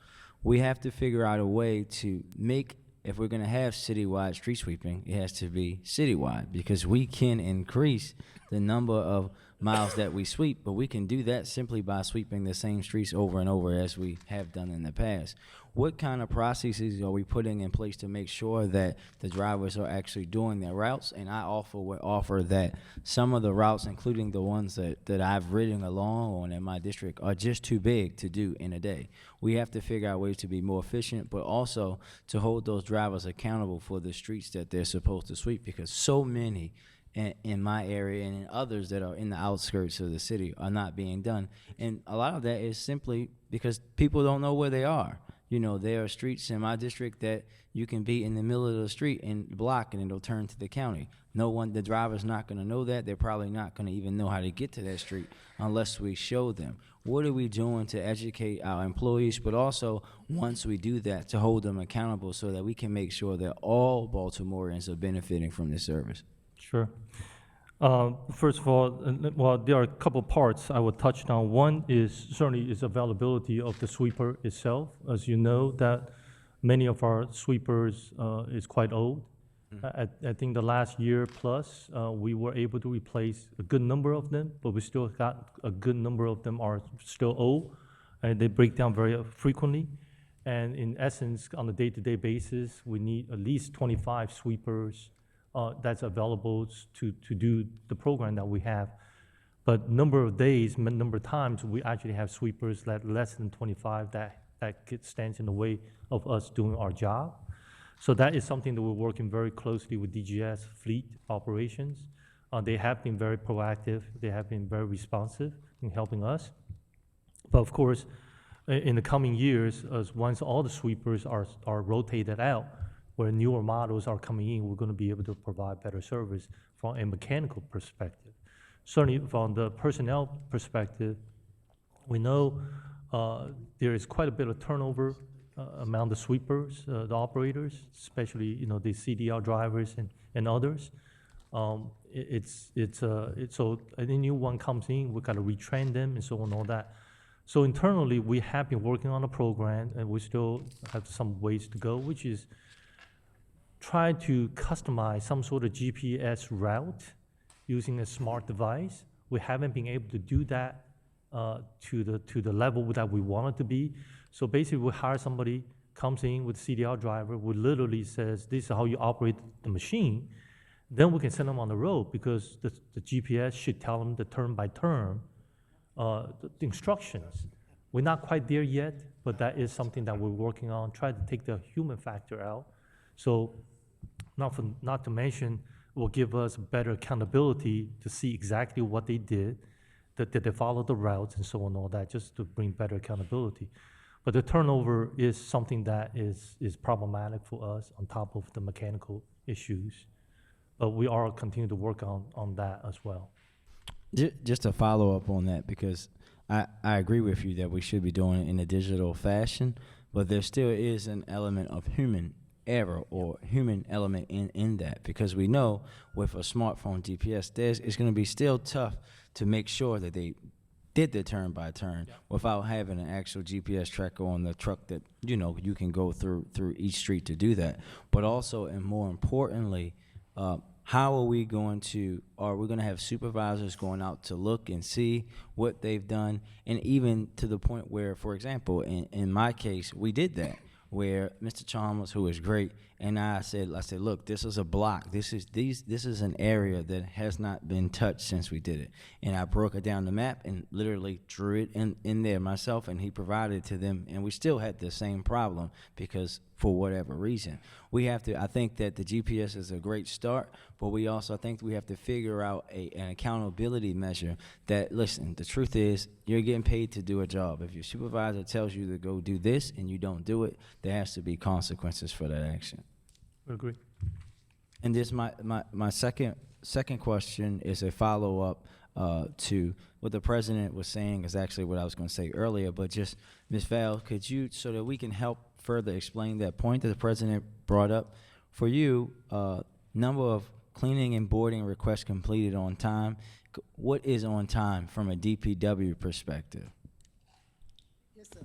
We have to figure out a way to make, if we're going to have citywide street sweeping, it has to be citywide because we can increase the number of miles that we sweep, but we can do that simply by sweeping the same streets over and over as we have done in the past. What kind of processes are we putting in place to make sure that the drivers are actually doing their routes? And I would offer that some of the routes, including the ones that I've ridden along on in my district, are just too big to do in a day. We have to figure out ways to be more efficient, but also to hold those drivers accountable for the streets that they're supposed to sweep, because so many in my area and in others that are in the outskirts of the city are not being done. And a lot of that is simply because people don't know where they are. You know, there are streets in my district that you can be in the middle of the street and block and it'll turn to the county. The driver's not going to know that. They're probably not going to even know how to get to that street unless we show them. What are we doing to educate our employees, but also once we do that, to hold them accountable so that we can make sure that all Baltimoreans are benefiting from this service? Sure. First of all, well, there are a couple parts I would touch on. One is certainly is availability of the sweeper itself. As you know, that many of our sweepers is quite old. I think the last year plus, we were able to replace a good number of them, but we still got a good number of them are still old, and they break down very frequently. And in essence, on a day-to-day basis, we need at least 25 sweepers that's available to do the program that we have. But number of days, number of times, we actually have sweepers that less than 25 that stands in the way of us doing our job. So that is something that we're working very closely with DGS fleet operations. They have been very proactive. They have been very responsive in helping us. But of course, in the coming years, as once all the sweepers are rotated out, where newer models are coming in, we're going to be able to provide better service from a mechanical perspective. Certainly from the personnel perspective, we know there is quite a bit of turnover among the sweepers, the operators, especially the CDL drivers and others. So any new one comes in, we got to retrain them and so on and all that. So internally, we have been working on a program, and we still have some ways to go, which is try to customize some sort of GPS route using a smart device. We haven't been able to do that to the level that we want it to be. So basically, we hire somebody, comes in with CDL driver, who literally says, this is how you operate the machine. Then we can send them on the road because the GPS should tell them the turn by turn the instructions. We're not quite there yet, but that is something that we're working on, try to take the human factor out. So not to mention, will give us better accountability to see exactly what they did, that they followed the routes and so on and all that, just to bring better accountability. But the turnover is something that is problematic for us on top of the mechanical issues. But we are continuing to work on that as well. Just to follow up on that, because I agree with you that we should be doing it in a digital fashion, but there still is an element of human error or human element in that, because we know with a smartphone GPS, it's going to be still tough to make sure that they did the turn by turn without having an actual GPS tracker on the truck that you can go through each street to do that. But also, and more importantly, how are we going to have supervisors going out to look and see what they've done, and even to the point where, for example, in my case, we did that, where Mr. Chalmers, who is great, and I said, look, this is a block. This is an area that has not been touched since we did it. And I broke it down the map and literally drew it in there myself, and he provided it to them, and we still had the same problem because for whatever reason. I think that the GPS is a great start, but we also think we have to figure out an accountability measure that, listen, the truth is you're getting paid to do a job. If your supervisor tells you to go do this and you don't do it, there has to be consequences for that action. I agree. And this my second question is a follow-up to what the president was saying, is actually what I was going to say earlier, but just, Ms. Val, could you, so that we can help further explain that point that the president brought up, for you, number of cleaning and boarding requests completed on time, what is on time from a DPW perspective? Yes, sir.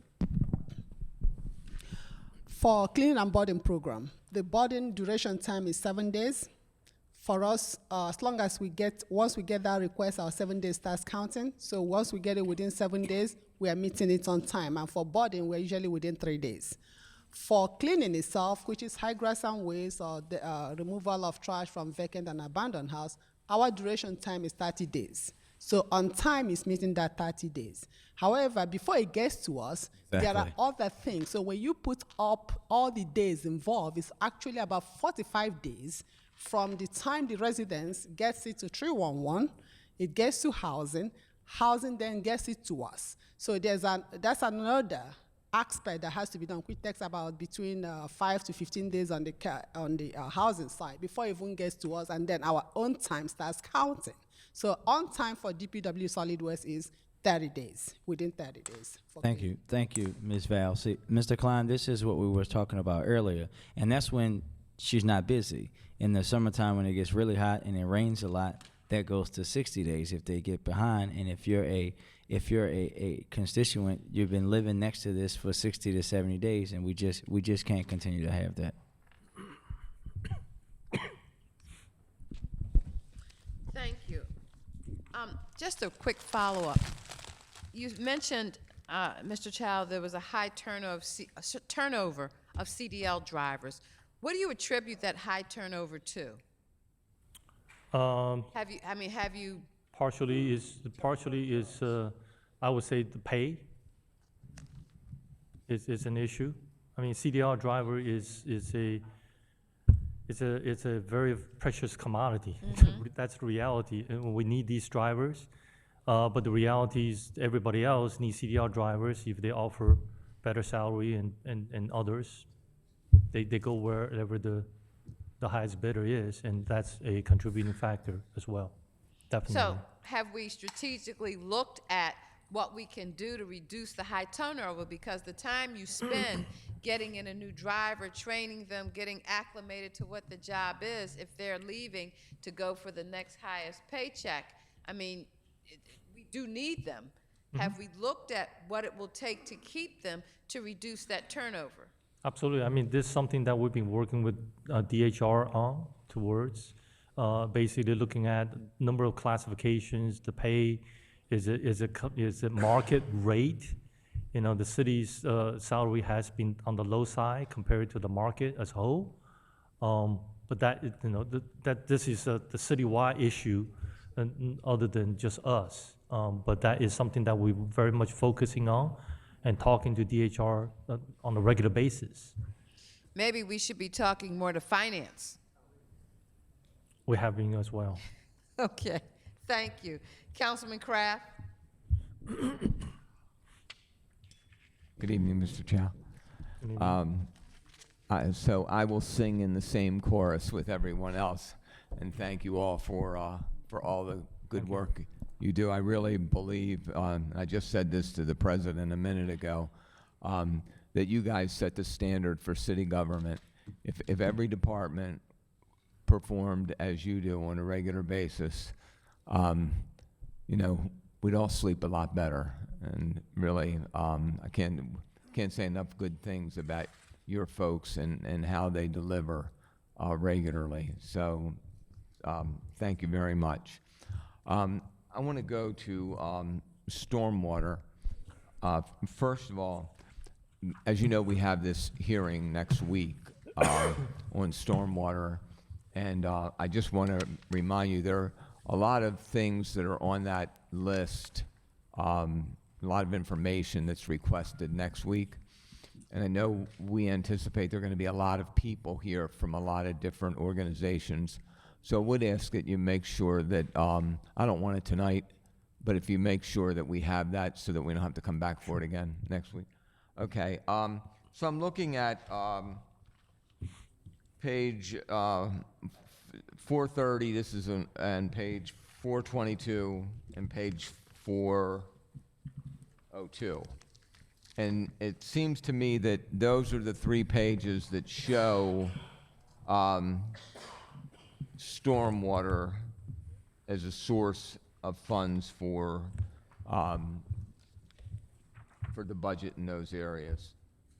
For cleaning and boarding program, the boarding duration time is 7 days. For us, as long as once we get that request, our 7 days starts counting. So once we get it within 7 days, we are meeting it on time. And for boarding, we're usually within 3 days. For cleaning itself, which is high grass and waste or the removal of trash from vacant and abandoned house, our duration time is 30 days. So on time is meeting that 30 days. However, before it gets to us, there are other things. So when you put up all the days involved, it's actually about 45 days From the time the residents gets it to 311, it gets to housing, housing then gets it to us. So that's another aspect that has to be done, which takes about between 5 to 15 days on the housing side before it even gets to us, and then our own time starts counting. So on time for DPW solid waste is 30 days, within 30 days. Thank you, Ms. Val. See, Mr. Klein, this is what we were talking about earlier, and that's when she's not busy. In the summertime, when it gets really hot and it rains a lot, that goes to 60 days if they get behind. And if you're a constituent, you've been living next to this for 60 to 70 days, and we just can't continue to have that. Thank you. Just a quick follow-up. You mentioned, Mr. Chow, there was a high turnover of CDL drivers. What do you attribute that high turnover to? Have you? Partially is I would say the pay is an issue. I mean, CDL driver is a very precious commodity. Mm-hmm. That's the reality. And we need these drivers, but the reality is everybody else needs CDL drivers if they offer better salary and others. They go wherever the highest bidder is, and that's a contributing factor as well. Definitely. So have we strategically looked at what we can do to reduce the high turnover? Because the time you spend getting in a new driver, training them, getting acclimated to what the job is, if they're leaving to go for the next highest paycheck, I mean, we do need them. Mm-hmm. Have we looked at what it will take to keep them to reduce that turnover? Absolutely. I mean, this is something that we've been working with DHR on towards, basically looking at number of classifications, the pay, is it market rate? You know, the city's salary has been on the low side compared to the market as a whole. But that, you know, that this is the citywide issue, other than just us. But that is something that we're very much focusing on and talking to DHR on a regular basis. Maybe we should be talking more to finance. We have been as well. Okay, thank you. Councilman Kraft? Good evening, Mr. Chow. So I will sing in the same chorus with everyone else, and thank you all for all the good work you do. I really believe, I just said this to the president a minute ago, that you guys set the standard for city government. If every department performed as you do on a regular basis, you know, we'd all sleep a lot better. And really, I can't say enough good things about your folks and how they deliver regularly. So thank you very much. I want to go to stormwater. First of all, as you know, we have this hearing next week on stormwater, and I just want to remind you there are a lot of things that are on that list, a lot of information that's requested next week. And I know we anticipate there are going to be a lot of people here from a lot of different organizations. So I would ask that you make sure that, I don't want it tonight, but if you make sure that we have that so that we don't have to come back for it again next week. Okay, so I'm looking at page 430, this is and page 422 and page 402. And it seems to me that those are the 3 pages that show stormwater as a source of funds for the budget in those areas.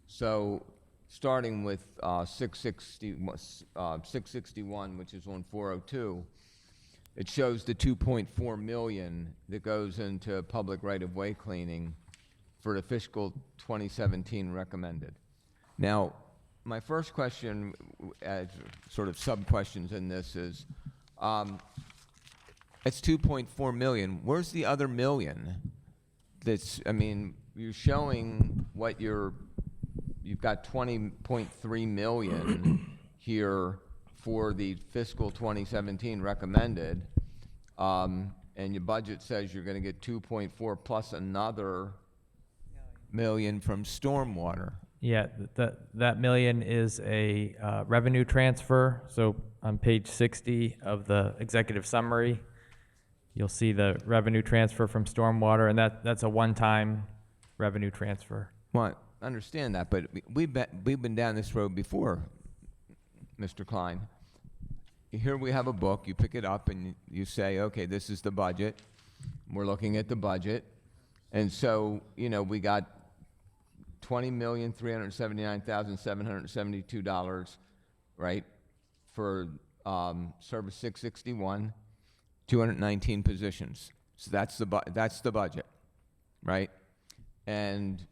So starting with 661, which is on 402, it shows the 2.4 million that goes into public right-of-way cleaning for the fiscal 2017 recommended. Now, my first question, as sort of sub-questions in this is, it's 2.4 million. Where's the other million? That's, I mean, you're showing what you've got 20.3 million here for the fiscal 2017 recommended, and your budget says you're going to get 2.4 plus another million from stormwater. Yeah, that million is a revenue transfer. So on page 60 of the executive summary, you'll see the revenue transfer from stormwater, and that's a one-time revenue transfer. Well, I understand that, but we've been down this road before, Mr. Klein. Here we have a book, you pick it up and you say, okay, this is the budget. We're looking at the budget. And so, you know, we got $20,379,772, right, for Service 661, 219 positions. So that's the budget, right? And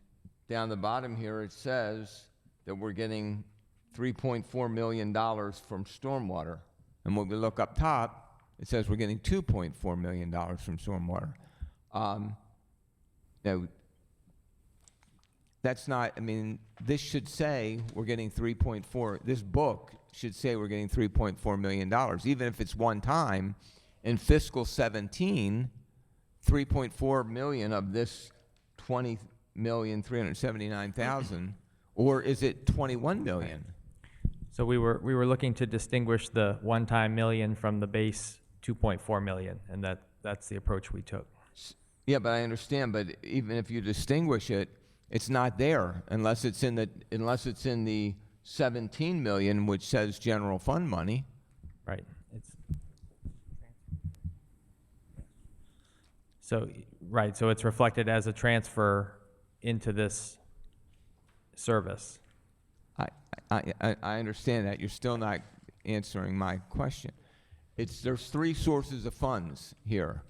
down the bottom here it says that we're getting $3.4 million from stormwater. And when we look up top, it says we're getting $2.4 million from stormwater. Now, that's not, I mean, this should say we're getting 3.4, this book should say we're getting $3.4 million, even if it's one time. In fiscal 17, 3.4 million of this 20,379,000, or is it 21 million? So we were looking to distinguish the one-time million from the base 2.4 million, and that's the approach we took. Yeah, but I understand, but even if you distinguish it, it's not there unless it's in the 17 million, which says general fund money. Right. So it's reflected as a transfer into this service. I understand that. You're still not answering my question. There's three sources of funds here.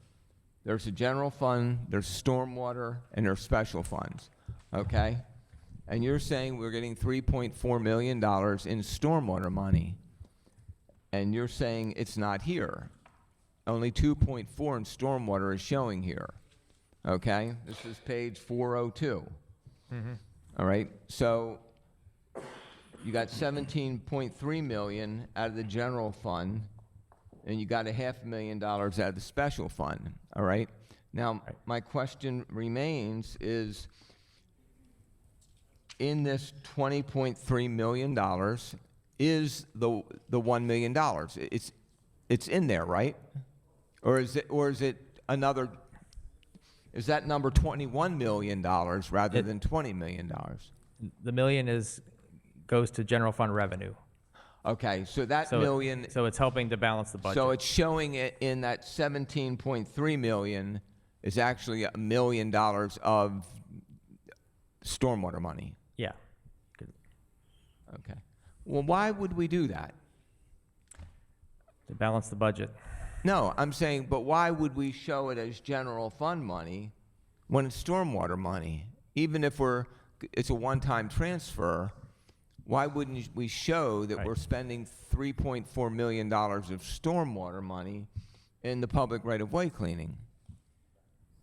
There's a general fund, there's stormwater, and there's special funds. Okay? And you're saying we're getting $3.4 million in stormwater money, and you're saying it's not here. Only 2.4 in stormwater is showing here. Okay? This is page 402. Mm-hmm. All right? So you got 17.3 million out of the general fund, and you got $500,000 out of the special fund. All right? Now, my question remains is, in this $20.3 million is the $1 million. It's in there, right? Or is it another? Is that number $21 million rather than $20 million? The million goes to general fund revenue. Okay, so that million. So it's helping to balance the budget. So it's showing it in that 17.3 million is actually $1 million of stormwater money. Yeah. Okay. Well, why would we do that? To balance the budget. No, I'm saying, but why would we show it as general fund money when it's stormwater money? Even if it's a one-time transfer, why wouldn't we show that we're spending $3.4 million of stormwater money in the public right-of-way cleaning?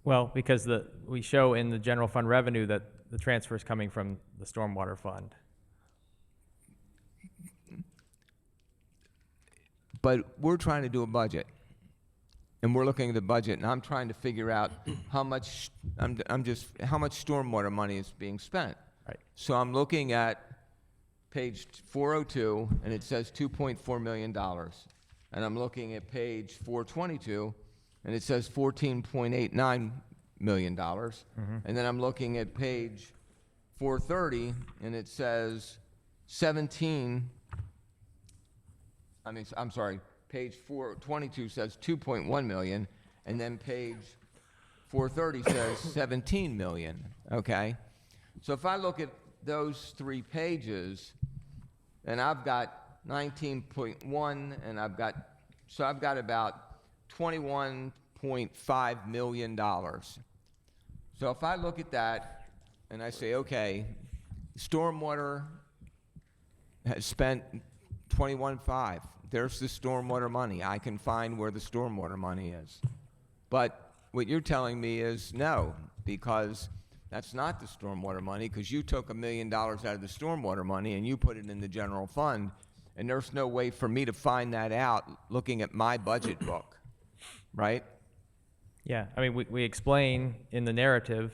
Well, because we show in the general fund revenue that the transfer is coming from the stormwater fund. But we're trying to do a budget, and we're looking at the budget, and I'm trying to figure out how much how much stormwater money is being spent. Right. So I'm looking at page 402, and it says $2.4 million, and I'm looking at page 422, and it says $14.89 million, and then I'm looking at page 430, and it says page 422 says 2.1 million, and then page 430 says 17 million, okay? So if I look at those three pages, and I've got 19.1, and I've got about $21.5 million. So if I look at that, and I say, okay, stormwater has spent 21.5. There's the stormwater money. I can find where the stormwater money is. But what you're telling me is no, because that's not the stormwater money, because you took $1 million out of the stormwater money and you put it in the general fund, And there's no way for me to find that out looking at my budget book, right? Yeah, I mean, we explain in the narrative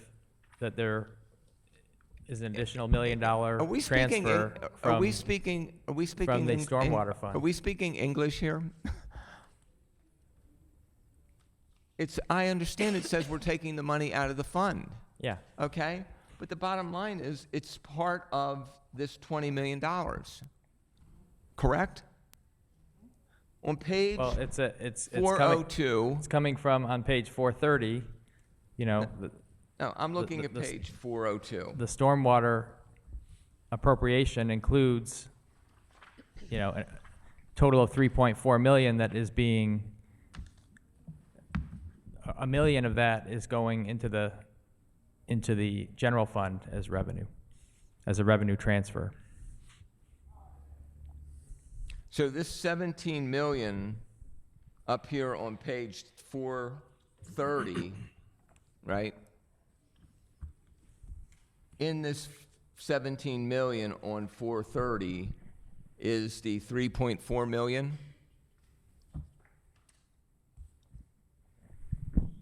that there is an additional $1 million Are we speaking? transfer Are we from, speaking? Are we speaking? from the stormwater fund. Are we speaking English here? I understand it says we're taking the money out of the fund. Yeah. Okay? But the bottom line is it's part of this $20 million. Correct? On page Well, it's 402. It's coming from on page 430. You know. No, I'm looking at page 402. The stormwater appropriation includes, you know, a total of 3.4 million that is being. $1 million of that is going into the general fund as revenue, as a revenue transfer. So this 17 million up here on page 430, right? In this 17 million on 430 is the 3.4 million.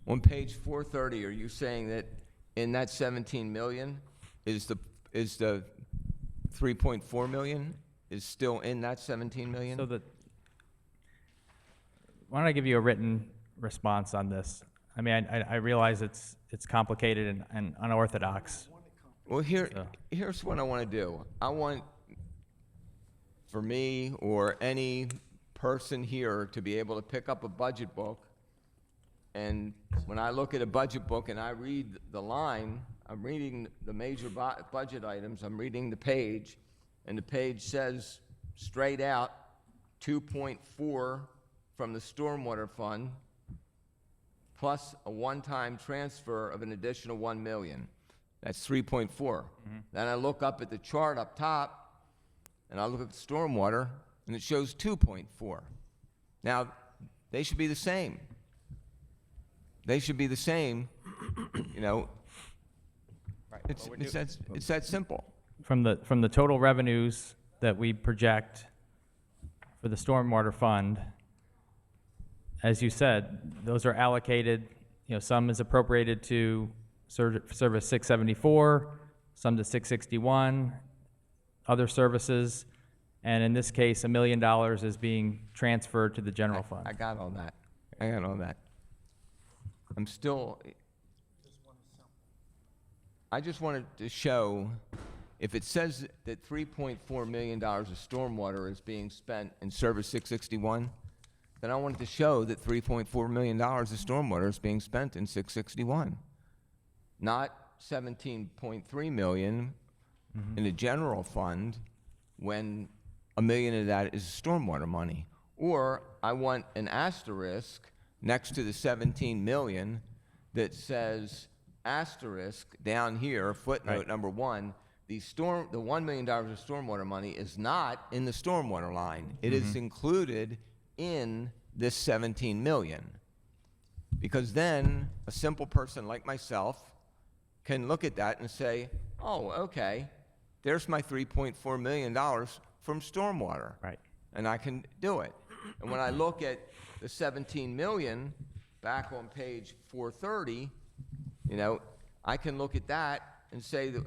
On page 430, are you saying that in that 17 million is the 3.4 million is still in that 17 million? So why don't I give you a written response on this? I mean, I realize it's complicated and unorthodox. Well, here's what I want to do. I want, for me or any person here, to be able to pick up a budget book, and when I look at a budget book and I read the line, I'm reading the major budget items, I'm reading the page, and the page says straight out 2.4 from the stormwater fund plus a one-time transfer of an additional 1 million. That's 3.4. Then I look up at the chart up top and I look at the stormwater and it shows 2.4. Now, they should be the same. They should be the same, you know. It's that simple. From the total revenues that we project for the stormwater fund, as you said, those are allocated, you know, some is appropriated to service 674, some to 661, other services, and in this case, $1 million is being transferred to the general fund. I got all that. I got all that. I'm still, I just wanted to show, if it says that $3.4 million of stormwater is being spent in Service 661, then I wanted to show that $3.4 million of stormwater is being spent in 661, not 17.3 million in the general fund when $1 million of that is stormwater money. Or I want an asterisk next to the 17 million that says asterisk down here, footnote number 1, the $1 million of stormwater money is not in the stormwater line. It is included in this 17 million. Because then a simple person like myself can look at that and say, oh, okay, there's my $3.4 million from stormwater. Right. And I can do it. And when I look at the 17 million back on page 430, you know, I can look at that and say that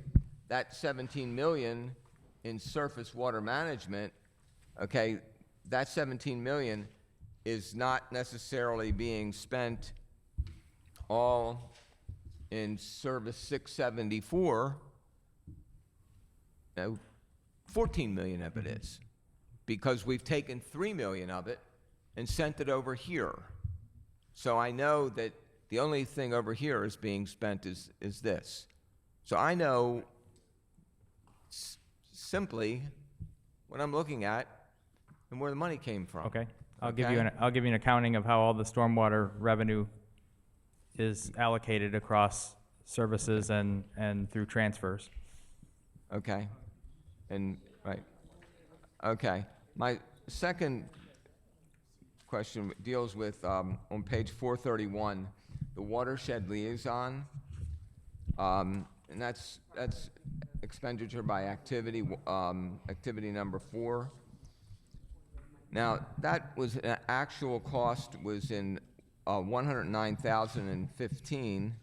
that 17 million in surface water management, okay, that 17 million is not necessarily being spent all in service 674. No, 14 million of it is, because we've taken 3 million of it and sent it over here. So I know that the only thing over here is being spent is this. So I know simply what I'm looking at and where the money came from. Okay. I'll give you an accounting of how all the stormwater revenue is allocated across services and through transfers. Okay. And, right. Okay. My second question deals with, on page 431, the watershed liaison. And that's expenditure by activity, activity number 4. Now, that was, an actual cost was in 109,015.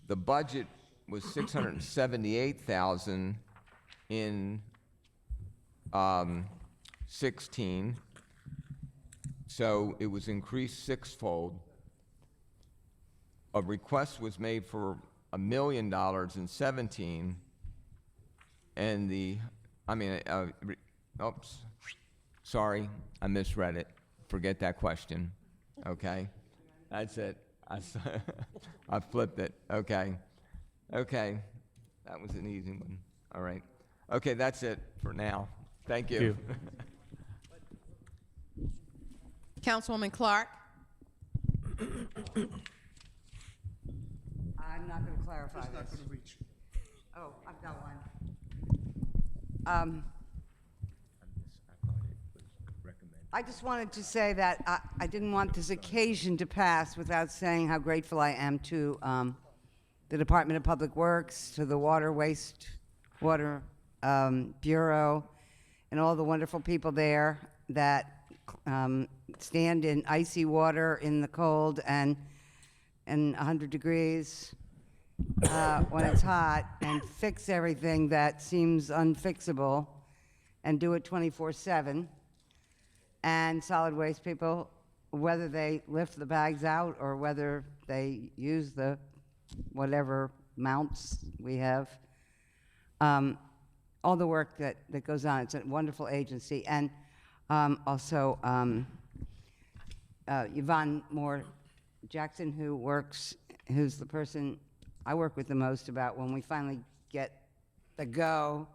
The budget was 678,000 in 16. So it was increased sixfold. A request was made for $1 million in 17, and oops, sorry, I misread it. Forget that question. Okay, that's it. I flipped it. Okay, that was an easy one. All right. Okay, that's it for now. Thank you. Councilwoman Clark. I'm not going to clarify this. Not going to reach. Oh, I've got one. I just wanted to say that I didn't want this occasion to pass without saying how grateful I am to the Department of Public Works, to the Water Wastewater Bureau, and all the wonderful people there that stand in icy water in the cold and 100 degrees when it's hot, and fix everything that seems unfixable, and do it 24/7. And solid waste people, whether they lift the bags out or whether they use the whatever mounts we have, all the work that goes on. It's a wonderful agency. And also Yvonne Moore Jackson, who's the person I work with the most about when we finally get the go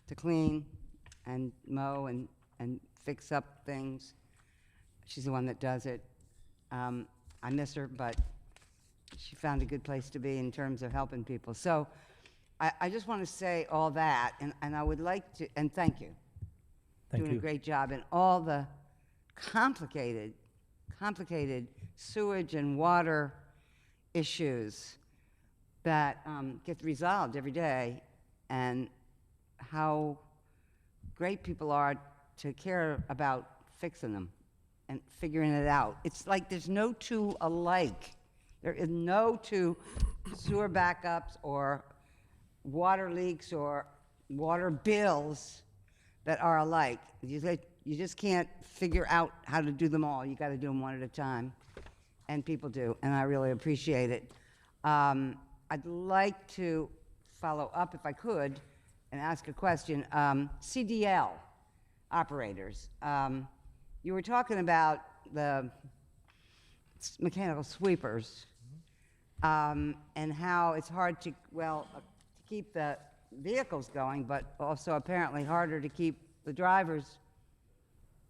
to clean and mow and fix up things. She's the one that does it. I miss her, but she found a good place to be in terms of helping people. So I just want to say all that, and I would like to, and thank you. Doing a great job in all the complicated sewage and water issues that get resolved every day, and how great people are to care about fixing them and figuring it out. It's like there's no two alike. There is no two sewer backups or water leaks or water bills that are alike. You just can't figure out how to do them all. You got to do them one at a time, and people do, and I really appreciate it. I'd like to follow up, if I could, and ask a question. CDL operators. You were talking about the mechanical sweepers, and how it's hard to keep the vehicles going, but also apparently harder to keep the drivers,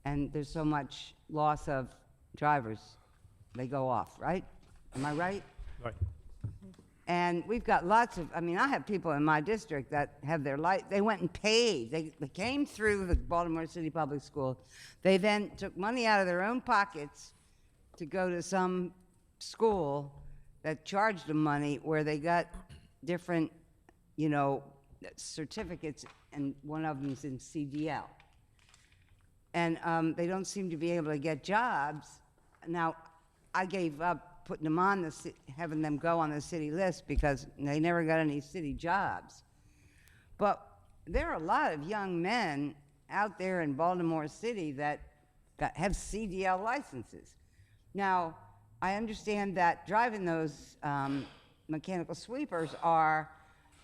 and there's so much loss of drivers. They go off, right? Am I right? Right. And we've got lots of, I have people in my district that have their they went and paid. They came through the Baltimore City Public School. They then took money out of their own pockets to go to some school that charged them money, where they got different, certificates, and one of them's in CDL. And they don't seem to be able to get jobs. Now, I gave up putting them on having them go on the city list because they never got any city jobs. But there are a lot of young men out there in Baltimore City that have CDL licenses. Now, I understand that driving those mechanical sweepers are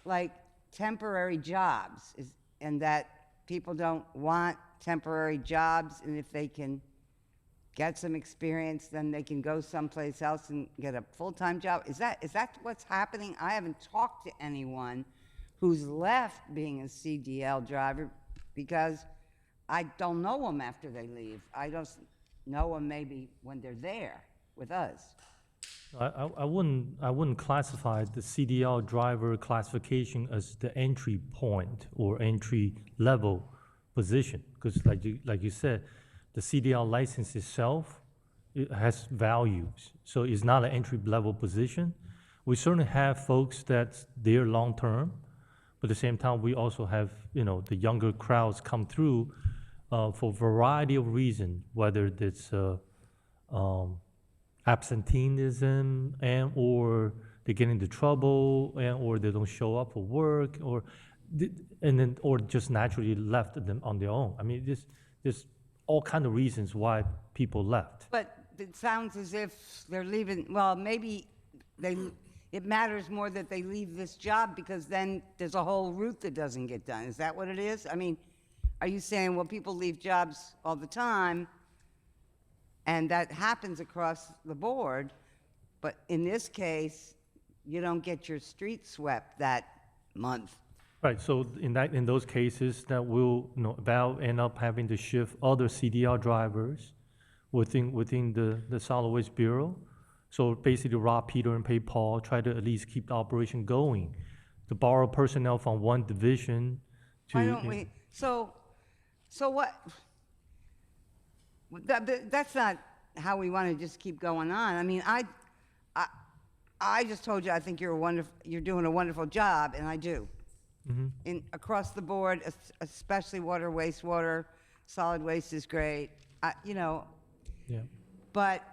like temporary jobs, and that people don't want temporary jobs, and if they can get some experience, then they can go someplace else and get a full-time job. Is that what's happening? I haven't talked to anyone who's left being a CDL driver, because I don't know them after they leave. I don't know them maybe when they're there with us. I wouldn't classify the CDL driver classification as the entry point or entry level position, because like you said, the CDL license itself, it has values, so it's not an entry level position. We certainly have folks that's there long term, but at the same time we also have the younger crowds come through for a variety of reasons, whether it's absenteeism and or they get into trouble and or they don't show up for work or or just naturally left them on their own. I mean, there's all kind of reasons why people left. But it sounds as if they're leaving, well, maybe it matters more that they leave this job because then there's a whole route that doesn't get done. Is that what it is? I mean, are you saying, well, people leave jobs all the time and that happens across the board, but in this case, you don't get your street swept that month? Right, so in those cases, that will, Val end up having to shift other CDL drivers within the Solid Waste Bureau. So basically rob Peter and pay Paul, try to at least keep the operation going, to borrow personnel from one division to. Why don't we, so what, that's not how we want to just keep going on. I mean, I just told you I think you're doing a wonderful job, and I do. Across the board, especially water, wastewater, solid waste is great. Yeah. But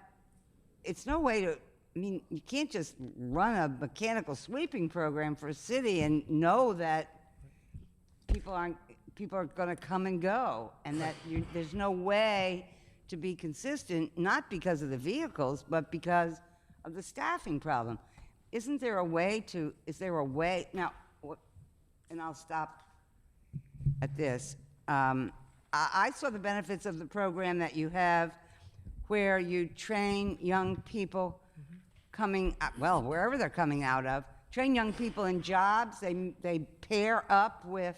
it's no way to, I mean, you can't just run a mechanical sweeping program for a city and know that people are going to come and go, and that there's no way to be consistent, not because of the vehicles, but because of the staffing problem. Isn't there a way to, now, and I'll stop at this. I saw the benefits of the program that you have where you train young people coming, well, wherever they're coming out of, train young people in jobs. They pair up with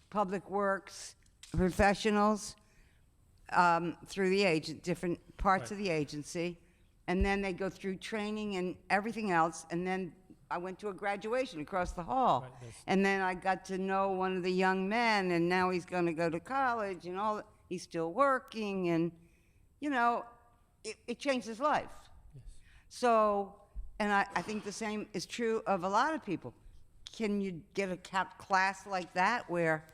public works professionals through the different parts of the agency, and then they go through training and everything else, and then I went to a graduation across the hall, and then I got to know one of the young men, and now he's going to go to college, and he's still working, and it changed his life. So, and I think the same is true of a lot of people. Can you get a class like that where?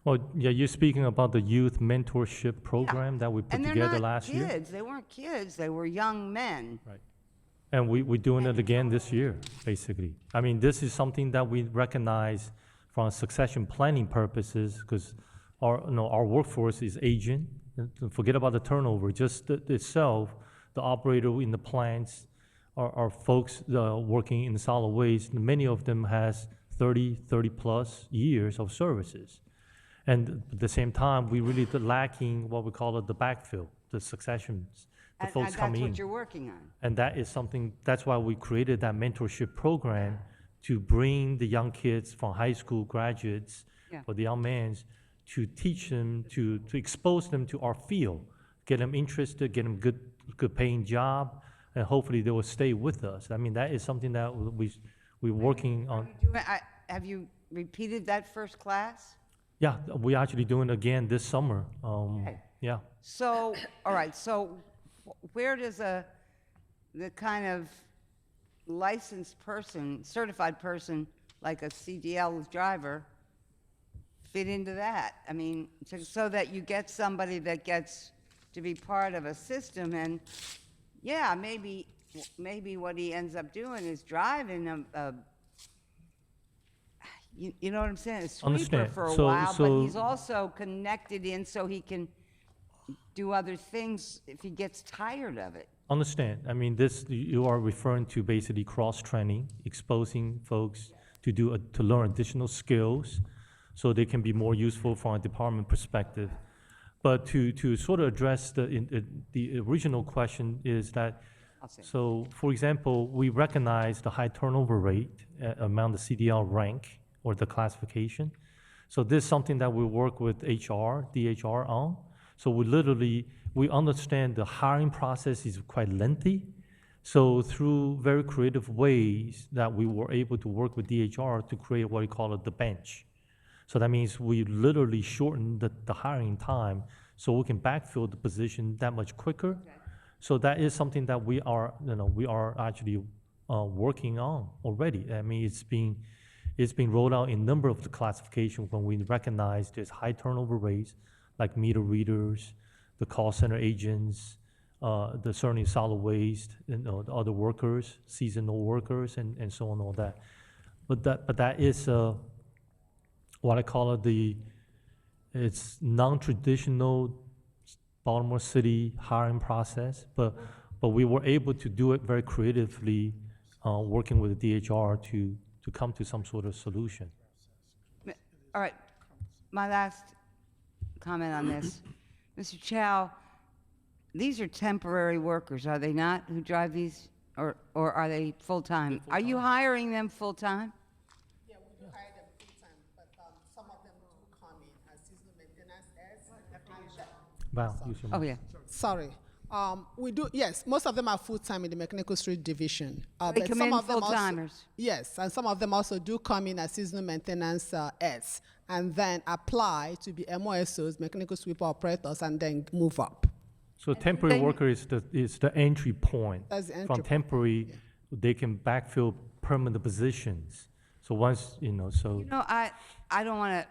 Well, yeah, you're speaking about the youth mentorship program that we put together last year. And they're not kids. They weren't kids. They were young men. Right. And we're doing it again this year, basically. I mean, this is something that we recognize from succession planning purposes, because our workforce is aging. Forget about the turnover. Just itself, the operator in the plants are folks working in solid waste. Many of them has 30 plus years of services. And at the same time, we really lacking what we call the backfill, the successions. And Folks that's coming what in. you're working on. And that is something, that's why we created that mentorship program to bring the young kids from high school graduates or the young men to teach them, to expose them to our field, get them interested, get them good paying job, and hopefully they will stay with us. I mean, that is something that we're working on. Have you repeated that first class? Yeah, we're actually doing it again this summer. Yeah. So, all right, so where does the kind of licensed person, certified person, like a CDL driver, fit into that? I mean, so that you get somebody that gets to be part of a system, and yeah, maybe what he ends up doing is driving you know what I'm saying? A sweeper Understand. for a So- while, but so- he's also connected in so he can do other things if he gets tired of it. Understand. I mean, you are referring to basically cross-training, exposing folks to learn additional skills so they can be more useful from a department perspective. But to sort of address the original question is that, so for example, we recognize the high turnover rate among the CDL rank or the classification. So this is something that we work with DHR on. So we understand the hiring process is quite lengthy. So through very creative ways that we were able to work with DHR to create what we call the bench. So that means we literally shorten the hiring time so we can backfill the position that much quicker. Okay. So that is something that we are actually working on already. I mean, It's been rolled out in a number of the classifications when we recognize there's high turnover rates, like meter readers, the call center agents, the certainly solid waste, the other workers, seasonal workers, and so on, all that. But that is what I call it it's non-traditional Baltimore City hiring process, but we were able to do it very creatively, working with the DHR to come to some sort of solution. All right, my last comment on this. Mr. Chow, these are temporary workers, are they not, who drive these, or are they full-time? Are you hiring them full-time? Yeah, we do hire them full-time, but some of them do come in as seasonal maintenance aides. Wow, use your Oh, mic. yeah. Sorry. We do, yes, most of them are full-time in the Mechanical Street Division. They but come some in of them also- full-timers? Yes, and some of them also do come in as seasonal maintenance aides and then apply to be MOSOs, mechanical sweeper operators, and then move up. So temporary worker is the entry point. That's the entry From point, temporary, they can backfill permanent positions. So once, so. You know, I don't want to,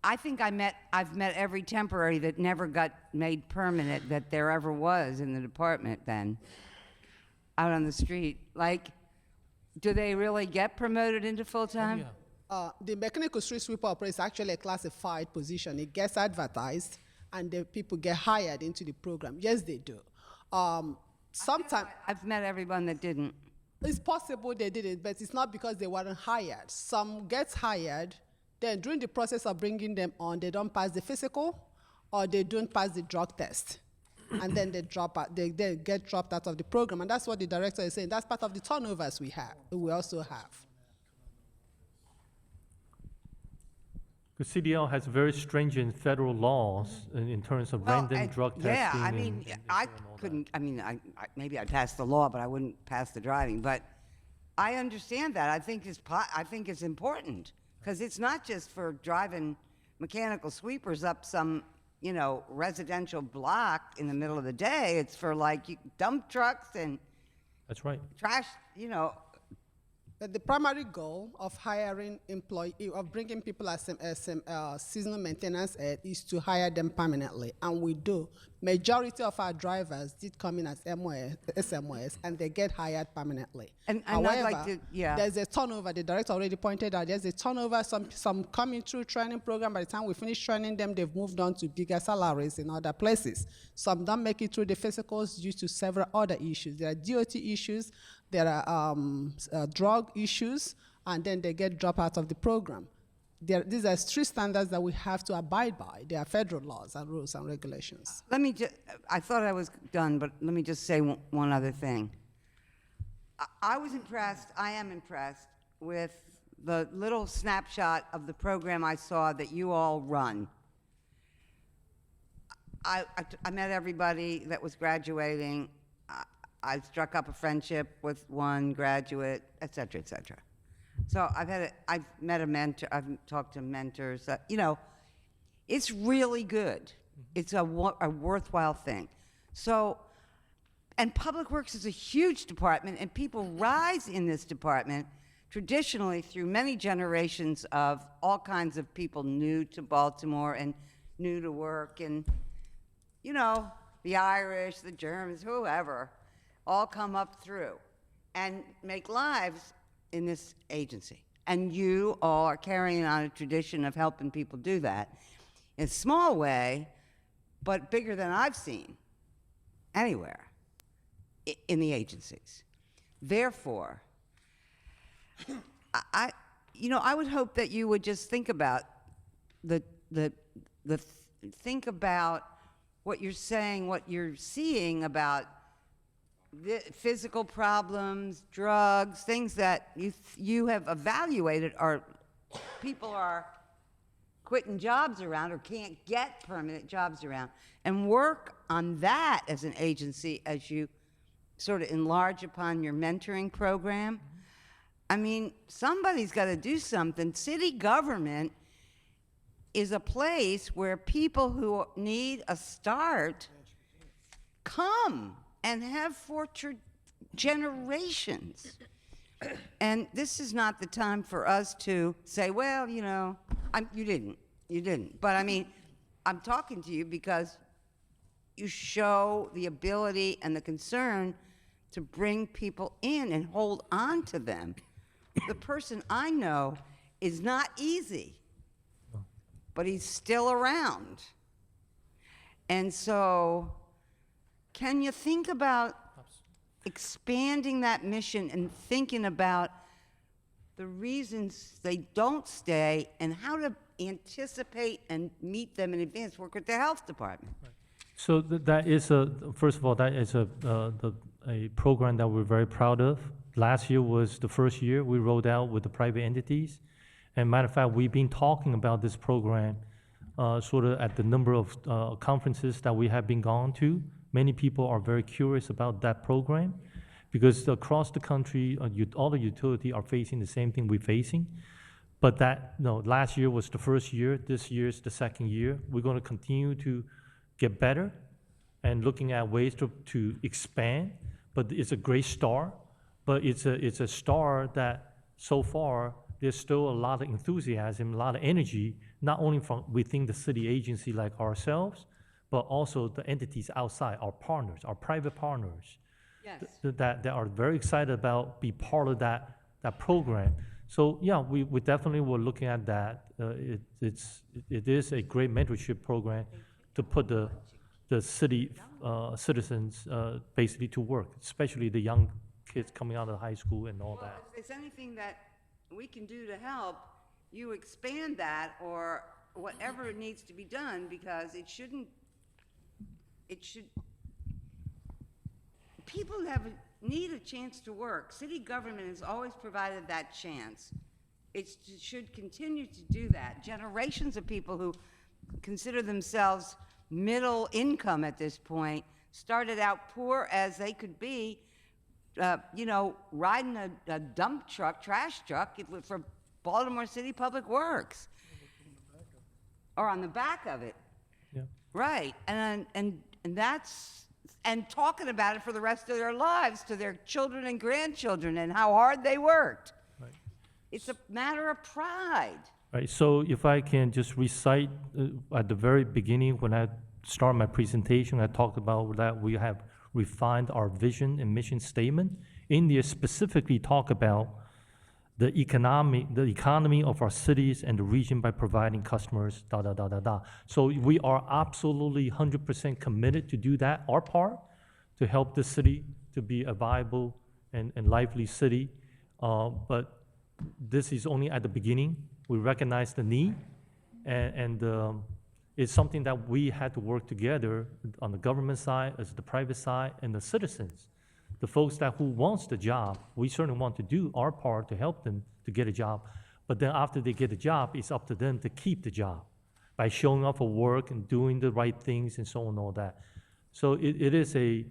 I think I've met every temporary that never got made permanent that there ever was in the department then, out on the street. Like, do they really get promoted into full-time? The mechanical street sweeper operator is actually a classified position. It gets advertised, and the people get hired into the program. Yes, they do. Sometimes I've met everyone that didn't. it's possible they did it, but it's not because they weren't hired. Some gets hired, then during the process of bringing them on, they don't pass the physical, or they don't pass the drug test, and then they drop out. They get dropped out of the program, and that's what the director is saying. That's part of the turnovers we have. We also have. The CDL has very stringent federal laws in terms of random drug testing. Yeah, I mean, I couldn't, I mean, maybe I'd pass the law, but I wouldn't pass the driving. But I understand that. I think it's important, because it's not just for driving mechanical sweepers up some, residential block in the middle of the day. It's for dump trucks and That's right. trash, But the primary goal of hiring of bringing people as seasonal maintenance aid is to hire them permanently, and we do. Majority of our drivers did come in as SMOS, and they get hired permanently. And However, I'd like to, yeah. there's a turnover. The director already pointed out there's a turnover. Some coming through training program. By the time we finish training them, they've moved on to bigger salaries in other places. Some don't make it through the physicals due to several other issues. There are DOT issues. There are drug issues, and then they get dropped out of the program. These are strict standards that we have to abide by. They are federal laws and rules and regulations. I thought I was done, but let me just say one other thing. I was impressed, I am impressed with the little snapshot of the program I saw that you all run. I met everybody that was graduating. I struck up a friendship with one graduate, et cetera, et cetera. So I've met a mentor, I've talked to mentors, it's really good. It's a worthwhile thing. So, and Public Works is a huge department, and people rise in this department traditionally through many generations of all kinds of people new to Baltimore and new to work, and, the Irish, the Germans, whoever, all come up through and make lives in this agency. And you all are carrying on a tradition of helping people do that in a small way, but bigger than I've seen anywhere in the agencies. Therefore, I would hope that you would just think about think about what you're saying, what you're seeing about the physical problems, drugs, things that you have evaluated people are quitting jobs around or can't get permanent jobs around, and work on that as an agency as you sort of enlarge upon your mentoring program. I mean, somebody's got to do something. City government is a place where people who need a start come and have for generations. And this is not the time for us to say, well, you know, you didn't. But I mean, I'm talking to you because you show the ability and the concern to bring people in and hold on to them. The person I know is not easy, but he's still around. And so, can you think about expanding that mission and thinking about the reasons they don't stay and how to anticipate and meet them in advance? Work with the health department. So that is first of all, that is a program that we're very proud of. Last year was the first year we rolled out with the private entities. And matter of fact, we've been talking about this program sort of at the number of conferences that we have been gone to. Many people are very curious about that program because across the country, all the utilities are facing the same thing we're facing. But last year was the first year. This year is the second year. We're going to continue to get better and looking at ways to expand. But it's a great start. But it's a start that so far there's still a lot of enthusiasm, a lot of energy, not only from within the city agency like ourselves, but also the entities outside, our partners, our private partners, yes. that are very excited about be part of that program. So yeah, we definitely were looking at that. It is a great mentorship program to put the city citizens basically to work, especially the young kids coming out of high school and all that. If there's anything that we can do to help, you expand that or whatever needs to be done, because people need a chance to work. City government has always provided that chance. It should continue to do that. Generations of people who consider themselves middle income at this point started out poor as they could be, riding a dump truck, trash truck for Baltimore City Public Works. Or on the back of it. Yeah. Right, and talking about it for the rest of their lives to their children and grandchildren and how hard they worked. Right. It's a matter of pride. Right, so if I can just recite at the very beginning when I start my presentation, I talked about that we have refined our vision and mission statement. In there specifically talk about the economy of our cities and the region by providing customers, So we are absolutely 100% committed to do that, our part, to help the city to be a viable and lively city. But this is only at the beginning. We recognize the need, and it's something that we had to work together on the government side, as the private side, and the citizens. The folks who wants the job, we certainly want to do our part to help them to get a job. But then after they get a job, it's up to them to keep the job by showing up for work and doing the right things and so on and all that. So it is a...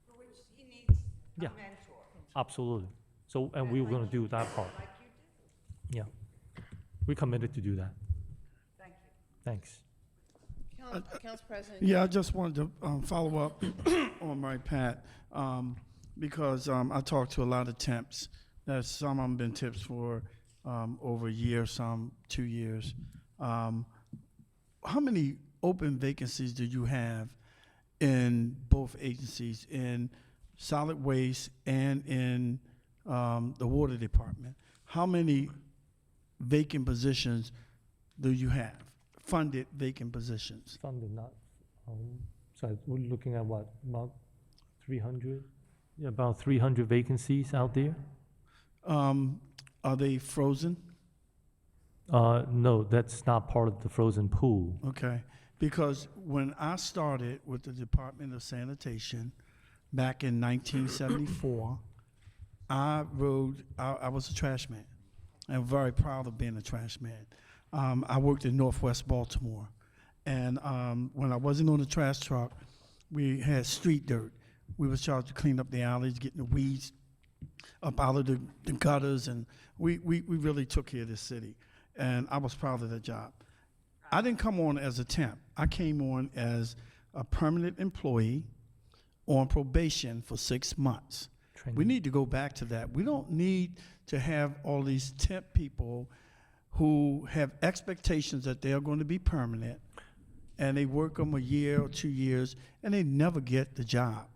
For which he needs a mentor. Absolutely. So, and we were going to do that part. Like you do. Yeah. We're committed to do that. Thank you. Thanks. Council President. Yeah, I just wanted to follow up on my Pat, because I talked to a lot of temps. Some of them been temps for over a year, some 2 years. How many open vacancies do you have in both agencies, in solid waste and in the water department? How many vacant positions do you have? Funded vacant positions? Funded, not, so we're looking at what, about 300? Yeah, about 300 vacancies out there. Are they frozen? No, that's not part of the frozen pool. Okay, because when I started with the Department of Sanitation back in 1974, I was a trash man. I'm very proud of being a trash man. I worked in Northwest Baltimore, and when I wasn't on the trash truck, we had street dirt. We was charged to clean up the alleys, getting the weeds up out of the gutters, and we really took care of this city, and I was proud of that job. I didn't come on as a temp. I came on as a permanent employee on probation for 6 months. We need to go back to that. We don't need to have all these temp people who have expectations that they are going to be permanent, and they work them a year or 2 years, and they never get the job,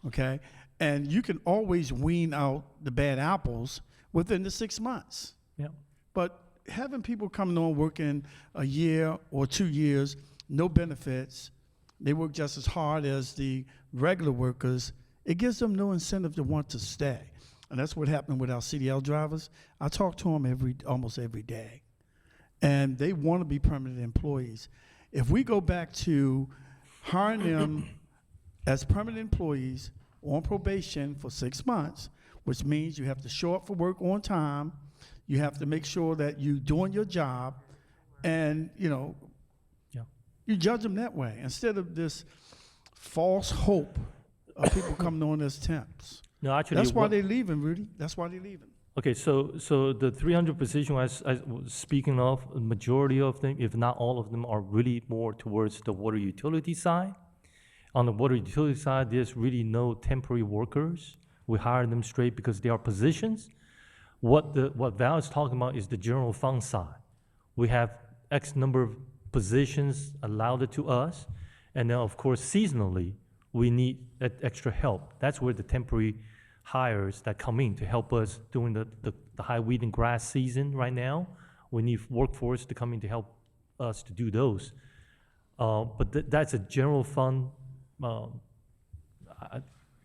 okay? And you can always wean out the bad apples within the 6 months. Yeah. But having people coming on working a year or 2 years, no benefits, they work just as hard as the regular workers, it gives them no incentive to want to stay. And that's what happened with our CDL drivers. I talk to them almost every day. And they want to be permanent employees. If we go back to hiring them as permanent employees on probation for 6 months, which means you have to show up for work on time, you have to make sure that you're doing your job, and, you judge them that way instead of this false hope of people coming on as temps. No, actually, That's why they're leaving, Rudy. That's why they're leaving. Okay, so the 300 position I was speaking of, the majority of them, if not all of them, are really more towards the water utility side. On the water utility side, there's really no temporary workers. We hire them straight because they are positions. What Val is talking about is the general fund side. We have X number of positions allowed to us, and then of course seasonally we need extra help. That's where the temporary hires that come in to help us during the high weed and grass season right now. We need workforce to come in to help us to do those. But that's a general fund,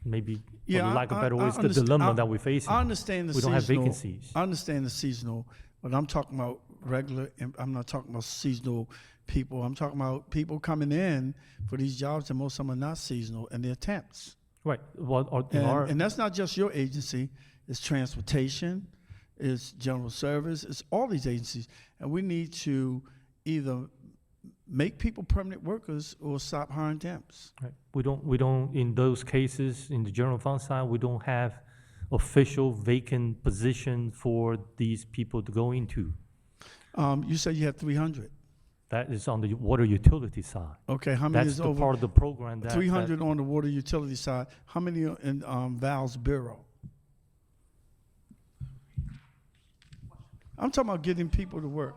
maybe for lack of better words, the dilemma that we're facing. I understand the we seasonal. don't have vacancies. I understand the seasonal, but I'm talking about regular, I'm not talking about seasonal people. I'm talking about people coming in for these jobs, and most of them are not seasonal, and they're temps. Right. Well, And that's not just your agency. It's transportation, it's general service, it's all these agencies. And we need to either make people permanent workers or stop hiring temps. Right. We don't, in those cases, in the general fund side, we don't have official vacant position for these people to go into. You said you have 300. That is on the water utility side. Okay, how many That's is the over? part of the program that 300 on the water utility side. How many are in Val's bureau? I'm talking about getting people to work.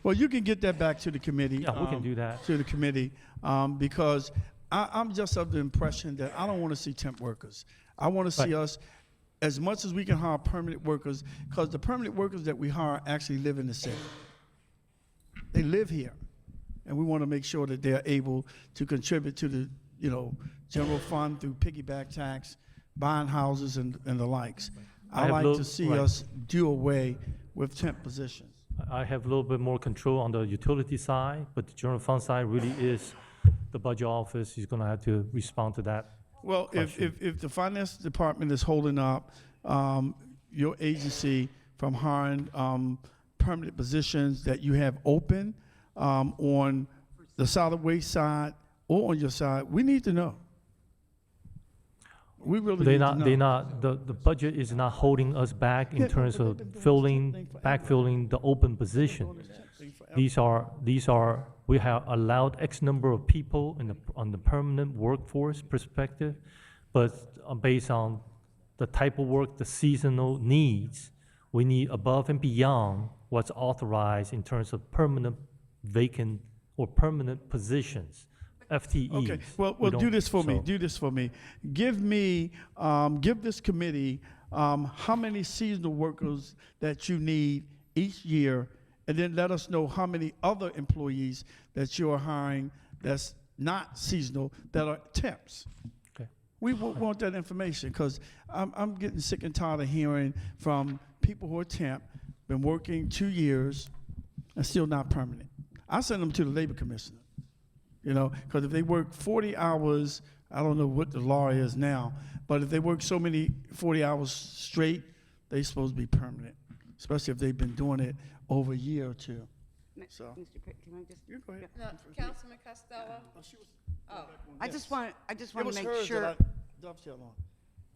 Well, you can get that back to the committee. Yeah, we can do that. To the committee, because I'm just of the impression that I don't want to see temp workers. I want to see us, as much as we can hire permanent workers, because the permanent workers that we hire actually live in the city. They live here, and we want to make sure that they're able to contribute to the, general fund through piggyback tax, buying houses and the likes. I like to see us do away with temp positions. I have a little bit more control on the utility side, but the general fund side really is the budget office is going to have to respond to that. Well, if the finance department is holding up your agency from hiring permanent positions that you have open on the solid waste side or on your side, we need to know. We really need to know. The budget is not holding us back in terms of backfilling the open position. These are, we have allowed X number of people on the permanent workforce perspective, but based on the type of work, the seasonal needs, we need above and beyond what's authorized in terms of permanent vacant or permanent positions. FTEs. Okay, well, do this for me. Do this for me. Give this committee how many seasonal workers that you need each year, and then let us know how many other employees that you are hiring that's not seasonal, that are temps. Okay. We want that information, because I'm getting sick and tired of hearing from people who are temp, been working 2 years, and still not permanent. I send them to the labor commissioner. Because if they work 40 hours, I don't know what the law is now, but if they work so many 40 hours straight, they're supposed to be permanent, especially if they've been doing it over a year or two. So, Mr. Pitt, can I just? You go ahead. No, Councilman Costello? I just want to make hers sure. that I dovetailed on.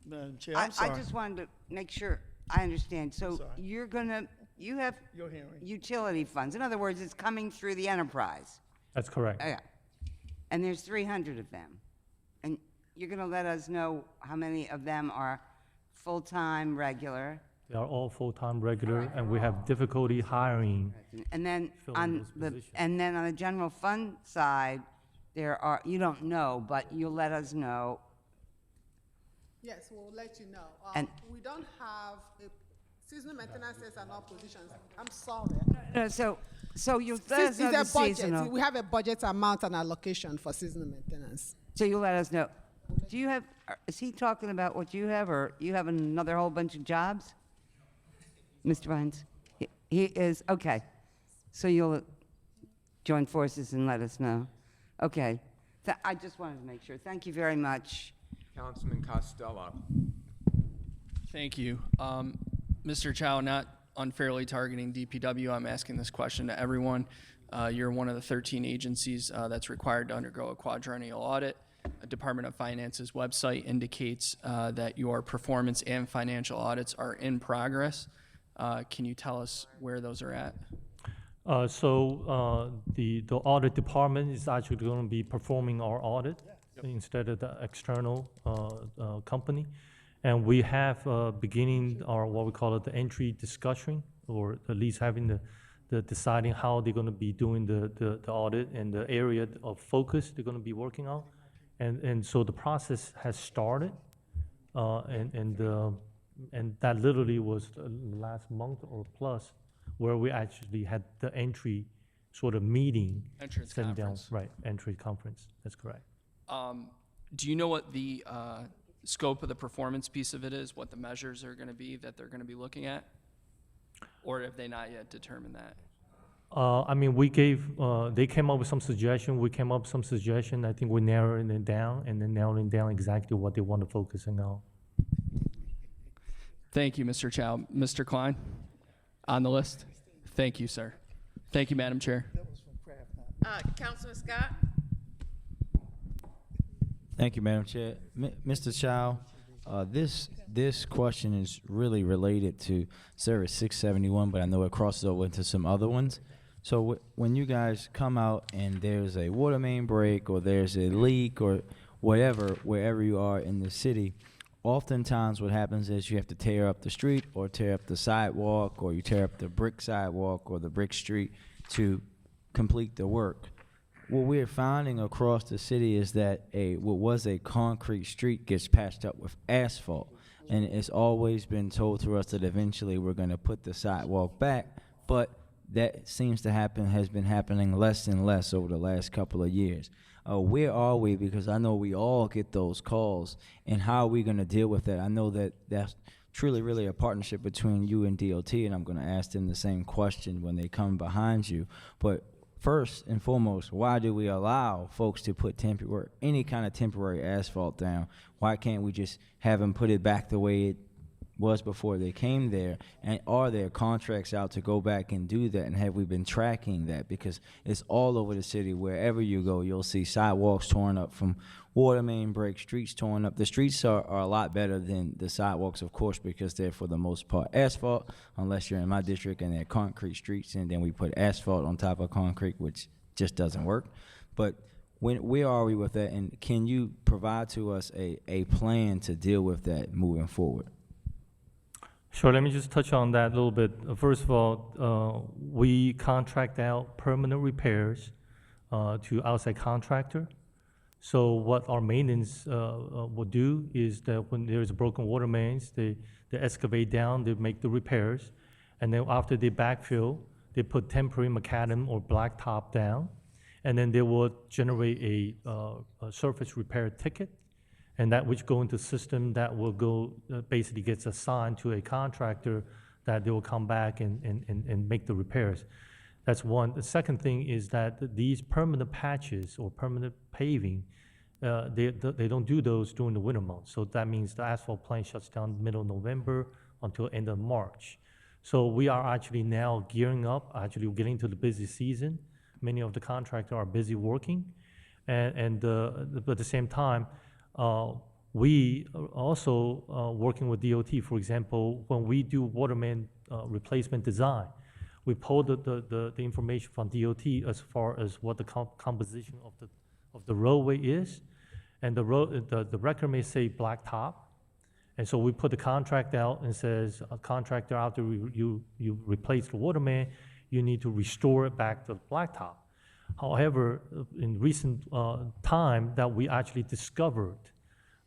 Madam Chair, I'm sorry. I just wanted to make sure I understand. So you have Your hearing. utility funds. In other words, it's coming through the enterprise. That's correct. Okay. and there's 300 of them. And you're going to let us know how many of them are full-time, regular. They are all full-time regular, and we have difficulty hiring. And then filling on those the, positions. and then on the general fund side, there are, you don't know, but you'll let us know. Yes, we'll let you know. And- We don't have, seasonal maintenance are not positions. I'm sorry. No, so you'll let us know the It's a budget. seasonal. We have a budget amount and allocation for seasonal maintenance. So you'll let us know. Do you have, is he talking about what you have, or you have another whole bunch of jobs? Mr. Vines? He is, okay. So you'll join forces and let us know. Okay. I just wanted to make sure. Thank you very much. Councilman Costello. Thank you. Mr. Chow, not unfairly targeting DPW, I'm asking this question to everyone. You're one of the 13 agencies that's required to undergo a quadrennial audit. The Department of Finance's website indicates that your performance and financial audits are in progress. Can you tell us where those are at? The audit department is actually going to be performing our audit instead of the external company. And we have beginning our, what we call it, the entry discussion, or at least having the deciding how they're going to be doing the audit and the area of focus they're going to be working on. And so the process has started, and that literally was the last month or plus where we actually had the entry sort of meeting. Entrance sitting down, conference. right, entry conference, that's correct. Do you know what the scope of the performance piece of it is, what the measures are going to be that they're going to be looking at? Or have they not yet determined that? I mean, we gave, they came up with some suggestion, we came up with some suggestion, I think we're narrowing it down, and then narrowing down exactly what they want to focus on. Thank you, Mr. Chow. Mr. Klein, on the list? Thank you, sir. Thank you, Madam Chair. Councilman Scott? Thank you, Madam Chair. Mr. Chow, this question is really related to Service 671, but I know it crosses over into some other ones. So when you guys come out and there's a water main break or there's a leak or whatever, wherever you are in the city, oftentimes what happens is you have to tear up the street or tear up the sidewalk, or you tear up the brick sidewalk or the brick street to complete the work. What we're finding across the city is that what was a concrete street gets patched up with asphalt. And it's always been told to us that eventually we're going to put the sidewalk back, but that seems to happen, has been happening less and less over the last couple of years. Where are we? Because I know we all get those calls, and how are we going to deal with that? I know that that's truly really a partnership between you and DOT, and I'm going to ask them the same question when they come behind you. But first and foremost, why do we allow folks to put any kind of temporary asphalt down? Why can't we just have them put it back the way it was before they came there? And are there contracts out to go back and do that? And have we been tracking that? Because it's all over the city. Wherever you go, you'll see sidewalks torn up from water main breaks, streets torn up. The streets are a lot better than the sidewalks, of course, because they're for the most part asphalt, unless you're in my district and they're concrete streets, and then we put asphalt on top of concrete, which just doesn't work. But where are we with that? And can you provide to us a plan to deal with that moving forward? Sure, let me just touch on that a little bit. First of all, we contract out permanent repairs to outside contractor. So what our maintenance will do is that when there's broken water mains, they excavate down, they make the repairs, and then after they backfill, they put temporary macadam or blacktop down, and then they will generate a surface repair ticket, and that which go into the system that will go, basically gets assigned to a contractor that they will come back and make the repairs. That's one. The second thing is that these permanent patches or permanent paving, they don't do those during the winter months. So that means the asphalt plant shuts down middle of November until end of March. So we are actually now gearing up, actually getting to the busy season. Many of the contractors are busy working. But at the same time, we are also working with DOT. For example, when we do water main replacement design, we pull the information from DOT as far as what the composition of the roadway is, and the record may say blacktop. And so we put the contract out and says, contractor, after you replace the water main, you need to restore it back to the blacktop. However, in recent time that we actually discovered,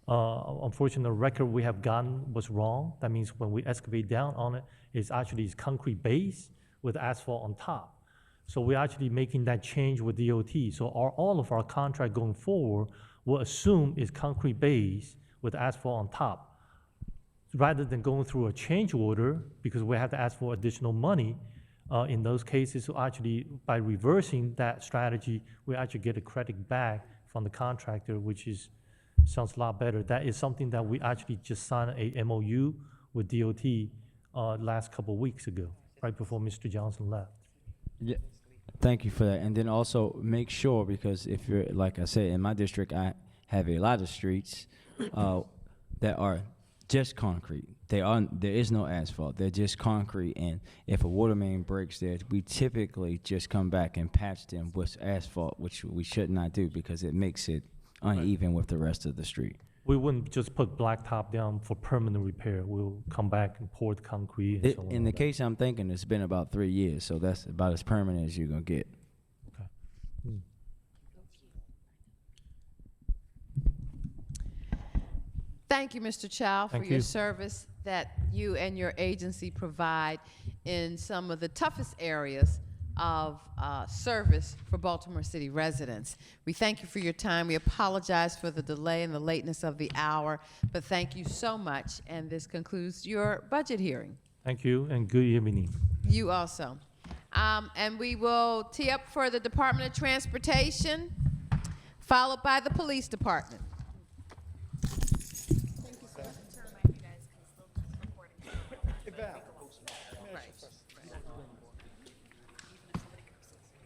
unfortunately, the record we have gotten was wrong. That means when we excavate down on it, it's actually concrete base with asphalt on top. So we're actually making that change with DOT. So all of our contract going forward will assume is concrete base with asphalt on top. Rather than going through a change order, because we have to ask for additional money, in those cases, so actually, by reversing that strategy, we actually get a credit back from the contractor, which sounds a lot better. That is something that we actually just signed a MOU with DOT last couple of weeks ago, right before Mr. Johnson left. Yeah, thank you for that. And then also make sure, because if you're, like I said, in my district, I have a lot of streets that are just concrete. There is no asphalt. They're just concrete. And if a water main breaks there, we typically just come back and patch them with asphalt, which we should not do because it makes it uneven with the rest of the street. We wouldn't just put blacktop down for permanent repair. We'll come back and pour the concrete and so on. In the case I'm thinking, it's been about 3 years, so that's about as permanent as you're gonna get. Thank you, Mr. Chow, for Thank your you. service that you and your agency provide in some of the toughest areas of service for Baltimore City residents. We thank you for your time. We apologize for the delay and the lateness of the hour, but thank you so much. And this concludes your budget hearing. Thank you, and good evening. You also. And we will tee up for the Department of Transportation, followed by the Police Department.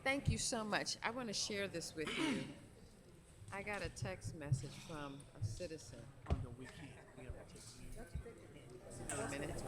Thank you so much. I want to share this with you. I got a text message from a citizen. Wait a minute.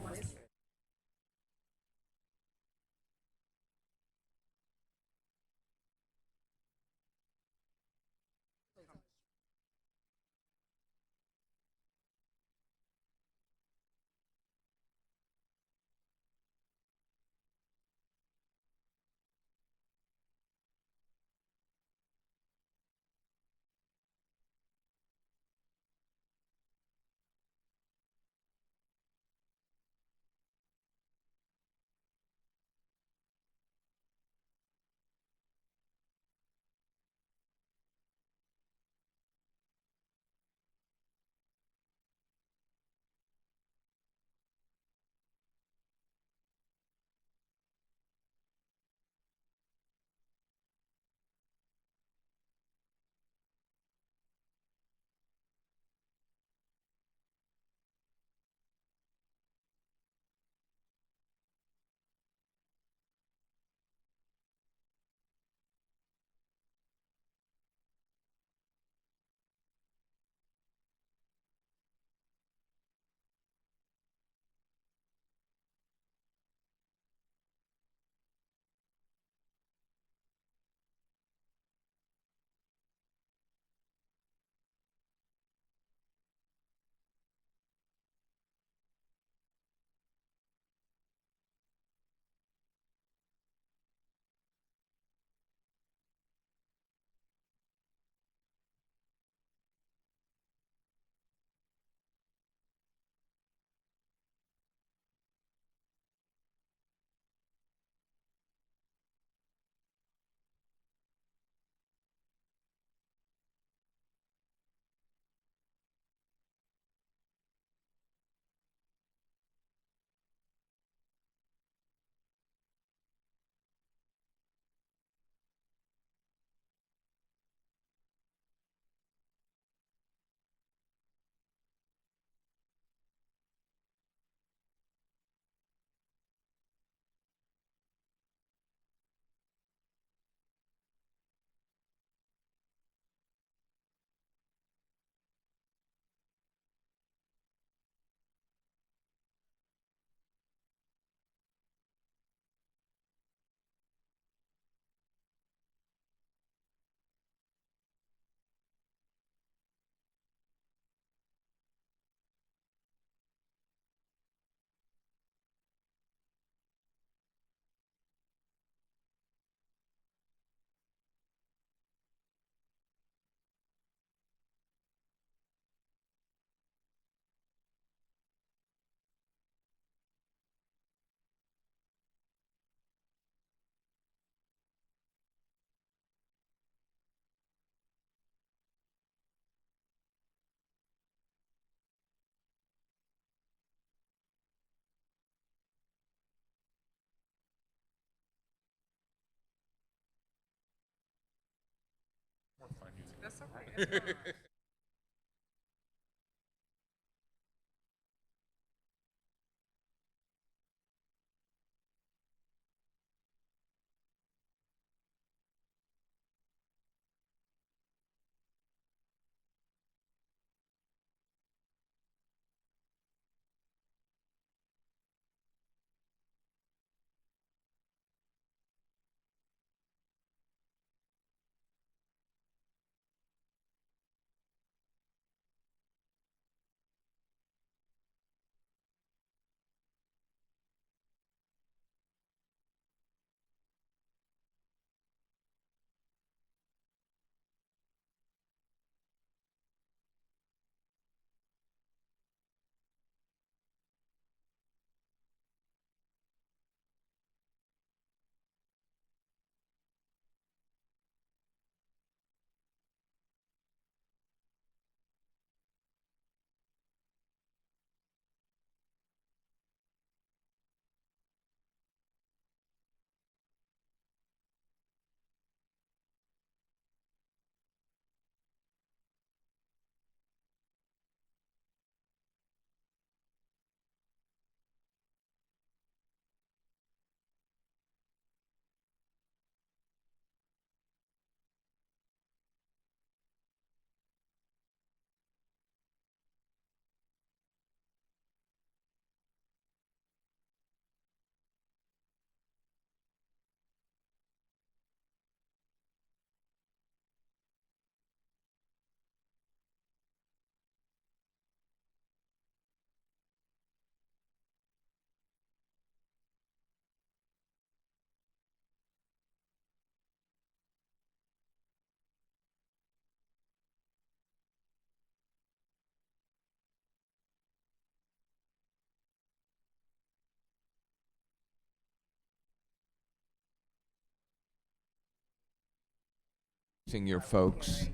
Your folks.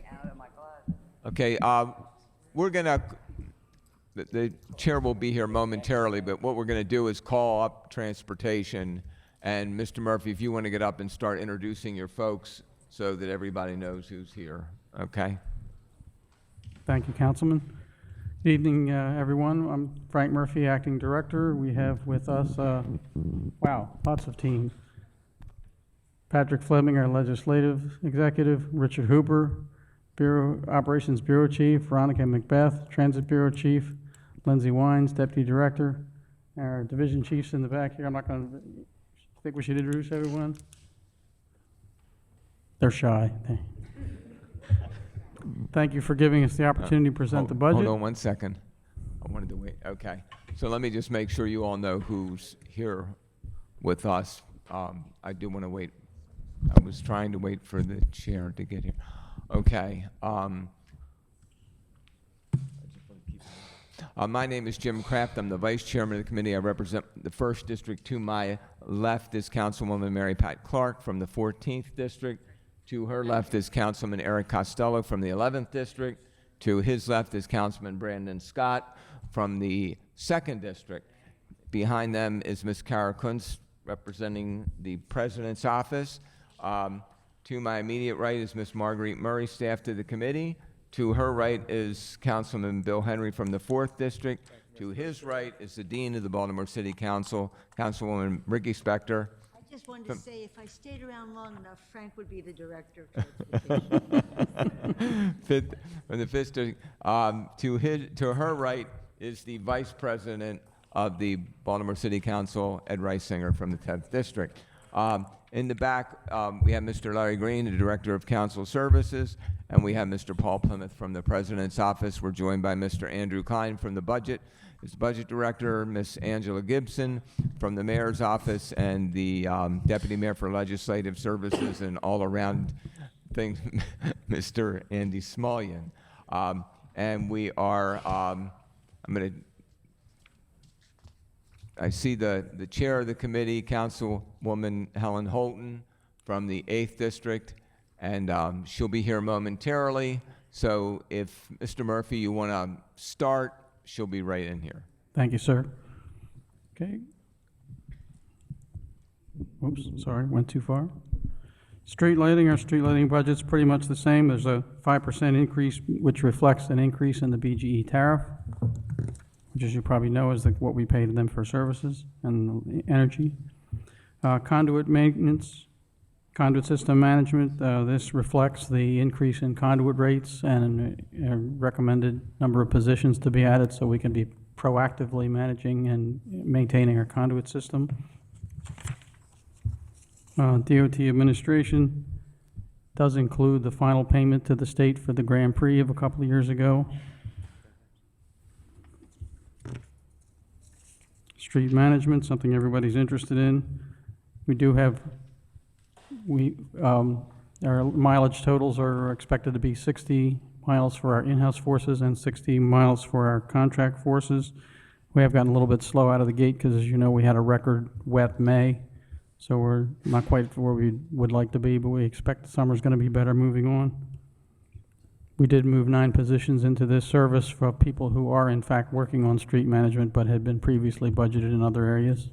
Okay, we're gonna, the chair will be here momentarily, but what we're gonna do is call up transportation. And Mr. Murphy, if you want to get up and start introducing your folks so that everybody knows who's here, okay? Thank you, Councilman. Good evening, everyone. I'm Frank Murphy, Acting Director. We have with us, wow, lots of teams. Patrick Fleming, our Legislative Executive, Richard Hooper, Operations Bureau Chief, Veronica Macbeth, Transit Bureau Chief, Lindsay Wines, Deputy Director, our Division Chiefs in the back here. I'm not going to think we should introduce everyone. They're shy. Thank you for giving us the opportunity to present the budget. Hold on 1 second. I wanted to wait. Okay. So let me just make sure you all know who's here with us. I do want to wait. I was trying to wait for the chair to get here. Okay. My name is Jim Kraft. I'm the Vice Chairman of the committee. I represent the 1st District. To my left is Councilwoman Mary Pat Clark from the 14th District. To her left is Councilman Eric Costello from the 11th District. To his left is Councilman Brandon Scott from the 2nd District. Behind them is Ms. Kara Kunz representing the President's Office. To my immediate right is Ms. Marguerite Murray, staff to the committee. To her right is Councilman Bill Henry from the 4th District. To his right is the Dean of the Baltimore City Council, Councilwoman Ricky Spector. I just wanted to say, if I stayed around long enough, Frank would be the Director of Transportation. From the 5th District. To her right is the Vice President of the Baltimore City Council, Ed Reisinger from the 10th District. In the back, we have Mr. Larry Green, the Director of Council Services, and we have Mr. Paul Plymouth from the President's Office. We're joined by Mr. Andrew Klein from the Budget, his Budget Director, Ms. Angela Gibson from the Mayor's Office, and the Deputy Mayor for Legislative Services and all around things, Mr. Andy Smulyan. And we are, I see the chair of the committee, Councilwoman Helen Holton from the 8th District, and she'll be here momentarily. So if Mr. Murphy, you want to start, she'll be right in here. Thank you, sir. Okay. Oops, sorry, went too far. Street lighting, our street lighting budget's pretty much the same. There's a 5% increase, which reflects an increase in the BGE tariff, which, as you probably know, is what we pay to them for services and energy. Conduit maintenance, conduit system management, this reflects the increase in conduit rates and a recommended number of positions to be added so we can be proactively managing and maintaining our conduit system. DOT administration does include the final payment to the state for the Grand Prix of a couple of years ago. Street management, something everybody's interested in. We do have, our mileage totals are expected to be 60 miles for our in-house forces and 60 miles for our contract forces. We have gotten a little bit slow out of the gate because, as you know, we had a record wet May. So we're not quite where we would like to be, but we expect the summer's going to be better moving on. We did move 9 positions into this service for people who are in fact working on street management but had been previously budgeted in other areas.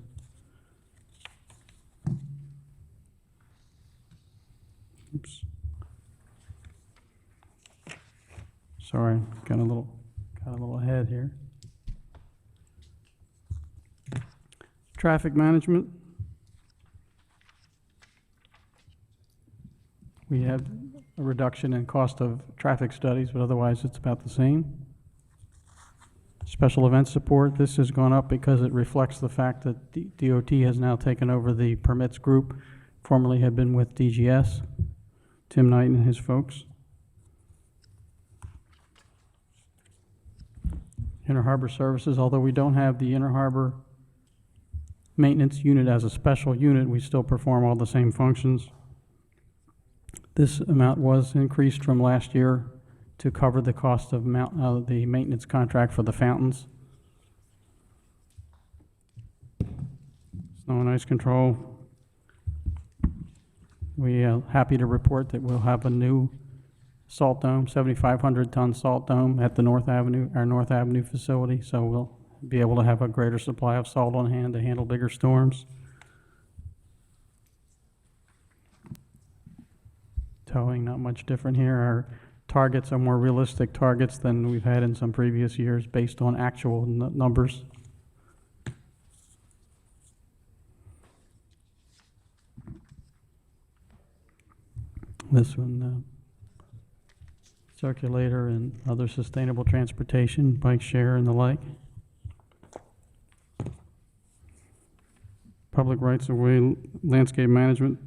Oops. Sorry, got a little ahead here. Traffic management. We have a reduction in cost of traffic studies, but otherwise it's about the same. Special event support, this has gone up because it reflects the fact that DOT has now taken over the permits group, formerly had been with DGS, Tim Knight and his folks. Inner Harbor Services, although we don't have the Inner Harbor maintenance unit as a special unit, we still perform all the same functions. This amount was increased from last year to cover the cost of the maintenance contract for the fountains. Snow and ice control. We are happy to report that we'll have a new salt dome, 7,500-ton salt dome at the our North Avenue facility, so we'll be able to have a greater supply of salt on hand to handle bigger storms. Towing, not much different here. Our targets are more realistic targets than we've had in some previous years based on actual numbers. This one, circulator and other sustainable transportation, bike share and the like. Public rights of way, landscape management.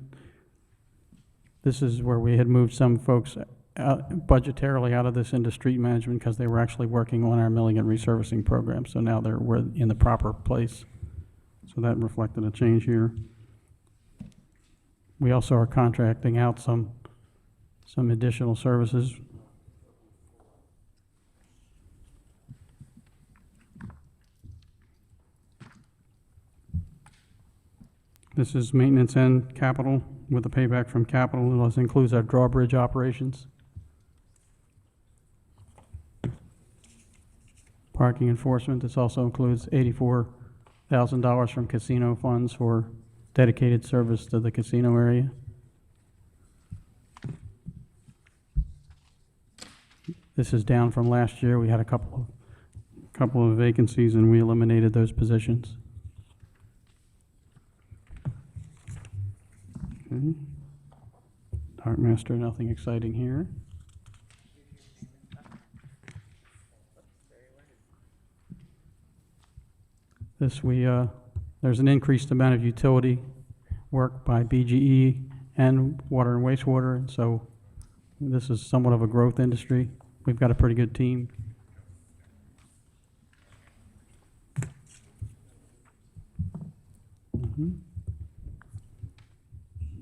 This is where we had moved some folks budgetarily out of this into street management because they were actually working on our milling and resurfacing program. So now we're in the proper place. So that reflected a change here. We also are contracting out some additional services. This is maintenance and capital with the payback from capital. This includes our drawbridge operations. Parking enforcement. This also includes $84,000 from casino funds for dedicated service to the casino area. This is down from last year. We had a couple of vacancies and we eliminated those positions. Okay. Dark Master, nothing exciting here. This there's an increased amount of utility work by BGE and water and wastewater, and so this is somewhat of a growth industry. We've got a pretty good team.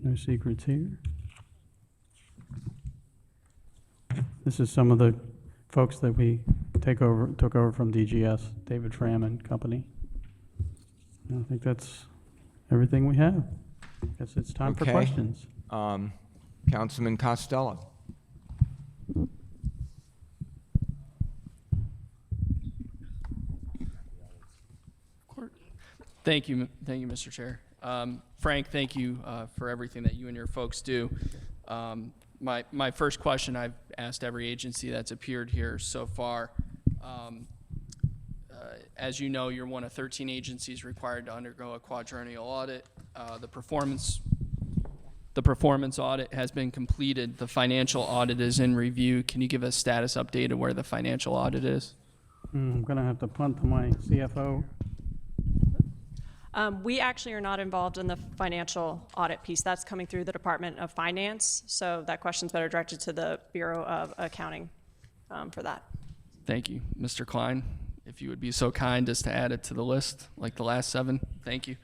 No secrets here. This is some of the folks that we took over from DGS, David Fram and company. I think that's everything we have. I guess it's time for questions. Councilman Costello. Thank you, Mr. Chair. Frank, thank you for everything that you and your folks do. My first question I've asked every agency that's appeared here so far. As you know, you're one of 13 agencies required to undergo a quadrennial audit. The performance audit has been completed. The financial audit is in review. Can you give a status update of where the financial audit is? I'm going to have to punt to my CFO. We actually are not involved in the financial audit piece. That's coming through the Department of Finance, so that question's better directed to the Bureau of Accounting for that. Thank you. Mr. Klein, if you would be so kind as to add it to the list, like the last 7. Thank you.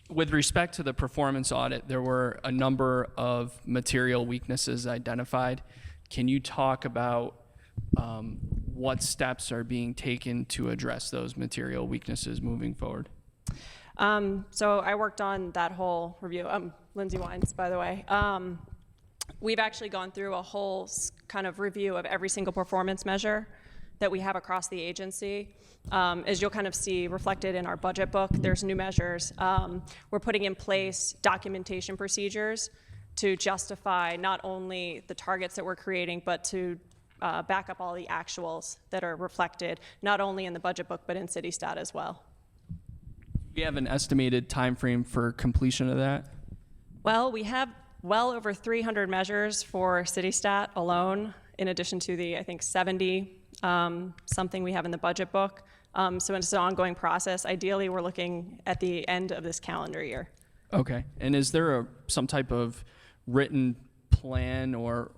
With respect to the performance audit, there were a number of material weaknesses identified. Can you talk about what steps are being taken to address those material weaknesses moving forward? So I worked on that whole review. Lindsay Wines, by the way. We've actually gone through a whole kind of review of every single performance measure that we have across the agency. As you'll kind of see reflected in our budget book, there's new measures. We're putting in place documentation procedures to justify not only the targets that we're creating, but to back up all the actuals that are reflected, not only in the budget book, but in city stat as well. Do we have an estimated time frame for completion of that? Well, we have well over 300 measures for city stat alone, in addition to the, I think, 70 something we have in the budget book. So it's an ongoing process. Ideally, we're looking at the end of this calendar year. Okay. And is there some type of written plan or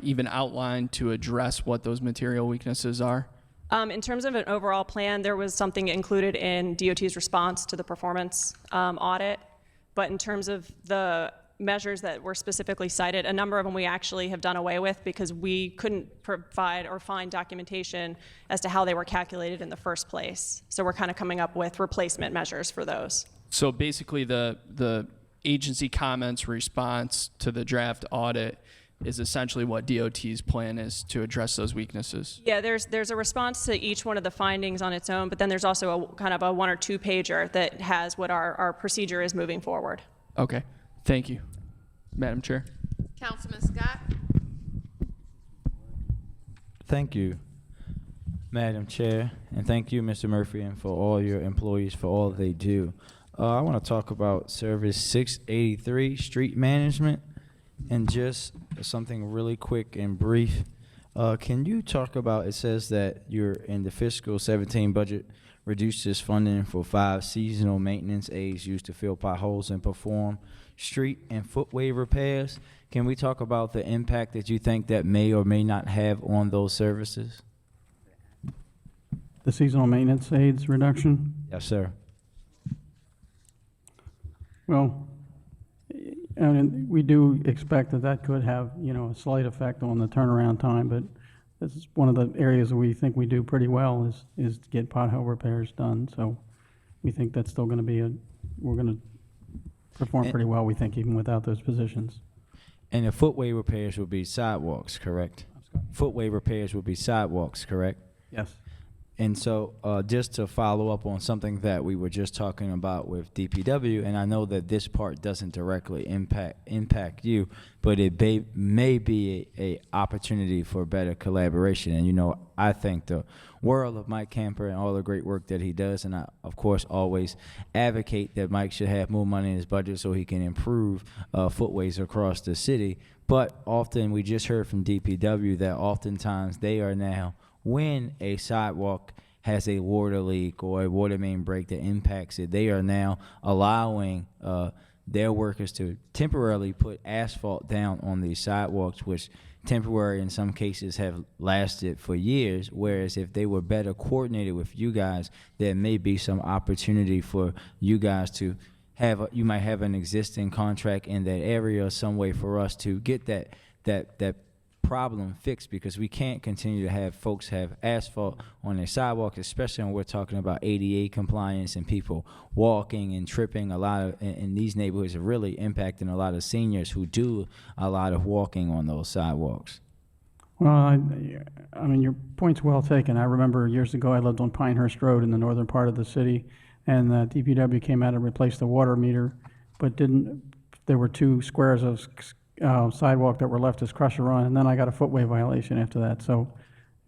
even outline to address what those material weaknesses are? In terms of an overall plan, there was something included in DOT's response to the performance audit. But in terms of the measures that were specifically cited, a number of them we actually have done away with because we couldn't provide or find documentation as to how they were calculated in the first place. So we're kind of coming up with replacement measures for those. So basically the agency comments response to the draft audit is essentially what DOT's plan is to address those weaknesses. Yeah, there's a response to each one of the findings on its own, but then there's also a kind of a 1 or 2 pager that has what our procedure is moving forward. Okay, thank you. Madam Chair. Councilman Scott. Thank you, Madam Chair, and thank you, Mr. Murphy, and for all your employees for all they do. I want to talk about Service 683, Street Management, and just something really quick and brief. Can you talk about, it says that you're in the fiscal 17 budget, reduces funding for 5 seasonal maintenance aids used to fill potholes and perform street and footway repairs. Can we talk about the impact that you think that may or may not have on those services? The seasonal maintenance aids reduction? Yes, sir. Well, and we do expect that could have, a slight effect on the turnaround time, but this is one of the areas that we think we do pretty well is to get pothole repairs done. So we think that's still going to be we're going to perform pretty well, we think, even without those positions. And the footway repairs will be sidewalks, correct? Footway repairs will be sidewalks, correct? Yes. And so just to follow up on something that we were just talking about with DPW, and I know that this part doesn't directly impact you, but it may be a opportunity for better collaboration. And, I thank the world of Mike Camper and all the great work that he does. And I, of course, always advocate that Mike should have more money in his budget so he can improve footways across the city. But often we just heard from DPW that oftentimes they are now, when a sidewalk has a water leak or a water main break that impacts it, they are now allowing their workers to temporarily put asphalt down on these sidewalks, which temporary in some cases have lasted for years, whereas if they were better coordinated with you guys, there may be some opportunity for you guys to have, you might have an existing contract in that area or some way for us to get that problem fixed, because we can't continue to have folks have asphalt on their sidewalks, especially when we're talking about ADA compliance and people walking and tripping. A lot of in these neighborhoods are really impacting a lot of seniors who do a lot of walking on those sidewalks. Well, I mean, your point's well taken. I remember years ago I lived on Pinehurst Road in the northern part of the city. and DPW came out and replaced the water meter, but there were 2 squares of sidewalk that were left as crusher run, and then I got a footway violation after that. So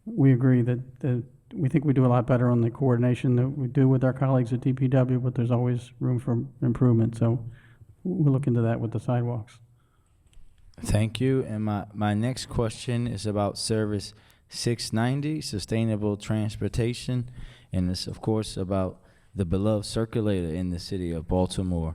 we agree that we think we do a lot better on the coordination that we do with our colleagues at DPW, but there's always room for improvement. So we'll look into that with the sidewalks. Thank you. And my next question is about Service 690, Sustainable Transportation, and it's, of course, about the beloved circulator in the city of Baltimore.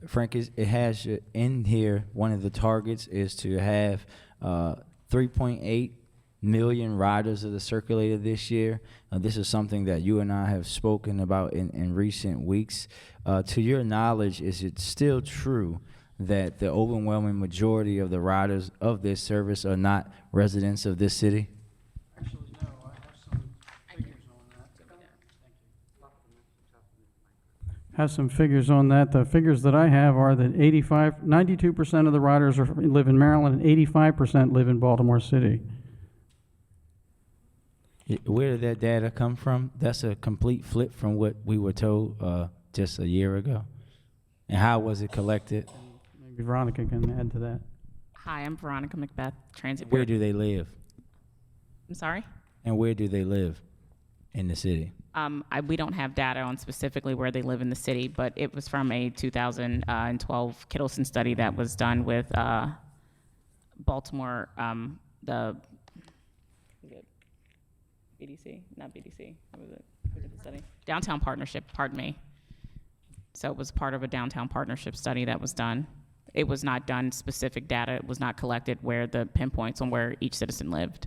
Frank, it has in here, one of the targets is to have 3.8 million riders of the circulator this year. This is something that you and I have spoken about in recent weeks. To your knowledge, is it still true that the overwhelming majority of the riders of this service are not residents of this city? Actually, no. I have some figures on that. Have some figures on that. The figures that I have are that 92% of the riders live in Maryland and 85% live in Baltimore City. Where did that data come from? That's a complete flip from what we were told just a year ago. And how was it collected? Maybe Veronica can add to that. Hi, I'm Veronica Macbeth, Transit Where Bureau. do they live? I'm sorry? And where do they live in the city? We don't have data on specifically where they live in the city, but it was from a 2012 Kittleson study that was done with Baltimore, the BDC, not BDC, what was it? Who did the study? Downtown Partnership, pardon me. So it was part of a downtown partnership study that was done. It was not done specific data. It was not collected where the pinpoints on where each citizen lived.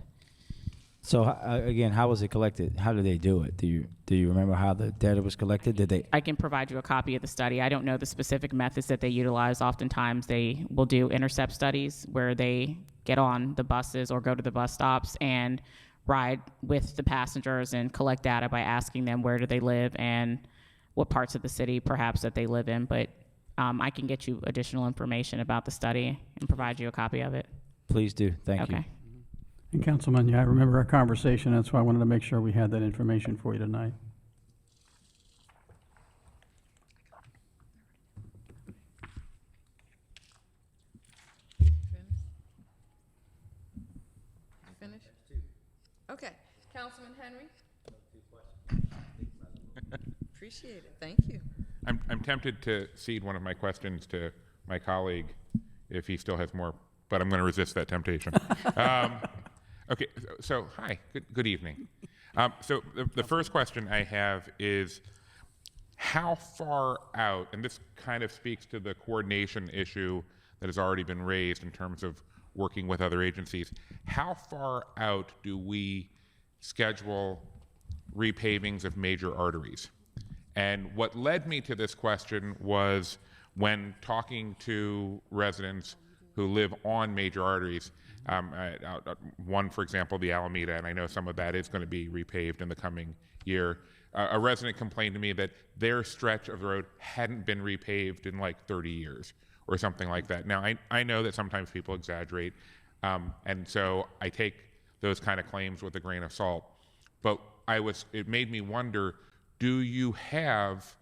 So again, how was it collected? How did they do it? Do you remember how the data was collected? Did they? I can provide you a copy of the study. I don't know the specific methods that they utilize. Oftentimes they will do intercept studies where they get on the buses or go to the bus stops and ride with the passengers and collect data by asking them where do they live and what parts of the city perhaps that they live in. But I can get you additional information about the study and provide you a copy of it. Please do. Thank you. Okay. And Councilman, yeah, I remember our conversation. That's why I wanted to make sure we had that information for you tonight. Finish? Okay. Councilman Henry? Appreciate it. Thank you. I'm tempted to cede one of my questions to my colleague if he still has more, but I'm going to resist that temptation. Okay, so hi, good evening. So the first question I have is, how far out, and this kind of speaks to the coordination issue that has already been raised in terms of working with other agencies, how far out do we schedule repavings of major arteries? And what led me to this question was when talking to residents who live on major arteries, one, for example, the Alameda, and I know some of that is going to be repaved in the coming year. A resident complained to me that their stretch of the road hadn't been repaved in like 30 years or something like that. Now, I know that sometimes people exaggerate, and so I take those kind of claims with a grain of salt. But it made me wonder, do you have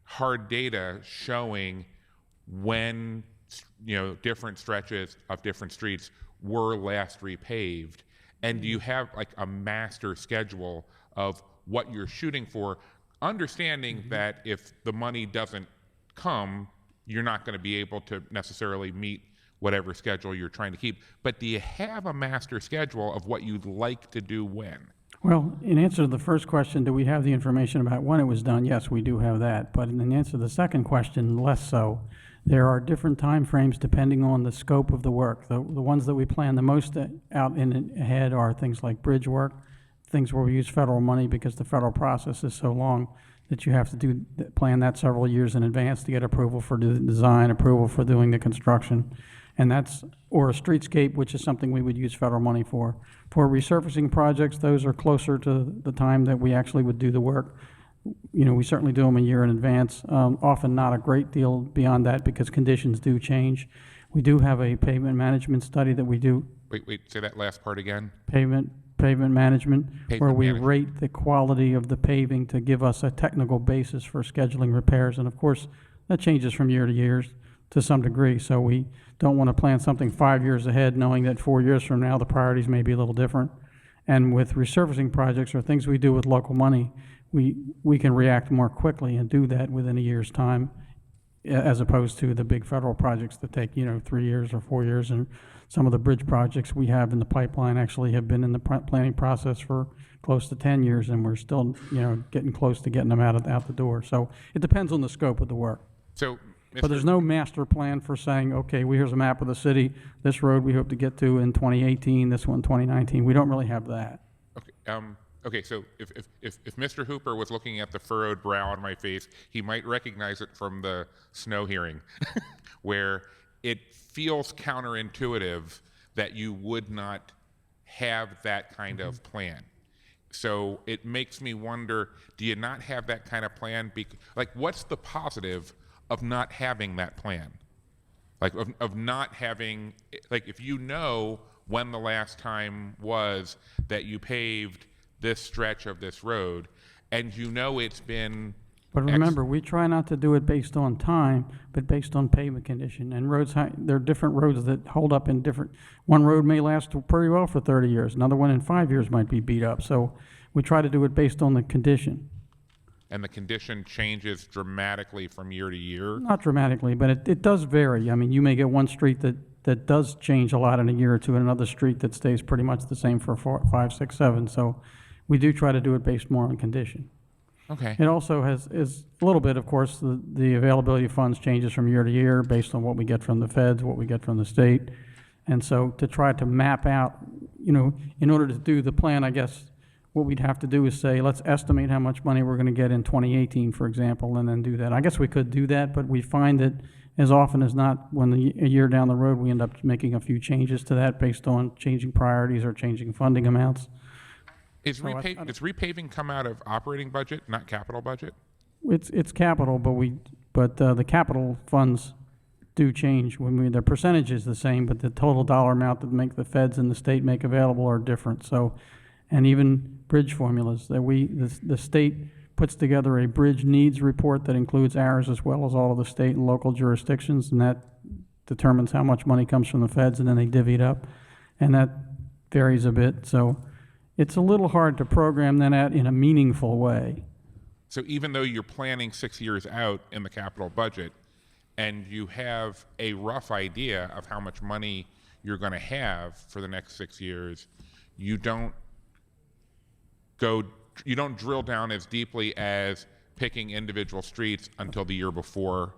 hard data showing when different stretches of different streets were last repaved? And do you have like a master schedule of what you're shooting for, understanding that if the money doesn't come, you're not going to be able to necessarily meet whatever schedule you're trying to keep? But do you have a master schedule of what you'd like to do when? Well, in answer to the first question, do we have the information about when it was done? Yes, we do have that. But in answer to the second question, less so. There are different time frames depending on the scope of the work. The ones that we plan the most out in ahead are things like bridge work, things where we use federal money because the federal process is so long that you have to plan that several years in advance to get approval for the design, approval for doing the construction. And or a streetscape, which is something we would use federal money for. For resurfacing projects, those are closer to the time that we actually would do the work. We certainly do them a year in advance, often not a great deal beyond that because conditions do change. We do have a pavement management study that we do. Wait, say that last part again. Pavement pavement management, where Pavement we management. rate the quality of the paving to give us a technical basis for scheduling repairs. And of course, that changes from year to year to some degree. So we don't want to plan something 5 years ahead, knowing that 4 years from now, the priorities may be a little different. And with resurfacing projects or things we do with local money, we can react more quickly and do that within a year's time, as opposed to the big federal projects that take, 3 years or 4 years. And some of the bridge projects we have in the pipeline actually have been in the planning process for close to 10 years, and we're still, getting close to getting them out the door. So it depends on the scope of the work. So, But there's no master plan for saying, okay, here's a map of the city. This road we hope to get to in 2018, this one 2019. We don't really have that. Okay, so if Mr. Hooper was looking at the furrowed brow on my face, he might recognize it from the snow hearing, where it feels counterintuitive that you would not have that kind of plan. So it makes me wonder, do you not have that kind of plan? What's the positive of not having that plan? Of not having, if you know when the last time was that you paved this stretch of this road, and it's been... But remember, we try not to do it based on time, but based on pavement condition. And roads, there are different roads that hold up in different... One road may last pretty well for 30 years. Another one in 5 years might be beat up. So we try to do it based on the condition. And the condition changes dramatically from year to year? Not dramatically, but it does vary. I mean, you may get one street that does change a lot in a year or two, and another street that stays pretty much the same for 4, 5, 6, 7. So we do try to do it based more on condition. Okay. It also is a little bit, of course, the availability of funds changes from year to year based on what we get from the feds, what we get from the state. And so to try to map out, in order to do the plan, I guess what we'd have to do is say, let's estimate how much money we're going to get in 2018, for example, and then do that. I guess we could do that, but we find that as often as not, when a year down the road, we end up making a few changes to that based on changing priorities or changing funding amounts. Does repaving come out of operating budget, not capital budget? It's capital, but the capital funds do change. The percentage is the same, but the total dollar amount that the feds and the state make available are different. So, and even bridge formulas that the state puts together a bridge needs report that includes ours as well as all of the state and local jurisdictions, and that determines how much money comes from the feds, and then they divvy it up, and that varies a bit. So it's a little hard to program that out in a meaningful way. So even though you're planning 6 years out in the capital budget, and you have a rough idea of how much money you're going to have for the next 6 years, you don't drill down as deeply as picking individual streets until the year before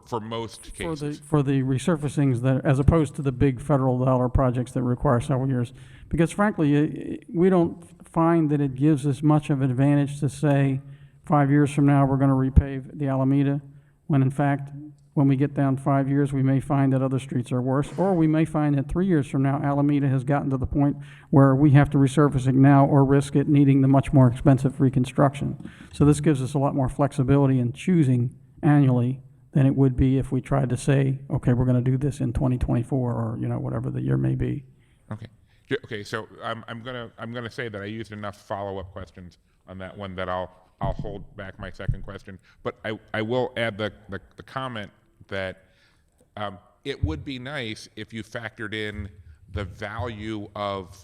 for most cases. For the resurfacings, that, as opposed to the big federal dollar projects that require several years. Because frankly, we don't find that it gives us much of an advantage to say 5 years from now we're going to repave the Alameda, when in fact, when we get down 5 years, we may find that other streets are worse, or we may find that 3 years from now, Alameda has gotten to the point where we have to resurface it now or risk it needing the much more expensive reconstruction. So this gives us a lot more flexibility in choosing annually than it would be if we tried to say, okay, we're going to do this in 2024 or whatever the year may be. Okay. Okay. So I'm gonna say that I used enough follow-up questions on that one that I'll hold back my second question. But I will add the comment that it would be nice if you factored in the value of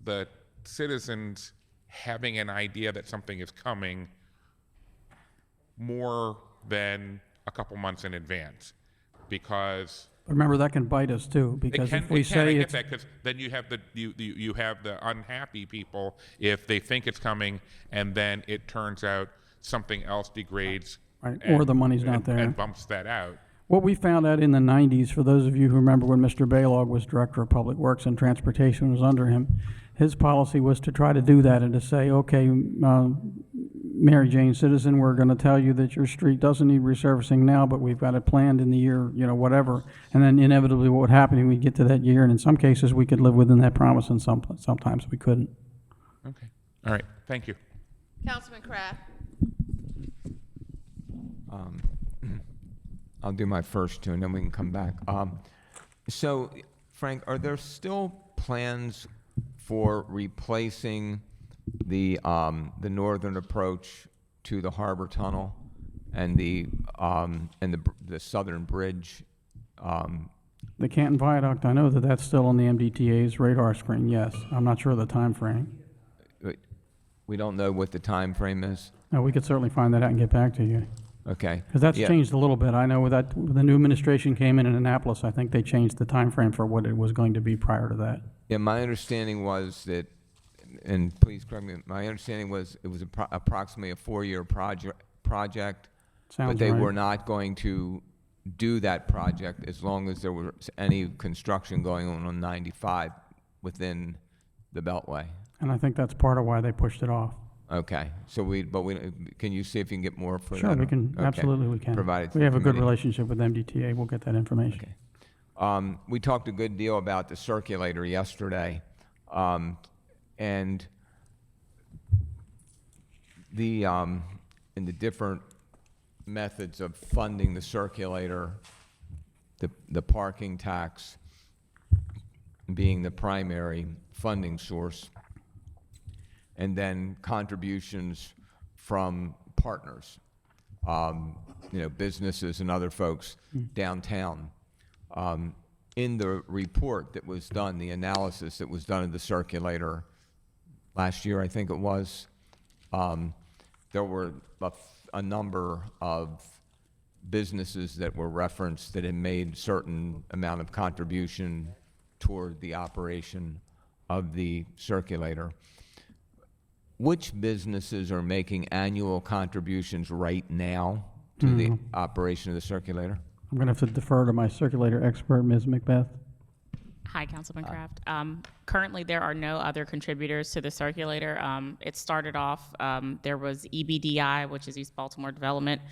the citizens having an idea that something is coming more than a couple months in advance, because Remember, that can bite us too, because if we say it's... I get that, because then you have the unhappy people if they think it's coming and then it turns out something else degrades, Right, or the money's not there. and bumps that out. What we found out in the 90s, for those of you who remember when Mr. Baylog was Director of Public Works and Transportation was under him, his policy was to try to do that and to say, okay, Mary Jane citizen, we're going to tell you that your street doesn't need resurfacing now, but we've got it planned in the year, whatever. And then inevitably what would happen, we'd get to that year, and in some cases we could live within that promise, and sometimes we couldn't. Okay. All right. Thank you. Councilman Kraft. I'll do my first two, and then we can come back. So, Frank, are there still plans for replacing the northern approach to the harbor tunnel and the southern bridge. The Canton Viaduct, I know that that's still on the MDTA's radar screen, yes. I'm not sure of the time frame. We don't know what the time frame is. We could certainly find that out and get back to you. Okay. Because that's Yeah. changed a little bit. I know when the new administration came in Annapolis, I think they changed the time frame for what it was going to be prior to that. Yeah, my understanding was that, and please correct me, my understanding was it was approximately a 4-year project, but Sounds they right. were not going to do that project as long as there was any construction going on 95 within the Beltway. And I think that's part of why they pushed it off. Okay, so can you see if you can get more for that? Sure, we can, Okay. absolutely we can. Provided to We the have a good committee. relationship with MDTA. We'll get that information. We talked a good deal about the circulator yesterday, and in the different methods of funding the circulator, the parking tax being the primary funding source, and then contributions from partners, businesses and other folks downtown. In the report that was done, the analysis that was done of the circulator last year, I think it was, there were a number of businesses that were referenced that had made certain amount of contribution toward the operation of the circulator. Which businesses are making annual contributions right now to the operation of the circulator? I'm going to have to defer to my circulator expert, Ms. Macbeth. Hi, Councilman Kraft. Currently, there are no other contributors to the circulator. It started off, there was EBDI, which is East Baltimore Development,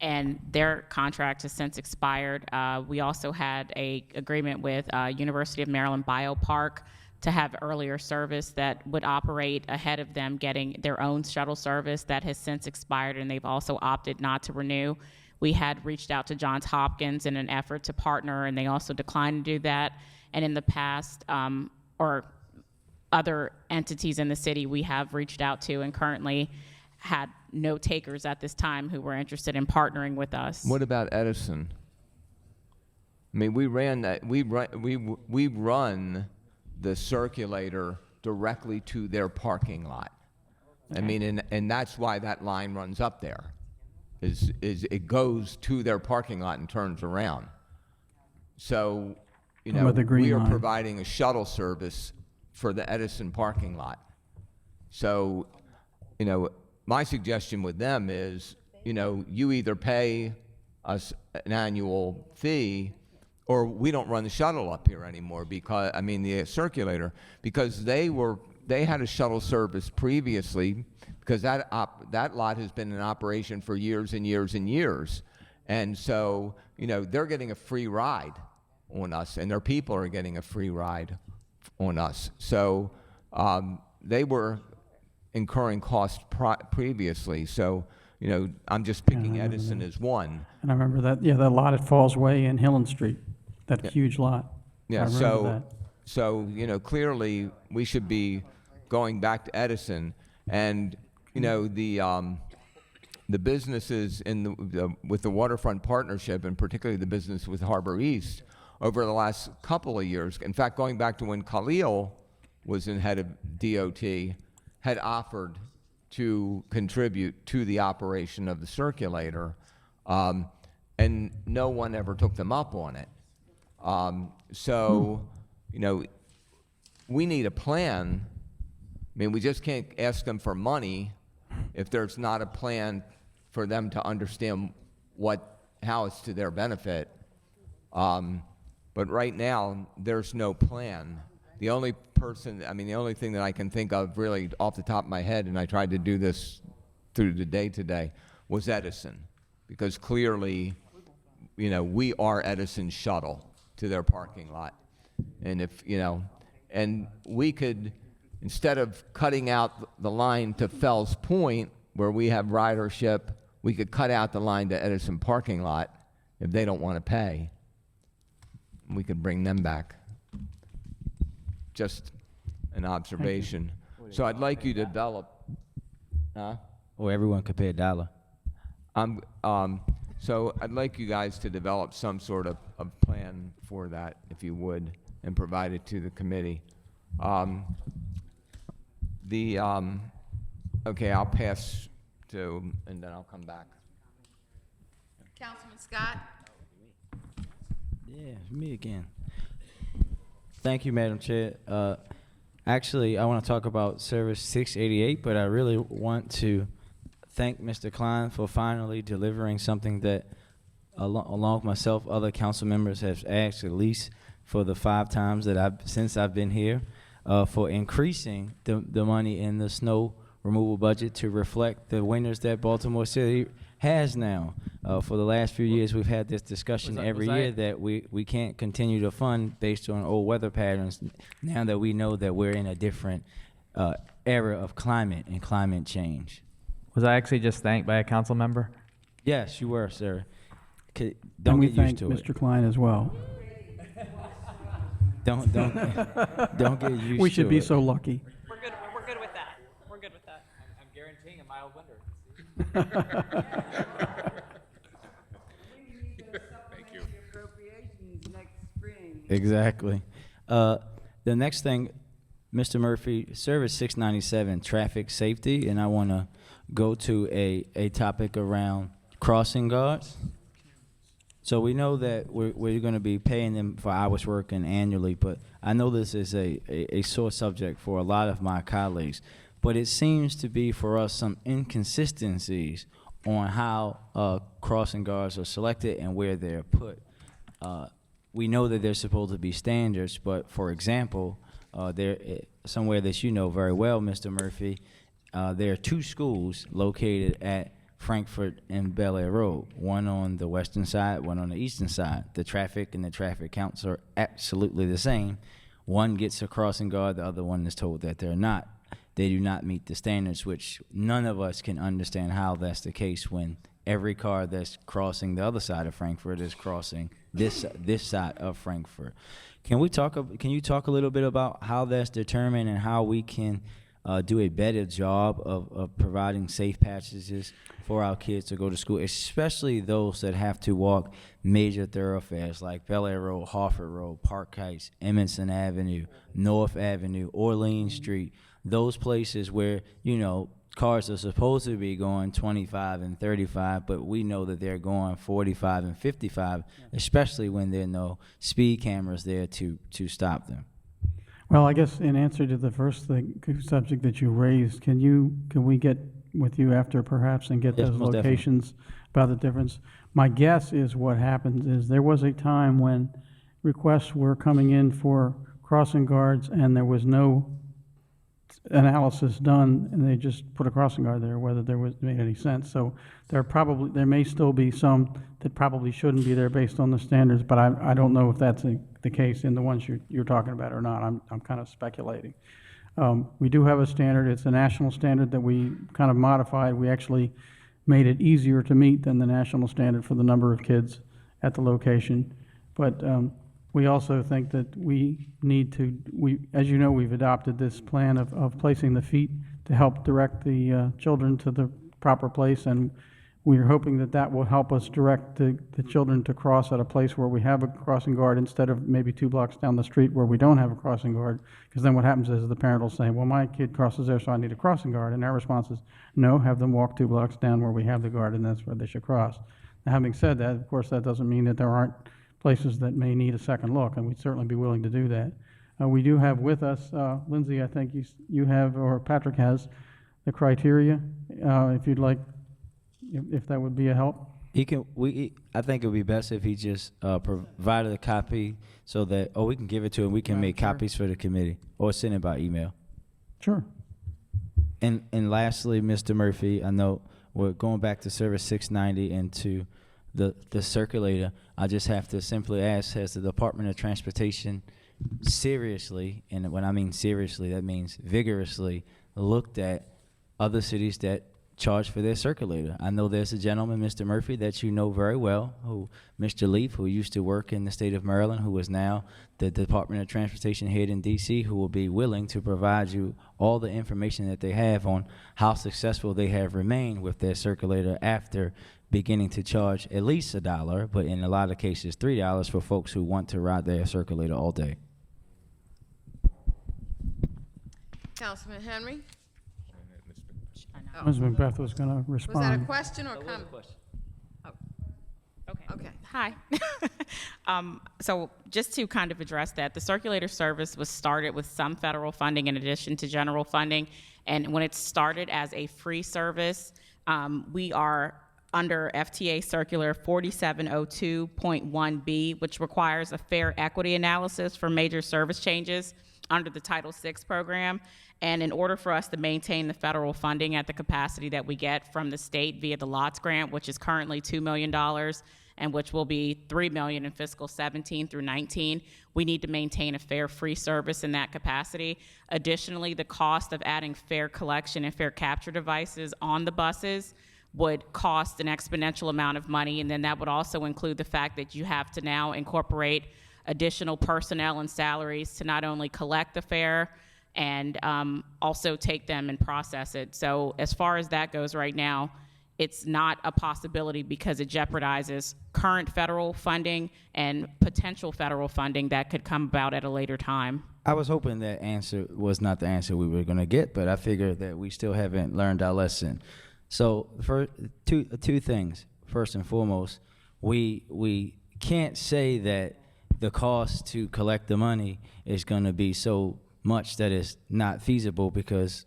and their contract has since expired. We also had a agreement with University of Maryland Biopark to have earlier service that would operate ahead of them getting their own shuttle service that has since expired, and they've also opted not to renew. We had reached out to Johns Hopkins in an effort to partner, and they also declined to do that. And in the past, or other entities in the city we have reached out to and currently had no takers at this time who were interested in partnering with us. What about Edison? I mean, we run the circulator directly to their parking lot. I mean, and that's why that line runs up there, is it goes to their parking lot and turns around. So, With the green we are line. providing a shuttle service for the Edison parking lot. So, my suggestion with them is, you either pay us an annual fee or we don't run the shuttle up here anymore the circulator, because they had a shuttle service previously, because that lot has been in operation for years and years and years. And so, they're getting a free ride on us, and their people are getting a free ride on us. So they were incurring costs previously. So, I'm just picking Edison as one. And I remember that, that lot at Falls Way and Hillen Street, that huge lot. Yeah, I remember that. so clearly we should be going back to Edison, and the businesses with the waterfront partnership, and particularly the business with Harbor East, over the last couple of years, in fact, going back to when Khalil was in head of DOT, had offered to contribute to the operation of the circulator, and no one ever took them up on it. So, we need a plan. I mean, we just can't ask them for money if there's not a plan for them to understand how it's to their benefit. But right now, there's no plan. The only thing that I can think of really off the top of my head, and I tried to do this through the day today, was Edison. Because clearly, we are Edison's shuttle to their parking lot. And and we could, instead of cutting out the line to Fells Point, where we have ridership, we could cut out the line to Edison parking lot if they don't want to pay. We could bring them back. Just an observation. So I'd like you to develop, huh? Or everyone could pay $1. So I'd like you guys to develop some sort of plan for that, if you would, and provide it to the committee. Okay, I'll pass to, and then I'll come back. Councilman Scott? Yeah, me again. Thank you, Madam Chair. Actually, I want to talk about Service 688, but I really want to thank Mr. Klein for finally delivering something that, along with myself, other council members have asked at least for the 5 times that since I've been here, for increasing the money in the snow removal budget to reflect the winters that Baltimore City has now. For the last few years, we've had this discussion every year that we can't continue to fund based on old weather patterns now that we know that we're in a different era of climate and climate change. Was I actually just thanked by a council member? Yes, you were, sir. Don't And we get used thank to it. Mr. Klein as well. Don't get used to it. We should be so lucky. We're good with that. We're good with that. I'm guaranteeing a mild winter. Thank you. Appropriations next spring. Exactly. The next thing, Mr. Murphy, Service 697, traffic safety, and I want to go to a topic around crossing guards. So we know that we're going to be paying them for hours worked and annually, but I know this is a sore subject for a lot of my colleagues. But it seems to be for us some inconsistencies on how crossing guards are selected and where they're put. We know that there's supposed to be standards, but for example, somewhere that you know very well, Mr. Murphy, there are 2 schools located at Frankfurt and Bel Air Road, one on the western side, one on the eastern side. The traffic and the traffic counts are absolutely the same. One gets a crossing guard, the other one is told that they're not. They do not meet the standards, which none of us can understand how that's the case when every car that's crossing the other side of Frankfurt is crossing this side of Frankfurt. Can you talk a little bit about how that's determined and how we can do a better job of providing safe passages for our kids to go to school, especially those that have to walk major thoroughfares like Bel Air Road, Harford Road, Park Heights, Emerson Avenue, North Avenue, Orleans Street, those places where, you know, cars are supposed to be going 25 and 35, but we know that they're going 45 and 55, especially when there are no speed cameras there to stop them. Well, I guess in answer to the first subject that you raised, can we get with you after perhaps and get Yes, those most locations about the difference? My guess is what happens is there was a time when requests were coming in for crossing guards and there was no analysis done, and they just put a crossing guard there, whether made any sense. So there may still be some that probably shouldn't be there based on the standards, but I don't know if that's the case in the ones you're talking about or not. I'm kind of speculating. We do have a standard. It's a national standard that we kind of modified. We actually made it easier to meet than the national standard for the number of kids at the location. But we also think that we need to, as you know, we've adopted this plan of placing the feet to help direct the children to the proper place, and we're hoping that that will help us direct the children to cross at a place where we have a crossing guard instead of maybe 2 blocks down the street where we don't have a crossing guard, because then what happens is the parent will say, well, my kid crosses there, so I need a crossing guard, and our response is, no, have them walk 2 blocks down where we have the guard, and that's where they should cross. Now, having said that, of course, that doesn't mean that there aren't places that may need a second look, and we'd certainly be willing to do that. We do have with us, Lindsay, I think you have, or Patrick has, the criteria, if you'd like, if that would be a help. I think it would be best if he just provided a copy so that, we can give it to him, we can make copies for the committee, or send it by email. Sure. And lastly, Mr. Murphy, I know we're going back to Service 690 and to the circulator. I just have to simply ask, has the Department of Transportation seriously, and when I mean seriously, that means vigorously, looked at other cities that charge for their circulator. I know there's a gentleman, Mr. Murphy, that you know very well, Mr. Leaf, who used to work in the state of Maryland, who is now the Department of Transportation head in D.C., who will be willing to provide you all the information that they have on how successful they have remained with their circulator after beginning to charge at least $1, but in a lot of cases $3 for folks who want to ride their circulator all day. Councilman Henry? Ms. Macbeth was going to Was that a respond. question or comment? Okay. Hi. So just to kind of address that, the circulator service was started with some federal funding in addition to general funding. And when it started as a free service, we are under FTA Circular 4702.1B, which requires a fair equity analysis for major service changes under the Title VI program. And in order for us to maintain the federal funding at the capacity that we get from the state via the LOTS grant, which is currently $2 million and which will be $3 million in fiscal 17 through 19, we need to maintain a fair free service in that capacity. Additionally, the cost of adding fare collection and fare capture devices on the buses would cost an exponential amount of money, and then that would also include the fact that you have to now incorporate additional personnel and salaries to not only collect the fare and also take them and process it. So as far as that goes right now, it's not a possibility because it jeopardizes current federal funding and potential federal funding that could come about at a later time. I was hoping that answer was not the answer we were going to get, but I figure that we still haven't learned our lesson. So for two things. First and foremost, we can't say that the cost to collect the money is going to be so much that it's not feasible because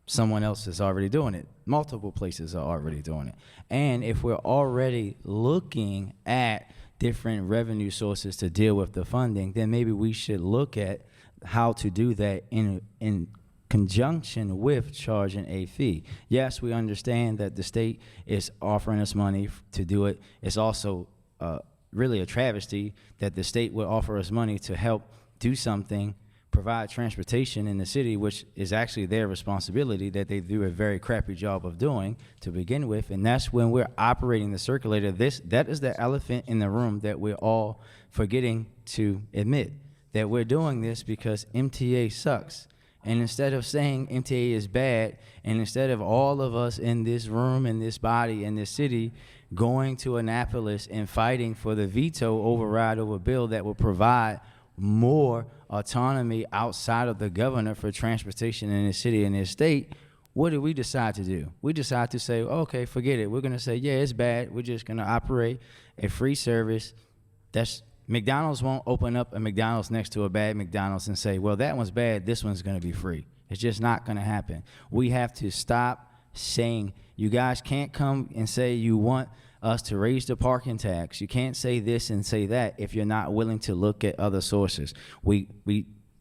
someone else is already doing it. Multiple places are already doing it. And if we're already looking at different revenue sources to deal with the funding, then maybe we should look at how to do that in conjunction with charging a fee. Yes, we understand that the state is offering us money to do it. It's also really a travesty that the state would offer us money to help do something, provide transportation in the city, which is actually their responsibility, that they do a very crappy job of doing to begin with. And that's when we're operating the circulator. That is the elephant in the room that we're all forgetting to admit, that we're doing this because MTA sucks. And instead of saying MTA is bad, and instead of all of us in this room, in this body, in this city, going to Annapolis and fighting for the veto override of a bill that will provide more autonomy outside of the governor for transportation in the city and the state, what did we decide to do? We decided to say, okay, forget it. We're going to say, yeah, it's bad. We're just going to operate a free service. McDonald's won't open up a McDonald's next to a bad McDonald's and say, well, that one's bad, this one's going to be free. It's just not going to happen. We have to stop saying, you guys can't come and say you want us to raise the parking tax. You can't say this and say that if you're not willing to look at other sources. We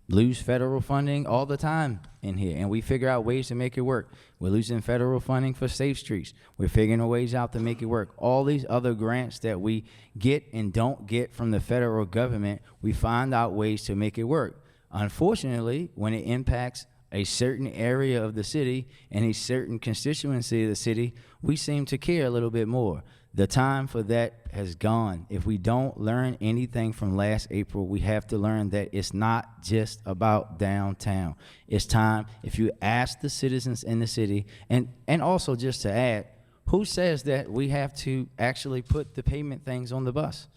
lose federal funding all the time in here, and we figure out ways to make it work. We're losing federal funding for Safe Streets. We're figuring ways out to make it work. All these other grants that we get and don't get from the federal government, we find out ways to make it work. Unfortunately, when it impacts a certain area of the city and a certain constituency of the city, we seem to care a little bit more. The time for that has gone. If we don't learn anything from last April, we have to learn that it's not just about downtown. It's time, if you ask the citizens in the city, and also just to add, who says that we have to actually put the payment things on the bus?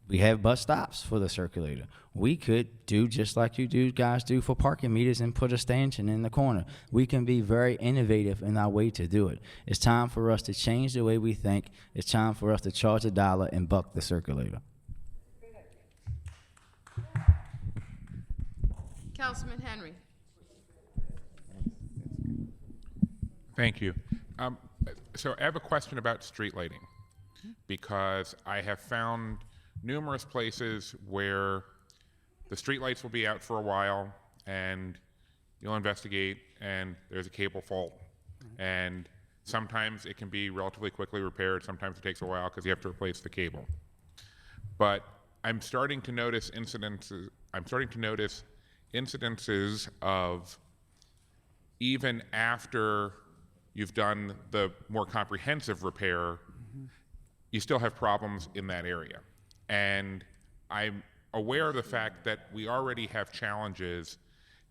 We have bus stops for the circulator. We could do just like you guys do for parking meters and put a stanchion in the corner. We can be very innovative in our way to do it. It's time for us to change the way we think. It's time for us to charge $1 and buck the circulator. Councilman Henry. Thank you. So I have a question about street lighting, because I have found numerous places where the street lights will be out for a while and you'll investigate and there's a cable fault, and sometimes it can be relatively quickly repaired, sometimes it takes a while because you have to replace the cable. But I'm starting to notice incidences of, even after you've done the more comprehensive repair, you still have problems in that area. And I'm aware of the fact that we already have challenges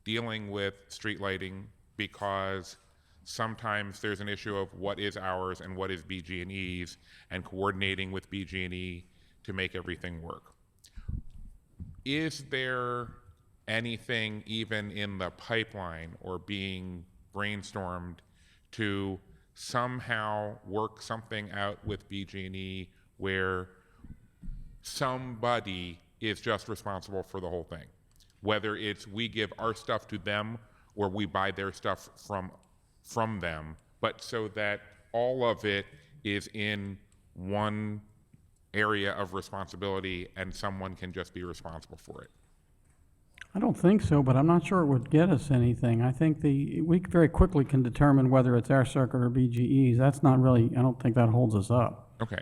dealing with street lighting because sometimes there's an issue of what is ours and what is BG&E's and coordinating with BG&E to make everything work. Is there anything even in the pipeline or being brainstormed to somehow work something out with BG&E where somebody is just responsible for the whole thing? Whether it's we give our stuff to them or we buy their stuff from them, but so that all of it is in one area of responsibility and someone can just be responsible for it. I don't think so, but I'm not sure it would get us anything. I think we very quickly can determine whether it's our circuit or BGE's. That's not really, I don't think that holds us up. Okay.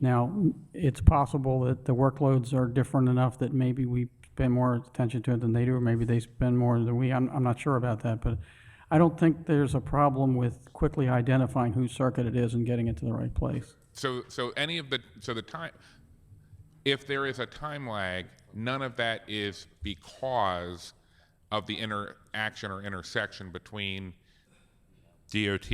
Now, it's possible that the workloads are different enough that maybe we spend more attention to it than they do, or maybe they spend more than we. I'm not sure about that, but I don't think there's a problem with quickly identifying whose circuit it is and getting it to the right place. So the time, if there is a time lag, none of that is because of the interaction or intersection between DOT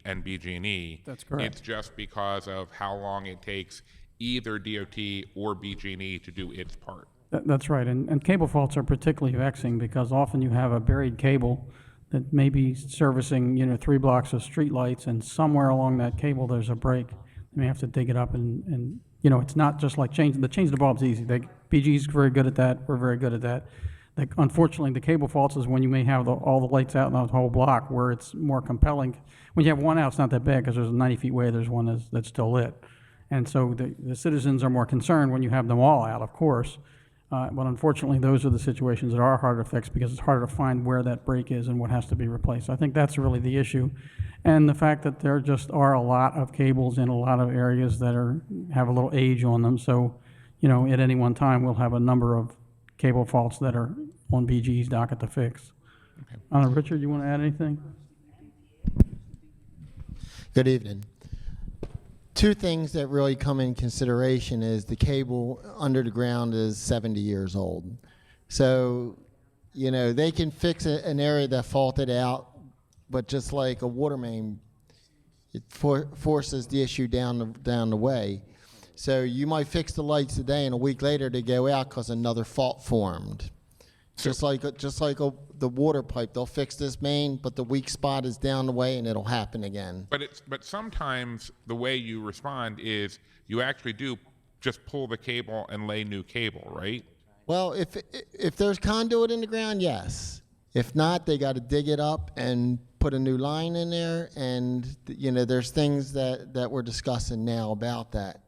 and BG&E. That's correct. It's just because of how long it takes either DOT or BG&E to do its part. That's right, and cable faults are particularly vexing because often you have a buried cable that may be servicing 3 blocks of streetlights, and somewhere along that cable there's a break. You may have to dig it up, and it's not just like change the bulb's easy. BG's very good at that. We're very good at that. Unfortunately, the cable faults is when you may have all the lights out in the whole block, where it's more compelling. When you have one out, it's not that bad because there's 90 feet away, there's one that's still lit. And so the citizens are more concerned when you have them all out, of course. But unfortunately, those are the situations that are harder to fix because it's harder to find where that break is and what has to be replaced. I think that's really the issue. And the fact that there just are a lot of cables in a lot of areas that have a little age on them. So, at any one time, we'll have a number of cable faults that are on BG's docket to fix. Okay. Richard, you want to add anything? Good evening. Two things that really come in consideration is the cable under the ground is 70 years old. So, they can fix an area that faulted out, but just like a water main, it forces the issue down the way. So you might fix the lights today, and a week later they go out because another fault formed. Just like the water pipe, they'll fix this main, but the weak spot is down the way, and it'll happen again. But sometimes the way you respond is you actually do just pull the cable and lay new cable, right? Well, if there's conduit in the ground, yes. If not, they got to dig it up and put a new line in there, and there's things that we're discussing now about that.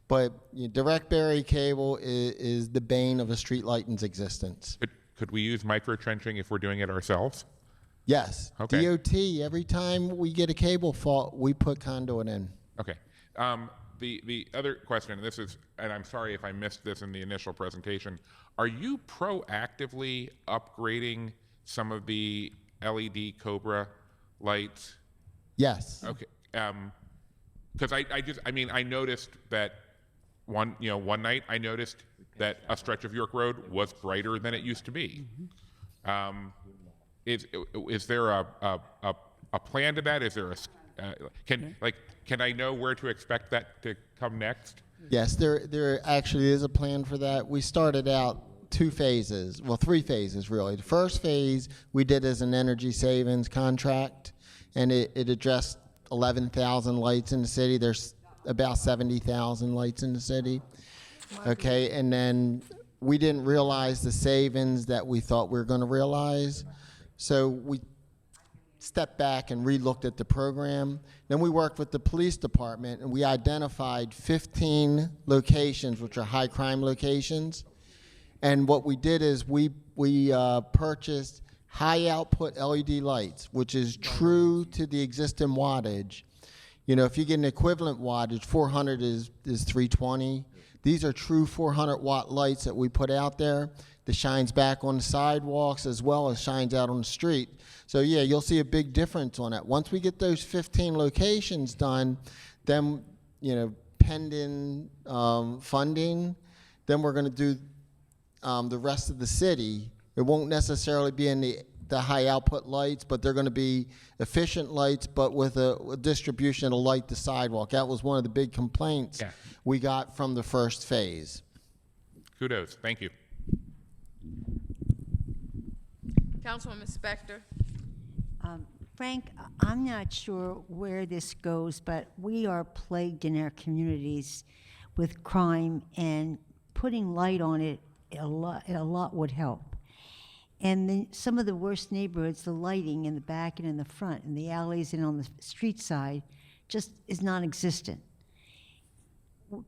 But direct bury cable is the bane of a street lighting's existence. Could we use micro trenching if we're doing it ourselves? Yes. Okay. DOT, every time we get a cable fault, we put conduit in. Okay. The other question, and I'm sorry if I missed this in the initial presentation, are you proactively upgrading some of the LED Cobra lights? Yes. Okay. Because I noticed that one night I noticed that a stretch of York Road was brighter than it used to be. Is there a plan to that? Is there can I know where to expect that to come next? Yes, there actually is a plan for that. We started out 2 phases, well 3 phases really. The first phase we did as an energy savings contract, and it addressed 11,000 lights in the city. There's about 70,000 lights in the city. Okay, and then we didn't realize the savings that we thought we were going to realize. So we stepped back and re-looked at the program. Then we worked with the police department, and we identified 15 locations, which are high crime locations. And what we did is we purchased high output LED lights, which is true to the existing wattage. If you get an equivalent wattage, 400 is 320. These are true 400-watt lights that we put out there that shines back on the sidewalks as well as shines out on the street. So yeah, you'll see a big difference on that. Once we get those 15 locations done, then, you know, pending funding, then we're going to do the rest of the city. It won't necessarily be in the high output lights, but they're going to be efficient lights, but with a distribution to light the sidewalk. That was one of the big complaints we got from the first phase. Kudos. Thank you. Councilwoman Spector. Frank, I'm not sure where this goes, but we are plagued in our communities with crime, and putting light on it a lot would help. And then some of the worst neighborhoods, the lighting in the back and in the front, and the alleys and on the street side, just is non-existent.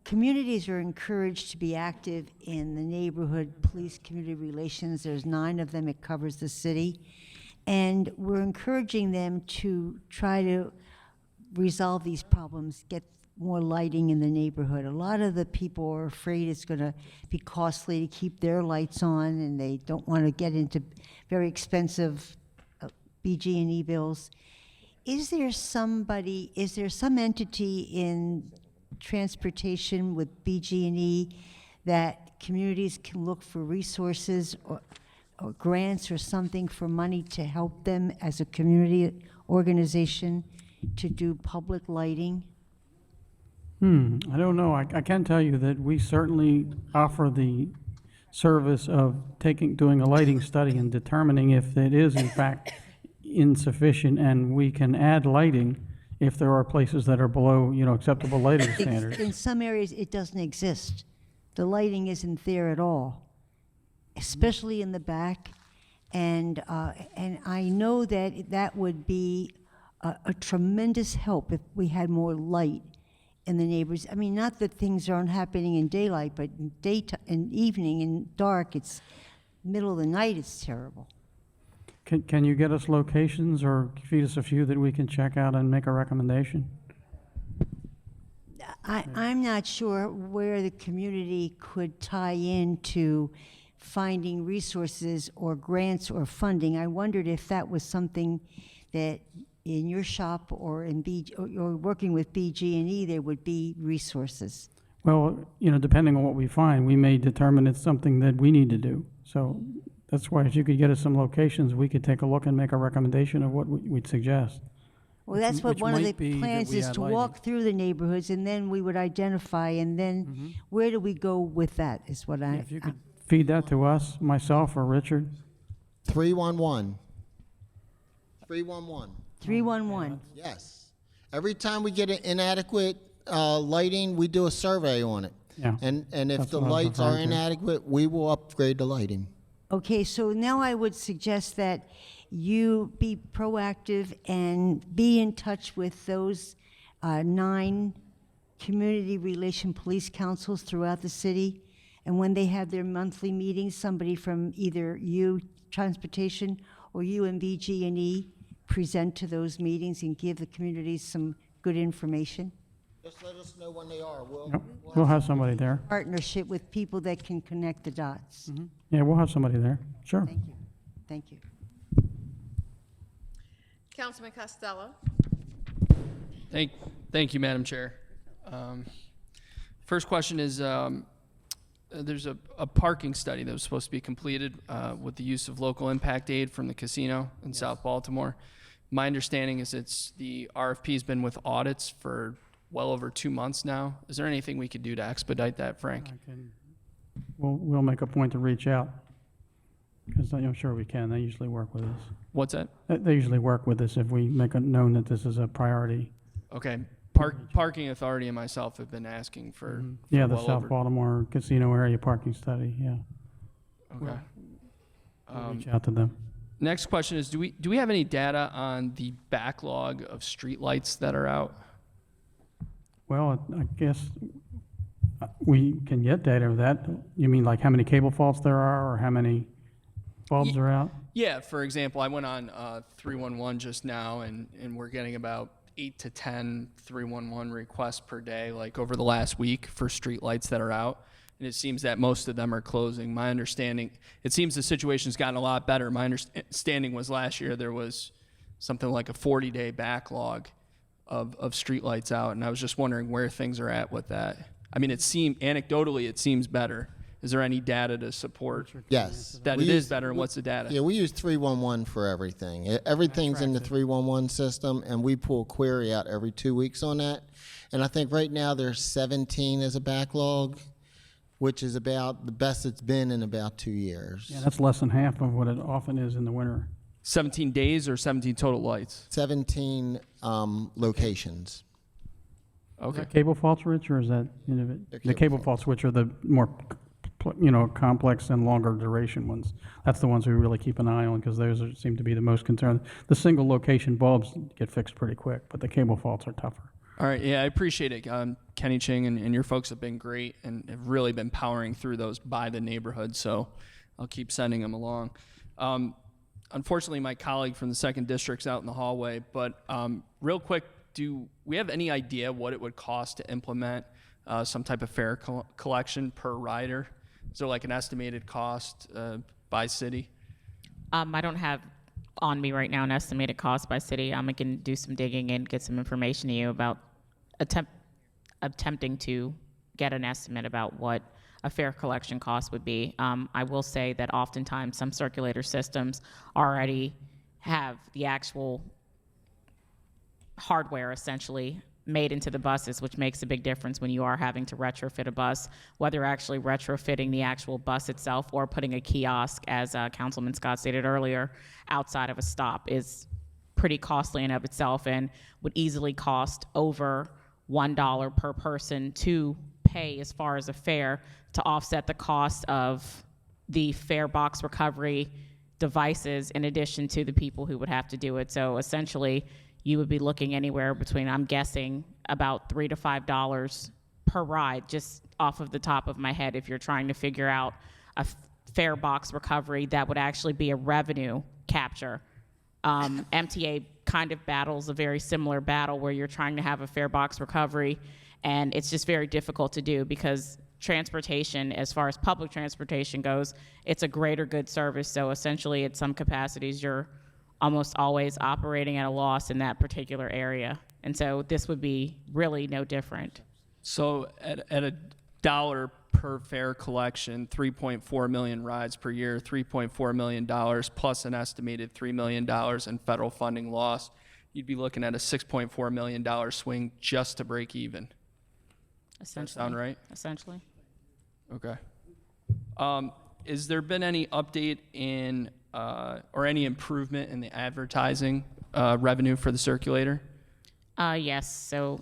Communities are encouraged to be active in the neighborhood police community relations. There's 9 of them. It covers the city. And we're encouraging them to try to resolve these problems, get more lighting in the neighborhood. A lot of the people are afraid it's going to be costly to keep their lights on, and they don't want to get into very expensive BG&E bills. Is there some entity in transportation with BG&E that communities can look for resources or grants or something for money to help them as a community organization to do public lighting? I don't know. I can tell you that we certainly offer the service of doing a lighting study and determining if it is in fact insufficient, and we can add lighting if there are places that are below, acceptable lighting standards. In some areas, it doesn't exist. The lighting isn't there at all, especially in the back. And I know that would be a tremendous help if we had more light in the neighbors. I mean, not that things aren't happening in daylight, but in daytime, in evening, in dark, it's middle of the night, it's terrible. Can you get us locations or feed us a few that we can check out and make a recommendation? I'm not sure where the community could tie into finding resources or grants or funding. I wondered if that was something that in your shop or or working with BG&E, there would be resources. Well, depending on what we find, we may determine it's something that we need to do. So that's why if you could get us some locations, we could take a look and make a recommendation of what we'd suggest. Well, that's what Which one of the might be that plans we is, add to lighting. walk through the neighborhoods, and then we would identify, and then where do we go with that is what If you could feed that to us, myself or Richard. 311. 311. 311. Yes. Every time we get an inadequate lighting, we do a survey on it. Yeah. And if That's the what I was lights are referring to. inadequate, we will upgrade the lighting. Okay, so now I would suggest that you be proactive and be in touch with those 9 community relation police councils throughout the city. And when they have their monthly meetings, somebody from either you, Transportation, or you and BG&E present to those meetings and give the communities some good information. Just let us know when they are. Yep, we'll have somebody there. Partnership with people that can connect the dots. Yeah, we'll have somebody there. Sure. Thank you. Thank you. Councilman Costello. Thank you, Madam Chair. First question is, there's a parking study that was supposed to be completed with the use of local impact aid from the casino in South Baltimore. My understanding is the RFP's been with audits for well over 2 months now. Is there anything we could do to expedite that, Frank? We'll make a point to reach out, because I'm sure we can. They usually work with us. What's that? They usually work with us if we make it known that this is a priority. Okay. Parking Authority and myself have been asking for Yeah, the well South over- Baltimore casino area parking study, yeah. Okay. We'll reach out to them. Next question is, do we have any data on the backlog of streetlights that are out? Well, I guess we can get data of that. You mean like how many cable faults there are, or how many bulbs are out? Yeah, for example, I went on 311 just now, and we're getting about 8 to 10 311 requests per day, like over the last week for street lights that are out. And it seems that most of them are closing. My understanding, it seems the situation's gotten a lot better. My understanding was last year there was something like a 40-day backlog of street lights out. And I was just wondering where things are at with that. I mean, anecdotally, it seems better. Is there any data to support Yes. that We it is use- better, and what's the data? Yeah, we use 311 for everything. Everything's in the 311 system, and we pull query out every 2 weeks on that. And I think right now there's 17 as a backlog, which is about the best it's been in about 2 years. Yeah, that's less than half of what it often is in the winter. 17 days or 17 total lights? 17 locations. Is that cable faults, Rich, or is that the cable faults, which are the more, complex and longer duration ones? That's the ones we really keep an eye on because those seem to be the most concerned. The single location bulbs get fixed pretty quick, but the cable faults are tougher. All right, yeah, I appreciate it. Kenny Ching and your folks have been great and have really been powering through those by the neighborhood, so I'll keep sending them along. Unfortunately, my colleague from the 2nd District's out in the hallway, but real quick, do we have any idea what it would cost to implement some type of fare collection per rider? Is there like an estimated cost by city? I don't have on me right now an estimated cost by city. I can do some digging and get some information to you about attempting to get an estimate about what a fare collection cost would be. I will say that oftentimes some circulator systems already have the actual hardware essentially made into the buses, which makes a big difference when you are having to retrofit a bus, whether actually retrofitting the actual bus itself or putting a kiosk, as Councilman Scott stated earlier, outside of a stop is pretty costly in of itself and would easily cost over $1 per person to pay as far as a fare to offset the cost of the fare box recovery devices in addition to the people who would have to do it. So essentially, you would be looking anywhere between, I'm guessing, about $3 to $5 per ride, just off of the top of my head, if you're trying to figure out a fare box recovery that would actually be a revenue capture. MTA kind of battles a very similar battle where you're trying to have a fare box recovery, and it's just very difficult to do because transportation, as far as public transportation goes, it's a greater good service. So essentially, at some capacities, you're almost always operating at a loss in that particular area. And so this would be really no different. So at $1 per fare collection, 3.4 million rides per year, $3.4 million plus an estimated $3 million in federal funding loss, you'd be looking at a $6.4 million swing just to break even. Essentially. Does that sound right? Essentially. Okay. Has there been any update in or any improvement in the advertising revenue for the circulator? Yes. So,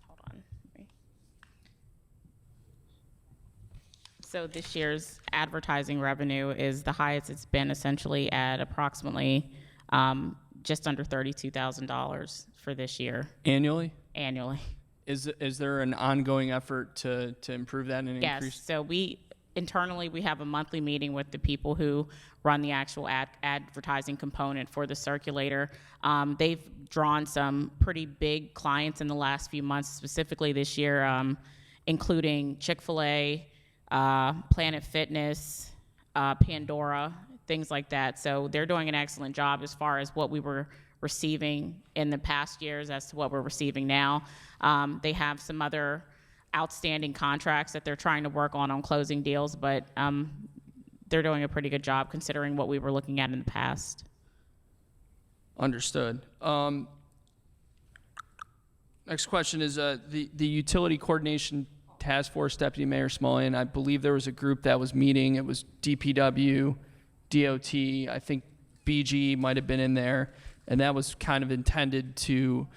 hold on. So this year's advertising revenue is the highest it's been, essentially at approximately just under $32,000 for this year. Annually? Annually. Is there an ongoing effort to improve that and increase? Yes. So internally, we have a monthly meeting with the people who run the actual advertising component for the circulator. They've drawn some pretty big clients in the last few months, specifically this year, including Chick-fil-A, Planet Fitness, Pandora, things like that. So they're doing an excellent job as far as what we were receiving in the past years as to what we're receiving now. They have some other outstanding contracts that they're trying to work on closing deals, but they're doing a pretty good job considering what we were looking at in the past. Understood. Next question is the Utility Coordination Task Force, Deputy Mayor Smullian. I believe there was a group that was meeting. It was DPW, DOT, I think BG might have been in there, and that was kind of intended to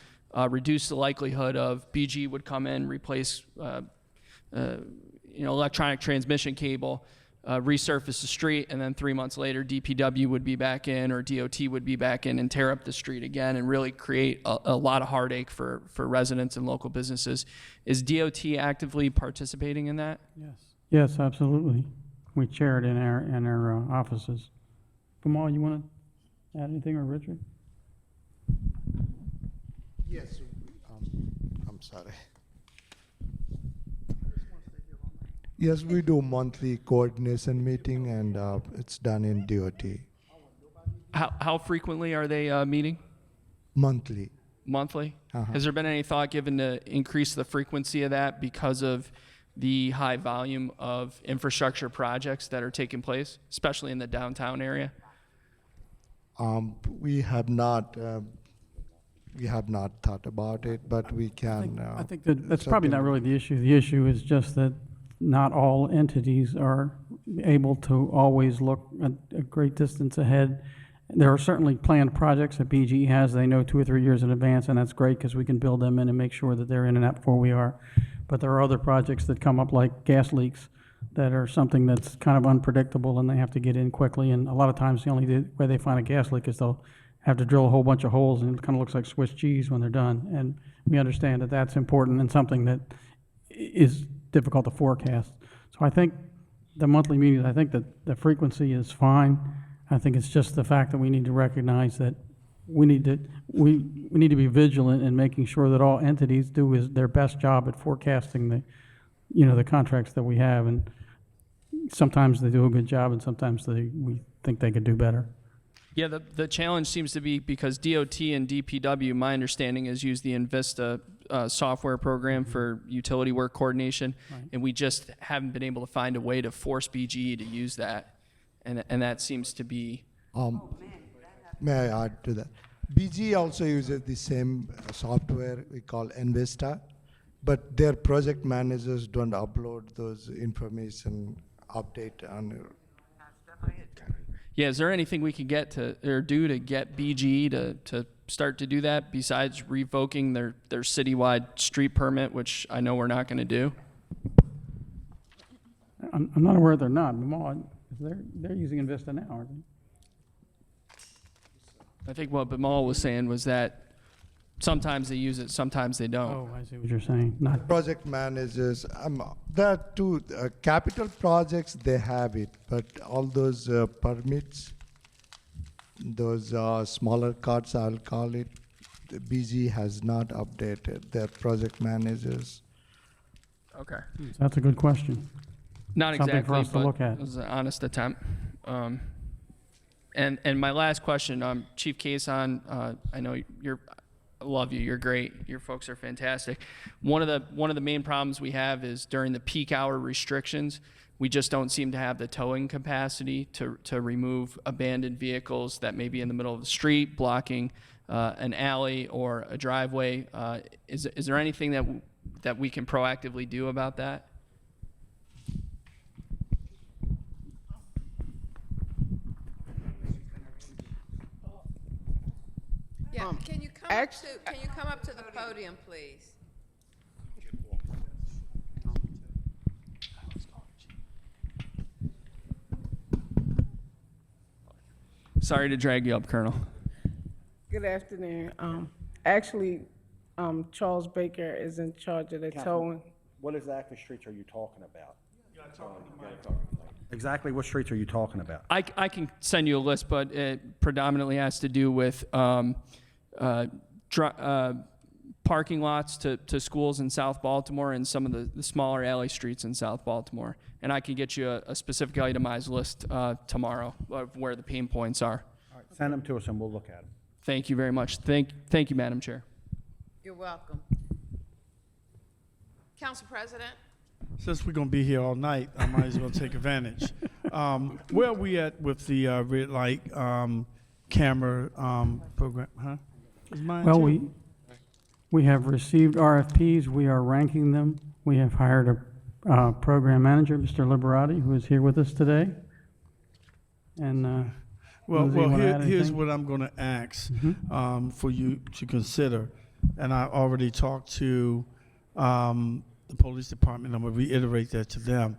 reduce the likelihood of BG would come in, replace electronic transmission cable, resurface the street, and then 3 months later DPW would be back in or DOT would be back in and tear up the street again and really create a lot of heartache for residents and local businesses. Is DOT actively participating in that? Yes. Yes, absolutely. We chair it in our offices. Kamal, you want to add anything, or Richard? Yes, I'm sorry. Yes, we do monthly coordination meeting, and it's done in DOT. How frequently are they meeting? Monthly. Monthly? Uh-huh. Has there been any thought given to increase the frequency of that because of the high volume of infrastructure projects that are taking place, especially in the downtown area? We have not thought about it, but we can. I think that's probably not really the issue. The issue is just that not all entities are able to always look a great distance ahead. There are certainly planned projects that BGE has, they know 2 or 3 years in advance, and that's great because we can build them in and make sure that they're in and out before we are. But there are other projects that come up like gas leaks that are something that's kind of unpredictable and they have to get in quickly. And a lot of times the only way they find a gas leak is they'll have to drill a whole bunch of holes and it kind of looks like Swiss cheese when they're done. And we understand that that's important and something that is difficult to forecast. So I think the monthly meetings, I think that the frequency is fine. I think it's just the fact that we need to recognize that we need to be vigilant in making sure that all entities do their best job at forecasting the contracts that we have. And sometimes they do a good job and sometimes we think they could do better. Yeah, the challenge seems to be because DOT and DPW, my understanding, is use the Invista software program for utility work coordination, and we just haven't been able to find a way to force BGE to use that, and that seems to be. May I add to that? BGE also uses the same software we call Invista, but their project managers don't upload those information update on. Yeah, is there anything we could get to or do to get BGE to start to do that besides revoking their citywide street permit, which I know we're not going to do? I'm not aware they're not. They're using Invista now, aren't they? I think what Bimal was saying was that sometimes they use it, sometimes they don't. Oh, I see what you're saying. Not Project managers, there are two capital projects, they have it, but all those permits, those smaller cards, I'll call it, the BG has not updated their project managers. Okay. That's a good question. Not Something exactly, for us to but look at. it was an honest attempt. And my last question, Chief Cason, I know I love you. You're great. Your folks are fantastic. One of the main problems we have is during the peak hour restrictions, we just don't seem to have the towing capacity to remove abandoned vehicles that may be in the middle of the street, blocking an alley or a driveway. Is there anything that we can proactively do about that? Yeah, can you come up to the podium, please? Sorry to drag you up, Colonel. Good afternoon. Actually, Charles Baker is in charge of the towing. What exactly streets are you talking about? Exactly what streets are you talking about? I can send you a list, but it predominantly has to do with parking lots to schools in South Baltimore and some of the smaller alley streets in South Baltimore. And I can get you a specific itemized list tomorrow of where the pain points are. All right, send them to us and we'll look at them. Thank you very much. Thank you, Madam Chair. You're welcome. Council President? Since we're going to be here all night, I might as well take advantage. Where are we at with the red light camera program? Huh? Is mine Well, too? we have received RFPs. We are ranking them. We have hired a program manager, Mr. Liberati, who is here with us today. And Lindsay, you wanna add here's anything? what I'm going to ask for you to consider. And I already talked to the police department. I'm going to reiterate that to them.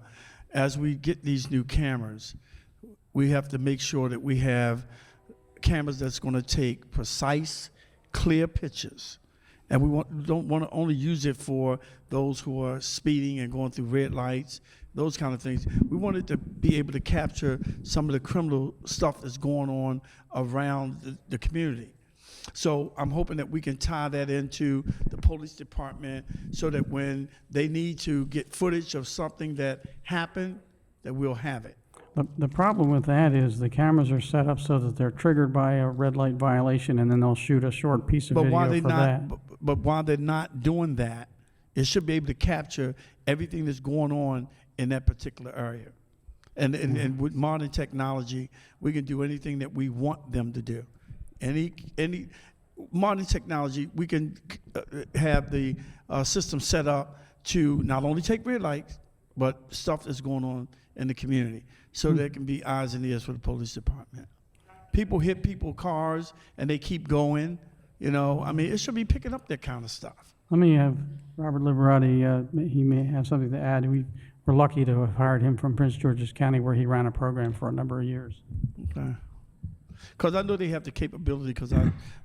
As we get these new cameras, we have to make sure that we have cameras that's going to take precise, clear pictures. And we don't want to only use it for those who are speeding and going through red lights, those kind of things. We want it to be able to capture some of the criminal stuff that's going on around the community. So I'm hoping that we can tie that into the police department so that when they need to get footage of something that happened, that we'll have it. The problem with that is the cameras are set up so that they're triggered by a red light violation, and then they'll shoot a short piece of But while video they're for that. but while they're not doing that, it should be able to capture everything that's going on in that particular area. And with modern technology, we can do anything that we want them to do. Any modern technology, we can have the system set up to not only take red lights, but stuff that's going on in the community, so there can be eyes and ears for the police department. People hit people's cars and they keep going. You know, I mean, it should be picking up that kind of stuff. Let me have Robert Liberati, he may have something to add. We're lucky to have hired him from Prince George's County, where he ran a program for a number of years. Okay. Because I know they have the capability, because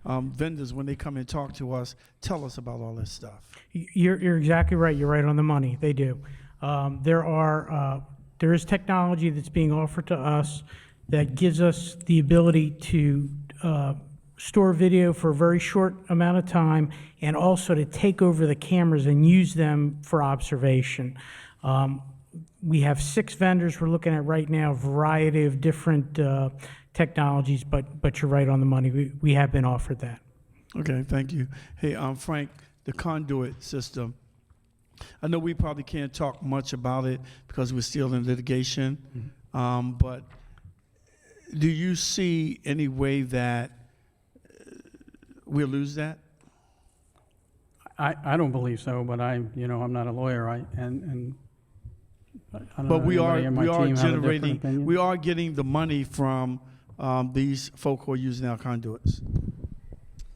vendors, when they come and talk to us, tell us about all this stuff. You're exactly right. You're right on the money. They do. There is technology that's being offered to us that gives us the ability to store video for a very short amount of time, and also to take over the cameras and use them for observation. We have 6 vendors we're looking at right now, a variety of different technologies, but you're right on the money. We have been offered that. Okay, thank you. Hey, Frank, the conduit system, I know we probably can't talk much about it because we're still in litigation, but do you see any way that we'll lose that? I don't believe so, but I'm not a lawyer. I don't But know we if are anybody on my team have a different generating, opinion. we are getting the money from these folk who are using our conduits,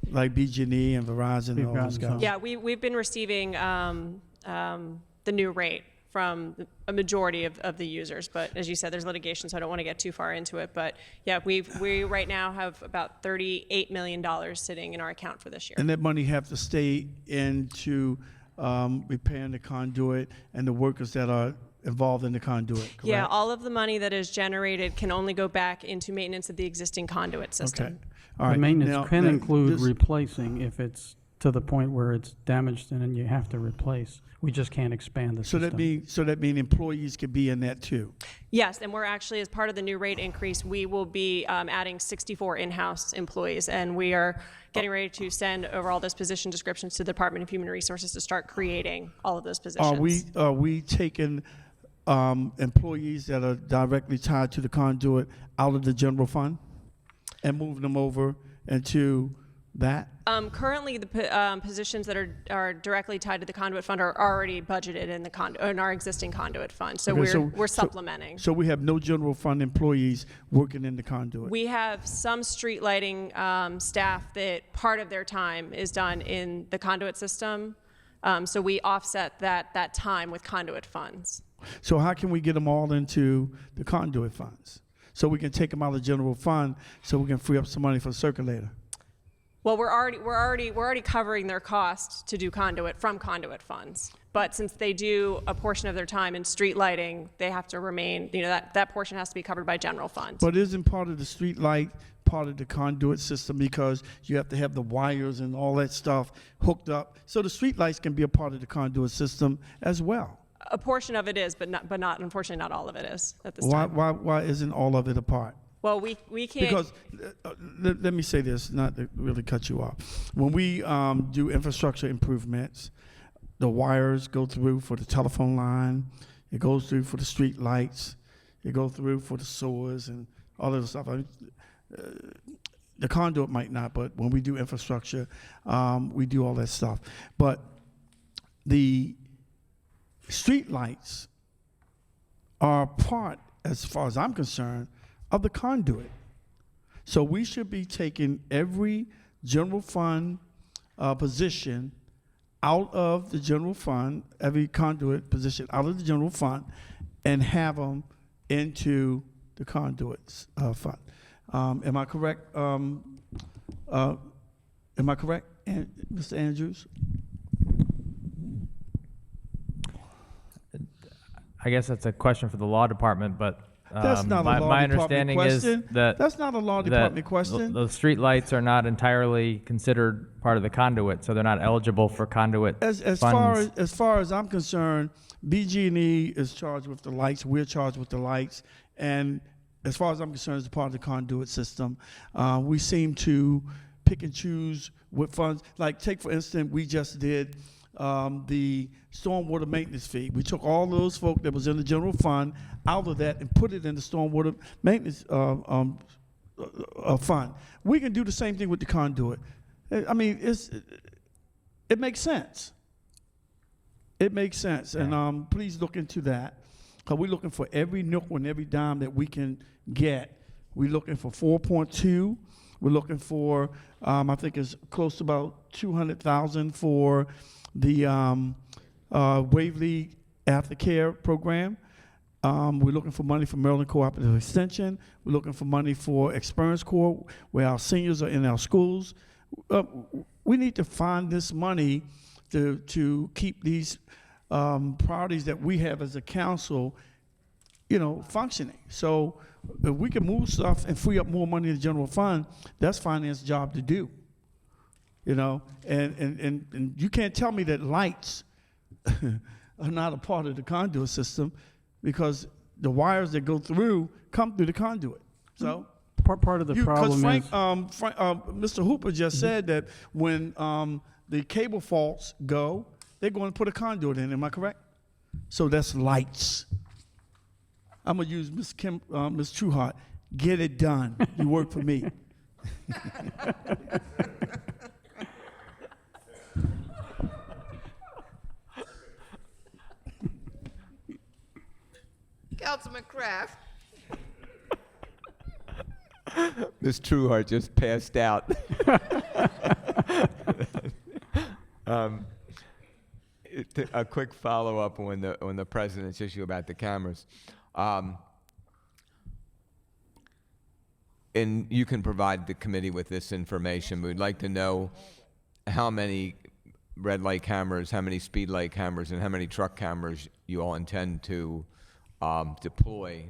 like BG&E and Verizon and all those guys. Yeah, we've been receiving the new rate from a majority of the users, but as you said, there's litigation, so I don't want to get too far into it. But yeah, we right now have about $38 million sitting in our account for this year. And that money have to stay into repairing the conduit and the workers that are involved in the conduit, correct? Yeah, all of the money that is generated can only go back into maintenance of the existing conduit system. Okay. All right. The maintenance Now, can now, include this- replacing if it's to the point where it's damaged and then you have to replace. We just can't expand the So system. that means employees could be in that too. Yes, and we're actually, as part of the new rate increase, we will be adding 64 in-house employees, and we are getting ready to send over all those position descriptions to the Department of Human Resources to start creating all of those positions. Are we taking employees that are directly tied to the conduit out of the general fund and moving them over into that? Currently, the positions that are directly tied to the conduit fund are already budgeted in our existing conduit fund. So Okay, we're supplementing. So we have no general fund employees working in the conduit. We have some street lighting staff that part of their time is done in the conduit system. So we offset that time with conduit funds. So how can we get them all into the conduit funds? So we can take them out of the general fund so we can free up some money for the circulator. Well, we're already covering their costs to do conduit from conduit funds. But since they do a portion of their time in street lighting, they have to remain, that portion has to be covered by general fund. But isn't part of the street light part of the conduit system, because you have to have the wires and all that stuff hooked up? So the street lights can be a part of the conduit system as well. A portion of it is, but not unfortunately not all of it is at this Why, time. why isn't all of it a part? Well, we can't. Because, let me say this, not to really cut you off. When we do infrastructure improvements, the wires go through for the telephone line, it goes through for the street lights, it goes through for the sewers and all of the stuff. The conduit might not, but when we do infrastructure, we do all that stuff. But the street lights are part, as far as I'm concerned, of the conduit. So we should be taking every general fund position out of the general fund, every conduit position out of the general fund, and have them into the conduits fund. Am I correct? Am I correct, Mr. Andrews? I guess that's a question for the law department, but That's not a law my department understanding question. is that That's not a law that department question. The street lights are not entirely considered part of the conduit, so they're not eligible for conduit As funds. far as I'm concerned, BG&E is charged with the lights. We're charged with the lights, and as far as I'm concerned, it's a part of the conduit system. We seem to pick and choose what funds. Like, take for instance, we just did the stormwater maintenance fee. We took all those folk that was in the general fund out of that and put it in the stormwater maintenance fund. We can do the same thing with the conduit. I mean, it makes sense. It makes sense, and please look into that, because we're looking for every nickel and every dime that we can get. We're looking for 4.2. We're looking for, I think it's close to about 200,000 for the Waverly Aftercare program. We're looking for money for Maryland Cooperative Extension. We're looking for money for Experience Corps, where our seniors are in our schools. We need to find this money to keep these priorities that we have as a council, functioning. So if we can move stuff and free up more money in the general fund, that's finance job to do. And you can't tell me that lights are not a part of the conduit system, because the wires that go through come through the conduit. So Part of the problem Frank, is. Mr. Hooper just said that when the cable faults go, they're going to put a conduit in. Am I correct? So that's lights. I'm gonna use Ms. Trueheart. Get it done. You work for me. Councilman Kraft. Ms. Trueheart just passed out. A quick follow-up on the president's issue about the cameras. And you can provide the committee with this information. We'd like to know how many red light cameras, how many speed light cameras, and how many truck cameras you all intend to deploy,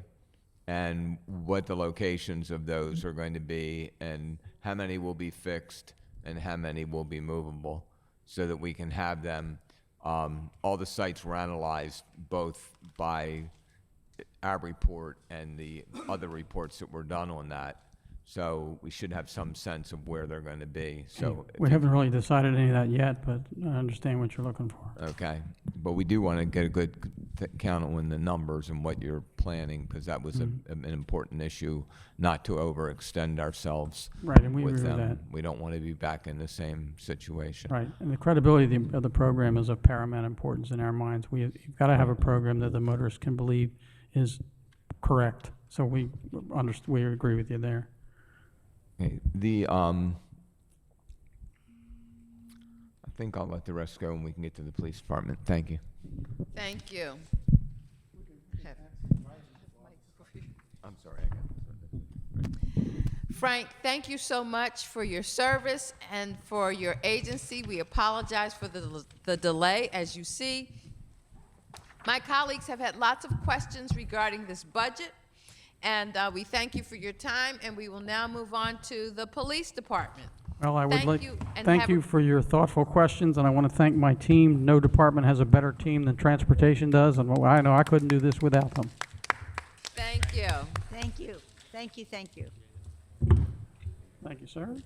and what the locations of those are going to be, and how many will be fixed and how many will be movable, so that we can have them. All the sites were analyzed both by our report and the other reports that were done on that. So we should have some sense of where they're going to be. So We haven't really decided any of that yet, but I understand what you're looking for. okay, but we do want to get a good count on the numbers and what you're planning, because that was an important issue, not to overextend ourselves. Right, and we with agree with them. that. We don't want to be back in the same situation. Right, and the credibility of the program is of paramount importance in our minds. You've got to have a program that the motorists can believe is correct. So we agree with you there. Okay. I think I'll let the rest go and we can get to the police department. Thank you. Thank you. I'm sorry. Frank, thank you so much for your service and for your agency. We apologize for the delay. As you see, my colleagues have had lots of questions regarding this budget, and we thank you for your time, and we will now move on to the police department. Well, I would Thank like, you, and thank have you a- for your thoughtful questions, and I want to thank my team. No department has a better team than transportation does, and I know I couldn't do this without them. Thank you. Thank you. Thank you, thank you. Thank you, sir.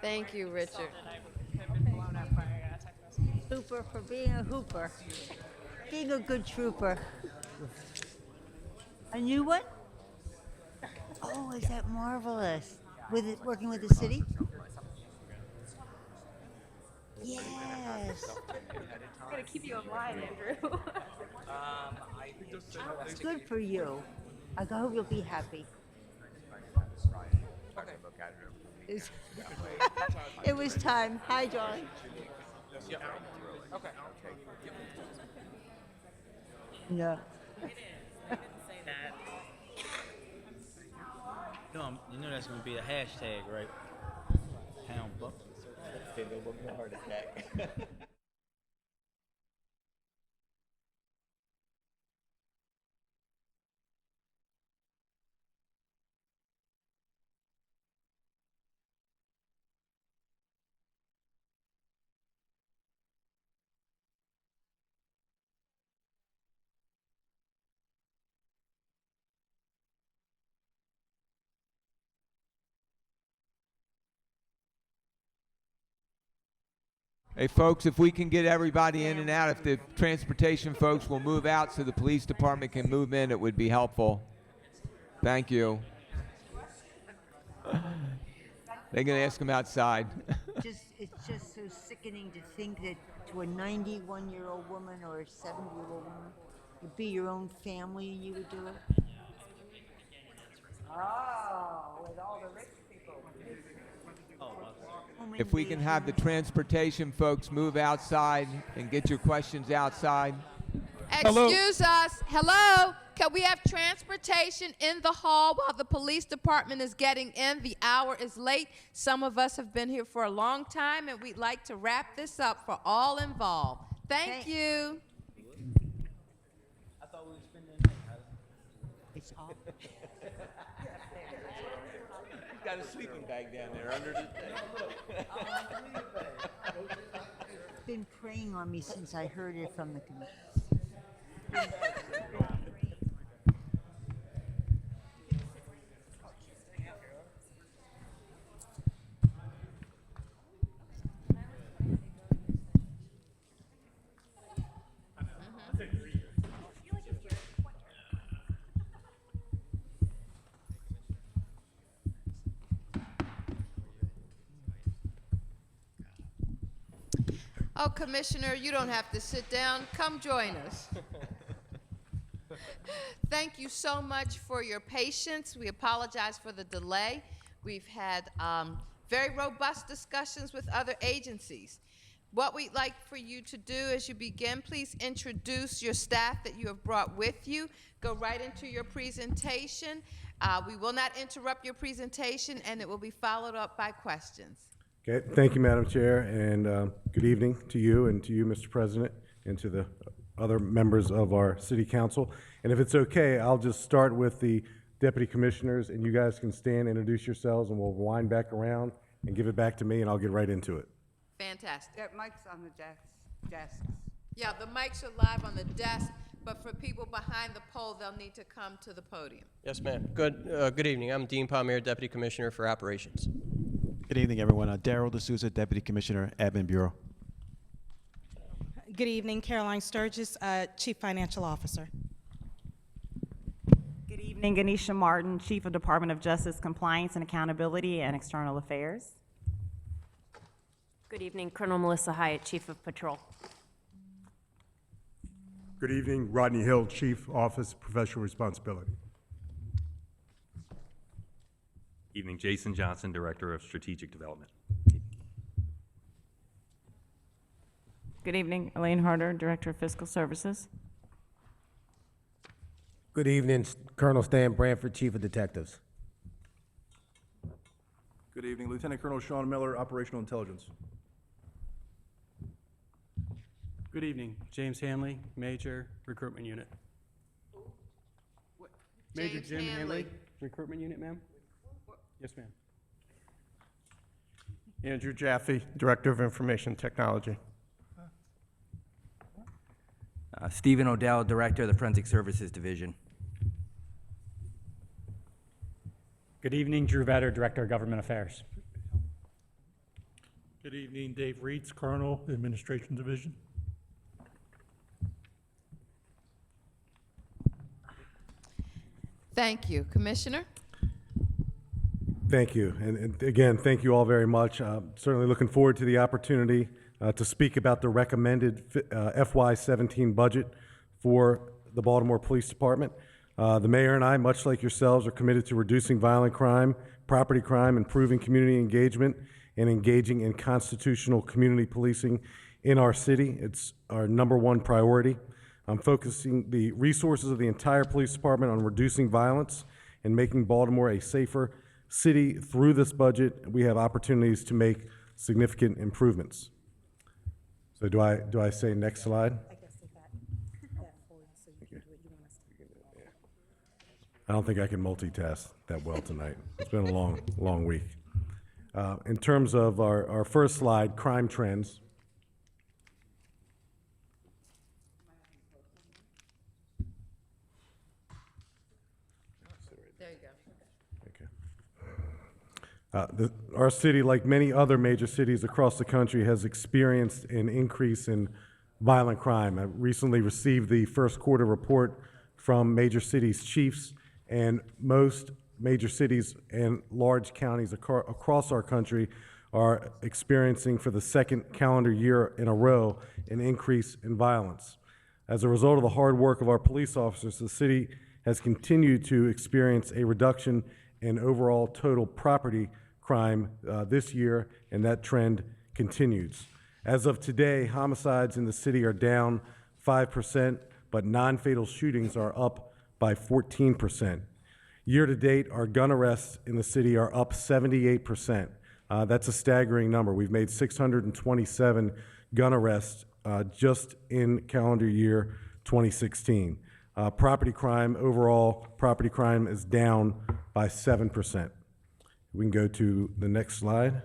Thank you, Richard. Hooper for being a hooper. Being a good trooper. A new one? Oh, is that marvelous? With it, working with the city? Yes. I'm gonna keep you in line, Andrew. Good for you. I hope you'll be happy. It's- It was time. Hi, John. Okay. No. You know that's gonna be a hashtag, right? Pound buck. Hey, folks, if we can get everybody in and out, if the transportation folks will move out so the police department can move in, it would be helpful. Thank you. They're going to ask them outside. It's just so sickening to think that to a 91-year-old woman or a 70-year-old woman, it'd be your own family and you would do it. Oh, with all the rich people. If we can have the transportation folks move outside and get your questions outside. Excuse us. Hello. Can we have transportation in the hall while the police department is getting in? The hour is late. Some of us have been here for a long time, and we'd like to wrap this up for all involved. Thank you. I thought we were spending. It's hot. He's got a sleeping bag down there under the Been preying on me since I heard it from the committee. Oh, Commissioner, you don't have to sit down. Come join us. Thank you so much for your patience. We apologize for the delay. We've had very robust discussions with other agencies. What we'd like for you to do as you begin, please introduce your staff that you have brought with you. Go right into your presentation. We will not interrupt your presentation, and it will be followed up by questions. Okay, thank you, Madam Chair, and good evening to you and to you, Mr. President, and to the other members of our City Council. And if it's okay, I'll just start with the Deputy Commissioners, and you guys can stand, introduce yourselves, and we'll wind back around and give it back to me, and I'll get right into it. Fantastic. That mic's on the desks. Yeah, the mics are live on the desk, but for people behind the pole, they'll need to come to the podium. Yes, ma'am. Good evening. I'm Dean Palmier, Deputy Commissioner for Operations. Good evening, everyone. Daryl D'Souza, Deputy Commissioner, Admin Bureau. Good evening, Caroline Sturgis, Chief Financial Officer. Good evening, Ganesha Martin, Chief of Department of Justice, Compliance and Accountability and External Affairs. Good evening, Colonel Melissa Hyatt, Chief of Patrol. Good evening, Rodney Hill, Chief, Office of Professional Responsibility. Evening, Jason Johnson, Director of Strategic Development. Good evening, Elaine Harder, Director of Fiscal Services. Good evening, Colonel Stan Branford, Chief of Detectives. Good evening, Lieutenant Colonel Sean Miller, Operational Intelligence. Good evening, James Hanley, Major, Recruitment Unit. Major James Jim Hanley. Recruitment Unit, ma'am? Yes, ma'am. Andrew Jaffe, Director of Information Technology. Stephen Odell, Director of the Forensic Services Division. Good evening, Drew Vetter, Director of Government Affairs. Good evening, Dave Reitz, Colonel, Administration Division. Thank you. Commissioner? Thank you. And again, thank you all very much. Certainly looking forward to the opportunity to speak about the recommended FY17 budget for the Baltimore Police Department. The mayor and I, much like yourselves, are committed to reducing violent crime, property crime, improving community engagement, and engaging in constitutional community policing in our city. It's our #1 priority. I'm focusing the resources of the entire police department on reducing violence and making Baltimore a safer city. Through this budget, we have opportunities to make significant improvements. So do I say next slide? I don't think I can multitask that well tonight. It's been a long week. In terms of our first slide, crime trends. There you go. Okay. Our city, like many other major cities across the country, has experienced an increase in violent crime. I recently received the first quarter report from major cities chiefs, and most major cities and large counties across our country are experiencing for the second calendar year in a row an increase in violence. As a result of the hard work of our police officers, the city has continued to experience a reduction in overall total property crime this year, and that trend continues. As of today, homicides in the city are down 5%, but non-fatal shootings are up by 14%. Year to date, our gun arrests in the city are up 78%. That's a staggering number. We've made 627 gun arrests just in calendar year 2016. Property crime, overall property crime is down by 7%. We can go to the next slide.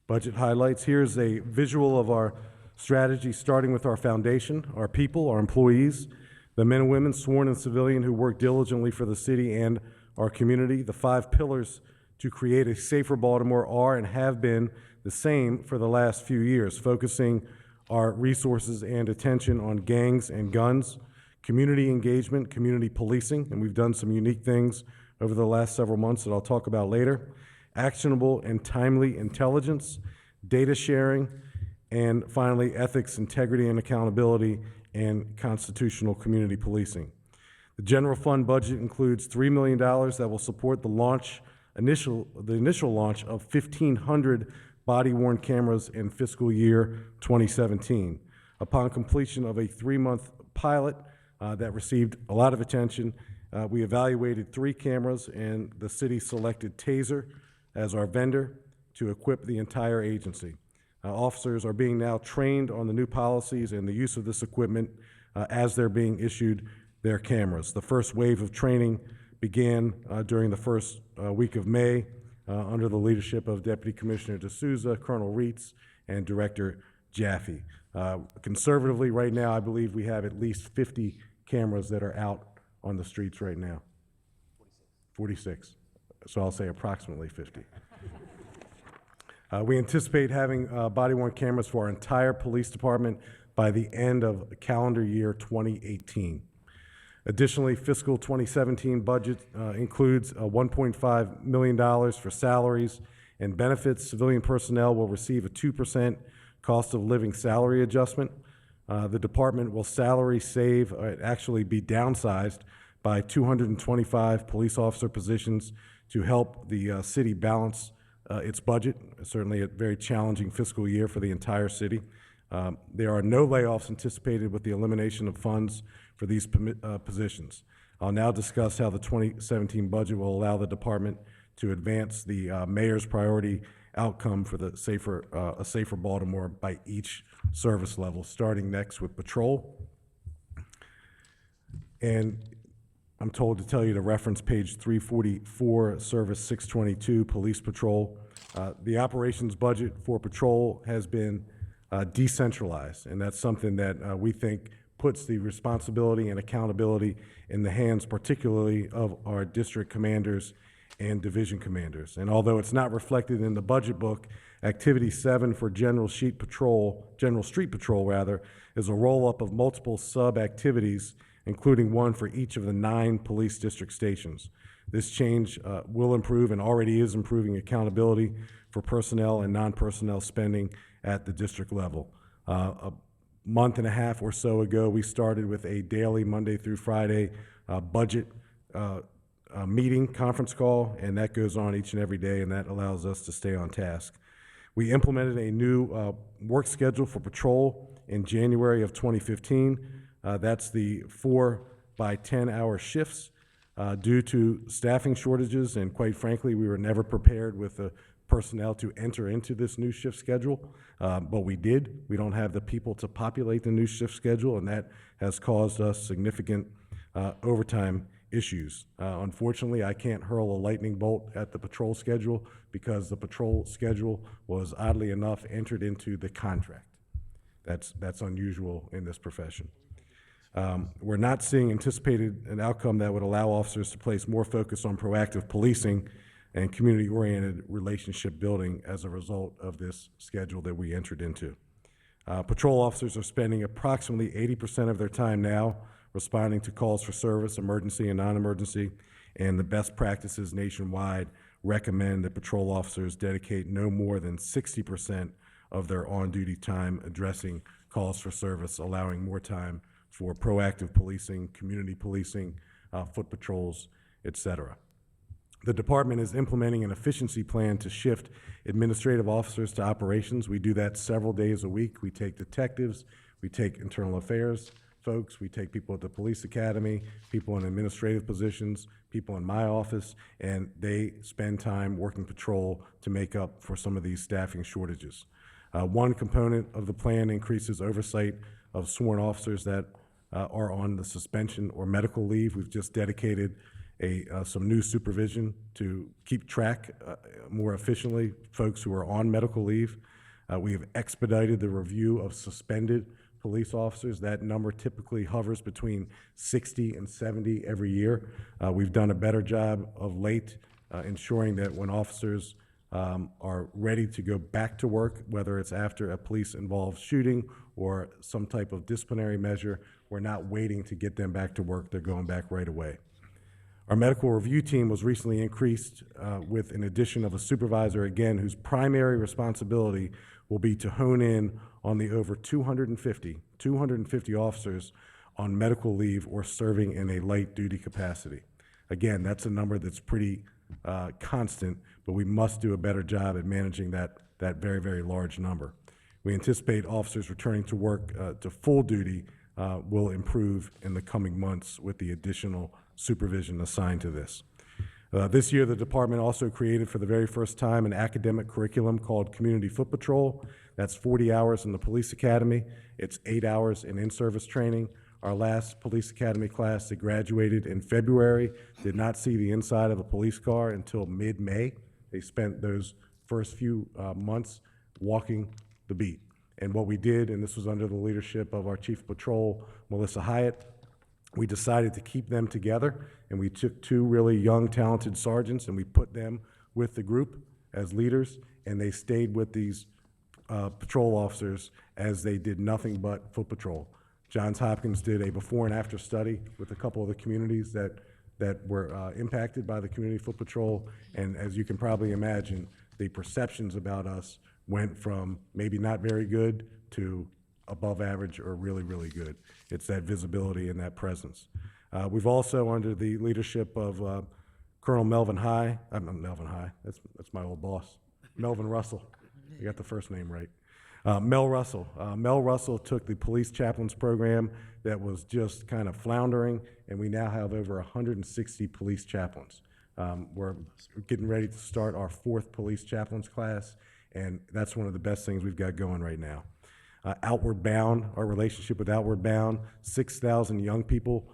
Budget highlights. Here's a visual of our strategy, starting with our foundation, our people, our employees, the men and women, sworn and civilian, who work diligently for the city and our community. The 5 pillars to create a safer Baltimore are and have been the same for the last few years, focusing our resources and attention on gangs and guns, community engagement, community policing, and we've done some unique things over the last several months that I'll talk about later, actionable and timely intelligence, data sharing, and finally, ethics, integrity, and accountability, and constitutional community policing. The general fund budget includes $3 million that will support the initial launch of 1,500 body-worn cameras in fiscal year 2017. Upon completion of a 3-month pilot that received a lot of attention, we evaluated 3 cameras, and the city selected Taser as our vendor to equip the entire agency. Officers are being now trained on the new policies and the use of this equipment as they're being issued their cameras. The first wave of training began during the first week of May under the leadership of Deputy Commissioner D'Souza, Colonel Reitz, and Director Jaffe. Conservatively, right now, I believe we have at least 50 cameras that are out on the streets right now. 46. So I'll say approximately 50. We anticipate having body-worn cameras for our entire police department by the end of calendar year 2018. Additionally, fiscal 2017 budget includes $1.5 million for salaries and benefits. Civilian personnel will receive a 2% cost of living salary adjustment. The department will salary save, actually be downsized by 225 police officer positions to help the city balance its budget. Certainly a very challenging fiscal year for the entire city. There are no layoffs anticipated with the elimination of funds for these positions. I'll now discuss how the 2017 budget will allow the department to advance the mayor's priority outcome for a safer Baltimore by each service level, starting next with patrol. And I'm told to tell you to reference page 344, Service 622, Police Patrol. The operations budget for patrol has been decentralized, and that's something that we think puts the responsibility and accountability in the hands particularly of our district commanders and division commanders. And although it's not reflected in the budget book, Activity 7 for General Street Patrol, is a roll-up of multiple sub-activities, including one for each of the 9 police district stations. This change will improve and already is improving accountability for personnel and non-personnel spending at the district level. A month and a half or so ago, we started with a daily Monday through Friday budget meeting, conference call, and that goes on each and every day, and that allows us to stay on task. We implemented a new work schedule for patrol in January of 2015. That's the 4 by 10-hour shifts due to staffing shortages, and quite frankly, we were never prepared with a personnel to enter into this new shift schedule, but we did. We don't have the people to populate the new shift schedule, and that has caused us significant overtime issues. Unfortunately, I can't hurl a lightning bolt at the patrol schedule because the patrol schedule was, oddly enough, entered into the contract. That's unusual in this profession. We're not seeing anticipated an outcome that would allow officers to place more focus on proactive policing and community-oriented relationship building as a result of this schedule that we entered into. Patrol officers are spending approximately 80% of their time now responding to calls for service, emergency and non-emergency, and the best practices nationwide recommend that patrol officers dedicate no more than 60% of their on-duty time addressing calls for service, allowing more time for proactive policing, community policing, foot patrols, et cetera. The department is implementing an efficiency plan to shift administrative officers to operations. We do that several days a week. We take detectives, we take internal affairs folks, we take people at the police academy, people in administrative positions, people in my office, and they spend time working patrol to make up for some of these staffing shortages. One component of the plan increases oversight of sworn officers that are on the suspension or medical leave. We've just dedicated some new supervision to keep track more efficiently folks who are on medical leave. We have expedited the review of suspended police officers. That number typically hovers between 60 and 70 every year. We've done a better job of late ensuring that when officers are ready to go back to work, whether it's after a police-involved shooting or some type of disciplinary measure, we're not waiting to get them back to work. They're going back right away. Our medical review team was recently increased with an addition of a supervisor, again, whose primary responsibility will be to hone in on the over 250 officers on medical leave or serving in a light duty capacity. Again, that's a number that's pretty constant, but we must do a better job at managing that very, very large number. We anticipate officers returning to work to full duty will improve in the coming months with the additional supervision assigned to this. This year, the department also created for the very first time an academic curriculum called Community Foot Patrol. That's 40 hours in the police academy. It's 8 hours in in-service training. Our last police academy class that graduated in February did not see the inside of a police car until mid-May. They spent those first few months walking the beat. And what we did, and this was under the leadership of our Chief of Patrol, Melissa Hyatt, we decided to keep them together, and we took two really young, talented sergeants, and we put them with the group as leaders, and they stayed with these patrol officers as they did nothing but foot patrol. Johns Hopkins did a before and after study with a couple of the communities that were impacted by the community foot patrol, and as you can probably imagine, the perceptions about us went from maybe not very good to above average or really, really good. It's that visibility and that presence. We've also, under the leadership of Colonel Melvin High, that's my old boss, Melvin Russell. I got the first name right. Mel Russell. Mel Russell took the police chaplains program that was just kind of floundering, and we now have over 160 police chaplains. We're getting ready to start our 4th police chaplains class, and that's one of the best things we've got going right now. Outward Bound, our relationship with Outward Bound, 6,000 young people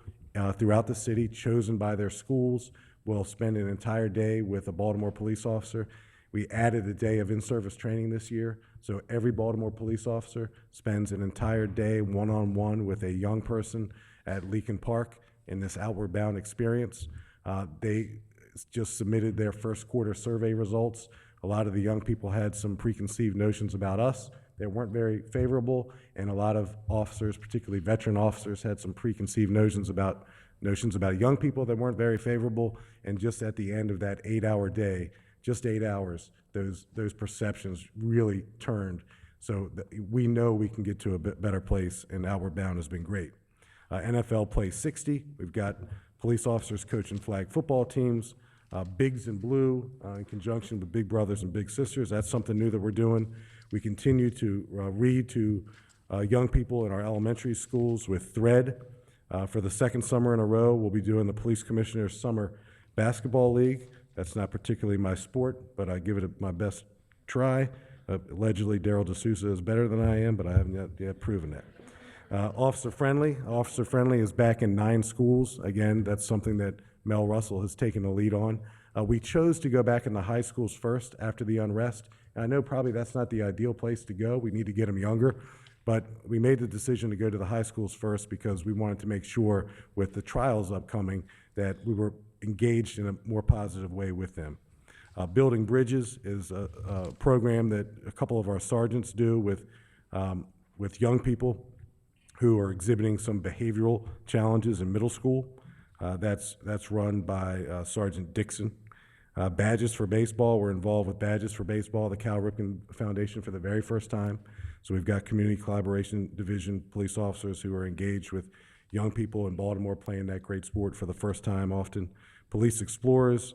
throughout the city chosen by their schools will spend an entire day with a Baltimore police officer. We added a day of in-service training this year, so every Baltimore police officer spends an entire day one-on-one with a young person at Leakin Park in this Outward Bound experience. They just submitted their first quarter survey results. A lot of the young people had some preconceived notions about us that weren't very favorable, and a lot of officers, particularly veteran officers, had some preconceived notions about young people that weren't very favorable. And just at the end of that 8-hour day, just 8 hours, those perceptions really turned. So we know we can get to a bit better place, and Outward Bound has been great. NFL Play 60, we've got police officers coaching flag football teams, Bigs and Blue in conjunction with Big Brothers and Big Sisters. That's something new that we're doing. We continue to read to young people in our elementary schools with Thread. For the second summer in a row, we'll be doing the Police Commissioner's Summer Basketball League. That's not particularly my sport, but I give it my best try. Allegedly, Daryl D'Souza is better than I am, but I haven't yet proven that. Officer Friendly. Officer Friendly is back in 9 schools. Again, that's something that Mel Russell has taken the lead on. We chose to go back in the high schools first after the unrest. And I know probably that's not the ideal place to go. We need to get them younger. But we made the decision to go to the high schools first because we wanted to make sure with the trials upcoming that we were engaged in a more positive way with them. Building Bridges is a program that a couple of our sergeants do with young people who are exhibiting some behavioral challenges in middle school. That's run by Sergeant Dixon. Badges for Baseball, we're involved with Badges for Baseball, the Cal Ripken Foundation, for the very first time. So we've got Community Collaboration Division police officers who are engaged with young people in Baltimore playing that great sport for the first time often. Police Explorers,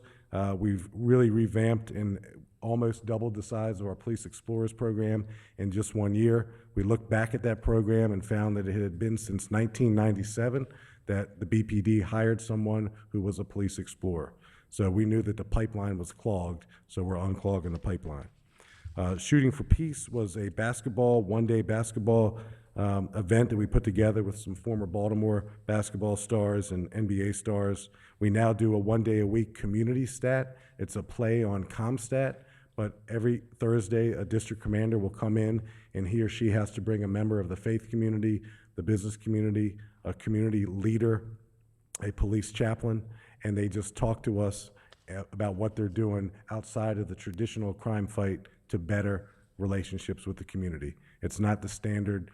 we've really revamped and almost doubled the size of our Police Explorers program in just 1 year. We looked back at that program and found that it had been since 1997 that the BPD hired someone who was a police explorer. So we knew that the pipeline was clogged, so we're unclogging the pipeline. Shooting for Peace was a one-day basketball event that we put together with some former Baltimore basketball stars and NBA stars. We now do a one-day-a-week community stat. It's a play on ComStat, but every Thursday a district commander will come in and he or she has to bring a member of the faith community, the business community, a community leader, a police chaplain, and they just talk to us about what they're doing outside of the traditional crime fight to better relationships with the community. It's not the standard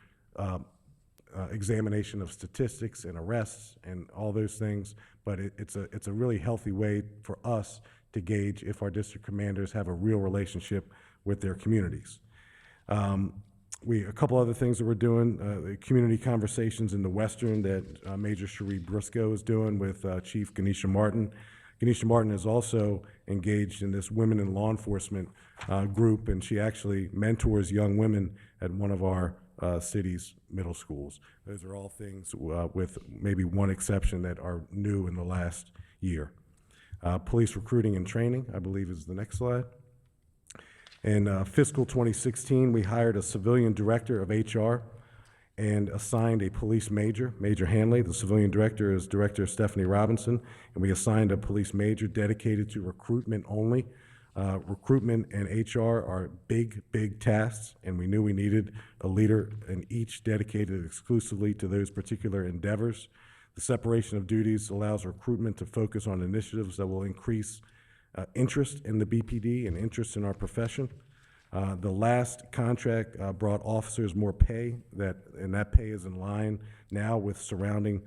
examination of statistics and arrests and all those things, but it's a really healthy way for us to gauge if our district commanders have a real relationship with their communities. A couple other things that we're doing, the community conversations in the Western that Major Cherie Briscoe is doing with Chief Ganesha Martin. Ganesha Martin is also engaged in this women in law enforcement group, and she actually mentors young women at one of our city's middle schools. Those are all things with maybe one exception that are new in the last year. Police recruiting and training, I believe, is the next slide. In fiscal 2016, we hired a civilian director of HR and assigned a police major, Major Hanley. The civilian director is Director Stephanie Robinson, and we assigned a police major dedicated to recruitment only. Recruitment and HR are big, big tasks, and we knew we needed a leader in each dedicated exclusively to those particular endeavors. The separation of duties allows recruitment to focus on initiatives that will increase interest in the BPD and interest in our profession. The last contract brought officers more pay, and that pay is in line now with surrounding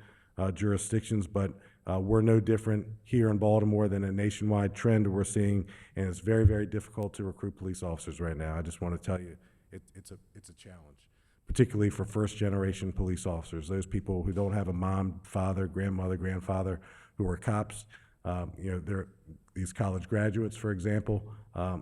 jurisdictions, but we're no different here in Baltimore than a nationwide trend we're seeing, and it's very, very difficult to recruit police officers right now. I just want to tell you, it's a challenge, particularly for first-generation police officers, those people who don't have a mom, father, grandmother, grandfather who are cops. They're these college graduates, for example,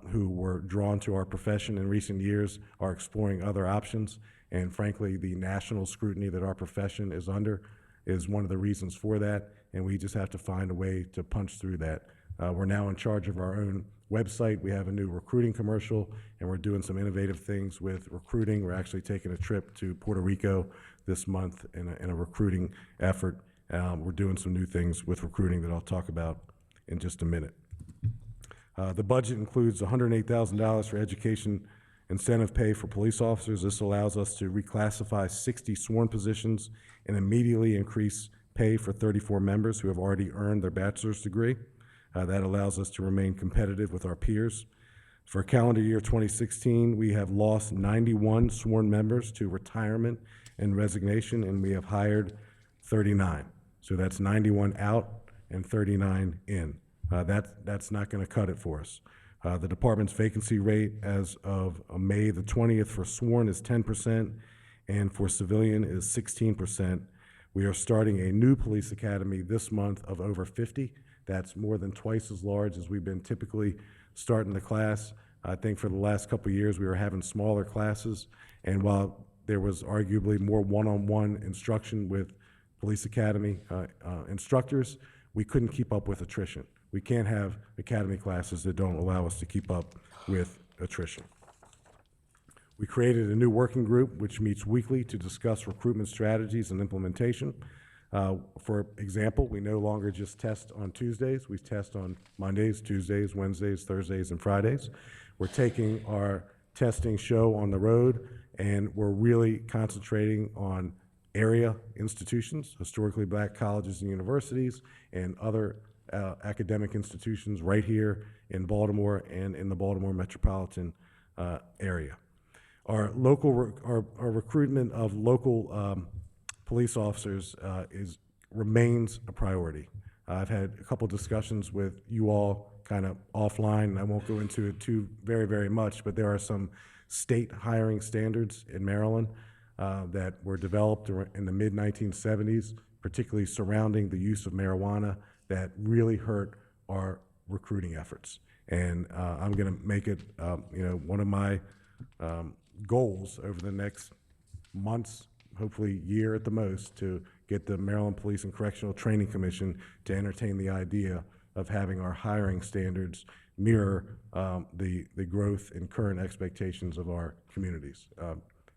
who were drawn to our profession in recent years are exploring other options, and frankly, the national scrutiny that our profession is under is one of the reasons for that, and we just have to find a way to punch through that. We're now in charge of our own website. We have a new recruiting commercial, and we're doing some innovative things with recruiting. We're actually taking a trip to Puerto Rico this month in a recruiting effort. We're doing some new things with recruiting that I'll talk about in just a minute. The budget includes $108,000 for education incentive pay for police officers. This allows us to reclassify 60 sworn positions and immediately increase pay for 34 members who have already earned their bachelor's degree. That allows us to remain competitive with our peers. For calendar year 2016, we have lost 91 sworn members to retirement and resignation, and we have hired 39. So that's 91 out and 39 in. That's not going to cut it for us. The department's vacancy rate as of May the 20th for sworn is 10%, and for civilian is 16%. We are starting a new police academy this month of over 50. That's more than twice as large as we've been typically starting the class. I think for the last couple of years we were having smaller classes, and while there was arguably more one-on-one instruction with police academy instructors, we couldn't keep up with attrition. We can't have academy classes that don't allow us to keep up with attrition. We created a new working group which meets weekly to discuss recruitment strategies and implementation. For example, we no longer just test on Tuesdays. We test on Mondays, Tuesdays, Wednesdays, Thursdays, and Fridays. We're taking our testing show on the road, and we're really concentrating on area institutions, historically black colleges and universities, and other academic institutions right here in Baltimore and in the Baltimore metropolitan area. Our recruitment of local police officers remains a priority. I've had a couple discussions with you all kind of offline, and I won't go into it too very much, but there are some state hiring standards in Maryland that were developed in the mid-1970s, particularly surrounding the use of marijuana, that really hurt our recruiting efforts. And I'm going to make it one of my goals over the next months, hopefully year at the most, to get the Maryland Police and Correctional Training Commission to entertain the idea of having our hiring standards mirror the growth and current expectations of our communities.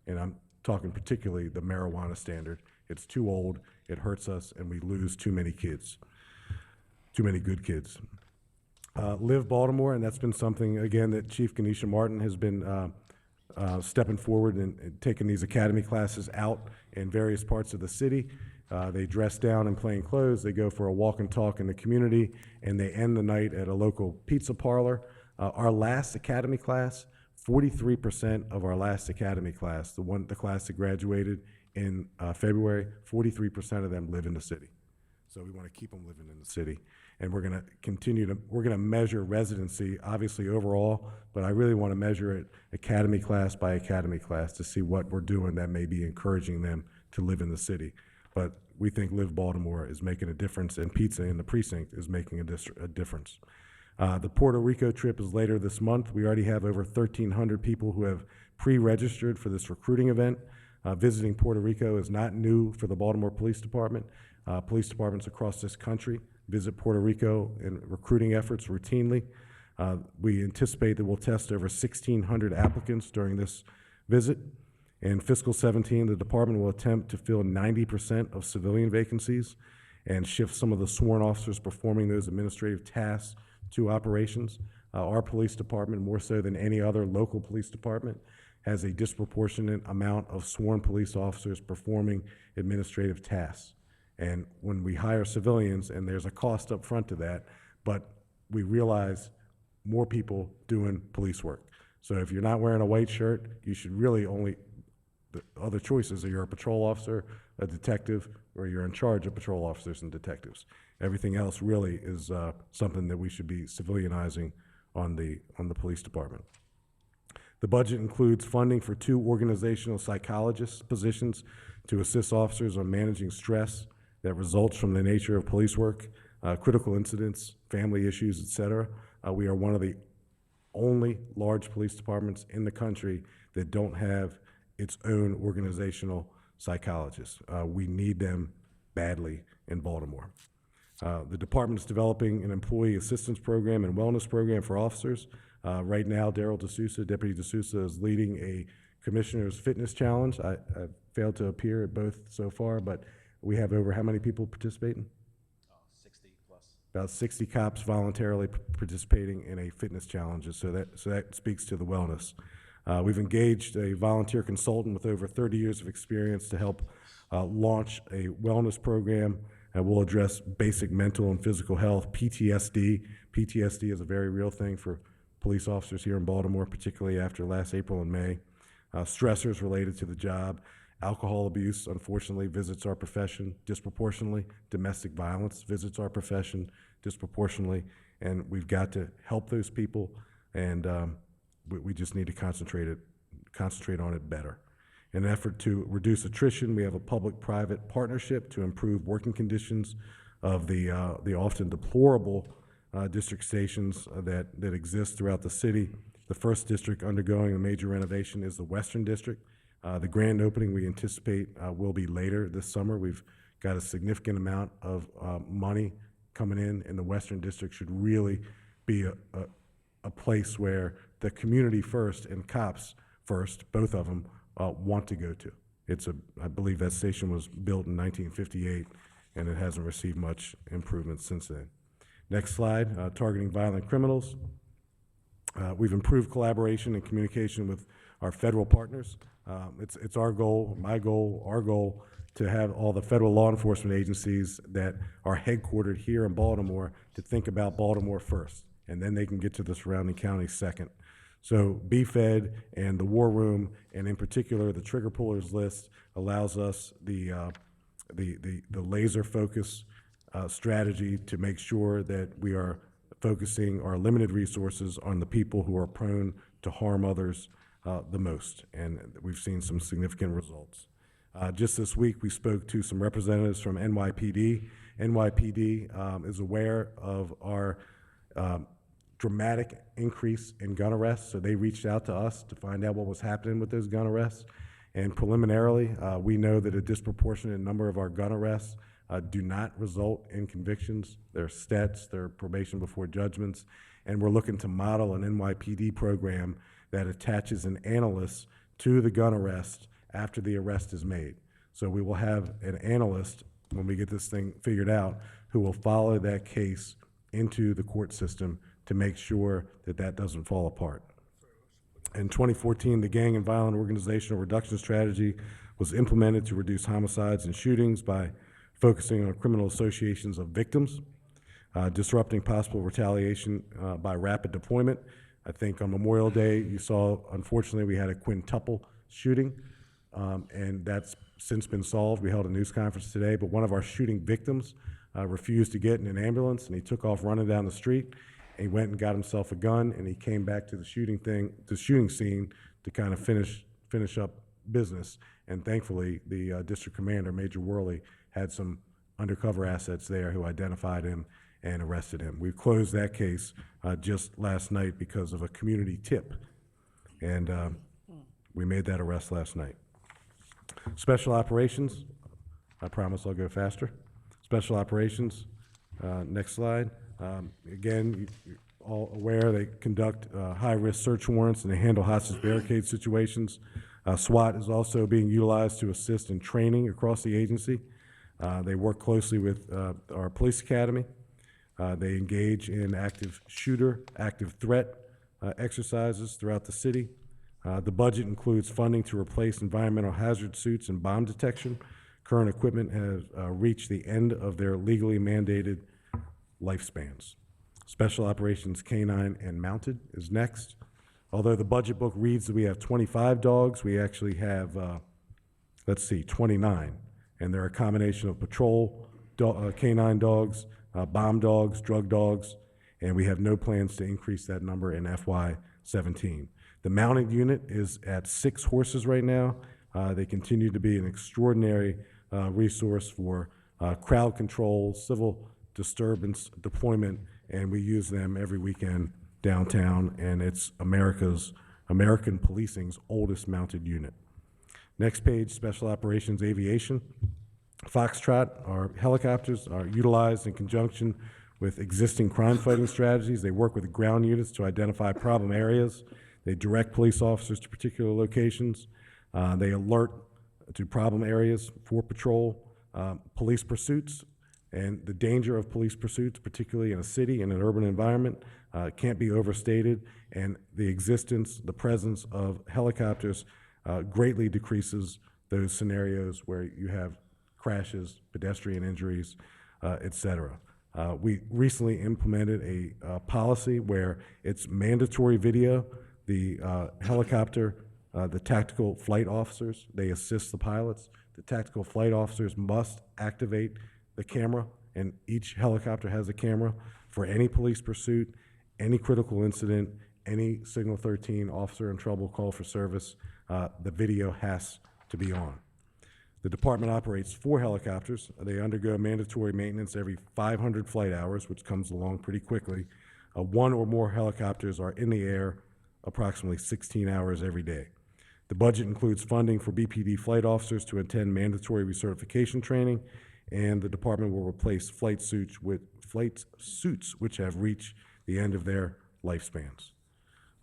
And I'm talking particularly the marijuana standard. It's too old, it hurts us, and we lose too many kids, too many good kids. Live Baltimore, and that's been something, again, that Chief Ganesha Martin has been stepping forward and taking these academy classes out in various parts of the city. They dress down in plain clothes, they go for a walk and talk in the community, and they end the night at a local pizza parlor. Our last academy class, 43% of our last academy class, the class that graduated in February, 43% of them live in the city. So we want to keep them living in the city. And we're going to measure residency, obviously overall, but I really want to measure it academy class by academy class to see what we're doing that may be encouraging them to live in the city. But we think Live Baltimore is making a difference, and pizza in the precinct is making a difference. The Puerto Rico trip is later this month. We already have over 1,300 people who have pre-registered for this recruiting event. Visiting Puerto Rico is not new for the Baltimore Police Department. Police departments across this country visit Puerto Rico in recruiting efforts routinely. We anticipate that we'll test over 1,600 applicants during this visit. In fiscal 17, the department will attempt to fill 90% of civilian vacancies and shift some of the sworn officers performing those administrative tasks to operations. Our police department, more so than any other local police department, has a disproportionate amount of sworn police officers performing administrative tasks. And when we hire civilians, and there's a cost up front to that, but we realize more people doing police work. So if you're not wearing a white shirt, you should really only, the other choices are you're a patrol officer, a detective, or you're in charge of patrol officers and detectives. Everything else really is something that we should be civilianizing on the police department. The budget includes funding for 2 organizational psychologist positions to assist officers on managing stress that results from the nature of police work, critical incidents, family issues, et cetera. We are one of the only large police departments in the country that don't have its own organizational psychologists. We need them badly in Baltimore. The department is developing an employee assistance program and wellness program for officers. Right now, Daryl D'Souza, Deputy D'Souza, is leading a commissioner's fitness challenge. I failed to appear at both so far, but we have over how many people participating? 60 plus. About 60 cops voluntarily participating in a fitness challenge, so that speaks to the wellness. We've engaged a volunteer consultant with over 30 years of experience to help launch a wellness program, and we'll address basic mental and physical health, PTSD. PTSD is a very real thing for police officers here in Baltimore, particularly after last April and May. Stressors related to the job. Alcohol abuse, unfortunately, visits our profession disproportionately. Domestic violence visits our profession disproportionately, and we've got to help those people, and we just need to concentrate on it better. In an effort to reduce attrition, we have a public-private partnership to improve working conditions of the often deplorable district stations that exist throughout the city. The first district undergoing a major renovation is the Western District. The grand opening we anticipate will be later this summer. We've got a significant amount of money coming in the Western District should really be a place where the community first and cops first, both of them, want to go to. I believe that station was built in 1958, and it hasn't received much improvement since then. Next slide, targeting violent criminals. We've improved collaboration and communication with our federal partners. It's our goal, my goal, our goal, to have all the federal law enforcement agencies that are headquartered here in Baltimore to think about Baltimore first, and then they can get to the surrounding counties second. So BFED and the War Room, and in particular the Trigger Pullers list, allows us the laser focus strategy to make sure that we are focusing our limited resources on the people who are prone to harm others the most, and we've seen some significant results. Just this week, we spoke to some representatives from NYPD. NYPD is aware of our dramatic increase in gun arrests, so they reached out to us to find out what was happening with those gun arrests. And preliminarily, we know that a disproportionate number of our gun arrests do not result in convictions. They're STETs, they're probation before judgments, and we're looking to model an NYPD program that attaches an analyst to the gun arrest after the arrest is made. So we will have an analyst, when we get this thing figured out, who will follow that case into the court system to make sure that that doesn't fall apart. In 2014, the Gang and Violent Organizational Reduction Strategy was implemented to reduce homicides and shootings by focusing on criminal associations of victims, disrupting possible retaliation by rapid deployment. I think on Memorial Day, you saw, unfortunately, we had a quintuple shooting, and that's since been solved. We held a news conference today, but one of our shooting victims refused to get in an ambulance, and he took off running down the street. He went and got himself a gun, and he came back to the shooting scene to kind of finish up business. And thankfully, the district commander, Major Worley, had some undercover assets there who identified him and arrested him. We closed that case just last night because of a community tip, and we made that arrest last night. Special operations, I promise I'll go faster. Special operations, next slide. Again, you're all aware they conduct high-risk search warrants and they handle hostage barricade situations. SWAT is also being utilized to assist in training across the agency. They work closely with our police academy. They engage in active shooter, active threat exercises throughout the city. The budget includes funding to replace environmental hazard suits and bomb detection. Current equipment has reached the end of their legally mandated lifespans. Special Operations Canine and Mounted is next. Although the budget book reads that we have 25 dogs, we actually have, 29. And they're a combination of patrol canine dogs, bomb dogs, drug dogs, and we have no plans to increase that number in FY17. The mounted unit is at 6 horses right now. They continue to be an extraordinary resource for crowd control, civil disturbance deployment, and we use them every weekend downtown, and it's American policing's oldest mounted unit. Next page, Special Operations Aviation. Foxtrot, our helicopters are utilized in conjunction with existing crime fighting strategies. They work with ground units to identify problem areas. They direct police officers to particular locations. They alert to problem areas for patrol. Police pursuits and the danger of police pursuits, particularly in a city and an urban environment, can't be overstated. And the existence, the presence of helicopters greatly decreases those scenarios where you have crashes, pedestrian injuries, et cetera. We recently implemented a policy where it's mandatory video. The helicopter, the tactical flight officers, they assist the pilots. The tactical flight officers must activate the camera, and each helicopter has a camera for any police pursuit, any critical incident, any Signal 13 officer in trouble, call for service. The video has to be on. The department operates 4 helicopters. They undergo mandatory maintenance every 500 flight hours, which comes along pretty quickly. 1 or more helicopters are in the air approximately 16 hours every day. The budget includes funding for BPD flight officers to attend mandatory recertification training and the department will replace flight suits which have reached the end of their lifespans.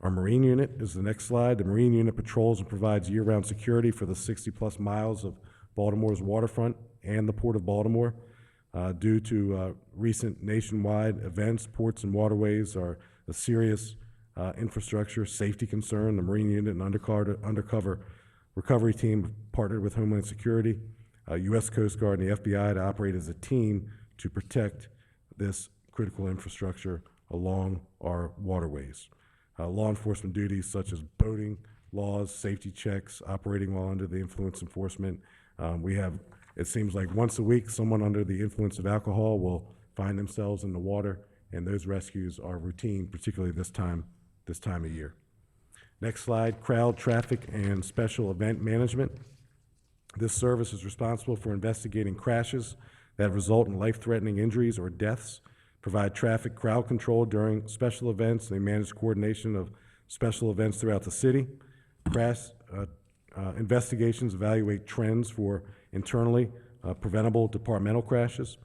Our Marine Unit is the next slide. The Marine Unit patrols and provides year-round security for the 60-plus miles of Baltimore's waterfront and the Port of Baltimore. Due to recent nationwide events, ports and waterways are a serious infrastructure safety concern. The Marine Unit and undercover recovery team partnered with Homeland Security, U.S. Coast Guard, and the FBI to operate as a team to protect this critical infrastructure along our waterways. Law enforcement duties such as boating laws, safety checks, operating while under the influence enforcement. We have, it seems like once a week, someone under the influence of alcohol will find themselves in the water, and those rescues are routine, particularly this time of year. Next slide, crowd, traffic, and special event management. This service is responsible for investigating crashes that result in life-threatening injuries or deaths, provide traffic crowd control during special events. They manage coordination of special events throughout the city. Investigations evaluate trends for internally preventable departmental crashes.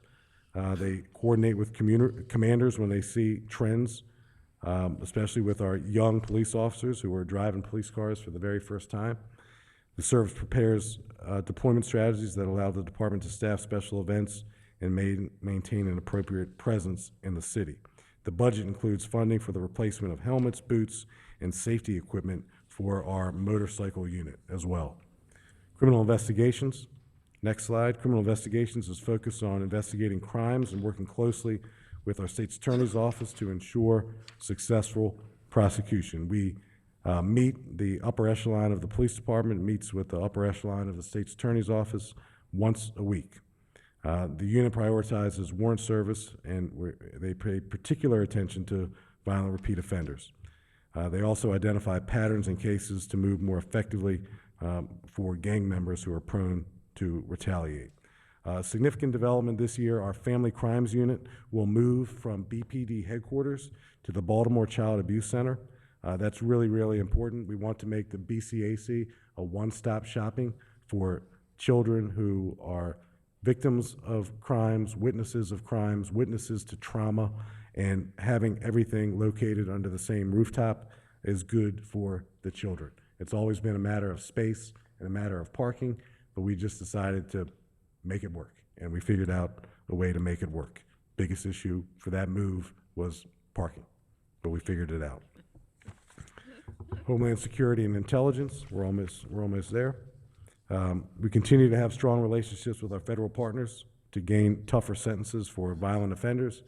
They coordinate with commanders when they see trends, especially with our young police officers who are driving police cars for the very first time. The service prepares deployment strategies that allow the department to staff special events and maintain an appropriate presence in the city. The budget includes funding for the replacement of helmets, boots, and safety equipment for our motorcycle unit as well. Criminal investigations. Next slide. Criminal investigations is focused on investigating crimes and working closely with our state's attorney's office to ensure successful prosecution. We meet the upper echelon of the police department, meets with the upper echelon of the state's attorney's office once a week. The unit prioritizes warrant service, and they pay particular attention to violent repeat offenders. They also identify patterns and cases to move more effectively for gang members who are prone to retaliate. Significant development this year, our Family Crimes Unit will move from BPD headquarters to the Baltimore Child Abuse Center. That's really, really important. We want to make the BCAC a one-stop shopping for children who are victims of crimes, witnesses to trauma, and having everything located under the same rooftop is good for the children. It's always been a matter of space and a matter of parking, but we just decided to make it work, and we figured out a way to make it work. Biggest issue for that move was parking, but we figured it out. Homeland Security and Intelligence, we're almost there. We continue to have strong relationships with our federal partners to gain tougher sentences for violent offenders.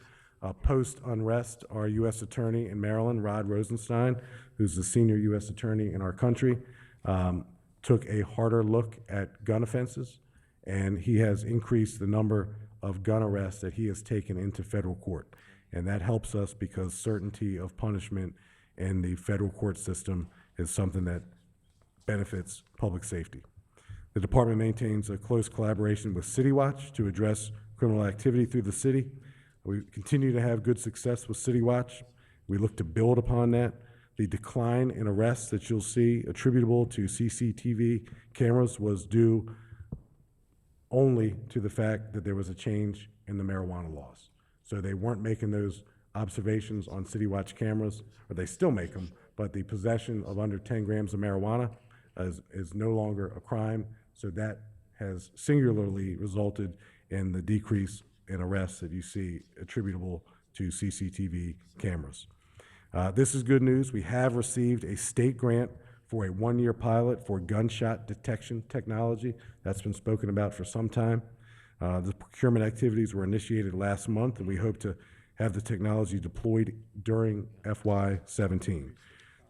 Post-unrest, our U.S. Attorney in Maryland, Rod Rosenstein, who's the senior U.S. Attorney in our country, took a harder look at gun offenses, and he has increased the number of gun arrests that he has taken into federal court. And that helps us because certainty of punishment in the federal court system is something that benefits public safety. The department maintains a close collaboration with City Watch to address criminal activity through the city. We continue to have good success with City Watch. We look to build upon that. The decline in arrests that you'll see attributable to CCTV cameras was due only to the fact that there was a change in the marijuana laws. So they weren't making those observations on City Watch cameras, or they still make them, but the possession of under 10 grams of marijuana is no longer a crime. So that has singularly resulted in the decrease in arrests that you see attributable to CCTV cameras. This is good news. We have received a state grant for a one-year pilot for gunshot detection technology. That's been spoken about for some time. The procurement activities were initiated last month, and we hope to have the technology deployed during FY17.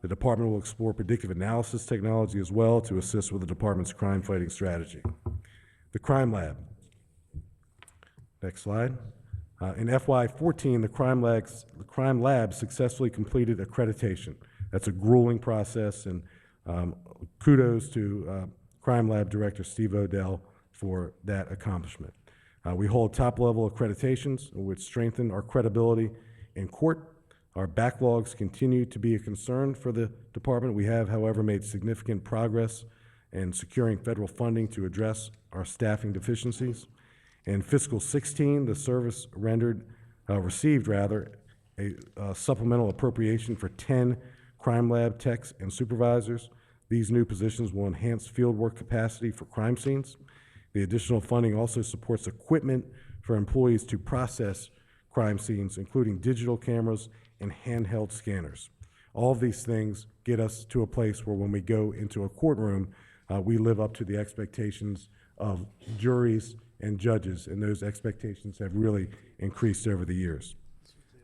The department will explore predictive analysis technology as well to assist with the department's crime-fighting strategy. The Crime Lab. Next slide. In FY14, the Crime Lab successfully completed accreditation. That's a grueling process, and kudos to Crime Lab Director Steve Odell for that accomplishment. We hold top-level accreditations, which strengthen our credibility in court. Our backlogs continue to be a concern for the department. We have, however, made significant progress in securing federal funding to address our staffing deficiencies. In fiscal 16, the service received a supplemental appropriation for 10 crime lab techs and supervisors. These new positions will enhance fieldwork capacity for crime scenes. The additional funding also supports equipment for employees to process crime scenes, including digital cameras and handheld scanners. All of these things get us to a place where when we go into a courtroom, we live up to the expectations of juries and judges, and those expectations have really increased over the years.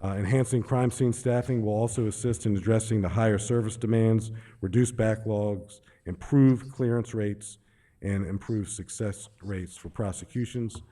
Enhancing crime scene staffing will also assist in addressing the higher service demands, reduce backlogs, improve clearance rates, and improve success rates for prosecutions.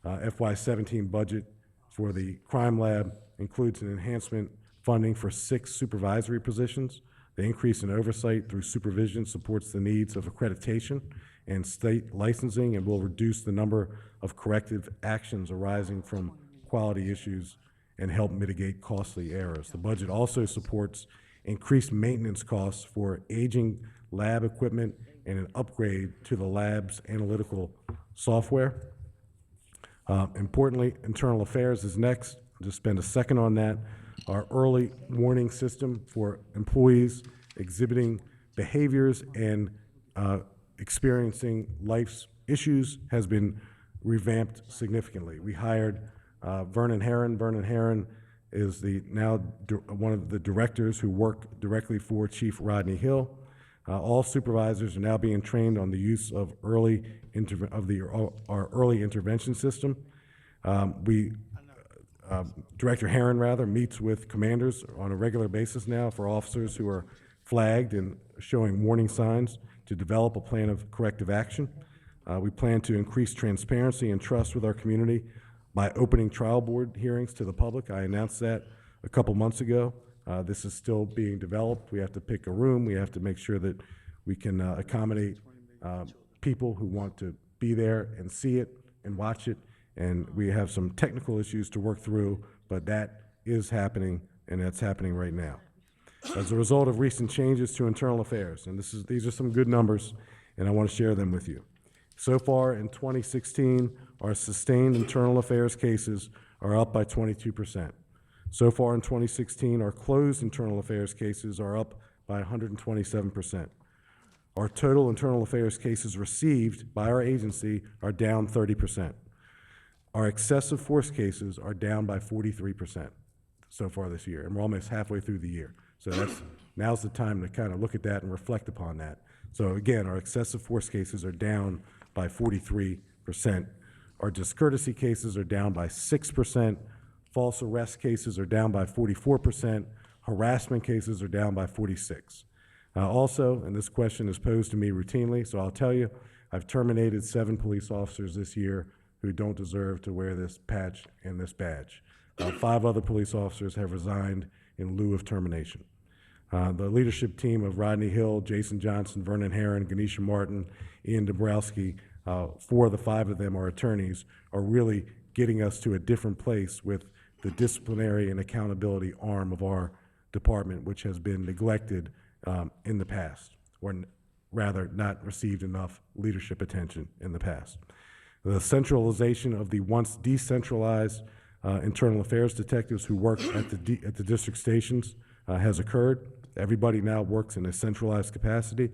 FY17 budget for the crime lab includes an enhancement funding for 6 supervisory positions. The increase in oversight through supervision supports the needs of accreditation and state licensing and will reduce the number of corrective actions arising from quality issues and help mitigate costly errors. The budget also supports increased maintenance costs for aging lab equipment and an upgrade to the lab's analytical software. Importantly, internal affairs is next. I'll just spend a second on that. Our early warning system for employees exhibiting behaviors and experiencing life's issues has been revamped significantly. We hired Vernon Herron. Vernon Herron is one of the directors who work directly for Chief Rodney Hill. All supervisors are now being trained on the use of our early intervention system. Director Herron, meets with commanders on a regular basis now for officers who are flagged and showing warning signs to develop a plan of corrective action. We plan to increase transparency and trust with our community by opening trial board hearings to the public. I announced that a couple months ago. This is still being developed. We have to pick a room. We have to make sure that we can accommodate people who want to be there and see it and watch it. And we have some technical issues to work through, but that is happening, and that's happening right now. As a result of recent changes to internal affairs, and these are some good numbers, and I want to share them with you. So far in 2016, our sustained internal affairs cases are up by 22%. So far in 2016, our closed internal affairs cases are up by 127%. Our total internal affairs cases received by our agency are down 30%. Our excessive force cases are down by 43% so far this year, and we're almost halfway through the year. So now's the time to kind of look at that and reflect upon that. So again, our excessive force cases are down by 43%. Our discourtesy cases are down by 6%. False arrest cases are down by 44%. Harassment cases are down by 46%. Also, and this question is posed to me routinely, so I'll tell you, I've terminated 7 police officers this year who don't deserve to wear this patch and this badge. 5 other police officers have resigned in lieu of termination. The leadership team of Rodney Hill, Jason Johnson, Vernon Herron, Ganesha Martin, Ian Dabrowski, 4 of the 5 of them are attorneys, are really getting us to a different place with the disciplinary and accountability arm of our department, which has been neglected in the past, or rather not received enough leadership attention in the past. The centralization of the once decentralized internal affairs detectives who work at the district stations has occurred. Everybody now works in a centralized capacity.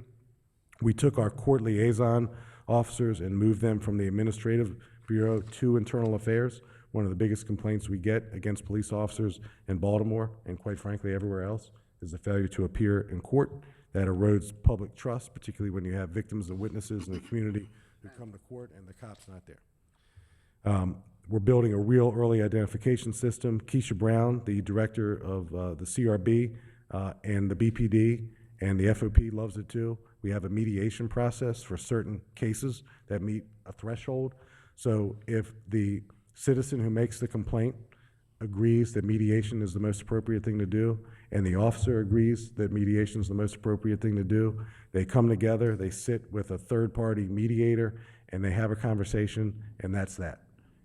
We took our court liaison officers and moved them from the administrative bureau to internal affairs. One of the biggest complaints we get against police officers in Baltimore, and quite frankly everywhere else, is the failure to appear in court. That erodes public trust, particularly when you have victims and witnesses in the community who come to court and the cop's not there. We're building a real early identification system. Keisha Brown, the director of the CRB and the BPD and the FOP loves it too. We have a mediation process for certain cases that meet a threshold. So if the citizen who makes the complaint agrees that mediation is the most appropriate thing to do, and the officer agrees that mediation is the most appropriate thing to do, they come together, they sit with a third-party mediator, and they have a conversation, and that's that.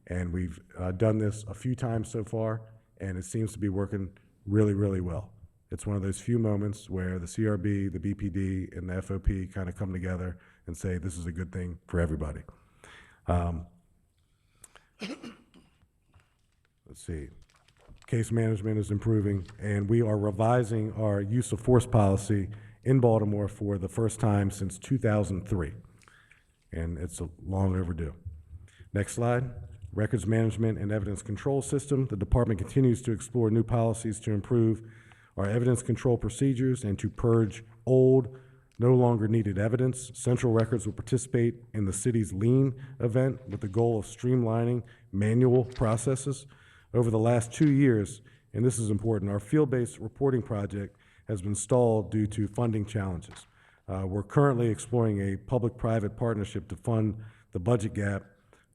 And we've done this a few times so far, and it seems to be working really, really well. It's one of those few moments where the CRB, the BPD, and the FOP kind of come together and say, this is a good thing for everybody. Let's see. Case management is improving, and we are revising our use of force policy in Baltimore for the first time since 2003. And it's long overdue. Next slide. Records management and evidence control system. The department continues to explore new policies to improve our evidence control procedures and to purge old, no longer needed evidence. Central Records will participate in the city's lean event with the goal of streamlining manual processes. Over the last 2 years, and this is important, our field-based reporting project has been stalled due to funding challenges. We're currently exploring a public-private partnership to fund the budget gap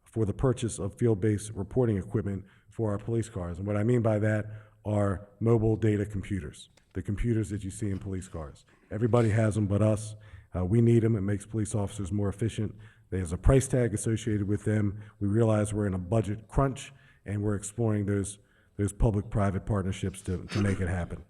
for the purchase of field-based reporting equipment for our police cars. And what I mean by that are mobile data computers, the computers that you see in police cars. Everybody has them but us. We need them. It makes police officers more efficient. There's a price tag associated with them. We realize we're in a budget crunch, and we're exploring those public-private partnerships to make it happen.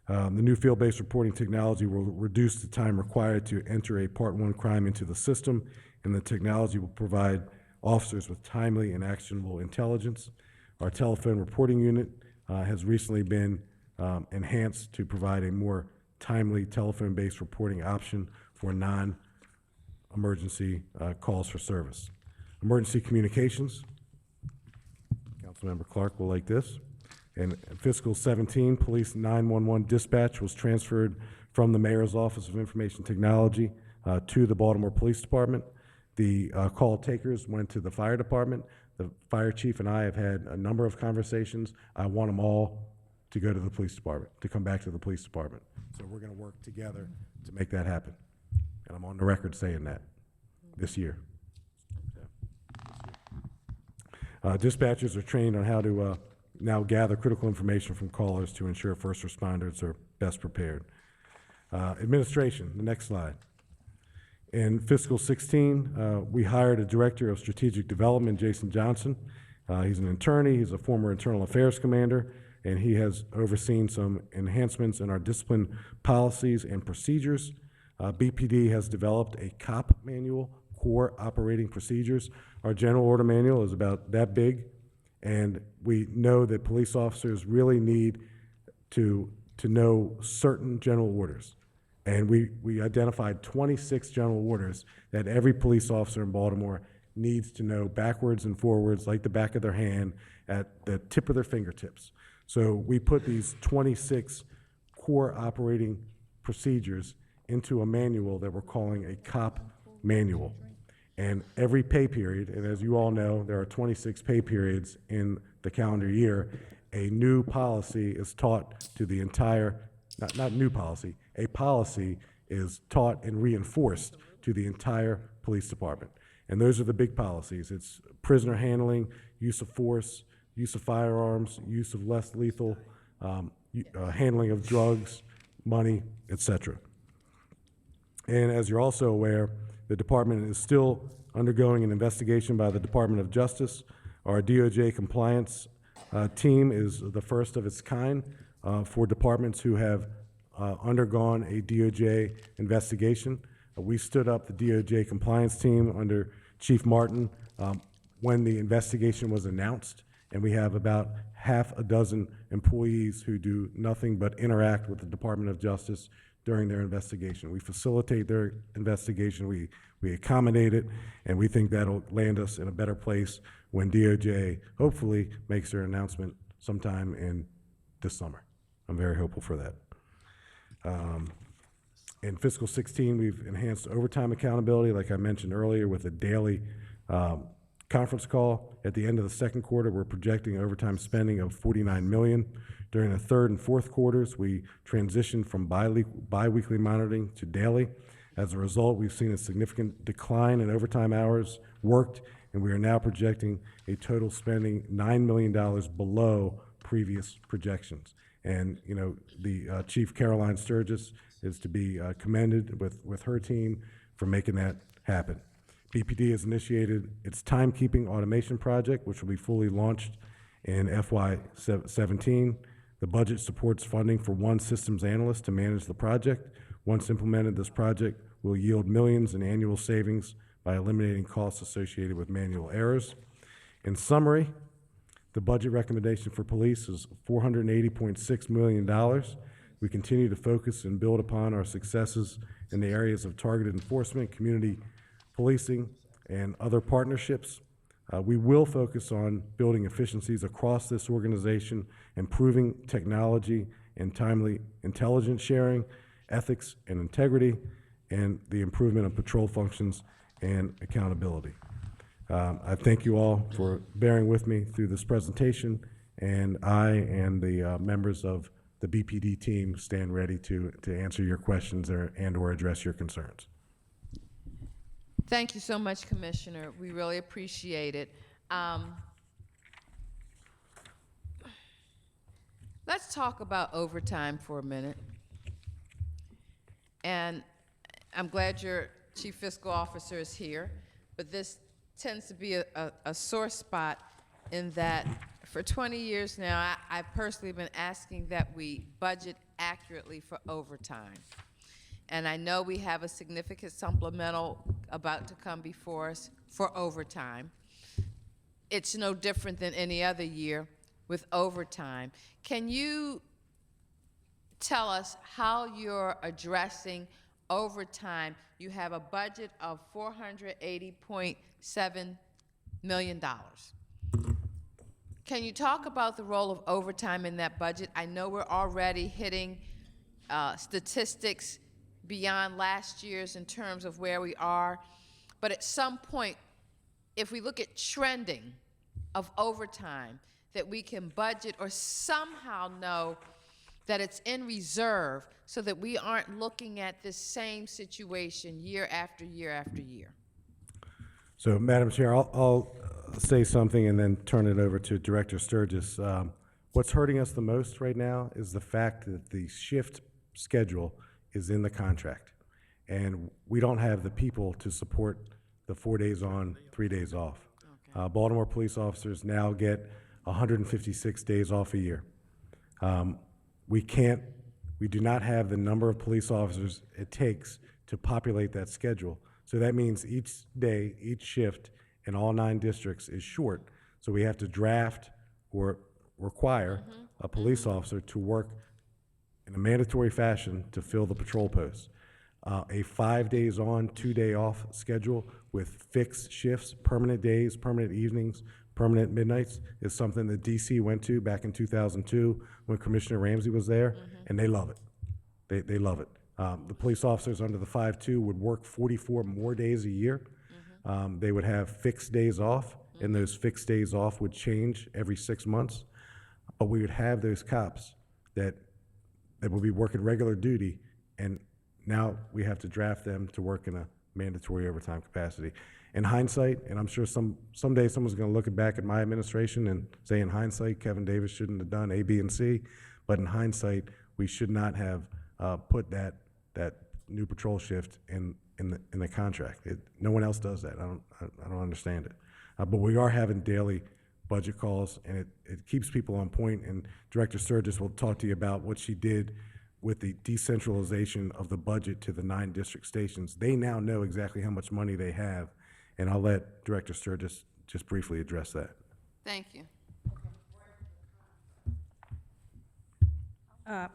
The new field-based reporting technology will reduce the time required to enter a Part 1 crime into the system, and the technology will provide officers with timely and actionable intelligence. Our telephone reporting unit has recently been enhanced to provide a more timely telephone-based reporting option for non-emergency calls for service. Emergency communications. Councilmember Clark will like this. In fiscal 17, Police 911 dispatch was transferred from the Mayor's Office of Information Technology to the Baltimore Police Department. The call takers went to the fire department. The fire chief and I have had a number of conversations. I want them all to go to the police department, to come back to the police department. So we're going to work together to make that happen. And I'm on the record saying that this year. Dispatchers are trained on how to now gather critical information from callers to ensure first responders are best prepared. Administration, the next slide. In fiscal 16, we hired a director of strategic development, Jason Johnson. He's an attorney, he's a former internal affairs commander, and he has overseen some enhancements in our discipline policies and procedures. BPD has developed a COP manual, core operating procedures. Our general order manual is about that big, and we know that police officers really need to know certain general orders. And we identified 26 general orders that every police officer in Baltimore needs to know backwards and forwards, like the back of their hand, at the tip of their fingertips. So we put these 26 core operating procedures into a manual that we're calling a COP manual. And every pay period, and as you all know, there are 26 pay periods in the calendar year, a new policy is taught to the entire, not new policy, a policy is taught and reinforced to the entire police department. And those are the big policies. It's prisoner handling, use of force, use of firearms, use of less lethal, handling of drugs, money, etc. And as you're also aware, the department is still undergoing an investigation by the Department of Justice. Our DOJ compliance team is the first of its kind for departments who have undergone a DOJ investigation. We stood up the DOJ compliance team under Chief Martin when the investigation was announced, and we have about half a dozen employees who do nothing but interact with the Department of Justice during their investigation. We facilitate their investigation, we accommodate it, and we think that'll land us in a better place when DOJ hopefully makes their announcement sometime in this summer. I'm very hopeful for that. In fiscal 16, we've enhanced overtime accountability, like I mentioned earlier, with a daily conference call. At the end of the second quarter, we're projecting overtime spending of $49 million. During the third and fourth quarters, we transitioned from bi-weekly monitoring to daily. As a result, we've seen a significant decline in overtime hours worked, and we are now projecting a total spending $9 million below previous projections. And, you know, the Chief Caroline Sturgis is to be commended with her team for making that happen. BPD has initiated its timekeeping automation project, which will be fully launched in FY17. The budget supports funding for one systems analyst to manage the project. Once implemented, this project will yield millions in annual savings by eliminating costs associated with manual errors. In summary, the budget recommendation for police is $480.6 million. We continue to focus and build upon our successes in the areas of targeted enforcement, community policing, and other partnerships. We will focus on building efficiencies across this organization, improving technology and timely intelligence sharing, ethics and integrity, and the improvement of patrol functions and accountability. I thank you all for bearing with me through this presentation, and I and the members of the BPD team stand ready to answer your questions and/or address your concerns. Thank you so much, Commissioner. We really appreciate it. Let's talk about overtime for a minute. And I'm glad your Chief Fiscal Officer is here, but this tends to be a sore spot in that for 20 years now, I've personally been asking that we budget accurately for overtime. And I know we have a significant supplemental about to come before us for overtime. It's no different than any other year with overtime. Can you tell us how you're addressing overtime? You have a budget of $480.7 million. Can you talk about the role of overtime in that budget? I know we're already hitting statistics beyond last year's in terms of where we are, but at some point, if we look at trending of overtime, that we can budget or somehow know that it's in reserve so that we aren't looking at this same situation year after year after year. So, Madam Chair, I'll say something and then turn it over to Director Sturgis. What's hurting us the most right now is the fact that the shift schedule is in the contract, and we don't have the people to support the 4 days on, 3 days off. Okay. Baltimore police officers now get 156 days off a year. We do not have the number of police officers it takes to populate that schedule. So that means each day, each shift in all 9 districts is short. So we have to draft or require a police officer to work in a mandatory fashion to fill the patrol posts. A 5 days on, 2 day off schedule with fixed shifts, permanent days, permanent evenings, permanent midnights is something that DC went to back in 2002 when Commissioner Ramsey was there, and they love it. They love it. The police officers under the 5-2 would work 44 more days a year. They would have fixed days off, and those fixed days off would change every 6 months. But we would have those cops that would be working regular duty, and now we have to draft them to work in a mandatory overtime capacity. In hindsight, and I'm sure someday someone's going to look back at my administration and say, in hindsight, Kevin Davis shouldn't have done A, B, and C. But in hindsight, we should not have put that new patrol shift in the contract. No one else does that. I don't understand it. But we are having daily budget calls, and it keeps people on point. And Director Sturgis will talk to you about what she did with the decentralization of the budget to the 9 district stations. They now know exactly how much money they have, and I'll let Director Sturgis just briefly address that. Thank you. A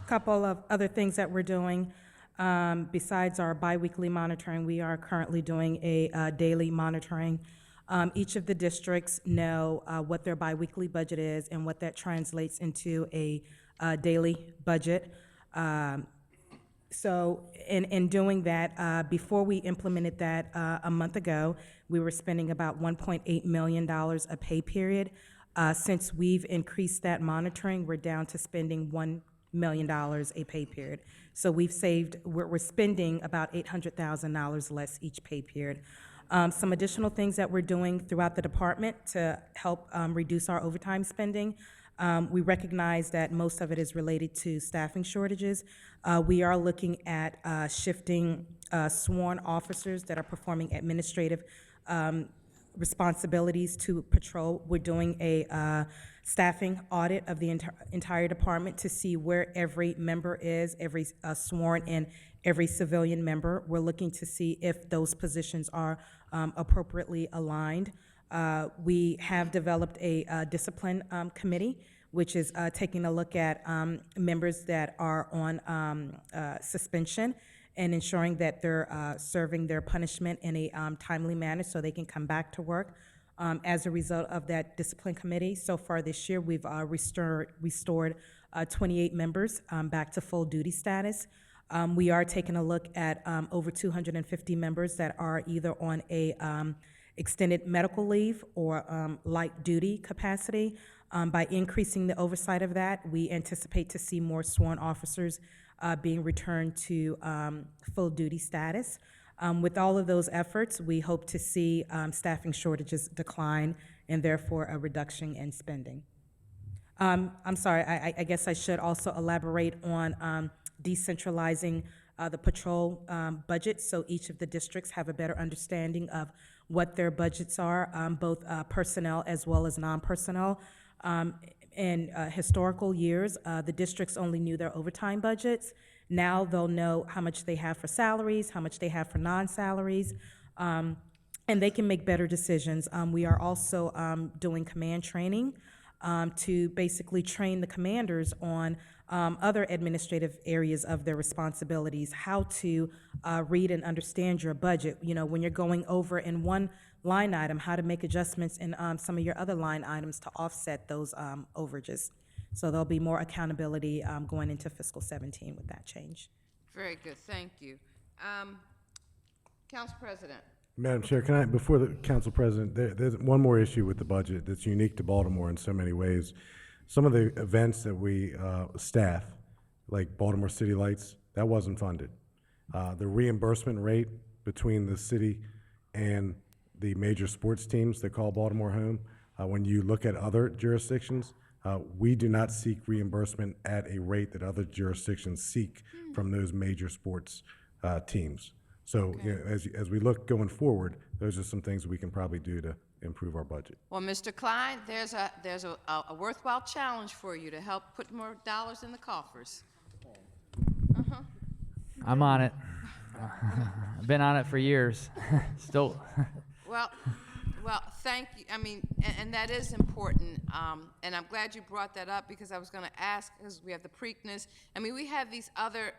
couple of other things that we're doing. Besides our biweekly monitoring, we are currently doing a daily monitoring. Each of the districts know what their biweekly budget is and what that translates into a daily budget. So in doing that, before we implemented that a month ago, we were spending about $1.8 million a pay period. Since we've increased that monitoring, we're down to spending $1 million a pay period. So we're spending about $800,000 less each pay period. Some additional things that we're doing throughout the department to help reduce our overtime spending. We recognize that most of it is related to staffing shortages. We are looking at shifting sworn officers that are performing administrative responsibilities to patrol. We're doing a staffing audit of the entire department to see where every member is, every sworn and every civilian member. We're looking to see if those positions are appropriately aligned. We have developed a discipline committee, which is taking a look at members that are on suspension and ensuring that they're serving their punishment in a timely manner so they can come back to work. As a result of that discipline committee, so far this year, we've restored 28 members back to full duty status. We are taking a look at over 250 members that are either on a extended medical leave or light duty capacity. By increasing the oversight of that, we anticipate to see more sworn officers being returned to full duty status. With all of those efforts, we hope to see staffing shortages decline and therefore a reduction in spending. I'm sorry, I guess I should also elaborate on decentralizing the patrol budget so each of the districts have a better understanding of what their budgets are, both personnel as well as non-personnel. In historical years, the districts only knew their overtime budgets. Now they'll know how much they have for salaries, how much they have for non-salaries, and they can make better decisions. We are also doing command training to basically train the commanders on other administrative areas of their responsibilities, how to read and understand your budget. You know, when you're going over in one line item, how to make adjustments in some of your other line items to offset those overages. So there'll be more accountability going into fiscal 17 with that change. Very good, thank you. Council President. Madam Chair, can I, before the Council President, there's one more issue with the budget that's unique to Baltimore in so many ways. Some of the events that we staff, like Baltimore City Lights, that wasn't funded. The reimbursement rate between the city and the major sports teams that call Baltimore home, when you look at other jurisdictions, we do not seek reimbursement at a rate that other jurisdictions seek from those major sports teams. So you know, as we look going forward, those are some things we can probably do to improve our budget. Well, Mr. Klein, there's a worthwhile challenge for you to help put more dollars in the coffers. I'm on it. I've been on it for years. Still. Well, thank you. I mean, and that is important. And I'm glad you brought that up because I was going to ask, because we have the Preakness. I mean, we have these other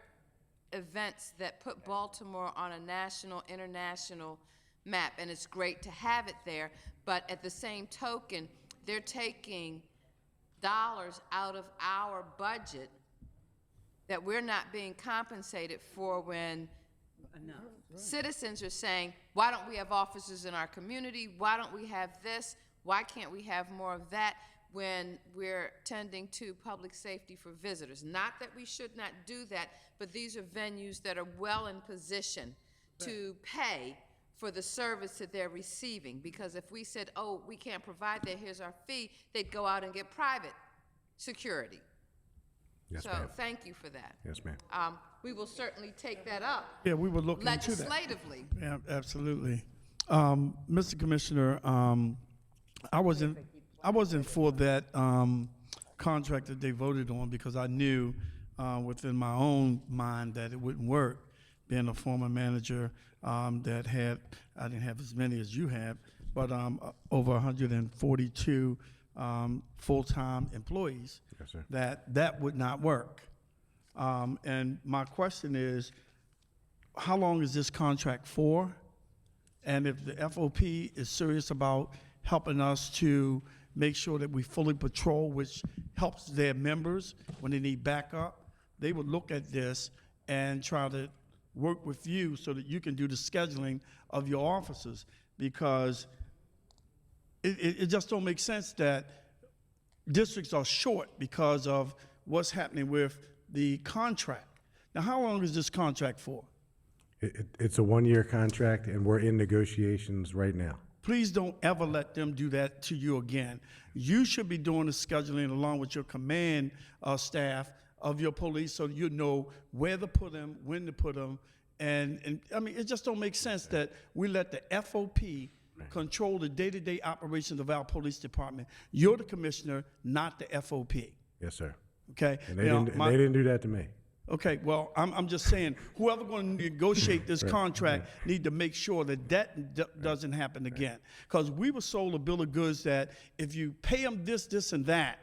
events that put Baltimore on a national, international map, and it's great to have it there. But at the same token, they're taking dollars out of our budget that we're not being compensated for when citizens are saying, why don't we have officers in our community? Why don't we have this? Why can't we have more of that when we're tending to public safety for visitors? Not that we should not do that, but these are venues that are well in position to pay for the service that they're receiving. Because if we said, oh, we can't provide that, here's our fee, they'd go out and get private security. Yes, so ma'am. thank you for that. Yes, ma'am. We will certainly take that up. Yeah, we will look into that. Legislatively. Yeah, absolutely. Mr. Commissioner, I wasn't for that contract that they voted on because I knew within my own mind that it wouldn't work. Being a former manager that had, I didn't have as many as you have, but over 142 full-time employees, yes, sir. that would not work. And my question is, how long is this contract for? And if the FOP is serious about helping us to make sure that we fully patrol, which helps their members when they need backup, they would look at this and try to work with you so that you can do the scheduling of your officers, because it just don't make sense that districts are short because of what's happening with the contract. Now, how long is this contract for? It's a one-year contract, and we're in negotiations right now. Please don't ever let them do that to you again. You should be doing the scheduling along with your command staff of your police so you know where to put them, when to put them. And I mean, it just don't make sense that we let the FOP control the day-to-day operations of our police department. You're the commissioner, not the FOP. Yes, sir. Okay? And they didn't do that to me. Okay, well, I'm just saying, whoever going to negotiate this contract need to make sure that doesn't happen again. Because we were sold a bill of goods that if you pay them this, this, and that,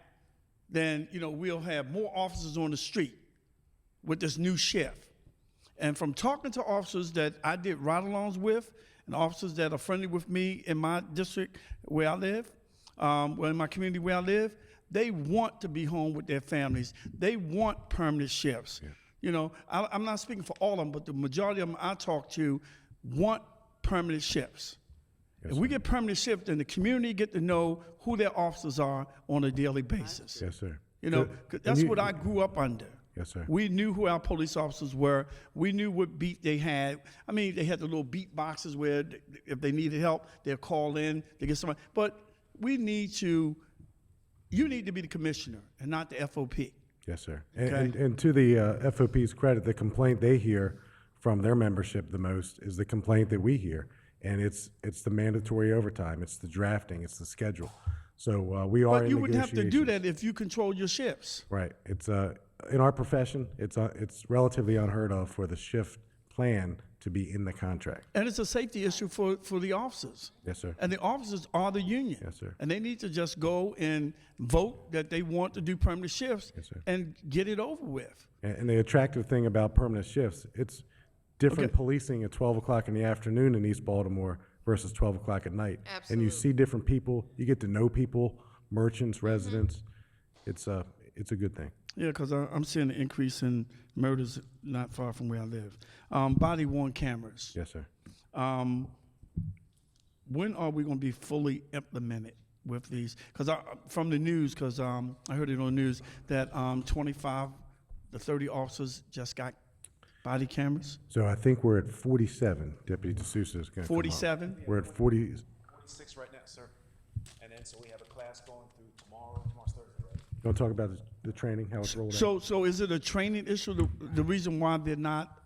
then, you know, we'll have more officers on the street with this new shift. And from talking to officers that I did ride-alongs with, and officers that are friendly with me in my district where I live, in my community where I live, they want to be home with their families. They want permanent shifts. Yeah. You know, I'm not speaking for all of them, but the majority of them I talk to want permanent shifts. Yes, if we get permanent shifts, then the community get to know who their officers are on a daily basis. Yes, sir. You know, 'cause that's what I grew up under. Yes, sir. We knew who our police officers were. We knew what beat they had. I mean, they had the little beat boxes where if they needed help, they'll call in to get somebody. But you need to be the commissioner and not the FOP. Yes, sir. Okay. And to the FOP's credit, the complaint they hear from their membership the most is the complaint that we hear. And it's the mandatory overtime, it's the drafting, it's the schedule. So we are in negotiations. But you would have to do that if you control your shifts. Right. It's in our profession, it's relatively unheard of for the shift plan to be in the contract. And it's a safety issue for the officers. Yes, sir. And the officers are the union. Yes, sir. And they need to just go and vote that they want to do permanent shifts. Yes, sir. And get it over with. And the attractive thing about permanent shifts, it's different policing at 12 o'clock in the afternoon in East Baltimore versus 12 o'clock at night. Absolutely. And you see different people, you get to know people, merchants, residents. It's a good thing. Yeah, because I'm seeing an increase in murders not far from where I live. Body-worn cameras. Yes, sir. When are we going to be fully implemented with these? Because from the news, because I heard it on the news, that 25 to 30 officers just got body cameras. So I think we're at 47. Deputy D'Souza is going to 47? We're at 40. 46 right now, sir. And then so we have a class going through tomorrow. Tomorrow's Thursday, right? You want to talk about the training, how it's rolled out? So is it a training issue? The reason why they're not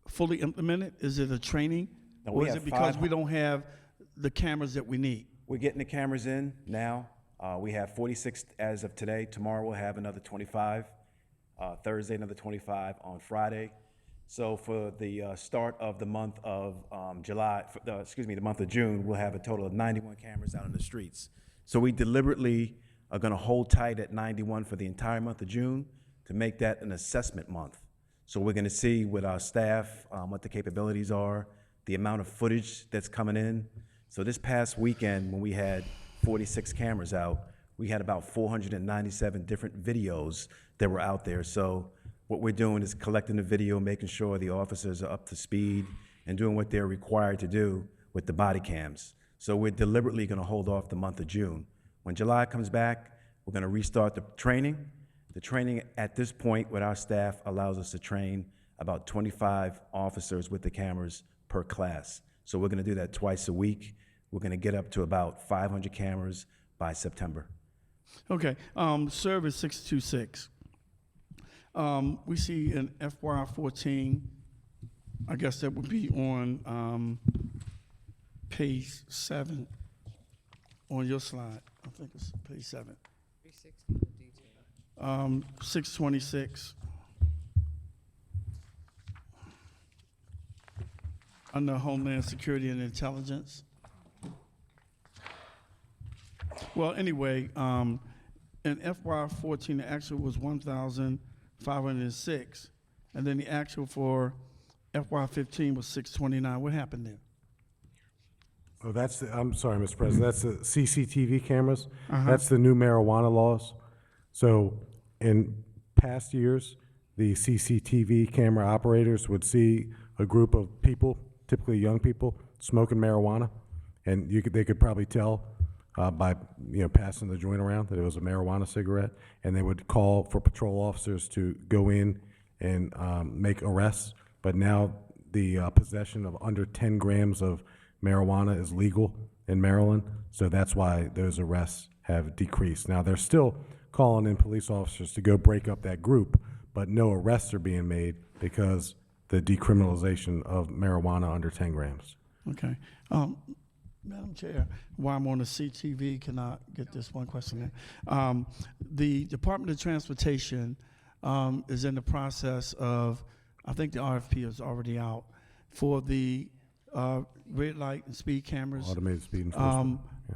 fully implemented, is it a training? No, or we is have it because 5 we don't have the cameras that we need? We're getting the cameras in now. We have 46 as of today. Tomorrow we'll have another 25. Thursday, another 25 on Friday. So for the start of the month of the month of June, we'll have a total of 91 cameras out on the streets. So we deliberately are going to hold tight at 91 for the entire month of June to make that an assessment month. So we're going to see with our staff what the capabilities are, the amount of footage that's coming in. So this past weekend, when we had 46 cameras out, we had about 497 different videos that were out there. So what we're doing is collecting the video, making sure the officers are up to speed and doing what they're required to do with the body cams. So we're deliberately going to hold off the month of June. When July comes back, we're going to restart the training. The training at this point with our staff allows us to train about 25 officers with the cameras per class. So we're going to do that twice a week. We're going to get up to about 500 cameras by September. Okay, Service 626. We see in FY14, I guess that would be on page 7 on your slide. I think it's page 7. 626. Under Homeland Security and Intelligence. Well, anyway, in FY14, the actual was 1,506, and then the actual for FY15 was 629. What happened there? Oh, I'm sorry, Mr. President, that's the CCTV cameras. That's the new marijuana laws. So in past years, the CCTV camera operators would see a group of people, typically young people, smoking marijuana, and they could probably tell by passing the joint around that it was a marijuana cigarette, and they would call for patrol officers to go in and make arrests. But now the possession of under 10 grams of marijuana is legal in Maryland, so that's why those arrests have decreased. Now they're still calling in police officers to go break up that group, but no arrests are being made because the decriminalization of marijuana under 10 grams. Okay. Madam Chair, while I'm on the CTV, can I get this one question in? The Department of Transportation is in the process of, I think the RFP is already out, for the red light and speed cameras. Automated speed enforcement. Yeah.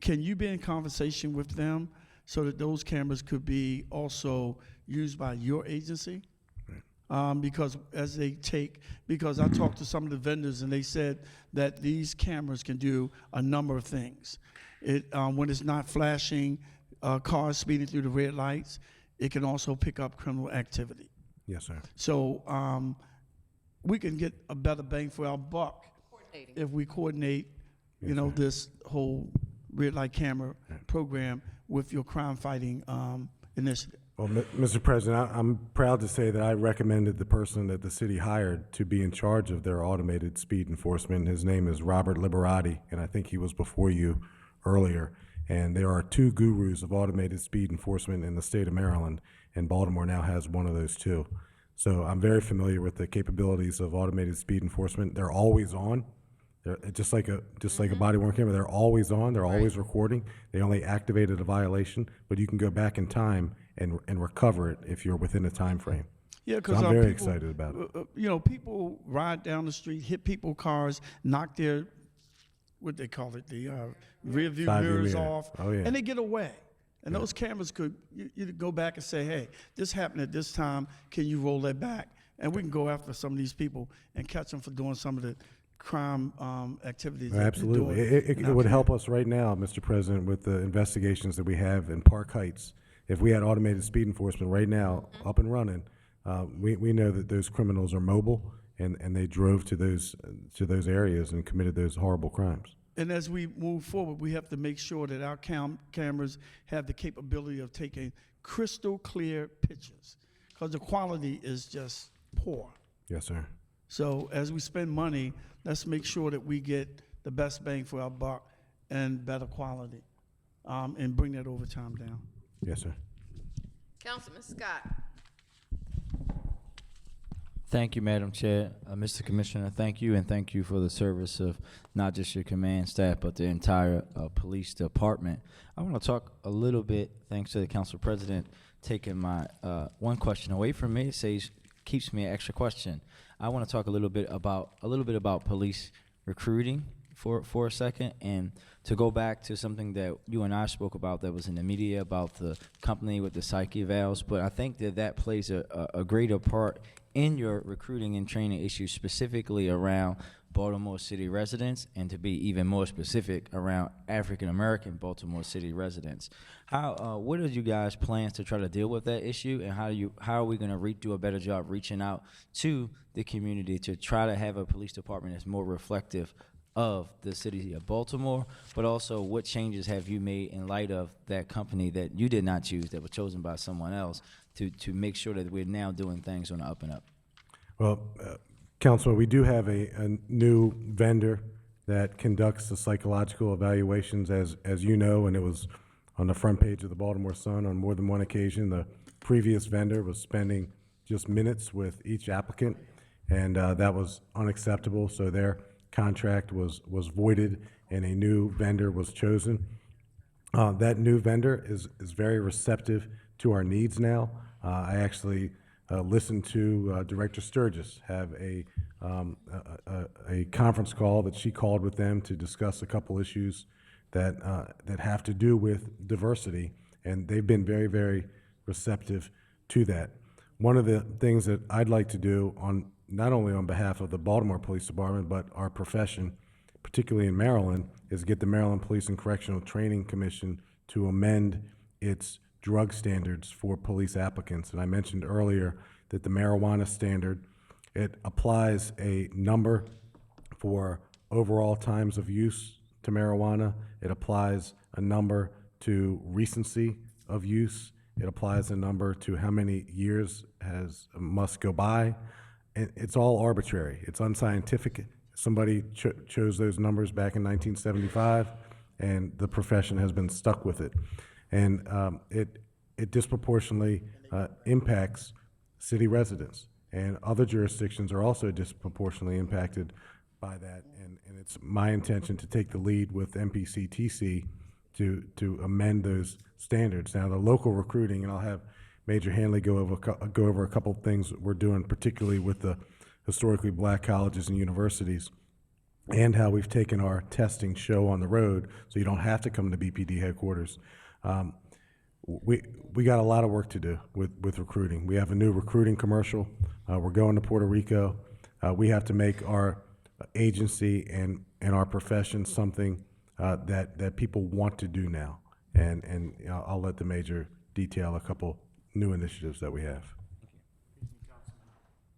Can you be in conversation with them so that those cameras could be also used by your agency? Because because I talked to some of the vendors and they said that these cameras can do a number of things. When it's not flashing cars speeding through the red lights, it can also pick up criminal activity. Yes, sir. So we can get a better bang for our buck if we coordinate, this whole red light camera program with your crime fighting initiative. Well, Mr. President, I'm proud to say that I recommended the person that the city hired to be in charge of their automated speed enforcement. His name is Robert Liberati, and I think he was before you earlier. And there are 2 gurus of automated speed enforcement in the state of Maryland, and Baltimore now has one of those 2. So I'm very familiar with the capabilities of automated speed enforcement. They're always on. They're just like a body-worn camera. They're always on. They're always recording. They only activated a violation, but you can go back in time and recover it if you're within a time frame. Yeah, because I'm very excited about it. People ride down the street, hit people's cars, knock their, what they call it, the rear view Side view mirrors mirror. off, Oh, yeah. and they get away. And those cameras could, you go back and say, hey, this happened at this time, can you roll that back? And we can go after some of these people and catch them for doing some of the crime activities. that they're Absolutely. doing It in our would help community. us right now, Mr. President, with the investigations that we have in Park Heights. If we had automated speed enforcement right now up and running, we know that those criminals are mobile and they drove to those areas and committed those horrible crimes. And as we move forward, we have to make sure that our cameras have the capability of taking crystal clear pictures, because the quality is just poor. Yes, sir. So as we spend money, let's make sure that we get the best bang for our buck and better quality, and bring that overtime down. Yes, sir. Councilman Scott. Thank you, Madam Chair. Mr. Commissioner, thank you, and thank you for the service of not just your command staff, but the entire police department. I want to talk a little bit, thanks to the council president taking my one question away from me, keeps me an extra question. I want to talk a little bit about police recruiting for a second, and to go back to something that you and I spoke about that was in the media about the company with the psyche valves, but I think that plays a greater part in your recruiting and training issues, specifically around Baltimore City residents, and to be even more specific, around African-American Baltimore City residents. What are you guys' plans to try to deal with that issue, and how are we going to do a better job reaching out to the community to try to have a police department that's more reflective of the city of Baltimore, but also what changes have you made in light of that company that you did not choose, that was chosen by someone else, to make sure that we're now doing things on the up and up? Well, Councilman, we do have a new vendor that conducts the psychological evaluations, as you know, and it was on the front page of the Baltimore Sun on more than one occasion. The previous vendor was spending just minutes with each applicant, and that was unacceptable, so their contract was voided and a new vendor was chosen. That new vendor is very receptive to our needs now. I actually listened to Director Sturgis have a conference call that she called with them to discuss a couple issues that have to do with diversity, and they've been very, very receptive to that. One of the things that I'd like to do not only on behalf of the Baltimore Police Department, but our profession, particularly in Maryland, is get the Maryland Police and Correctional Training Commission to amend its drug standards for police applicants. And I mentioned earlier that the marijuana standard, it applies a number for overall times of use to marijuana. It applies a number to recency of use. It applies a number to how many years must go by. It's all arbitrary. It's unscientific. Somebody chose those numbers back in 1975, and the profession has been stuck with it. And it disproportionately impacts city residents. And other jurisdictions are also disproportionately impacted by that. And it's my intention to take the lead with MPCTC to amend those standards. Now, the local recruiting, and I'll have Major Hanley go over a couple of things we're doing, particularly with the historically black colleges and universities, and how we've taken our testing show on the road, so you don't have to come to BPD headquarters. We got a lot of work to do with recruiting. We have a new recruiting commercial. We're going to Puerto Rico. We have to make our agency and our profession something that people want to do now. And I'll let the major detail a couple new initiatives that we have.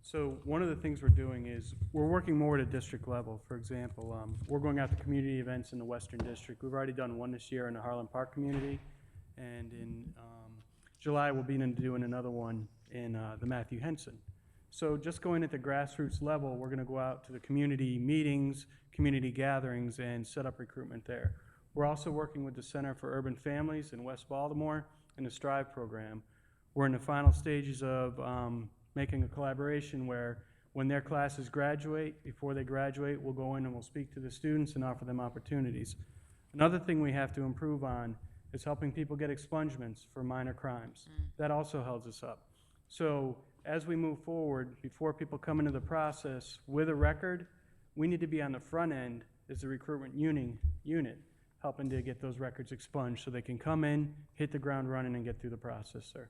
So one of the things we're doing is we're working more at a district level. For example, we're going out to community events in the Western District. We've already done one this year in the Harlem Park community, and in July we'll be doing another one in the Matthew Henson. So just going at the grassroots level, we're going to go out to the community meetings, community gatherings, and set up recruitment there. We're also working with the Center for Urban Families in West Baltimore and the STRIVE program. We're in the final stages of making a collaboration where when their classes graduate, before they graduate, we'll go in and we'll speak to the students and offer them opportunities. Another thing we have to improve on is helping people get expungements for minor crimes. That also holds us up. So as we move forward, before people come into the process with a record, we need to be on the front end as the recruitment unit, helping to get those records expunged so they can come in, hit the ground running, and get through the process, sir.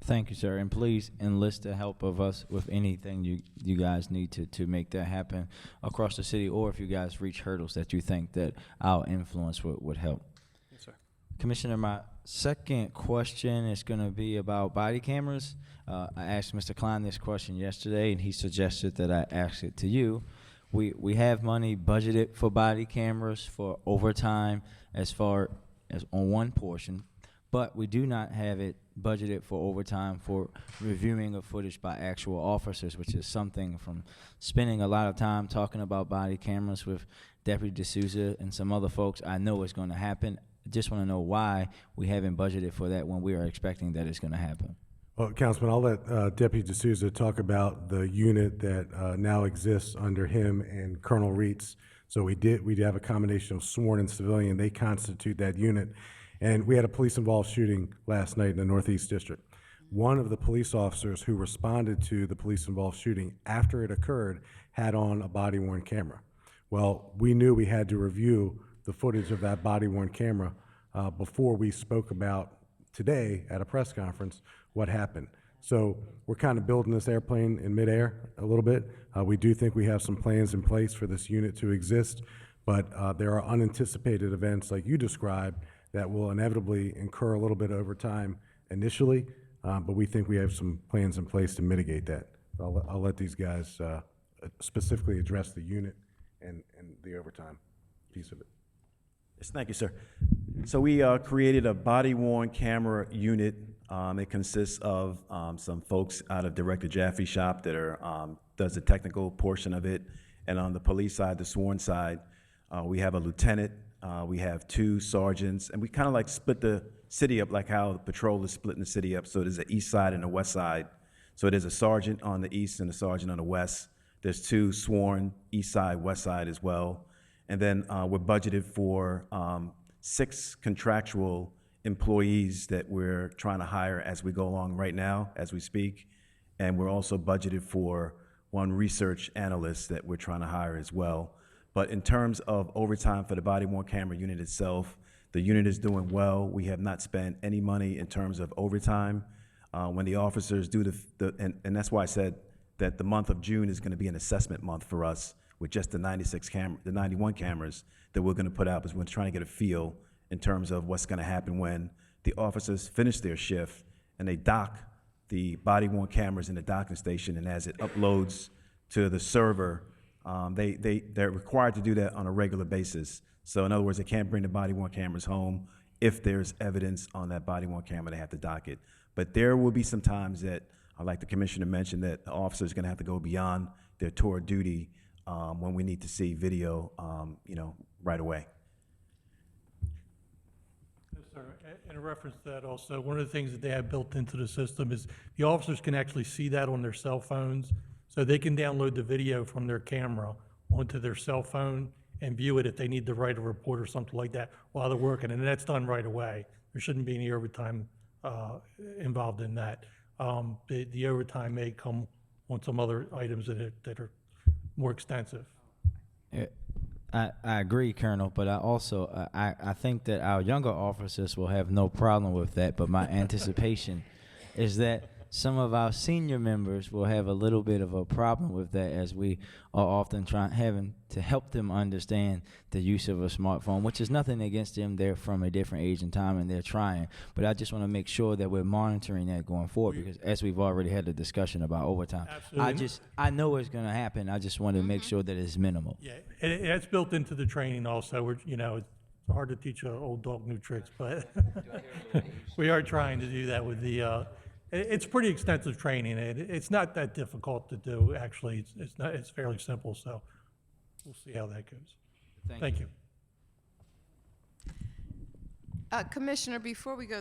Thank you, sir. And please enlist the help of us with anything you guys need to make that happen across the city, or if you guys reach hurdles that you think that our influence would help. Yes, sir. Commissioner, my second question is going to be about body cameras. I asked Mr. Klein this question yesterday, and he suggested that I ask it to you. We have money budgeted for body cameras for overtime as far as on one portion, but we do not have it budgeted for overtime for reviewing of footage by actual officers, which is something from spending a lot of time talking about body cameras with Deputy D'Souza and some other folks. I know it's going to happen. I just want to know why we haven't budgeted for that when we are expecting that it's going to happen. Well, Councilman, I'll let Deputy D'Souza talk about the unit that now exists under him and Colonel Reitz. So we have a combination of sworn and civilian. They constitute that unit. And we had a police-involved shooting last night in the Northeast District. One of the police officers who responded to the police-involved shooting after it occurred had on a body-worn camera. Well, we knew we had to review the footage of that body-worn camera before we spoke about today at a press conference what happened. So we're kind of building this airplane in midair a little bit. We do think we have some plans in place for this unit to exist, but there are unanticipated events like you described that will inevitably incur a little bit of overtime initially, but we think we have some plans in place to mitigate that. I'll let these guys specifically address the unit and the overtime piece of it. Yes, thank you, sir. So we created a body-worn camera unit. It consists of some folks out of Director Jaffe's shop that does the technical portion of it, and on the police side, the sworn side, we have a lieutenant. We have 2 sergeants, and we kind of like split the city up like how the patrol is splitting the city up. So there's an east side and a west side. So there's a sergeant on the east and a sergeant on the west. There's 2 sworn east side, west side as well. And then we're budgeted for 6 contractual employees that we're trying to hire as we go along right now, as we speak. And we're also budgeted for 1 research analyst that we're trying to hire as well. But in terms of overtime for the body-worn camera unit itself, the unit is doing well. We have not spent any money in terms of overtime. When the officers do and that's why I said that the month of June is going to be an assessment month for us with just the 91 cameras that we're going to put out, because we're trying to get a feel in terms of what's going to happen when the officers finish their shift and they dock the body-worn cameras in the docking station, and as it uploads to the server, they're required to do that on a regular basis. So in other words, they can't bring the body-worn cameras home. If there's evidence on that body-worn camera, they have to dock it. But there will be some times that, like the commissioner mentioned, that the officer's going to have to go beyond their tour of duty when we need to see video, right away. Yes, sir. In reference to that also, one of the things that they have built into the system is the officers can actually see that on their cell phones. So they can download the video from their camera onto their cell phone and view it if they need to write a report or something like that while they're working, and that's done right away. There shouldn't be any overtime involved in that. The overtime may come on some other items that are more extensive. Yeah, I agree, Colonel, but I also I think that our younger officers will have no problem with that. But my anticipation is that some of our senior members will have a little bit of a problem with that, as we are often having to help them understand the use of a smartphone, which is nothing against them. They're from a different age and time, and they're trying. But I just want to make sure that we're monitoring that going forward, because as we've already had a discussion about overtime, Absolutely. I know it's going to happen. I just want to make sure that it's minimal. Yeah, and it's built into the training also. It's hard to teach an old dog new tricks, but we are trying to do that with the. It's pretty extensive training. It's not that difficult to do. Actually, it's fairly simple. So we'll see how that goes. Thank you. Commissioner, before we go,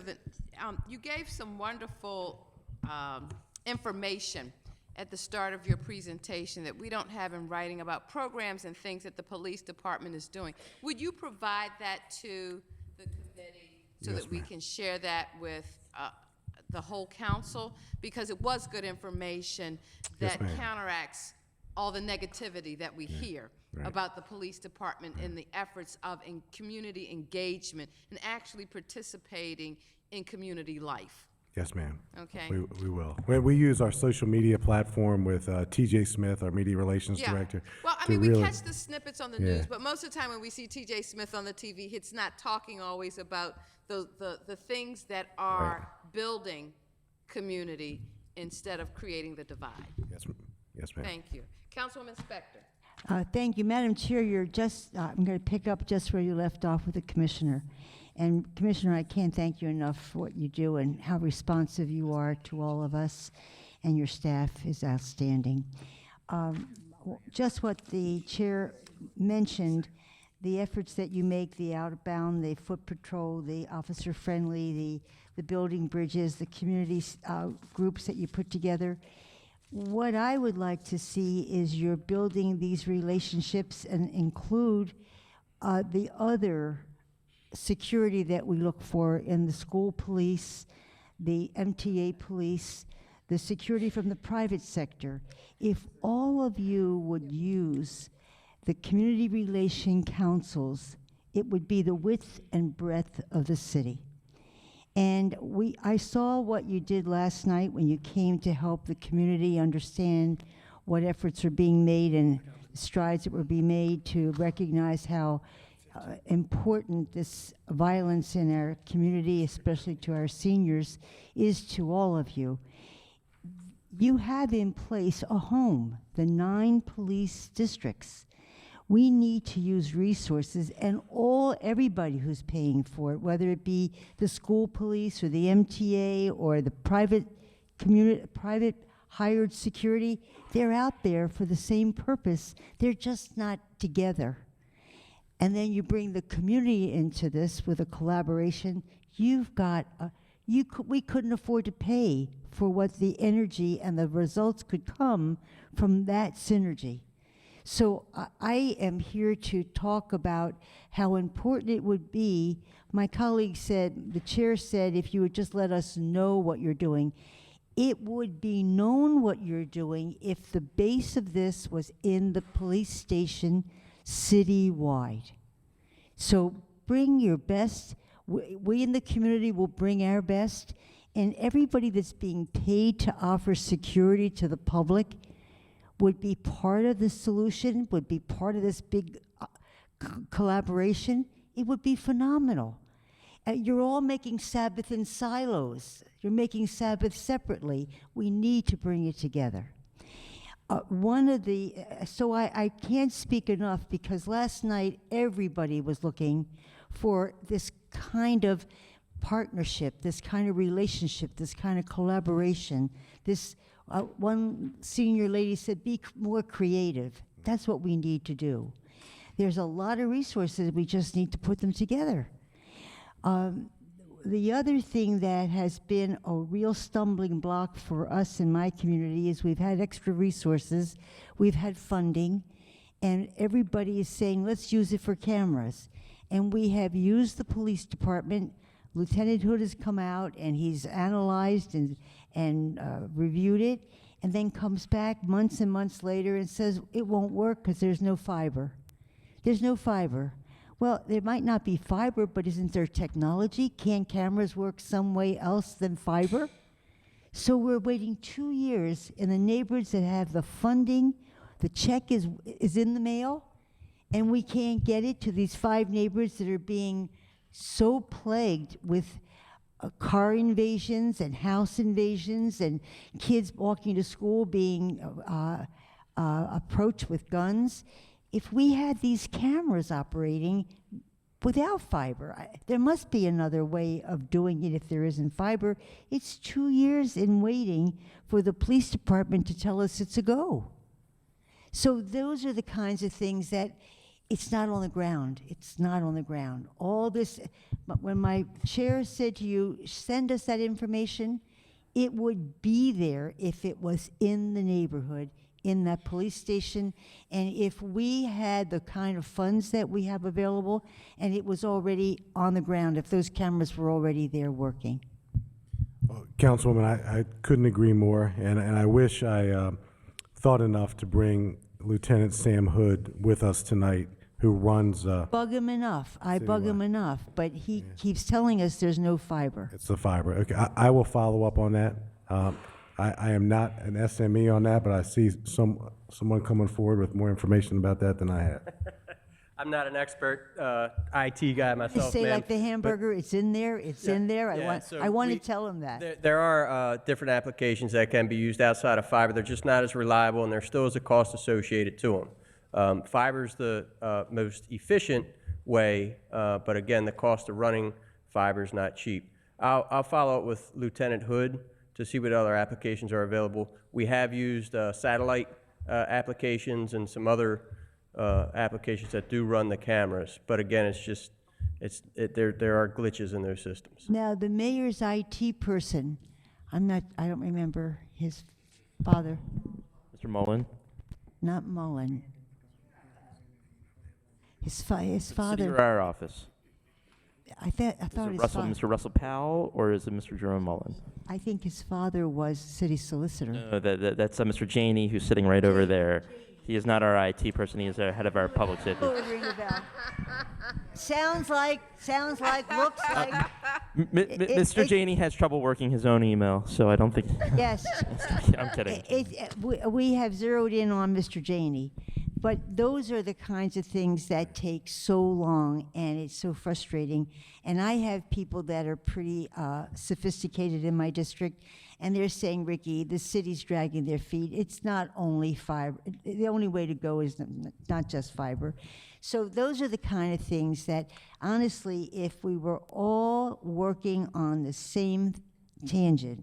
you gave some wonderful information at the start of your presentation that we don't have in writing about programs and things that the police department is doing. Would you provide that to the committee so that we can share that with the whole council? Because it was good information that counteracts all the negativity that we hear about the police department and the efforts of community engagement and actually participating in community life. Yes, ma'am. Okay. We will. We use our social media platform with TJ Smith, our media relations director. Well, I mean, we catch the snippets on the news, but most of the time when we see TJ Smith on the TV, it's not talking always about the things that are building community instead of creating the divide. Yes, ma'am. Thank you. Councilwoman Spector. Thank you, Madam Chair. I'm going to pick up just where you left off with the Commissioner. And Commissioner, I can't thank you enough for what you do and how responsive you are to all of us, and your staff is outstanding. Just what the chair mentioned, the efforts that you make, the outbound, the foot patrol, the officer friendly, the building bridges, the community groups that you put together. What I would like to see is you're building these relationships and include the other security that we look for in the school police, the MTA police, the security from the private sector. If all of you would use the community relation councils, it would be the width and breadth of the city. And I saw what you did last night when you came to help the community understand what efforts are being made and strides that were being made to recognize how important this violence in our community, especially to our seniors, is to all of you. You have in place a home, the 9 police districts. We need to use resources, and everybody who's paying for it, whether it be the school police or the MTA or the private hired security, they're out there for the same purpose. They're just not together. And then you bring the community into this with a collaboration. You've got, we couldn't afford to pay for what the energy and the results could come from that synergy. So I am here to talk about how important it would be. My colleague said, the chair said, if you would just let us know what you're doing. It would be known what you're doing if the base of this was in the police station citywide. So bring your best. We in the community will bring our best, and everybody that's being paid to offer security to the public would be part of the solution, would be part of this big collaboration. It would be phenomenal. You're all making Sabbath in silos. You're making Sabbath separately. We need to bring it together. So I can't speak enough, because last night everybody was looking for this kind of partnership, this kind of relationship, this kind of collaboration. This one senior lady said, be more creative. That's what we need to do. There's a lot of resources, we just need to put them together. The other thing that has been a real stumbling block for us in my community is we've had extra resources, we've had funding, and everybody is saying, let's use it for cameras. And we have used the police department Lieutenant Hood has come out and he's analyzed and reviewed it, and then comes back months and months later and says it won't work because there's no fiber. There's no fiber. Well, there might not be fiber, but isn't there technology? Can cameras work some way else than fiber? So we're waiting 2 years in the neighborhoods that have the funding. The check is in the mail, and we can't get it to these 5 neighborhoods that are being so plagued with car invasions and house invasions and kids walking to school being approached with guns. If we had these cameras operating without fiber, there must be another way of doing it if there isn't fiber. It's 2 years in waiting for the police department to tell us it's a go. So those are the kinds of things that it's not on the ground. It's not on the ground. All this, but when my chair said to you, send us that information, it would be there if it was in the neighborhood, in that police station, and if we had the kind of funds that we have available, and it was already on the ground, if those cameras were already there working. Councilwoman, I couldn't agree more, and I wish I thought enough to bring Lieutenant Sam Hood with us tonight, who runs. Bug him enough. I bug him enough, but he keeps telling us there's no fiber. It's the fiber. Okay, I will follow up on that. I am not an SME on that, but I see someone coming forward with more information about that than I have. I'm not an expert IT guy myself, Say ma'am, like the hamburger, it's in there, it's in there. I want to tell him that. There are different applications that can be used outside of fiber. They're just not as reliable, and there still is a cost associated to them. Fiber's the most efficient way, but again, the cost of running fiber is not cheap. I'll follow up with Lieutenant Hood to see what other applications are available. We have used satellite applications and some other applications that do run the cameras, but again, there are glitches in their systems. Now, the mayor's IT person, I don't remember his father. Mr. Mullen? Not Mullen. His father. City or our office? I thought his father. Mr. Russell Powell, or is it Mr. Jerome Mullen? I think his father was city solicitor. No, that's Mr. Janey, who's sitting right over there. He is not our IT person. He is our head of our public safety. Oh, ring a bell. Sounds like, looks like. Mr. Janey has trouble working his own email, so I don't think. Yes. I'm kidding. We have zeroed in on Mr. Janey, but those are the kinds of things that take so long, and it's so frustrating. And I have people that are pretty sophisticated in my district, and they're saying, Ricky, the city's dragging their feet. It's not only fiber. The only way to go is not just fiber. So those are the kind of things that, honestly, if we were all working on the same tangent,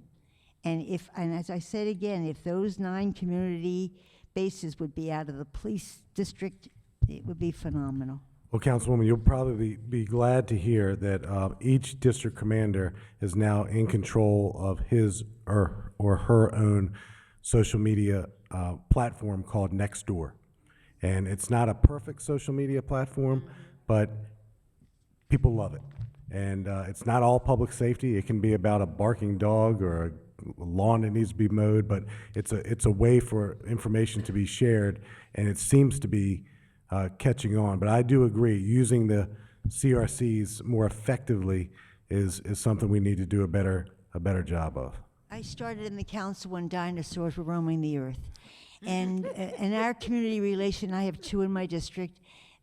and as I said again, if those 9 community bases would be out of the police district, it would be phenomenal. Well, Councilwoman, you'll probably be glad to hear that each district commander is now in control of his or her own social media platform called Nextdoor. And it's not a perfect social media platform, but people love it. And it's not all public safety. It can be about a barking dog or a lawn that needs to be mowed, but it's a way for information to be shared, and it seems to be catching on. But I do agree, using the CRCs more effectively is something we need to do a better job of. I started in the council when dinosaurs were roaming the earth. And in our community relation, I have 2 in my district,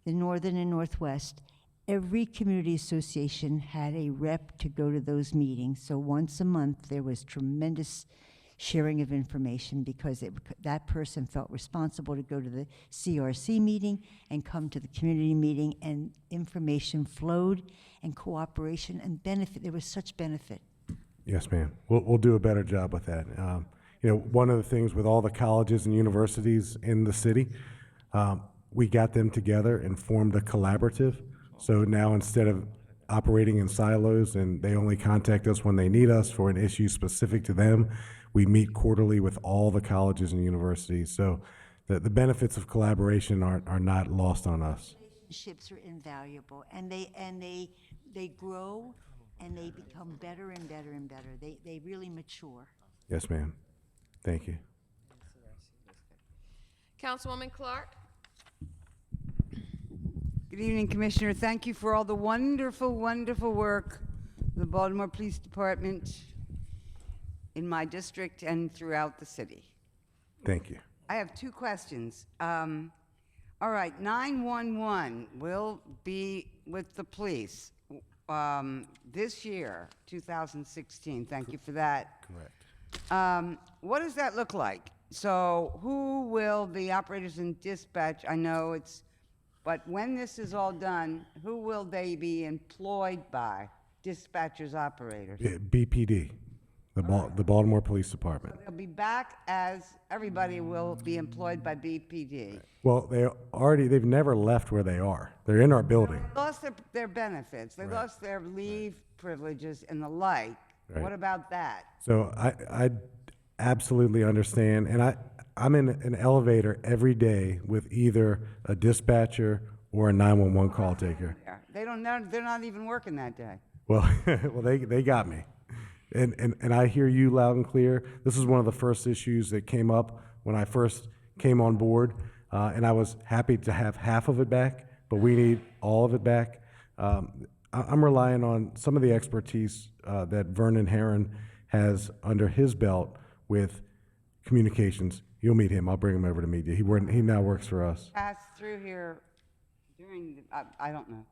the Northern and Northwest. Every community association had a rep to go to those meetings. So once a month, there was tremendous sharing of information because that person felt responsible to go to the CRC meeting and come to the community meeting, and information flowed, and cooperation and benefit. There was such benefit. Yes, ma'am. We'll do a better job with that. One of the things with all the colleges and universities in the city, we got them together and formed a collaborative. So now, instead of operating in silos and they only contact us when they need us for an issue specific to them, we meet quarterly with all the colleges and universities. So the benefits of collaboration are not lost on us. Relationships are invaluable, and they grow And they become better and better and better. They really mature. Yes, ma'am. Thank you. Councilwoman Clark? Good evening, Commissioner. Thank you for all the wonderful, wonderful work of the Baltimore Police Department in my district and throughout the city. Thank you. I have two questions. All right, 911 will be with the police this year, 2016. Thank you for that. Correct. What does that look like? So who will the operators and dispatch, I know it's, but when this is all done, who will they be employed by? Dispatchers, operators? Yeah, BPD, the Baltimore Police Department. They'll be back as, everybody will be employed by BPD. Well, they've never left where they are. They're in our building. They lost their benefits, they lost their leave privileges and the like. Right. What about that? So I absolutely understand, and I'm in an elevator every day with either a dispatcher or a 911 call taker. They don't know, they're not even working that day. Well, they got me, and I hear you loud and clear. This is one of the first issues that came up when I first came on board, and I was happy to have half of it back, but we need all of it back. I'm relying on some of the expertise that Vernon Herron has under his belt with communications. You'll meet him. I'll bring him over to meet you. He now works for us. Pass through here during, I don't know.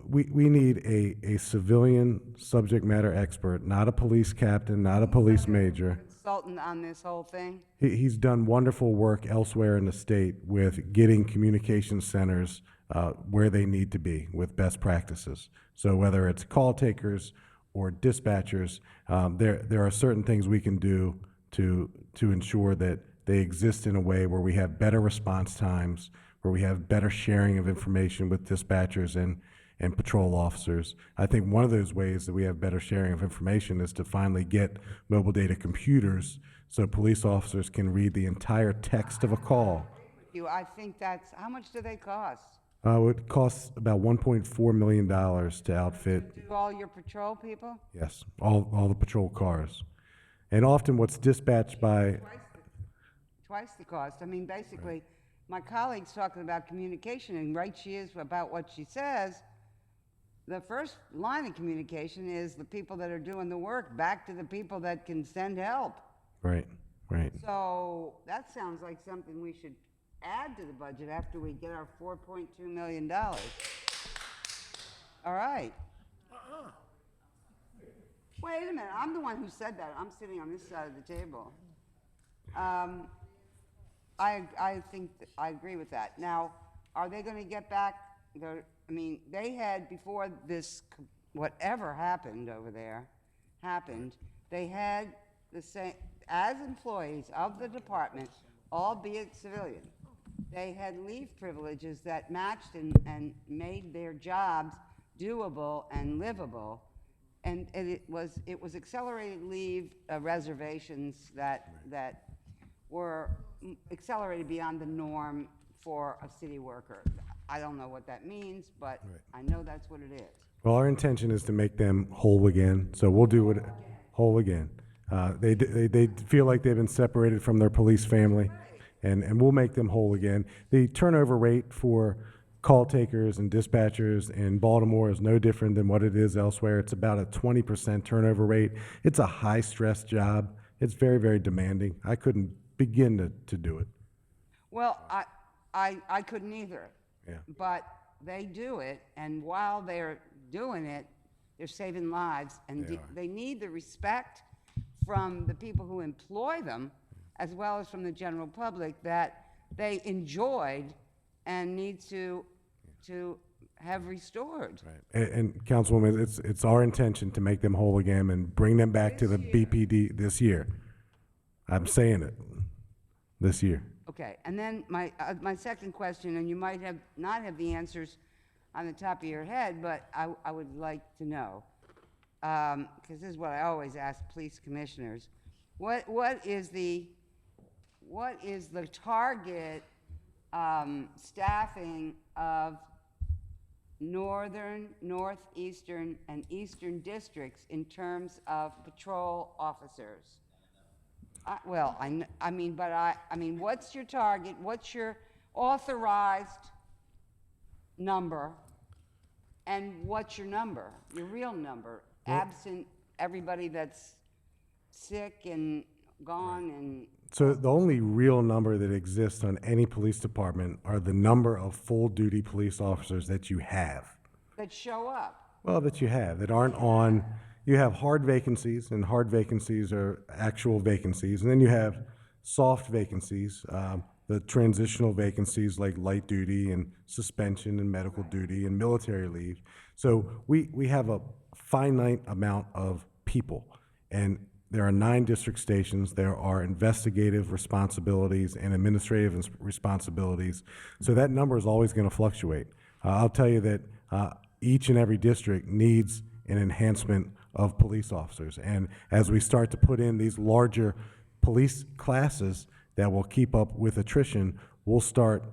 We need a civilian subject matter expert, not a police captain, not a police major. Consultant on this whole thing? He's done wonderful work elsewhere in the state with getting communication centers where they need to be with best practices. So whether it's call takers or dispatchers, there are certain things we can do to ensure that they exist in a way where we have better response times, where we have better sharing of information with dispatchers and patrol officers. I think one of those ways that we have better sharing of information is to finally get mobile data computers so police officers can read the entire text of a call. I think that's, how much do they cost? It costs about $1.4 million to outfit, Do all your patrol people? yes, all the patrol cars. And often what's dispatched by, Twice the cost. I mean, basically, my colleague's talking about communication, and right she is about what she says. The first line of communication is the people that are doing the work back to the people that can send help. right. So that sounds like something we should add to the budget after we get our $4.2 million. All right. Wait a minute, I'm the one who said that. I'm sitting on this side of the table. I think, I agree with that. Now, are they gonna get back they had, before this, whatever happened over there happened, they had the same, as employees of the department, albeit civilian, they had leave privileges that matched and made their jobs doable and livable. And it was accelerated leave reservations that were accelerated beyond the norm for a city worker. I don't know what that means, but I know that's what it is. Well, our intention is to make them whole again, so we'll do it whole again. They feel like they've been separated from their police family, and we'll make them whole again. The turnover rate for call takers and dispatchers in Baltimore is no different than what it is elsewhere. It's about a 20% turnover rate. It's a high-stress job. It's very, very demanding. I couldn't begin to do it. Well, I couldn't either. Yeah. But they do it, and while they're doing it, they're saving lives, and they need the respect from the people who employ them, as well as from the general public, that they enjoyed and need to have restored. Right. And Councilwoman, it's our intention to make them whole again and bring them back to the BPD this year. I'm saying it, this year. Okay, and then my second question, and you might not have the answers on the top of your head, but I would like to know, because this is what I always ask police commissioners. What is the target staffing of northern, northeastern, and eastern districts in terms of patrol officers? Well, I mean, what's your target? What's your authorized number? And what's your number, your real number, absent everybody that's sick and gone and? So the only real number that exists on any police department are the number of full-duty police officers that you have. That show up. Well, that you have, that aren't on, you have hard vacancies, and hard vacancies are actual vacancies. And then you have soft vacancies, the transitional vacancies like light duty and suspension and medical duty and military leave. So we have a finite amount of people. And there are 9 district stations. There are investigative responsibilities and administrative responsibilities. So that number is always going to fluctuate. I'll tell you that each and every district needs an enhancement of police officers. And as we start to put in these larger police classes that will keep up with attrition, we'll start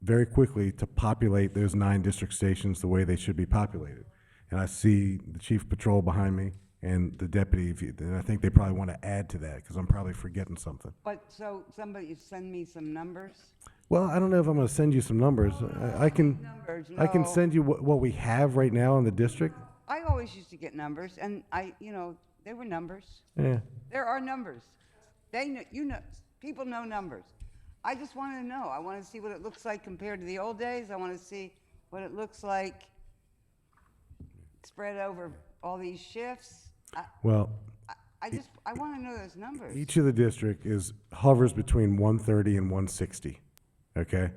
very quickly to populate those 9 district stations the way they should be populated. And I see the chief patrol behind me and the deputy, and I think they probably want to add to that because I'm probably forgetting something. But, so somebody send me some numbers? Well, I don't know if I'm going to send you some numbers. I can no. send you what we have right now in the district. I always used to get numbers, and they were numbers. Yeah. There are numbers. They know, people know numbers. I just want to know. I want to see what it looks like compared to the old days. I want to see what it looks like spread over all these shifts. Well, I want to know those numbers. each of the district hovers between 130 and 160, okay?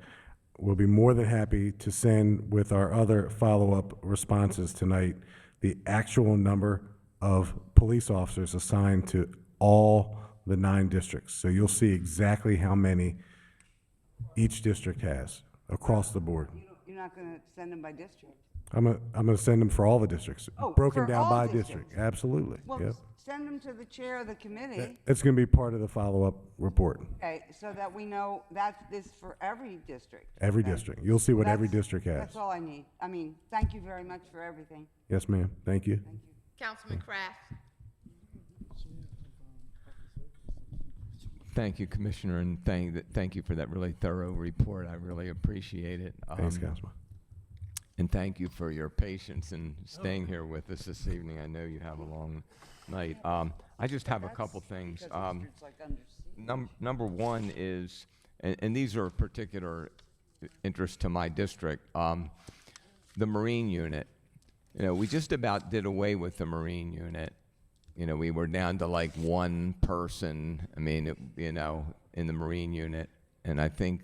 We'll be more than happy to send with our other follow-up responses tonight the actual number of police officers assigned to all the 9 districts. So you'll see exactly how many each district has across the board. You're not going to send them by district? I'm gonna send them for all the districts, broken for down all by districts? district. Absolutely. Well, Yep. send them to the chair of the committee. It's gonna be part of the follow-up report. Okay, so that we know that's this for every district. Every Okay. district. You'll see what every That's- district has. That's all I need. I mean, thank you very much for everything. Yes, ma'am. Thank you. Councilman Kraft. Thank you, Commissioner, and thank you for that really thorough report. I really appreciate it. Thanks, Councilman. And thank you for your patience in staying here with us this evening. I know you have a long night. I just have a couple things. Number one is, and these are of particular interest to my district, the Marine unit. We just about did away with the Marine unit. We were down to like 1 person, in the Marine unit. And I think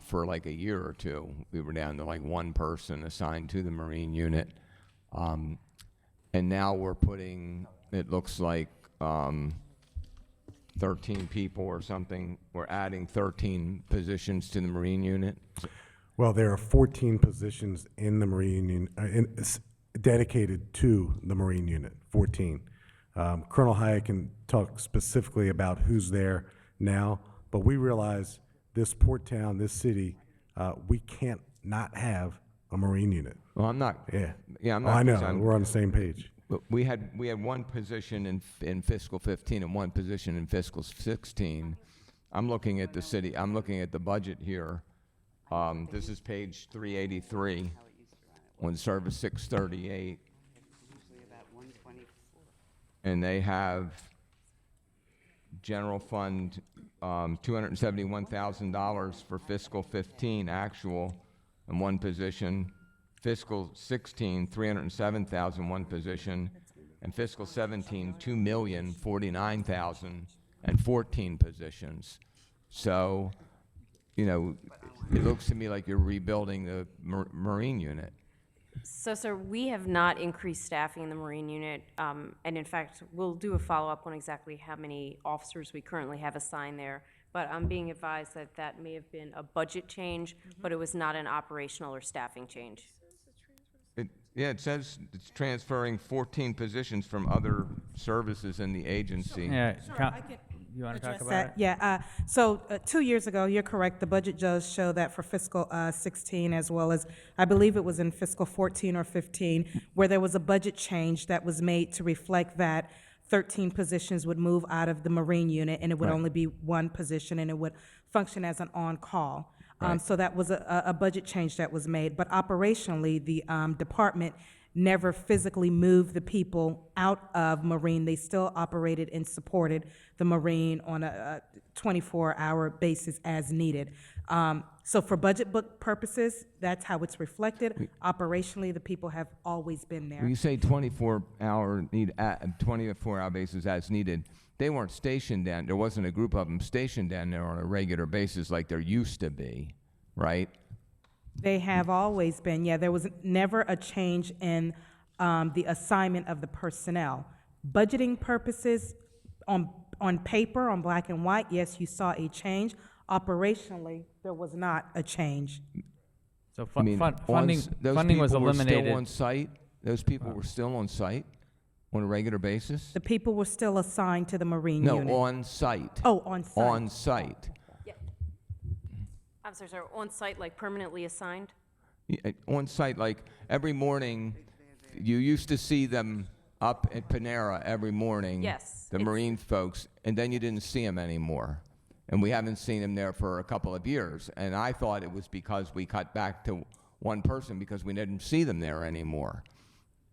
for like a year or 2, we were down to like 1 person assigned to the Marine unit. And now we're putting, it looks like 13 people or something. We're adding 13 positions to the Marine unit. Well, there are 14 positions in the Marine unit, dedicated to the Marine unit, 14. Colonel Hyatt can talk specifically about who's there now, but we realize this port town, this city, we can't not have a Marine unit. Well, I'm not. Yeah. Yeah, I'm Oh, not. I know. We're on the same page. But we had 1 position in fiscal 15 and 1 position in fiscal 16. I'm looking at the city. I'm looking at the budget here. This is page 383 on service 638. And they have general fund $271,000 for fiscal 15 actual in 1 position. Fiscal 16, $307,000 1 position, and fiscal 17, $2,049,000 and 14 positions. So, it looks to me like you're rebuilding the Marine unit. So, sir, we have not increased staffing in the Marine unit, and in fact, we'll do a follow-up on exactly how many officers we currently have assigned there. But I'm being advised that that may have been a budget change, but it was not an operational or staffing change. It says it's transferring 14 positions from other services in the agency. Yeah, You want to talk address about that? it? Yeah, so 2 years ago, you're correct, the budget does show that for fiscal 16, as well as, I believe it was in fiscal 14 or 15, where there was a budget change that was made to reflect that 13 positions would move out of the Marine unit, and it would Right. only be one position, and it would function as an on-call. Right. So that was a budget change that was made, but operationally, the department never physically moved the people out of Marine. They still operated and supported the Marine on a 24-hour basis as needed. So for budget book purposes, that's how it's reflected. Operationally, the people have always been there. When you say 24-hour basis as needed, they weren't stationed down, there wasn't a group of them stationed down there on a regular basis like there used to be, right? They have always been, yeah. There was never a change in the assignment of the personnel. Budgeting purposes, on paper, on black and white, yes, you saw a change. Operationally, there was not a change. So I mean, funding those funding was people were eliminated. still on site? Those people were still on site on a regular basis? The people were still assigned to the Marine No, unit. on site. Oh, on site. On site. I'm sorry, sir, on-site, like permanently assigned? Yeah, on site, like every morning, you used to see them up at Panera every morning. Yes, The it's- Marine folks, and then you didn't see them anymore. And we haven't seen them there for a couple of years. And I thought it was because we cut back to one person because we didn't see them there anymore,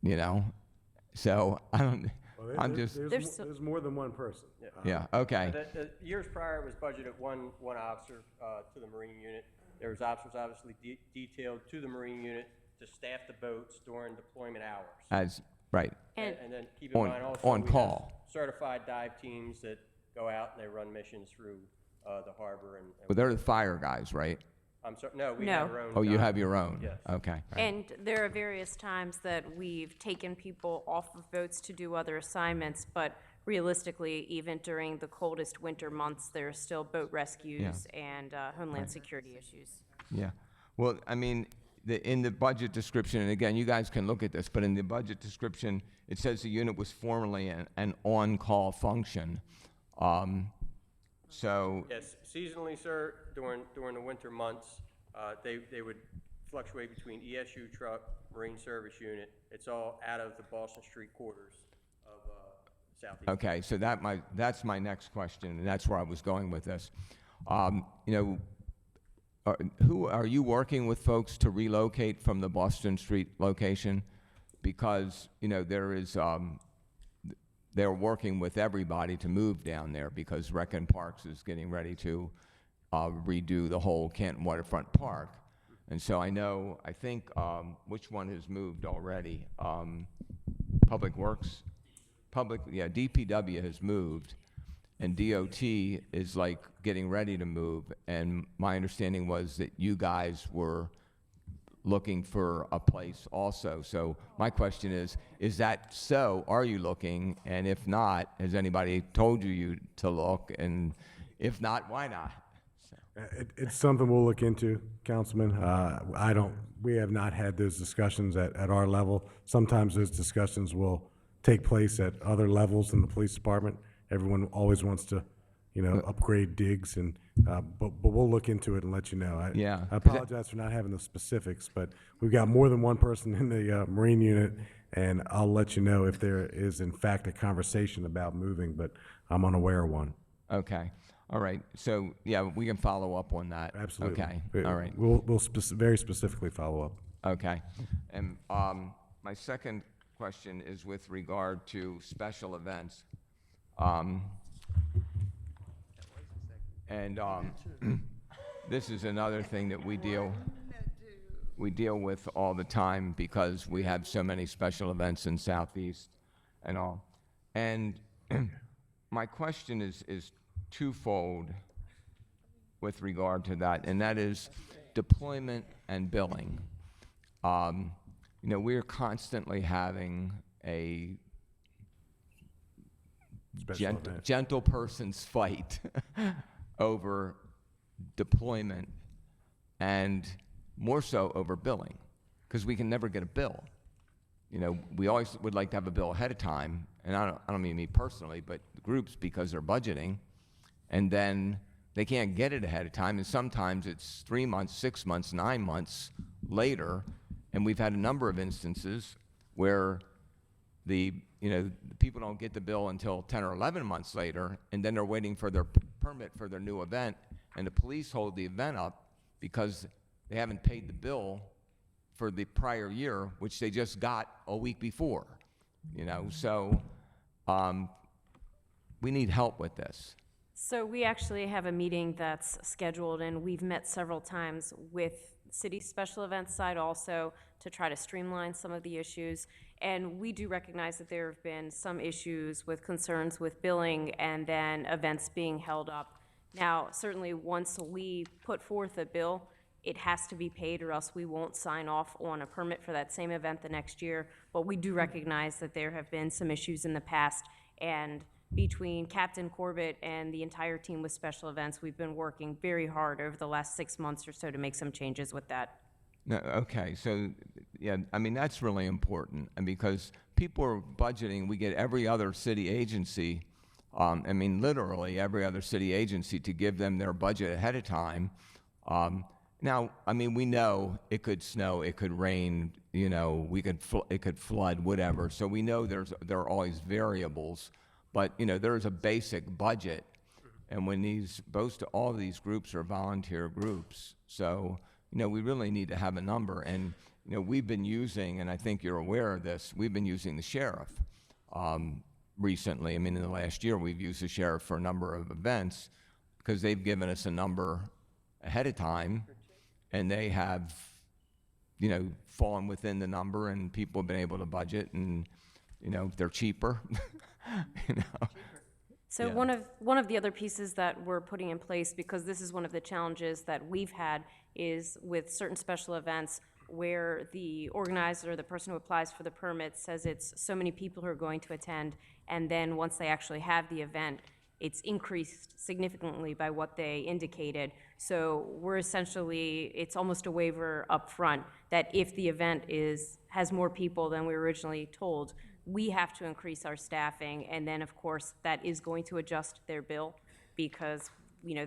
you know? So I don't, I'm just, There's more than one person. yeah, okay. The years prior, it was budgeted one officer to the Marine unit. There was officers obviously detailed to the Marine unit to staff the boats during deployment hours. Right. And then keep in mind also. On we have call. certified dive teams that go out and they run missions through the harbor and. But they're the fire guys, right? I'm sorry, no, we No. have our own. Oh, you dive have your teams, own? Yes. Okay. And there are various times that we've taken people off of boats to do other assignments, but realistically, even during the coldest winter months, there are still boat rescues and homeland security issues. Yeah. Well, I mean, in the budget description, and again, you guys can look at this, but in the budget description, it says the unit was formerly an on-call function. So, Yes, seasonally, sir, during the winter months, they would fluctuate between ESU truck, Marine Service Unit. It's all out of the Boston Street quarters of Southeast. okay, so that's my next question, and that's where I was going with this. You know, who are you working with folks to relocate from the Boston Street location? Because, you know, they're working with everybody to move down there because Reckin Parks is getting ready to redo the whole Canton Waterfront Park. And so I think, which one has moved already? Public Works? DPW has moved, and DOT is like getting ready to move. And my understanding was that you guys were looking for a place also. So my question is that so? Are you looking? And if not, has anybody told you to look? And if not, why not? It's something we'll look into, Councilman. We have not had those discussions at our level. Sometimes those discussions will take place at other levels in the police department. Everyone always wants to, upgrade digs but we'll look into it and let you know. Yeah. I apologize for not having the specifics, but we've got more than one person in the Marine unit, and I'll let you know if there is in fact a conversation about moving, but I'm unaware of one. Okay. All right. So, yeah, we can follow up on that. Absolutely. Okay. All right. We'll very specifically follow up. Okay. And my second question is with regard to special events. This is another thing that we deal with all the time because we have so many special events in Southeast and all. And my question is twofold with regard to that, and that is deployment and billing. We're constantly having a gentle person's fight over deployment and more so over billing, because we can never get a bill. We always would like to have a bill ahead of time, and I don't mean me personally, but the groups, because they're budgeting, and then they can't get it ahead of time, and sometimes it's 3 months, 6 months, 9 months later, and we've had a number of instances where the people don't get the bill until 10 or 11 months later, and then they're waiting for their permit for their new event, and the police hold the event up because they haven't paid the bill for the prior year, which they just got a week before. So we need help with this. So we actually have a meeting that's scheduled, and we've met several times with city special events side also to try to streamline some of the issues. And we do recognize that there have been some issues with concerns with billing and then events being held up. Now, certainly once we put forth a bill, it has to be paid or else we won't sign off on a permit for that same event the next year. But we do recognize that there have been some issues in the past, and between Captain Corbett and the entire team with special events, we've been working very hard over the last 6 months or so to make some changes with that. No, okay, so, yeah, I mean, that's really important, and because people are budgeting, we get every other city agency, I mean, literally every other city agency to give them their budget ahead of time. Now, I mean, we know it could snow, it could rain, it could flood, whatever, so we know there are always variables, but, there's a basic budget, and when all of these groups are volunteer groups, so, we really need to have a number, and, we've been using, and I think you're aware of this, we've been using the sheriff recently. I mean, in the last year, we've used the sheriff for a number of events because they've given us a number ahead of time, and they have, fallen within the number, and people have been able to budget, and, they're cheaper. So Yeah. one of the other pieces that we're putting in place, because this is one of the challenges that we've had, is with certain special events where the organizer or the person who applies for the permit says it's so many people who are going to attend, and then once they actually have the event, it's increased significantly by what they indicated. So we're essentially, it's almost a waiver up front that if the event has more people than we were originally told, we have to increase our staffing, and then of course that is going to adjust their bill because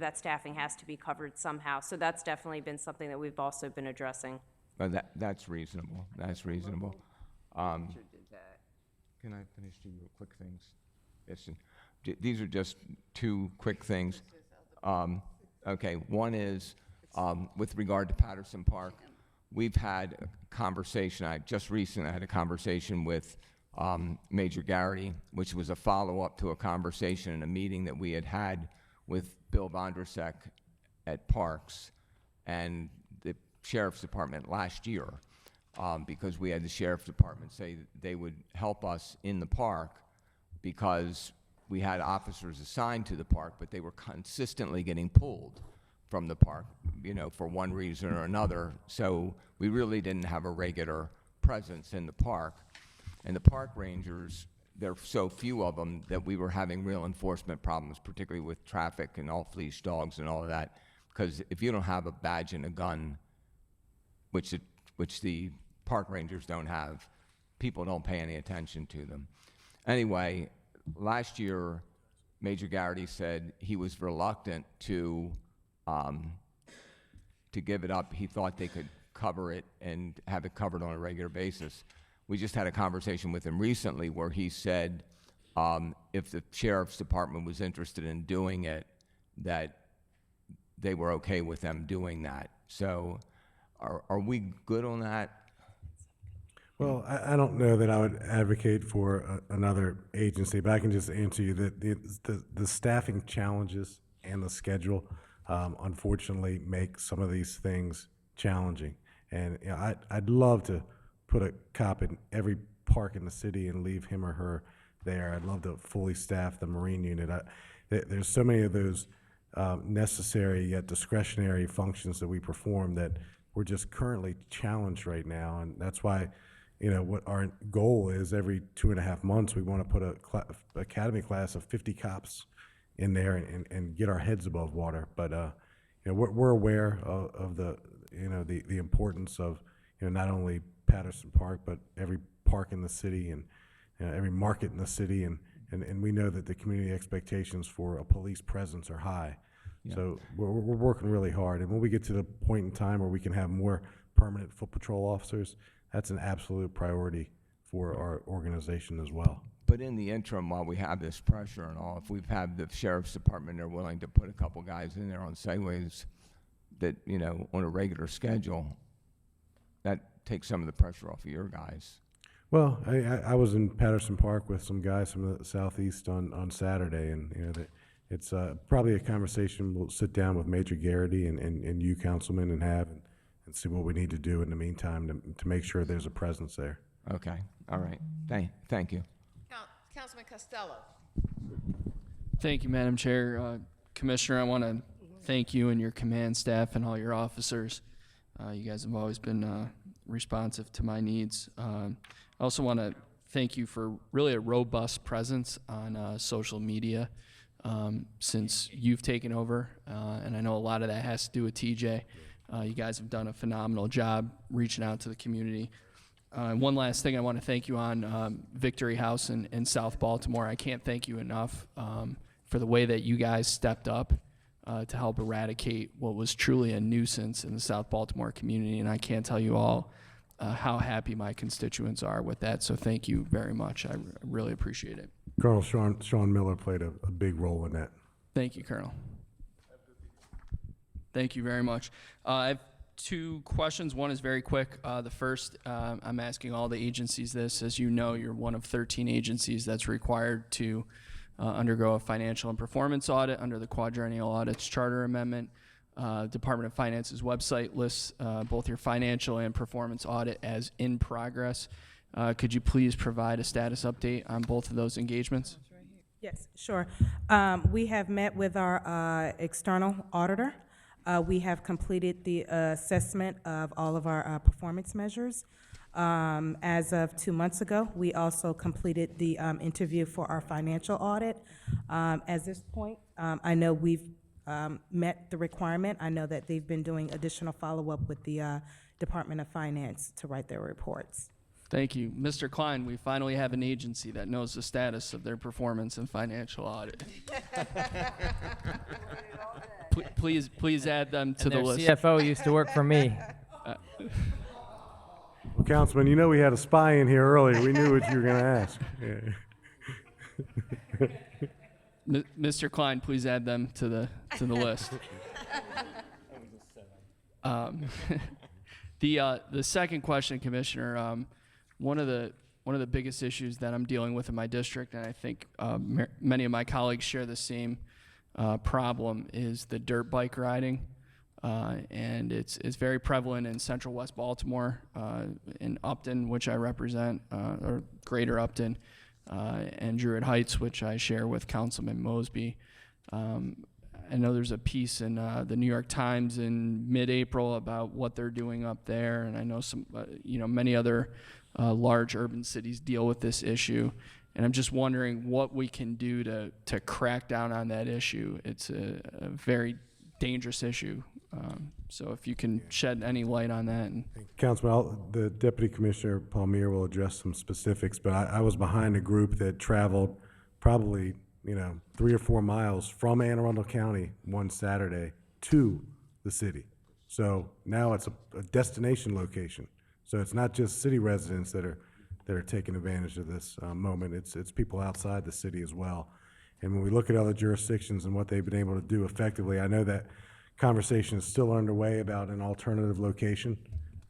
that staffing has to be covered somehow. So that's definitely been something that we've also been addressing. But that's reasonable. That's reasonable. Can I finish two real quick things? Yes, these are just two quick things. Okay, one is with regard to Patterson Park. We've had a conversation. I just recently had a conversation with Major Garrity, which was a follow-up to a conversation in a meeting that we had with Bill Vondrasek at Parks and the Sheriff's Department last year, because we had the Sheriff's Department say they would help us in the park because we had officers assigned to the park, but they were consistently getting pulled from the park, for one reason or another. So we really didn't have a regular presence in the park. And the park rangers, there are so few of them that we were having real enforcement problems, particularly with traffic and off-leash dogs and all of that. Because if you don't have a badge and a gun, which the park rangers don't have, people don't pay any attention to them. Anyway, last year, Major Garrity said he was reluctant to give it up. He thought they could cover it and have it covered on a regular basis. We just had a conversation with him recently where he said if the Sheriff's Department was interested in doing it, that they were okay with them doing that. So are we good on that? Well, I don't know that I would advocate for another agency, but I can just answer you that the staffing challenges and the schedule unfortunately make some of these things challenging. And I'd love to put a cop in every park in the city and leave him or her there. I'd love to fully staff the Marine unit. There's so many of those necessary yet discretionary functions that we perform that we're just currently challenged right now, and that's why, what our goal is every 2.5 months, we want to put a academy class of 50 cops in there and get our heads above water. But we're aware of the importance of not only Patterson Park but every park in the city and every market in the city, and and we know that the community expectations for a police presence are high. Yeah. So we're working really hard, and when we get to the point in time where we can have more permanent foot patrol officers, that's an absolute priority for our organization as well. But in the interim, while we have this pressure and all, if we've had the sheriff's department, they're willing to put a couple guys in there on segways that, you know, on a regular schedule, that takes some of the pressure off of your guys. Well, I was in Patterson Park with some guys from the southeast on Saturday, and you know that it's probably a conversation we'll sit down with Major Garrity and you, Councilman, and see what we need to do in the meantime to make sure there's a presence there. Okay, all right. Thank you. Councilman Costello. Thank you, Madam Chair. Commissioner, I want to thank you and your command staff and all your officers. You guys have always been responsive to my needs. I also want to thank you for really a robust presence on social media since you've taken over, and I know a lot of that has to do with TJ. You guys have done a phenomenal job reaching out to the community. One last thing I want to thank you on Victory House in South Baltimore. I can't thank you enough for the way that you guys stepped up to help eradicate what was truly a nuisance in the South Baltimore community, and I can't tell you all how happy my constituents are with that, so thank you very much. I really appreciate it. Colonel Sean Miller played a big role in that. Thank you, Colonel. Thank you very much. I have two questions. One is very quick. The first, I'm asking all the agencies this. As you know, you're one of 13 agencies that's required to undergo a financial and performance audit under the Quadrennial Audits Charter Amendment. Department of Finance's website lists both your financial and performance audit as in progress. Could you please provide a status update on both of those engagements? Yes, sure. We have met with our external auditor. We have completed the assessment of all of our performance measures. As of 2 months ago, we also completed the interview for our financial audit. At this point, I know we've met the requirement. I know that they've been doing additional follow-up with the Department of Finance to write their reports. Thank you. Mr. Klein, we finally have an agency that knows the status of their performance and financial audit. Please add them to the list. CFO used to work for me. Well, Councilman, you know we had a spy in here earlier. We knew what you were going to ask. Yeah. Mr. Klein, please add them to the list. The second question, Commissioner, one of the biggest issues that I'm dealing with in my district, and I think many of my colleagues share the same problem, is the dirt bike riding, and it's very prevalent in Central West Baltimore, in Upton, which I represent, or Greater Upton, and Druid Heights, which I share with Councilman Mosby. I know there's a piece in the New York Times in mid-April about what they're doing up there, and I know some, many other large urban cities deal with this issue. And I'm just wondering what we can do to crack down on that issue. It's a very dangerous issue. So if you can shed any light on that. Councilman, the Deputy Commissioner Palmier will address some specifics, but I was behind a group that traveled probably 3 or 4 miles from Anne Arundel County one Saturday to the city. So now it's a destination location. So it's not just city residents that are taking advantage of this moment. It's people outside the city as well. And when we look at other jurisdictions and what they've been able to do effectively, I know that conversation is still underway about an alternative location.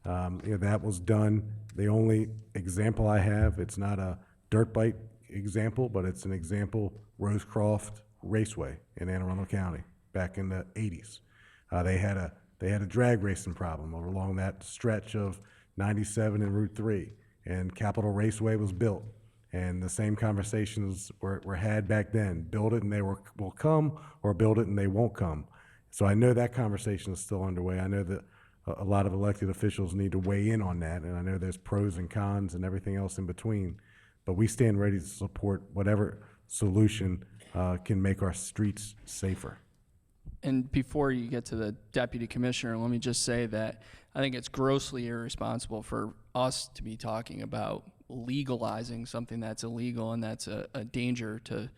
That was done. The only example I have, it's not a dirt bike example, but it's an example, Rosecroft Raceway in Anne Arundel County back in the 80s. They had a drag racing problem along that stretch of 97 and Route 3, and Capitol Raceway was built. And the same conversations were had back then. Build it and they will come, or build it and they won't come. So I know that conversation is still underway. I know that a lot of elected officials need to weigh in on that, and I know there's pros and cons and everything else in between. But we stand ready to support whatever solution can make our streets safer. And before you get to the Deputy Commissioner, let me just say that I think it's grossly irresponsible for us to be talking about legalizing something that's illegal and that's a danger to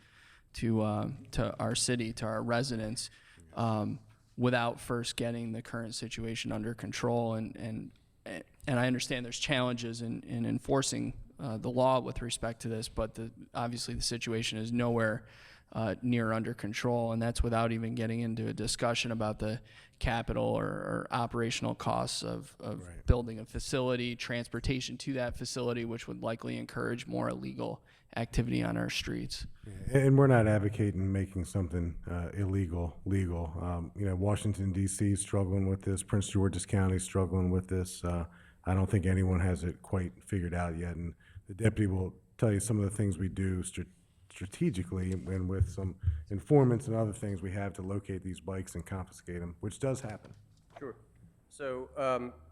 our city, to our residents, without first getting the current situation under control. And I understand there's challenges in enforcing the law with respect to this, but obviously the situation is nowhere near under control, and that's without even getting into a discussion about the capital or operational costs of building a facility, transportation to that facility, which would likely encourage more illegal activity on our streets. And we're not advocating making something illegal legal. Washington, D.C. is struggling with this. Prince George's County is struggling with this. I don't think anyone has it quite figured out yet. And the deputy will tell you some of the things we do strategically and with some informants and other things we have to locate these bikes and confiscate them, which does happen. Sure. So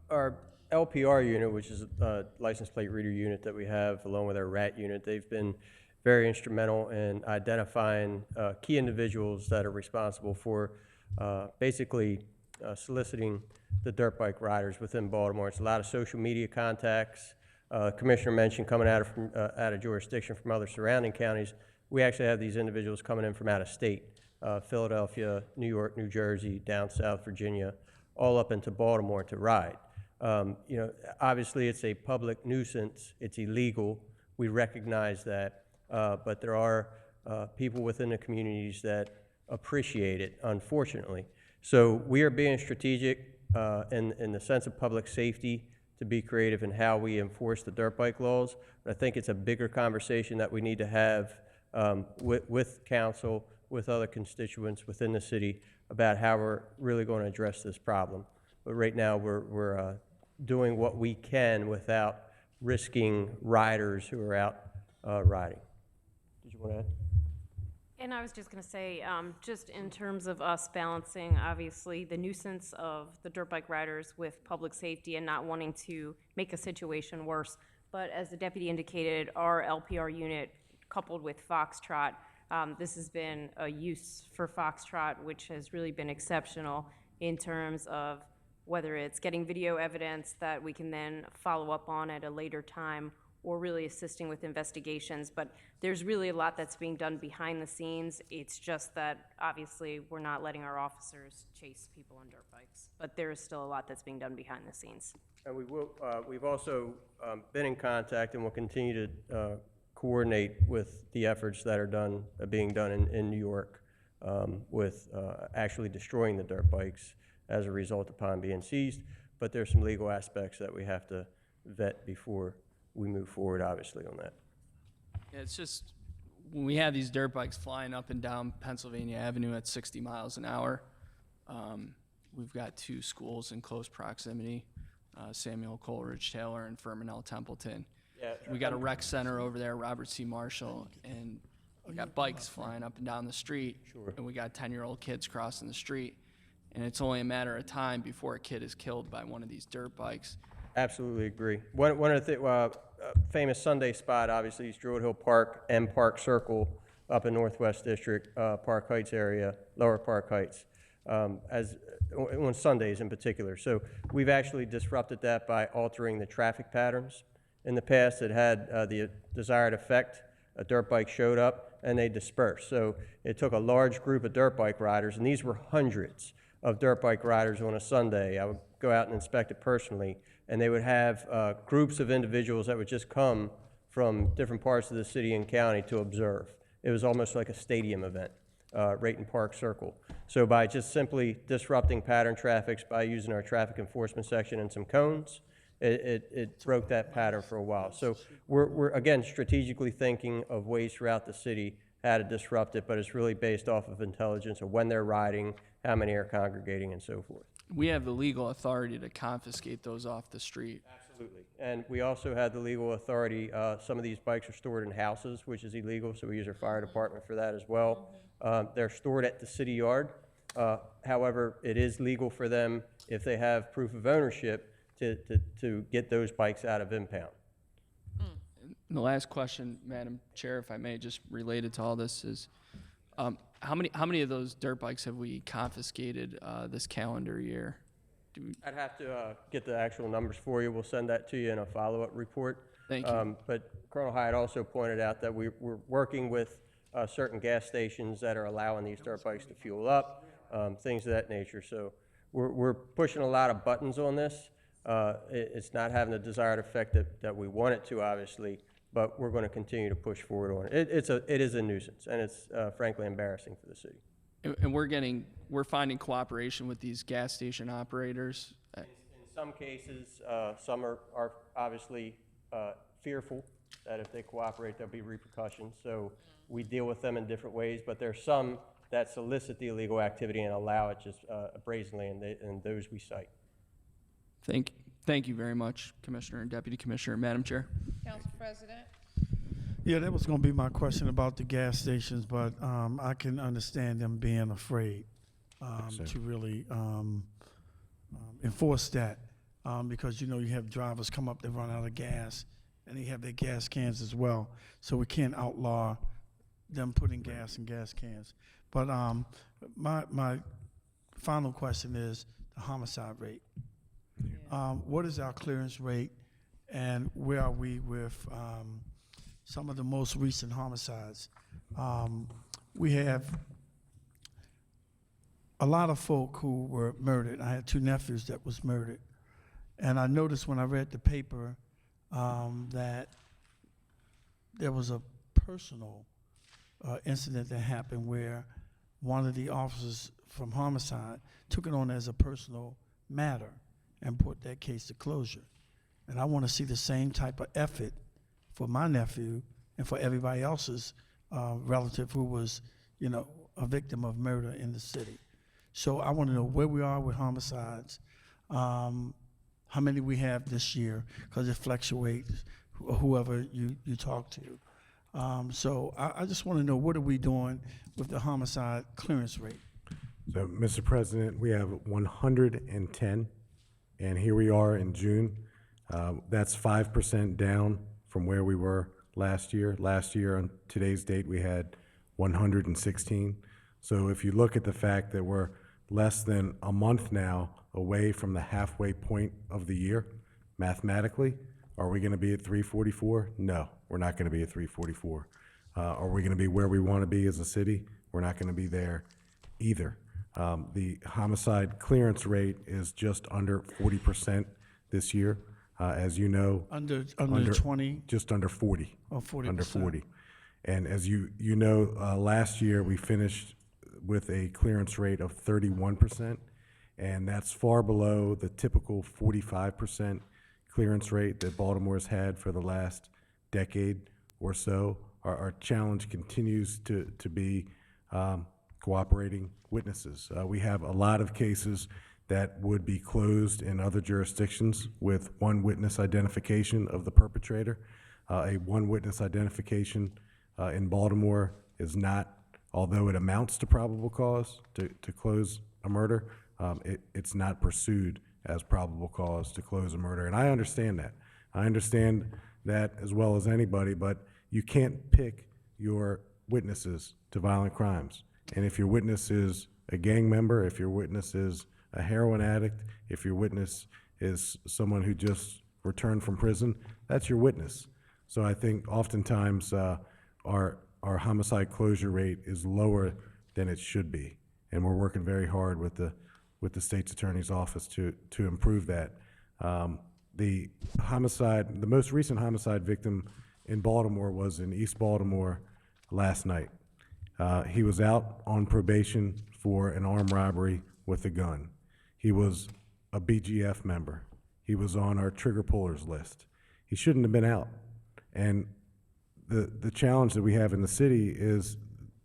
our LPR unit, which is a license plate reader unit that we have, along with our RAT unit, they've been very instrumental in identifying key individuals that are responsible for basically soliciting the dirt bike riders within Baltimore. It's a lot of social media contacts. Commissioner mentioned coming out of jurisdiction from other surrounding counties. We actually have these individuals coming in from out of state, Philadelphia, New York, New Jersey, down south, Virginia, all up into Baltimore to ride. Obviously it's a public nuisance. It's illegal. We recognize that, but there are people within the communities that appreciate it, unfortunately. So we are being strategic in the sense of public safety, to be creative in how we enforce the dirt bike laws. But I think it's a bigger conversation that we need to have with council, with other constituents within the city about how we're really going to address this problem. But right now we're doing what we can without risking riders who are out riding. Did you want to add? And I was just going to say, just in terms of us balancing, obviously, the nuisance of the dirt bike riders with public safety and not wanting to make a situation worse. But as the deputy indicated, our LPR unit, coupled with Foxtrot, this has been a use for Foxtrot, which has really been exceptional in terms of whether it's getting video evidence that we can then follow up on at a later time, or really assisting with investigations. But there's really a lot that's being done behind the scenes. It's just that obviously we're not letting our officers chase people on dirt bikes. But there is still a lot that's being done behind the scenes. And we've also been in contact and will continue to coordinate with the efforts that are being done in New York with actually destroying the dirt bikes as a result upon being seized. But there's some legal aspects that we have to vet before we move forward, obviously, on that. Yeah, it's just when we have these dirt bikes flying up and down Pennsylvania Avenue at 60 miles an hour, we've got two schools in close proximity, Samuel Coleridge Taylor and Fermanagh Templeton. Yeah. We got a rec center over there, Robert C. Marshall, and we got bikes flying up and down the street, and we got 10-year-old kids crossing the street, and it's only a matter of time before a kid is killed by one of these dirt bikes. Absolutely agree. One of the famous Sunday spot, obviously, is Druid Hill Park and Park Circle up in Northwest District, Park Heights area, Lower Park Heights, on Sundays in particular. So we've actually disrupted that by altering the traffic patterns. In the past, it had the desired effect. A dirt bike showed up and they dispersed. So it took a large group of dirt bike riders, and these were hundreds of dirt bike riders on a Sunday. I would go out and inspect it personally, and they would have groups of individuals that would just come from different parts of the city and county to observe. It was almost like a stadium event right in Park Circle. So by just simply disrupting pattern traffics by using our traffic enforcement section and some cones, it broke that pattern for a while. So we're again strategically thinking of ways throughout the city how to disrupt it, but it's really based off of intelligence of when they're riding, how many are congregating, and so forth. We have the legal authority to confiscate those off the street. Absolutely. And we also have the legal authority. Some of these bikes are stored in houses, which is illegal, so we use our fire department for that as well. They're stored at the city yard. However, it is legal for them, if they have proof of ownership, to get those bikes out of impound. And the last question, Madam Chair, if I may, just related to all this is, how many of those dirt bikes have we confiscated this calendar year? I'd have to get the actual numbers for you. We'll send that to you in a follow-up report. Thank you. But Colonel Hyatt also pointed out that we're working with certain gas stations that are allowing these dirt bikes to fuel up, things of that nature. So we're pushing a lot of buttons on this. It's not having the desired effect that we want it to, obviously, but we're going to continue to push forward on it. It is a nuisance, and it's frankly embarrassing for the city. And we're finding cooperation with these gas station operators. In some cases, some are obviously fearful that if they cooperate, there'll be repercussions. So we deal with them in different ways, but there are some that solicit the illegal activity and allow it just brazenly, and those we cite. Thank you very much, Commissioner and Deputy Commissioner. Madam Chair. Council President? Yeah, that was going to be my question about the gas stations, but I can understand them being afraid to really enforce that because, you have drivers come up, they run out of gas, and they have their gas cans as well. So we can't outlaw them putting gas in gas cans. But my final question is the homicide rate. What is our clearance rate, and where are we with some of the most recent homicides? We have a lot of folk who were murdered. I had 2 nephews that was murdered. And I noticed when I read the paper that there was a personal incident that happened where one of the officers from homicide took it on as a personal matter and brought that case to closure. And I want to see the same type of effort for my nephew and for everybody else's relative who was, a victim of murder in the city. So I want to know where we are with homicides, how many we have this year, because it fluctuates, whoever you talk to. So I just want to know, what are we doing with the homicide clearance rate? So, Mr. President, we have 110, and here we are in June. That's 5% down from where we were last year. Last year, on today's date, we had 116. So if you look at the fact that we're less than a month now away from the halfway point of the year, mathematically, are we going to be at 344? No, we're not going to be at 344. Are we going to be where we want to be as a city? We're not going to be there either. The homicide clearance rate is just under 40% this year. As you know, Under 20? Just under 40. Oh, 40%. Under 40. And as you know, last year we finished with a clearance rate of 31%, and that's far below the typical 45% clearance rate that Baltimore's had for the last decade or so. Our challenge continues to be cooperating witnesses. We have a lot of cases that would be closed in other jurisdictions with one witness identification of the perpetrator. A one witness identification in Baltimore is not, although it amounts to probable cause to close a murder, it's not pursued as probable cause to close a murder. And I understand that. I understand that as well as anybody, but you can't pick your witnesses to violent crimes. And if your witness is a gang member, if your witness is a heroin addict, if your witness is someone who just returned from prison, that's your witness. So I think oftentimes our homicide closure rate is lower than it should be, and we're working very hard with the state's attorney's office to improve that. The most recent homicide victim in Baltimore was in East Baltimore last night. He was out on probation for an armed robbery with a gun. He was a BGF member. He was on our trigger pullers list. He shouldn't have been out. And the challenge that we have in the city is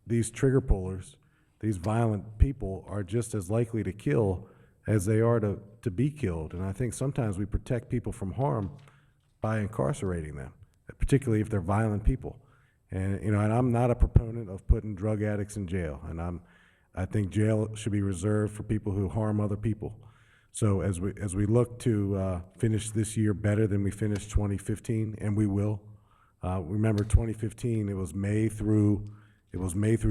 these trigger pullers, these violent people, are just as likely to kill as they are to be killed. And I think sometimes we protect people from harm by incarcerating them, particularly if they're violent people. And and I'm not a proponent of putting drug addicts in jail, and I think jail should be reserved for people who harm other people. So as we look to finish this year better than we finished 2015, and we will. Remember 2015, it was May through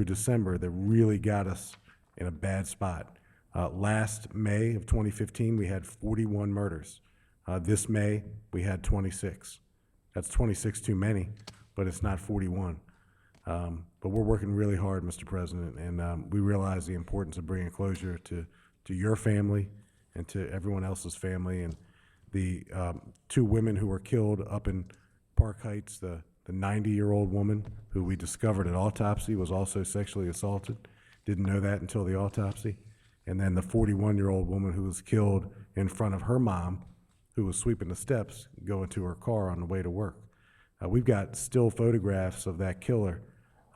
December that really got us in a bad spot. Last May of 2015, we had 41 murders. This May, we had 26. That's 26 too many, but it's not 41. But we're working really hard, Mr. President, and we realize the importance of bringing closure to your family and to everyone else's family. And the 2 women who were killed up in Park Heights, the 90-year-old woman who we discovered at autopsy was also sexually assaulted. Didn't know that until the autopsy. And then the 41-year-old woman who was killed in front of her mom, who was sweeping the steps going to her car on the way to work. We've got still photographs of that killer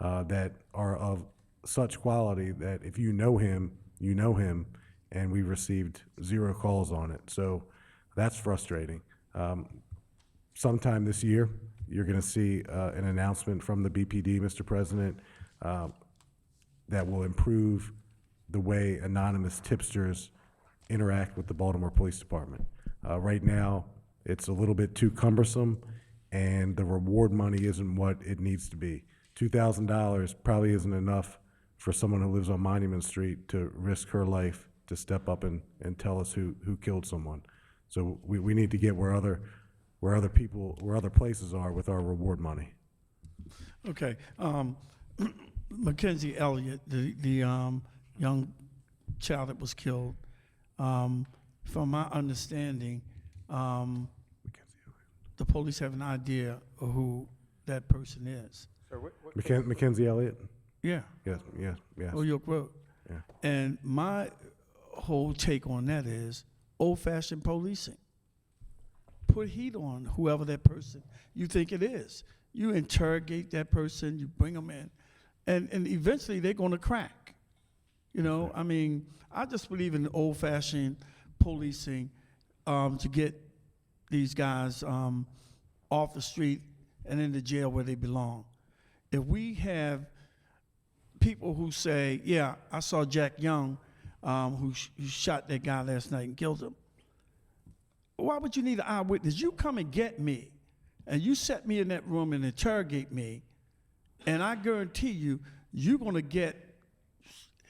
that are of such quality that if you know him, you know him, and we received 0 calls on it. So that's frustrating. Sometime this year, you're going to see an announcement from the BPD, Mr. President, that will improve the way anonymous tipsters interact with the Baltimore Police Department. Right now, it's a little bit too cumbersome, and the reward money isn't what it needs to be. $2,000 probably isn't enough for someone who lives on Monument Street to risk her life to step up and tell us who killed someone. So we need to get where other places are with our reward money. Okay, Mackenzie Elliott, the young child that was killed, from my understanding, the police have an idea of who that person is. Mackenzie Elliott? Yeah. Yes. Oh, York Road. Yeah. And my whole take on that is old-fashioned policing. Put heat on whoever that person you think it is. You interrogate that person, you bring them in, and eventually they're going to crack. You know, I mean, I just believe in old-fashioned policing to get these guys off the street and into jail where they belong. If we have people who say, yeah, I saw Jack Young who shot that guy last night and killed him, why would you need an eyewitness? You come and get me, and you set me in that room and interrogate me, and I guarantee you, you're going to get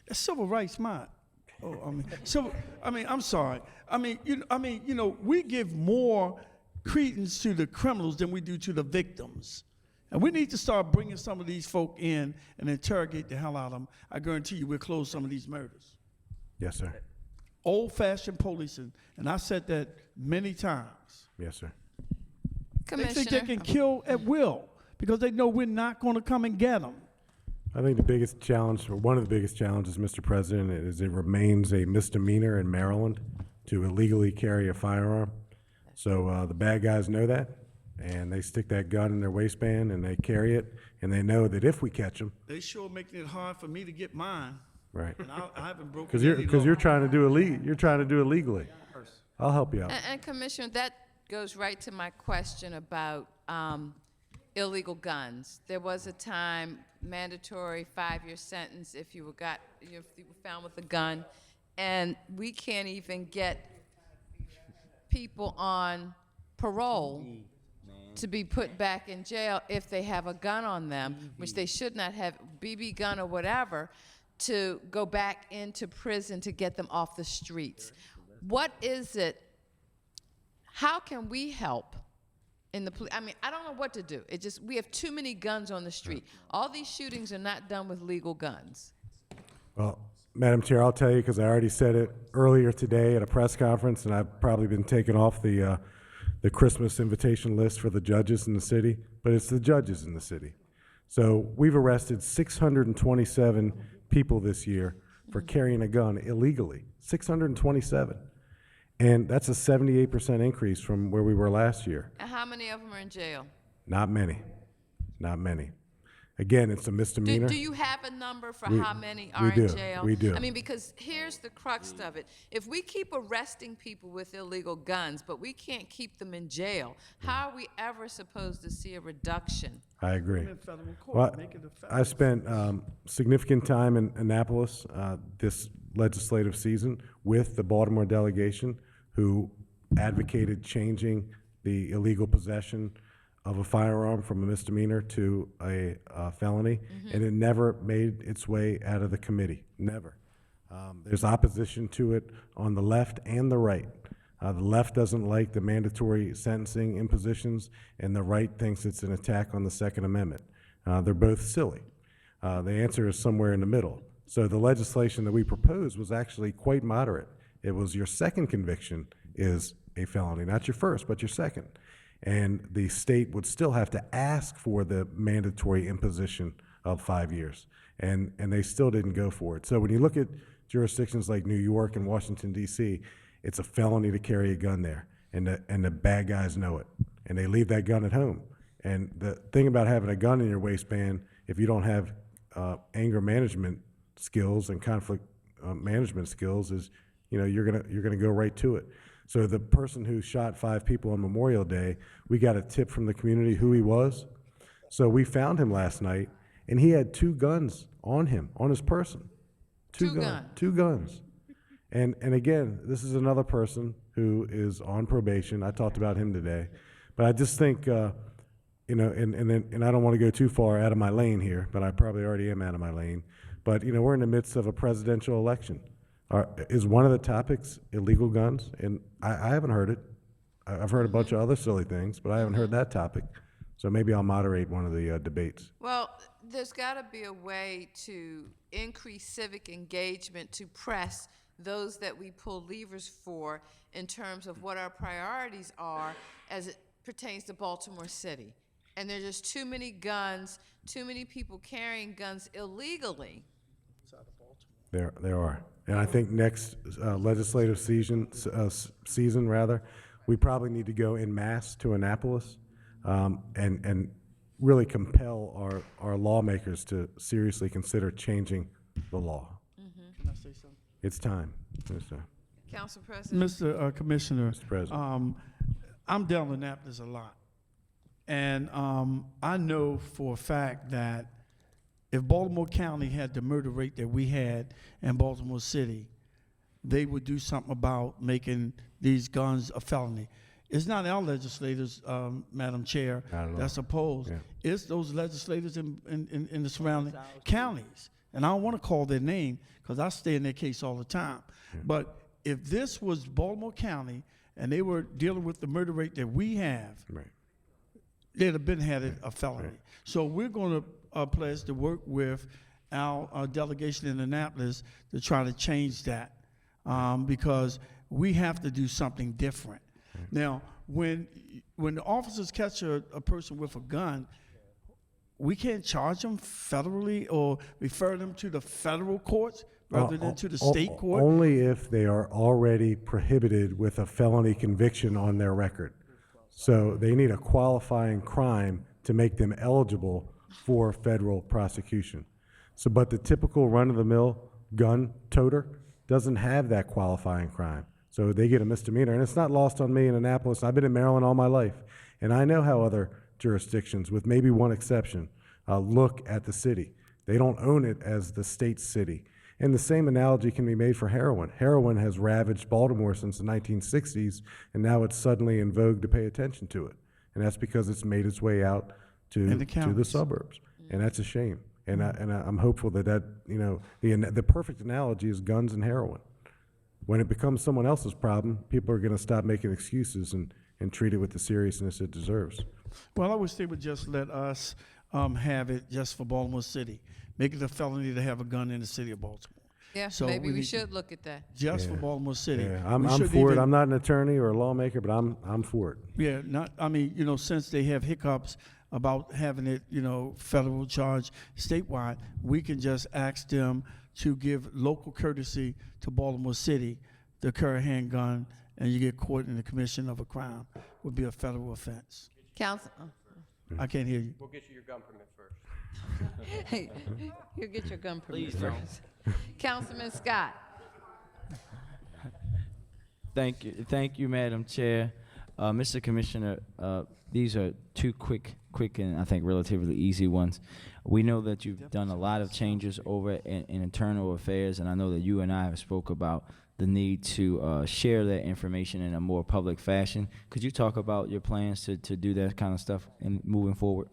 a civil rights mind. I'm sorry. We give more credence to the criminals than we do to the victims. And we need to start bringing some of these folk in and interrogate the hell out of them. I guarantee you we'll close some of these murders. Yes, sir. Old-fashioned policing, and I said that many times. Yes, sir. They think they can kill at will because they know we're not going to come and get them. I think the biggest challenge, or one of the biggest challenges, Mr. President, is it remains a misdemeanor in Maryland to illegally carry a firearm. So the bad guys know that, and they stick that gun in their waistband and they carry it, and they know that if we catch them, They sure making it hard for me to get mine. right? And I haven't broken Because you're trying to do it legally. I'll help you out. And Commissioner, that goes right to my question about illegal guns. There was a time, mandatory 5-year sentence if you were found with a gun, and we can't even get people on parole to be put back in jail if they have a gun on them, which they should not have, BB gun or whatever, to go back into prison to get them off the streets. What is it? How can we help in the police? I mean, I don't know what to do. It just, we have too many guns on the street. All these shootings are not done with legal guns. Well, Madam Chair, I'll tell you, because I already said it earlier today at a press conference, and I've probably been taken off the Christmas invitation list for the judges in the city, but it's the judges in the city. So we've arrested 627 people this year for carrying a gun illegally, 627. And that's a 78% increase from where we were last year. And how many of them are in jail? Not many, not many. Again, it's a misdemeanor. Do you have a number for We- how many we are in do, jail? we do. I mean, because here's the crux of it. If we keep arresting people with illegal guns, but we can't keep them in jail, how are we ever supposed to see a reduction? I agree. in federal court, Well, make it a federal I spent significant time in Annapolis this legislative season with the Baltimore delegation who advocated changing the illegal possession of a firearm from a misdemeanor to a felony, and it never made its way out of the committee, never. There's opposition to it on the left and the right. The left doesn't like the mandatory sentencing impositions, and the right thinks it's an attack on the Second Amendment. They're both silly. The answer is somewhere in the middle. So the legislation that we proposed was actually quite moderate. It was your second conviction is a felony, not your first, but your second. And the state would still have to ask for the mandatory imposition of 5 years. And they still didn't go for it. So when you look at jurisdictions like New York and Washington, D.C., it's a felony to carry a gun there, and the bad guys know it, and they leave that gun at home. And the thing about having a gun in your waistband, if you don't have anger management skills and conflict management skills, is you're gonna go right to it. So the person who shot 5 people on Memorial Day, we got a tip from the community who he was. So we found him last night, and he had 2 guns on him, on his person. 2 guns. And again, this is another person who is on probation. I talked about him today, but I just think, and I don't want to go too far out of my lane here, but I probably already am out of my lane. But we're in the midst of a presidential election. Is one of the topics illegal guns? And I haven't heard it. I've heard a bunch of other silly things, but I haven't heard that topic. So maybe I'll moderate one of the debates. Well, there's got to be a way to increase civic engagement to press those that we pull levers for in terms of what our priorities are as it pertains to Baltimore City. And there's just too many guns, too many people carrying guns illegally. There are. And I think next legislative season, we probably need to go en masse to Annapolis and really compel our lawmakers to seriously consider changing the law. Can I say something? It's time. It's time. Council President. Mr. Commissioner. Mr. President. I'm down in Annapolis a lot. And I know for a fact that if Baltimore County had the murder rate that we had in Baltimore City, they would do something about making these guns a felony. It's not our legislators, Madam Chair, that's opposed. Yeah. It's those legislators in the surrounding counties. And I don't want to call their name because I stay in their case all the time. Yeah. But if this was Baltimore County and they were dealing with the murder rate that we have, Right. they'd have been had it a felony. Right. So we're going to pledge to work with our delegation in Annapolis to try to change that because we have to do something different. Now, when the officers catch a person with a gun, we can't charge them federally or refer them to the federal courts rather than to the state court? Only if they are already prohibited with a felony conviction on their record. So they need a qualifying crime to make them eligible for federal prosecution. So, but the typical run-of-the-mill gun toter doesn't have that qualifying crime. So they get a misdemeanor, and it's not lost on me in Annapolis. I've been in Maryland all my life, and I know how other jurisdictions, with maybe one exception, look at the city. They don't own it as the state city. And the same analogy can be made for heroin. Heroin has ravaged Baltimore since the 1960s, and now it's suddenly in vogue to pay attention to it. And that's because it's made its way out to the suburbs, and that's a shame. And I'm hopeful that the perfect analogy is guns and heroin. When it becomes someone else's problem, people are going to stop making excuses and treat it with the seriousness it deserves. Well, I wish they would just let us have it just for Baltimore City. Make it a felony to have a gun in the city of Baltimore. Yeah, So maybe we need should look at that. Just for Baltimore City. Yeah, I'm We shouldn't for it. even- I'm not an attorney or a lawmaker, but I'm for it. Yeah, since they have hiccups about having it, federal charge statewide, we can just ask them to give local courtesy to Baltimore City to carry a handgun, and you get caught in the commission of a crime would be a federal offense. Council. I can't hear you. We'll get you your gun permit first. Hey, you'll get your gun permit Please don't. first. Councilman Scott. Thank you, Madam Chair. Mr. Commissioner, these are two quick and I think relatively easy ones. We know that you've done a lot of changes over in internal affairs, and I know that you and I have spoke about the need to share that information in a more public fashion. Could you talk about your plans to do that kind of stuff in moving forward?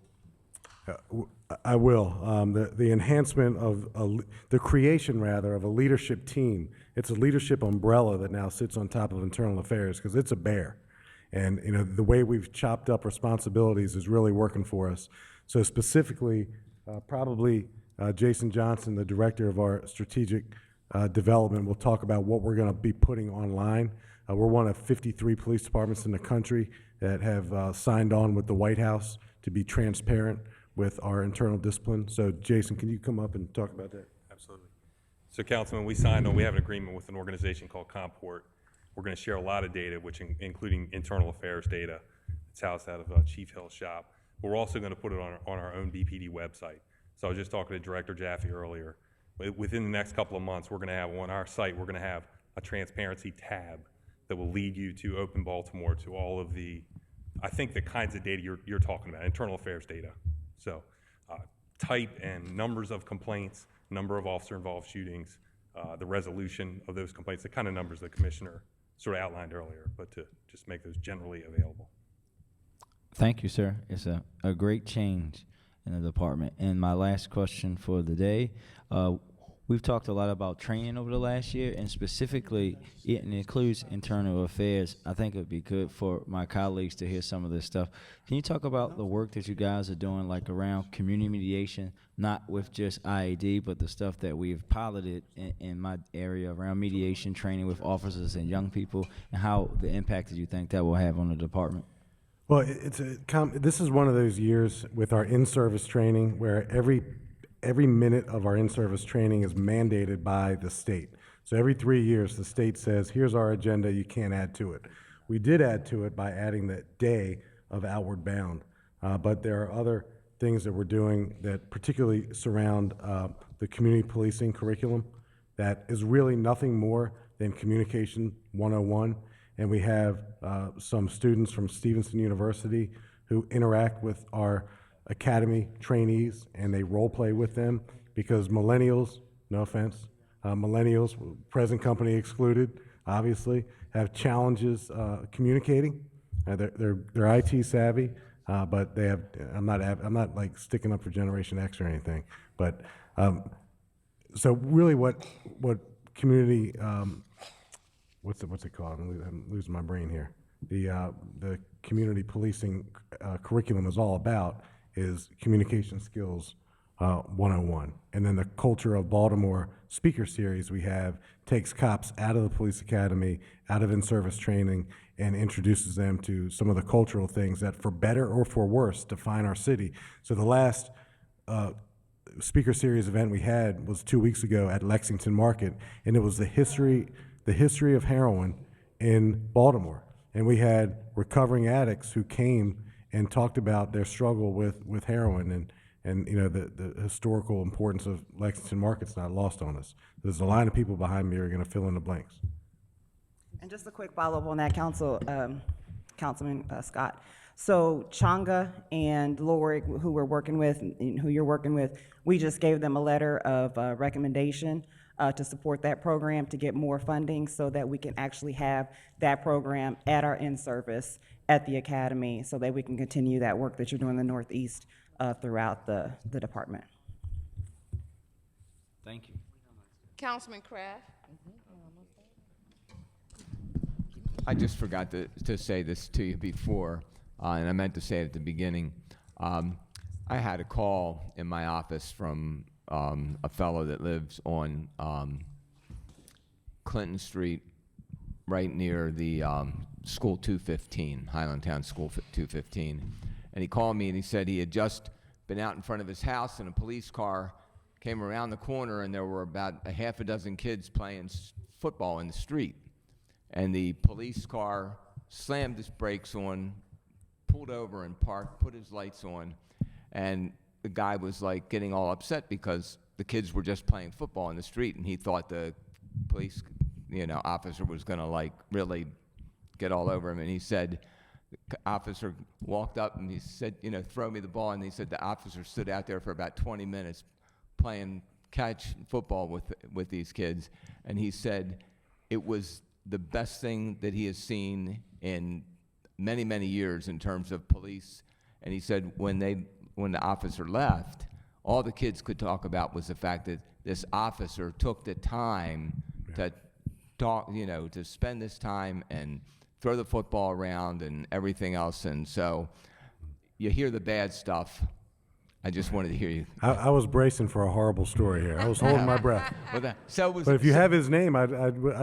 I will. The enhancement of, the creation, rather, of a leadership team. It's a leadership umbrella that now sits on top of internal affairs, because it's a bear. And, you know, the way we've chopped up responsibilities is really working for us. So specifically, probably Jason Johnson, the director of our strategic development, will talk about what we're going to be putting online. We're one of 53 police departments in the country that have signed on with the White House to be transparent with our internal discipline. So Jason, can you come up and talk about that? Absolutely. So Councilman, we have an agreement with an organization called Comport. We're going to share a lot of data, which including internal affairs data. It's housed out of Chief Hill's shop. We're also going to put it on our own BPD website. So I was just talking to Director Jaffe earlier. Within the next couple of months, we're going to have on our site, we're going to have a transparency tab that will lead you to Open Baltimore, to all of the, I think, the kinds of data you're talking about, internal affairs data. So type and numbers of complaints, number of officer-involved shootings, the resolution of those complaints, the kind of numbers the Commissioner sort of outlined earlier, but to just make those generally available. Thank you, sir. It's a great change in the department. And my last question for the day, we've talked a lot about training over the last year, and specifically it includes internal affairs. I think it would be good for my colleagues to hear some of this stuff. Can you talk about the work that you guys are doing, like around community mediation, not with just IAD, but the stuff that we've piloted in my area around mediation training with officers and young people, and how the impact that you think that will have on the department? Well, this is one of those years with our in-service training where every minute of our in-service training is mandated by the state. So every 3 years, the state says, here's our agenda, you can't add to it. We did add to it by adding that day of outward bound. But there are other things that we're doing that particularly surround the community policing curriculum that is really nothing more than Communication 101. And we have some students from Stevenson University who interact with our academy trainees, and they role play with them, because millennials, no offense, millennials, present company excluded, obviously, have challenges communicating. They're IT savvy, but they have. I'm not like sticking up for Generation X or anything, but so really, what community what's it called? I'm losing my brain here. The community policing curriculum is all about is communication skills 101. And then the Culture of Baltimore speaker series we have takes cops out of the police academy, out of in-service training, and introduces them to some of the cultural things that, for better or for worse, define our city. So the last speaker series event we had was 2 weeks ago at Lexington Market, and it was the history of heroin in Baltimore. And we had recovering addicts who came and talked about their struggle with heroin, and you know, the historical importance of Lexington Market's not lost on us. There's a line of people behind me who are going to fill in the blanks. And just a quick follow-up on that, Councilman Scott. So Changa and Lorig, who we're working with, and who you're working with, we just gave them a letter of recommendation to support that program, to get more funding so that we can actually have that program at our in-service at the academy, so that we can continue that work that you're doing in the Northeast throughout the department. Thank you. Councilman Kraft. I just forgot to say this to you before, and I meant to say it at the beginning. I had a call in my office from a fellow that lives on Clinton Street, right near the School 215, Highlandtown School 215. And he called me and he said he had just been out in front of his house, and a police car came around the corner, and there were about a half a dozen kids playing football in the street. And the police car slammed his brakes on, pulled over and parked, put his lights on, and the guy was like getting all upset because the kids were just playing football in the street, and he thought the police, officer was gonna like really get all over him. And he said, the officer walked up and he said, throw me the ball. And he said the officer stood out there for about 20 minutes playing catch football with these kids. And he said it was the best thing that he has seen in many, many years in terms of police. And he said when the officer left, all the kids could talk about was the fact that this officer took the time to talk, you know, to spend this time and throw the football around and everything else. And so you hear the bad stuff. I just wanted to hear you. I was bracing for a horrible story here. I was holding my breath. But if you have his name,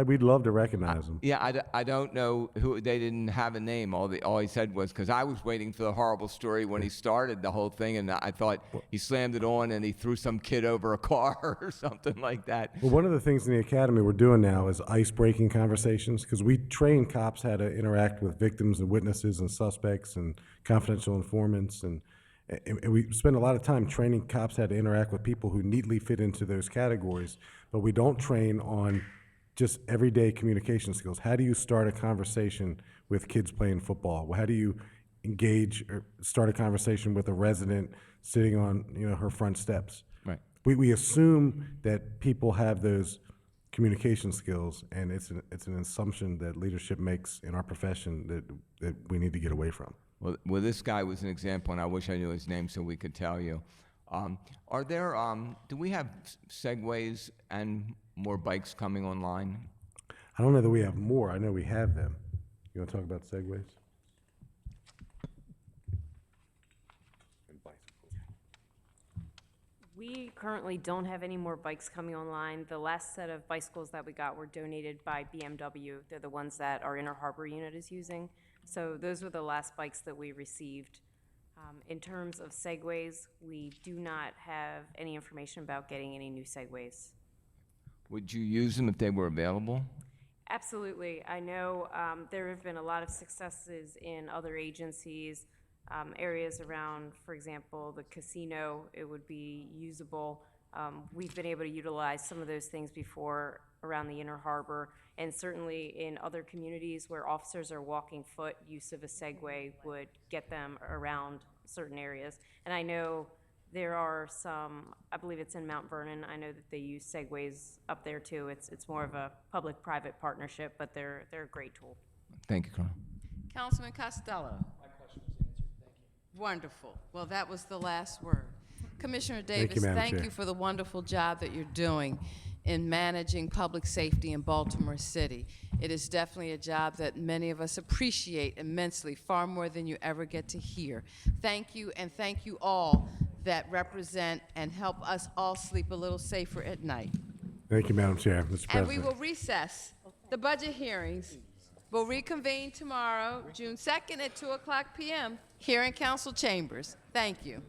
we'd love to recognize him. Yeah, I don't know who. They didn't have a name. All he said was, because I was waiting for the horrible story when he started the whole thing, and I thought he slammed it on and he threw some kid over a car or something like that. Well, one of the things in the academy we're doing now is ice-breaking conversations, because we train cops how to interact with victims and witnesses and suspects and confidential informants, and we spend a lot of time training cops how to interact with people who neatly fit into those categories, but we don't train on just everyday communication skills. How do you start a conversation with kids playing football? How do you engage or start a conversation with a resident sitting on, you know, her front steps? Right. We assume that people have those communication skills, and it's an assumption that leadership makes in our profession that we need to get away from. Well, this guy was an example, and I wish I knew his name so we could tell you. Are there, do we have Segways and more bikes coming online? I don't know that we have more. I know we have them. You want to talk about Segways? We currently don't have any more bikes coming online. The last set of bicycles that we got were donated by BMW. They're the ones that our Inner Harbor unit is using. So those were the last bikes that we received. In terms of Segways, we do not have any information about getting any new Segways. Would you use them if they were available? Absolutely. I know there have been a lot of successes in other agencies, areas around, for example, the casino. It would be usable. We've been able to utilize some of those things before around the Inner Harbor, and certainly in other communities where officers are walking foot, use of a Segway would get them around certain areas. And I know there are some, I believe it's in Mount Vernon, I know that they use Segways up there too. It's more of a public-private partnership, but they're a great tool. Thank you, Colonel. Councilman Costello. My question was answered. Thank you. Wonderful. Well, that was the last word. Commissioner Thank you, Davis, Madam thank Chair. you for the wonderful job that you're doing in managing public safety in Baltimore City. It is definitely a job that many of us appreciate immensely, far more than you ever get to hear. Thank you, and thank you all that represent and help us all sleep a little safer at night. Thank you, Madam Chair, Mr. And we President. will recess the budget hearings. We'll reconvene tomorrow, June 2nd at 2:00 p.m. here in council chambers. Thank you.